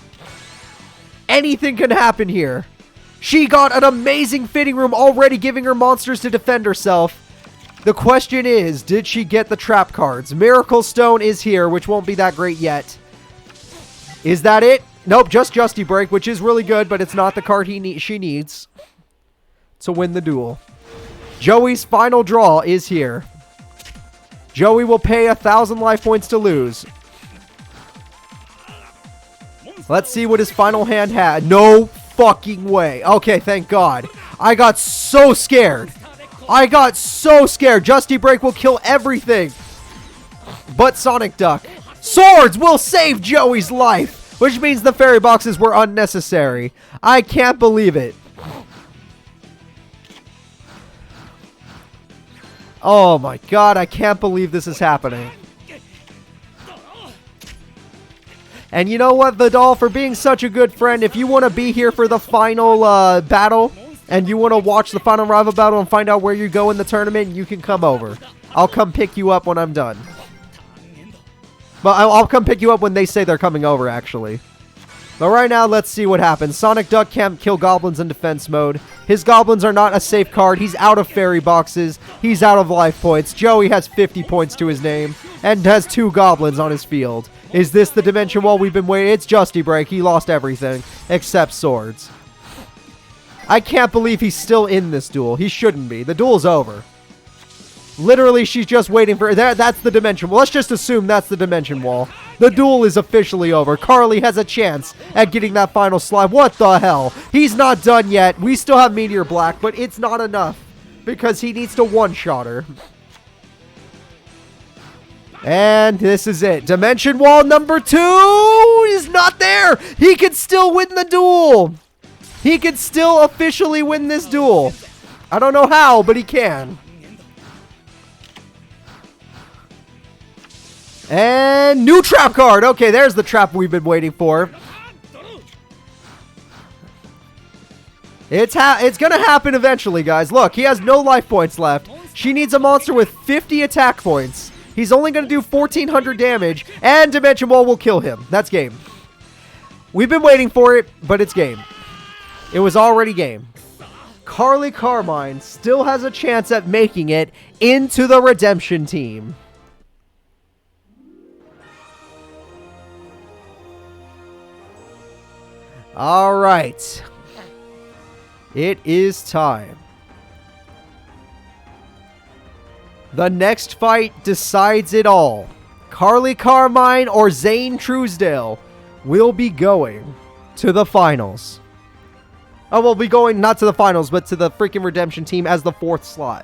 Anything can happen here. She got an amazing Fitting Room already, giving her monsters to defend herself. The question is, did she get the trap cards? Miracle Stone is here, which won't be that great yet. Is that it? Nope, just Justy Break, which is really good, but it's not the card she needs to win the duel. Joey's final draw is here. Joey will pay 1,000 life points to lose. Let's see what his final hand had. No fucking way. Okay, thank God. I got so scared. Justy Break will kill everything but Sonic Duck. Swords will save Joey's life, which means the fairy boxes were unnecessary. I can't believe it. Oh my god, I can't believe this is happening. And you know what, Vidal, for being such a good friend, if you want to be here for the final battle, and you want to watch the final rival battle and find out where you go in the tournament, you can come over. I'll come pick you up when I'm done. But I'll come pick you up when they say they're coming over, actually. But right now, let's see what happens. Sonic Duck can't kill goblins in defense mode. His goblins are not a safe card. He's out of fairy boxes. He's out of life points. Joey has 50 points to his name and has 2 goblins on his field. Is this the Dimension Wall we've been waiting? It's Justy Break. He lost everything except swords. I can't believe he's still in this duel. He shouldn't be. The duel's over. Literally, she's just waiting for... That's the Dimension Wall. Let's just assume that's the Dimension Wall. The duel is officially over. Carly has a chance at getting that final slime. What the hell? He's not done yet. We still have Meteor Black, but it's not enough because he needs to one-shot her. And this is it. Dimension Wall number 2 is not there. He can still win the duel. He can still officially win this duel. I don't know how, but he can. And new trap card. Okay, there's the trap we've been waiting for. It's gonna happen eventually, guys. Look, he has no life points left. She needs a monster with 50 attack points. He's only gonna do 1,400 damage, and Dimension Wall will kill him. That's game. We've been waiting for it, but it's game. It was already game. Carly Carmine still has a chance at making it into the Redemption team. All right. It is time. The next fight decides it all. Carly Carmine or Zane Truesdale will be going to the finals. Oh, we'll be going not to the finals, but to the freaking Redemption team as the 4th slot.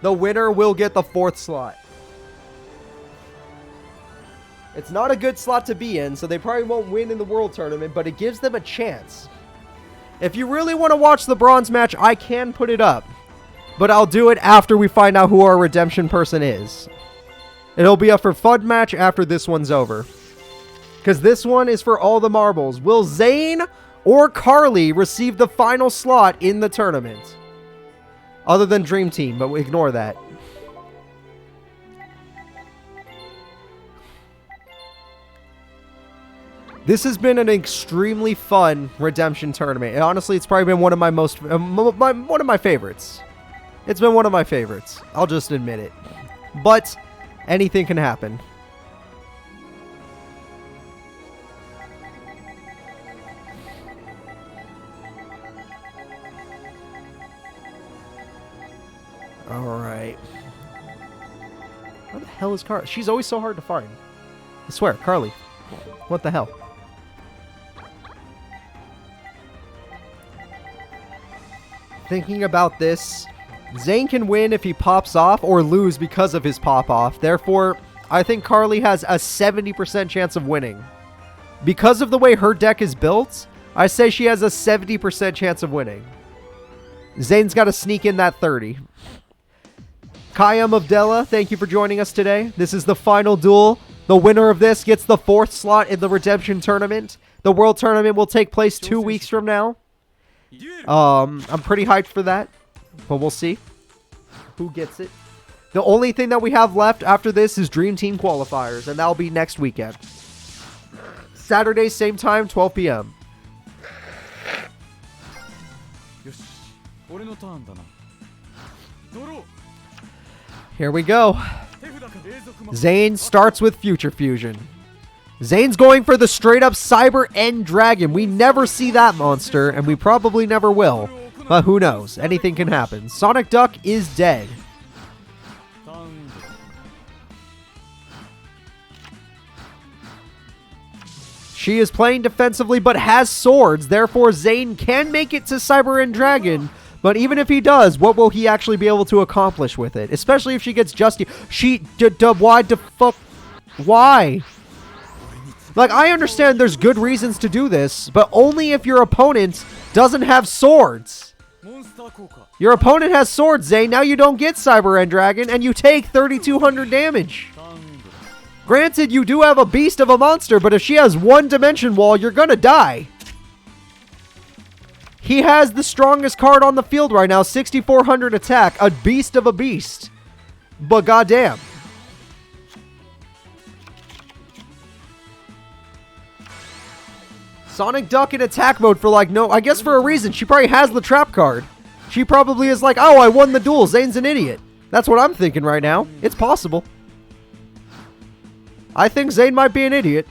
The winner will get the 4th slot. It's not a good slot to be in, so they probably won't win in the World Tournament, but it gives them a chance. If you really want to watch the bronze match, I can put it up. But I'll do it after we find out who our Redemption person is. It'll be a for fun match after this one's over. Because this one is for all the marbles. Will Zane or Carly receive the final slot in the tournament? Other than Dream Team, but we ignore that. This has been an extremely fun redemption tournament. And honestly, it's probably been one of my most, one of my favorites. It's been one of my favorites. I'll just admit it. But anything can happen. All right. Where the hell is Carly? She's always so hard to find. I swear, Carly. What the hell? Thinking about this, Zane can win if he pops off or lose because of his pop-off. Therefore, I think Carly has a 70% chance of winning. Because of the way her deck is built, I say she has a 70% chance of winning. Zane's got to sneak in that 30. Kayam of Della, thank you for joining us today. This is the final duel. The winner of this gets the 4th slot in the Redemption Tournament. The World Tournament will take place 2 weeks from now. I'm pretty hyped for that, but we'll see who gets it. The only thing that we have left after this is Dream Team qualifiers, and that'll be next weekend. Saturday, same time, 12 p.m. Here we go. Zane starts with Future Fusion. Zane's going for the straight up Cyber End Dragon. We never see that monster, and we probably never will. But who knows? Anything can happen. Sonic Duck is dead. She is playing defensively, but has swords. Therefore, Zane can make it to Cyber End Dragon. But even if he does, what will he actually be able to accomplish with it? Especially if she gets Justy. Why the fuck? Why? Like, I understand there's good reasons to do this, but only if your opponent doesn't have swords. Your opponent has swords, Zane. Now you don't get Cyber End Dragon, and you take 3,200 damage. Granted, you do have a beast of a monster, but if she has one dimension wall, you're gonna die. He has the strongest card on the field right now, 6,400 attack, a beast of a beast. But goddamn. Sonic Duck in attack mode for like no, I guess for a reason. She probably has the trap card. She probably is like, oh, I won the duel. Zane's an idiot. That's what I'm thinking right now. It's possible. I think Zane might be an idiot.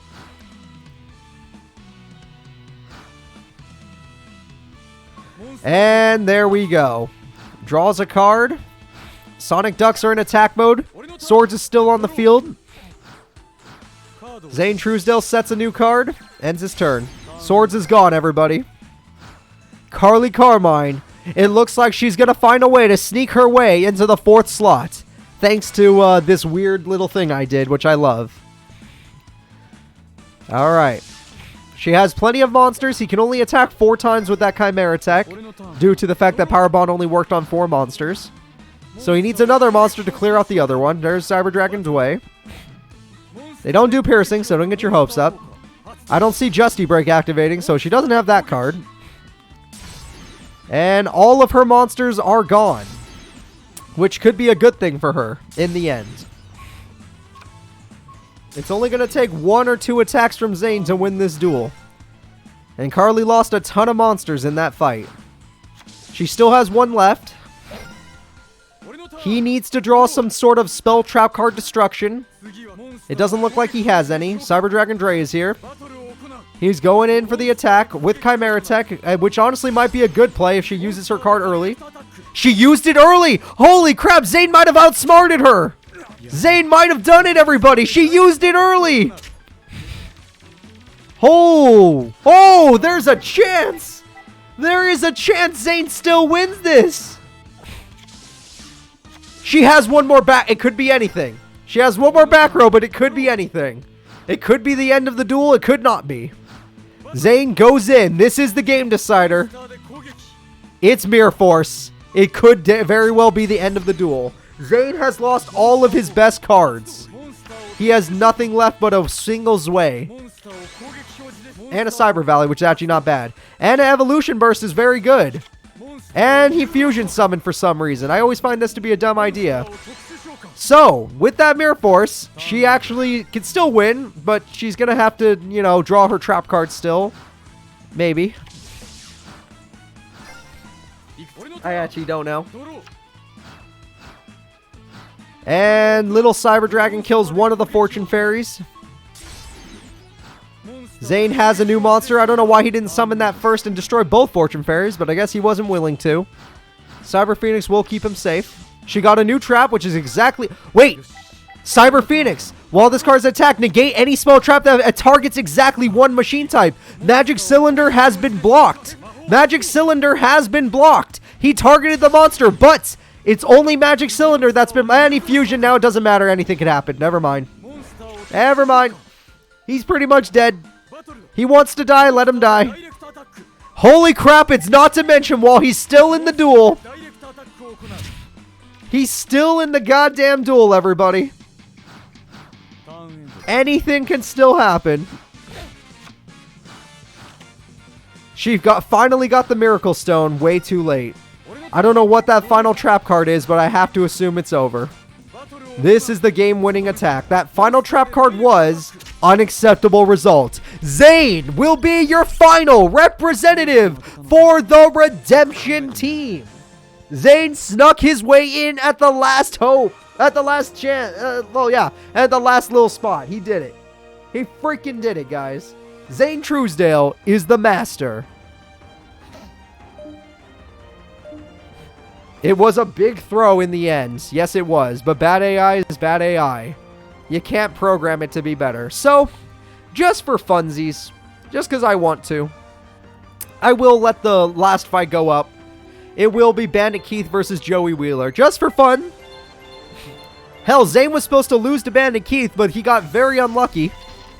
And there we go. Draws a card. Sonic Ducks are in attack mode. Swords is still on the field. Zane Truesdale sets a new card. Ends his turn. Swords is gone, everybody. Carly Carmine. It looks like she's going to find a way to sneak her way into the 4th slot. Thanks to this weird little thing I did, which I love. Alright. She has plenty of monsters. He can only attack 4 times with that Chimera tech, due to the fact that Power Bond only worked on 4 monsters. So he needs another monster to clear out the other one. There's Cyber Dragon's Way. They don't do piercing, so don't get your hopes up. I don't see Justy Break activating, so she doesn't have that card. And all of her monsters are gone, which could be a good thing for her in the end. It's only going to take 1 or 2 attacks from Zane to win this duel. And Carly lost a ton of monsters in that fight. She still has 1 left. He needs to draw some sort of spell trap card destruction. It doesn't look like he has any. Cyber Dragon Dre is here. He's going in for the attack with Chimera Tech, which honestly might be a good play if she uses her card early. She used it early! Holy crap, Zane might have outsmarted her! Zane might have done it, everybody! She used it early! Oh, there's a chance! There is a chance Zane still wins this! She has 1 more back. It could be anything. She has 1 more back row, but it could be anything. It could be the end of the duel. It could not be. Zane goes in. This is the game decider. It's Mirror Force. It could very well be the end of the duel. Zane has lost all of his best cards. He has nothing left but a single Zwei. And a Cyber Valley, which is actually not bad. And an Evolution Burst is very good. And he Fusion Summoned for some reason. I always find this to be a dumb idea. So, with that Mirror Force, she actually can still win, but she's going to have to, you know, draw her trap card still. Maybe. I actually don't know. And little Cyber Dragon kills one of the Fortune Fairies. Zane has a new monster. I don't know why he didn't summon that first and destroy both Fortune Fairies, but I guess he wasn't willing to. Cyber Phoenix will keep him safe. She got a new trap, which is exactly... Wait! Cyber Phoenix! While this card's attacked, negate any spell trap that targets exactly one machine type. Magic Cylinder has been blocked. Magic Cylinder has been blocked. He targeted the monster, but it's only Magic Cylinder that's been... Any fusion now, it doesn't matter. Anything could happen. Never mind. Never mind. He's pretty much dead. He wants to die. Let him die. Holy crap, it's not to mention while he's still in the duel... He's still in the goddamn duel, everybody. Anything can still happen. She finally got the Miracle Stone way too late. I don't know what that final trap card is, but I have to assume it's over. This is the game-winning attack. That final trap card was unacceptable result. Zane will be your final representative for the Redemption team. Zane snuck his way in at the last hope. At the last chance. Well, yeah. At the last little spot. He did it. He freaking did it, guys. Zane Truesdale is the master. It was a big throw in the end. Yes, it was. But bad AI is bad AI. You can't program it to be better. So, just for funsies, just because I want to, I will let the last fight go up. It will be Bandit Keith versus Joey Wheeler. Just for fun. Hell, Zane was supposed to lose to Bandit Keith, but he got very unlucky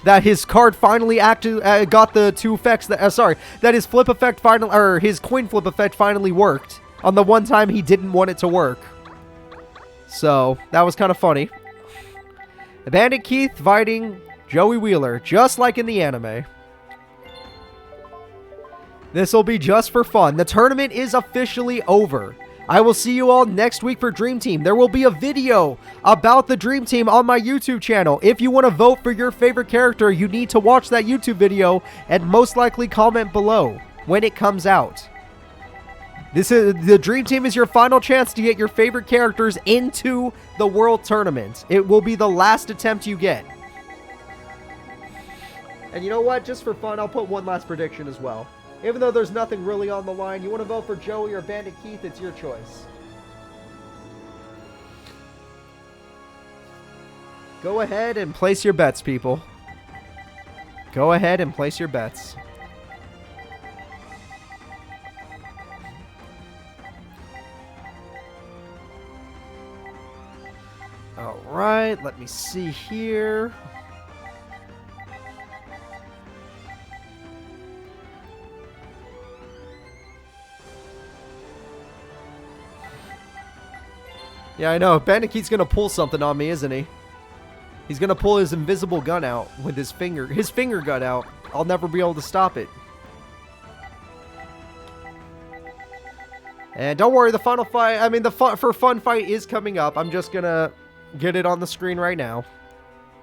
that his card finally got the two effects that, that his flip effect finally, or his coin flip effect finally worked on the one time he didn't want it to work. So, that was kind of funny. The Bandit Keith fighting Joey Wheeler, just like in the anime. This will be just for fun. The tournament is officially over. I will see you all next week for Dream Team. There will be a video about the Dream Team on my YouTube channel. If you want to vote for your favorite character, you need to watch that YouTube video and most likely comment below when it comes out. The Dream Team is your final chance to get your favorite characters into the World Tournament. It will be the last attempt you get. And you know what? Just for fun, I'll put one last prediction as well. Even though there's nothing really on the line, you want to vote for Joey or Bandit Keith, it's your choice. Go ahead and place your bets, people. Go ahead and place your bets. Alright, let me see here. Yeah, I know. Bandit Keith's gonna pull something on me, isn't he? He's gonna pull his invisible gun out with his finger gun out. I'll never be able to stop it. And don't worry, the final fight, I mean, the for fun fight is coming up. I'm just gonna get it on the screen right now.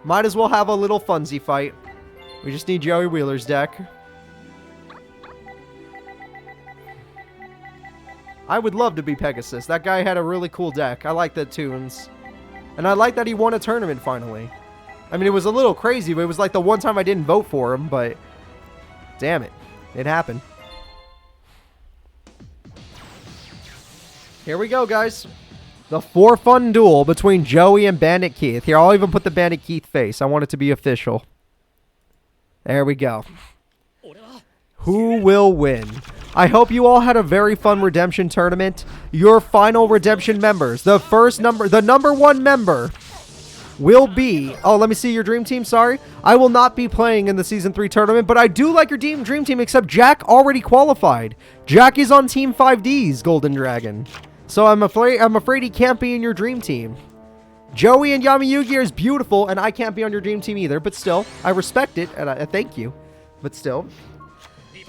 Might as well have a little funsy fight. We just need Joey Wheeler's deck. I would love to be Pegasus. That guy had a really cool deck. I like the tunes. And I like that he won a tournament finally. I mean, it was a little crazy, but it was like the one time I didn't vote for him, but damn it. It happened. Here we go, guys. The for fun duel between Joey and Bandit Keith. Here, I'll even put the Bandit Keith face. I want it to be official. There we go. Who will win? I hope you all had a very fun redemption tournament. Your final redemption members. The number one member will be... Oh, let me see your dream team. Sorry. I will not be playing in the Season 3 tournament, but I do like your dream team, except Jack already qualified. Jack is on Team 5D's Golden Dragon. So I'm afraid he can't be in your dream team. Joey and Yamayuki is beautiful, and I can't be on your dream team either, but still, I respect it, and I thank you. But still.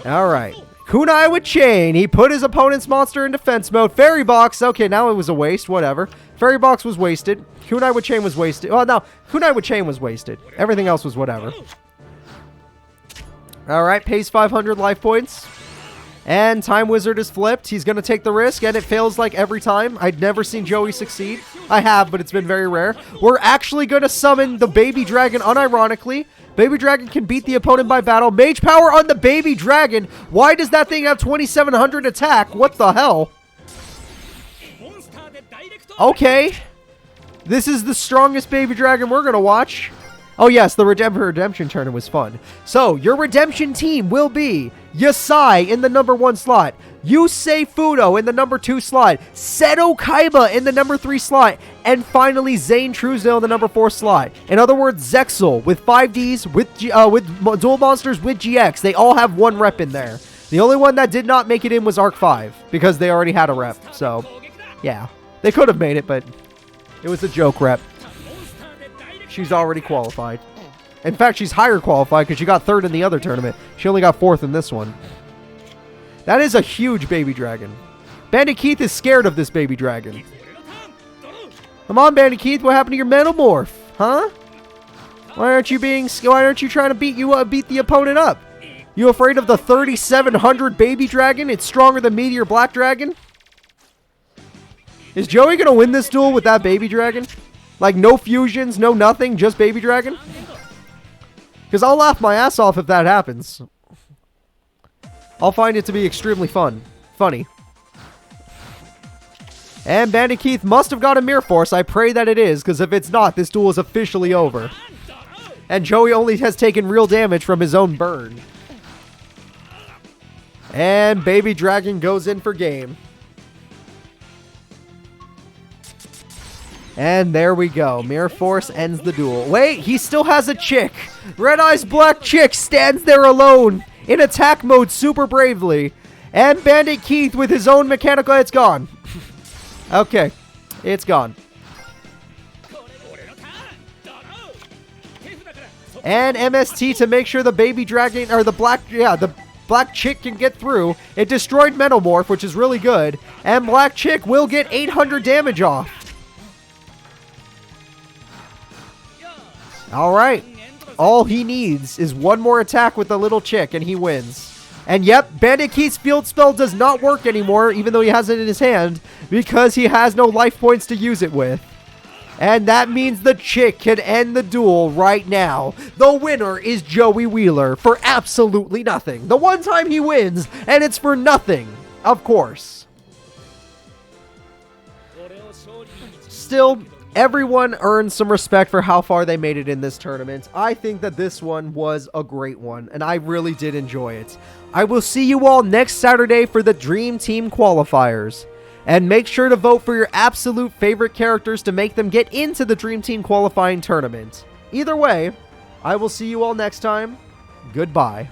Alright. Kunai with chain. He put his opponent's monster in defense mode. Fairy box. Okay, now it was a waste. Whatever. Fairy box was wasted. Kunai with chain was wasted. Well, no. Kunai with chain was wasted. Everything else was whatever. Alright, pays 500 life points. And Time Wizard is flipped. He's going to take the risk, and it fails like every time. I'd never seen Joey succeed. I have, but it's been very rare. We're actually going to summon the Baby Dragon unironically. Baby Dragon can beat the opponent by battle. Mage power on the Baby Dragon. Why does that thing have 2,700 attack? What the hell? Okay. This is the strongest Baby Dragon we're going to watch. Oh yes, the redemption tournament was fun. So, your redemption team will be Yasai in the number 1 slot, Yusei Fudo in the number 2 slot, Seto Kaiba in the number 3 slot, and finally Zane Truesdale in the number 4 slot. In other words, Zexal with 5Ds, with dual monsters, with GX. They all have 1 rep in there. The only one that did not make it in was Arc 5, because they already had a rep. So, yeah. They could have made it, but it was a joke rep. She's already qualified. In fact, she's higher qualified because she got 3rd in the other tournament. She only got 4th in this one. That is a huge Baby Dragon. Bandit Keith is scared of this Baby Dragon. Come on, Bandit Keith. What happened to your Metamorph? Huh? Why aren't you trying to beat the opponent up? You afraid of the 3,700 Baby Dragon? It's stronger than Meteor Black Dragon? Is Joey going to win this duel with that Baby Dragon? Like, no fusions, no nothing, just Baby Dragon? Because I'll laugh my ass off if that happens. I'll find it to be extremely funny. And Bandit Keith must have got a Mirror Force. I pray that it is, because if it's not, this duel is officially over. And Joey only has taken real damage from his own burn. And Baby Dragon goes in for game. And there we go. Mirror Force ends the duel. Wait, he still has a chick. Red Eyes Black Chick stands there alone in attack mode super bravely. And Bandit Keith with his own mechanical... It's gone. Okay. It's gone. And MST to make sure the Baby Dragon... Or the Black... Yeah, the Black Chick can get through. It destroyed Metamorph, which is really good. And Black Chick will get 800 damage off. Alright, all he needs is 1 more attack with the little chick and he wins. And yep, Bandit Keith's field spell does not work anymore, even though he has it in his hand, because he has no life points to use it with. And that means the chick can end the duel right now. The winner is Joey Wheeler for absolutely nothing. The one time he wins, and it's for nothing, of course. Still, everyone earns some respect for how far they made it in this tournament. I think that this one was a great one, and I really did enjoy it. I will see you all next Saturday for the Dream Team qualifiers. And make sure to vote for your absolute favorite characters to make them get into the Dream Team qualifying tournament. Either way, I will see you all next time. Goodbye.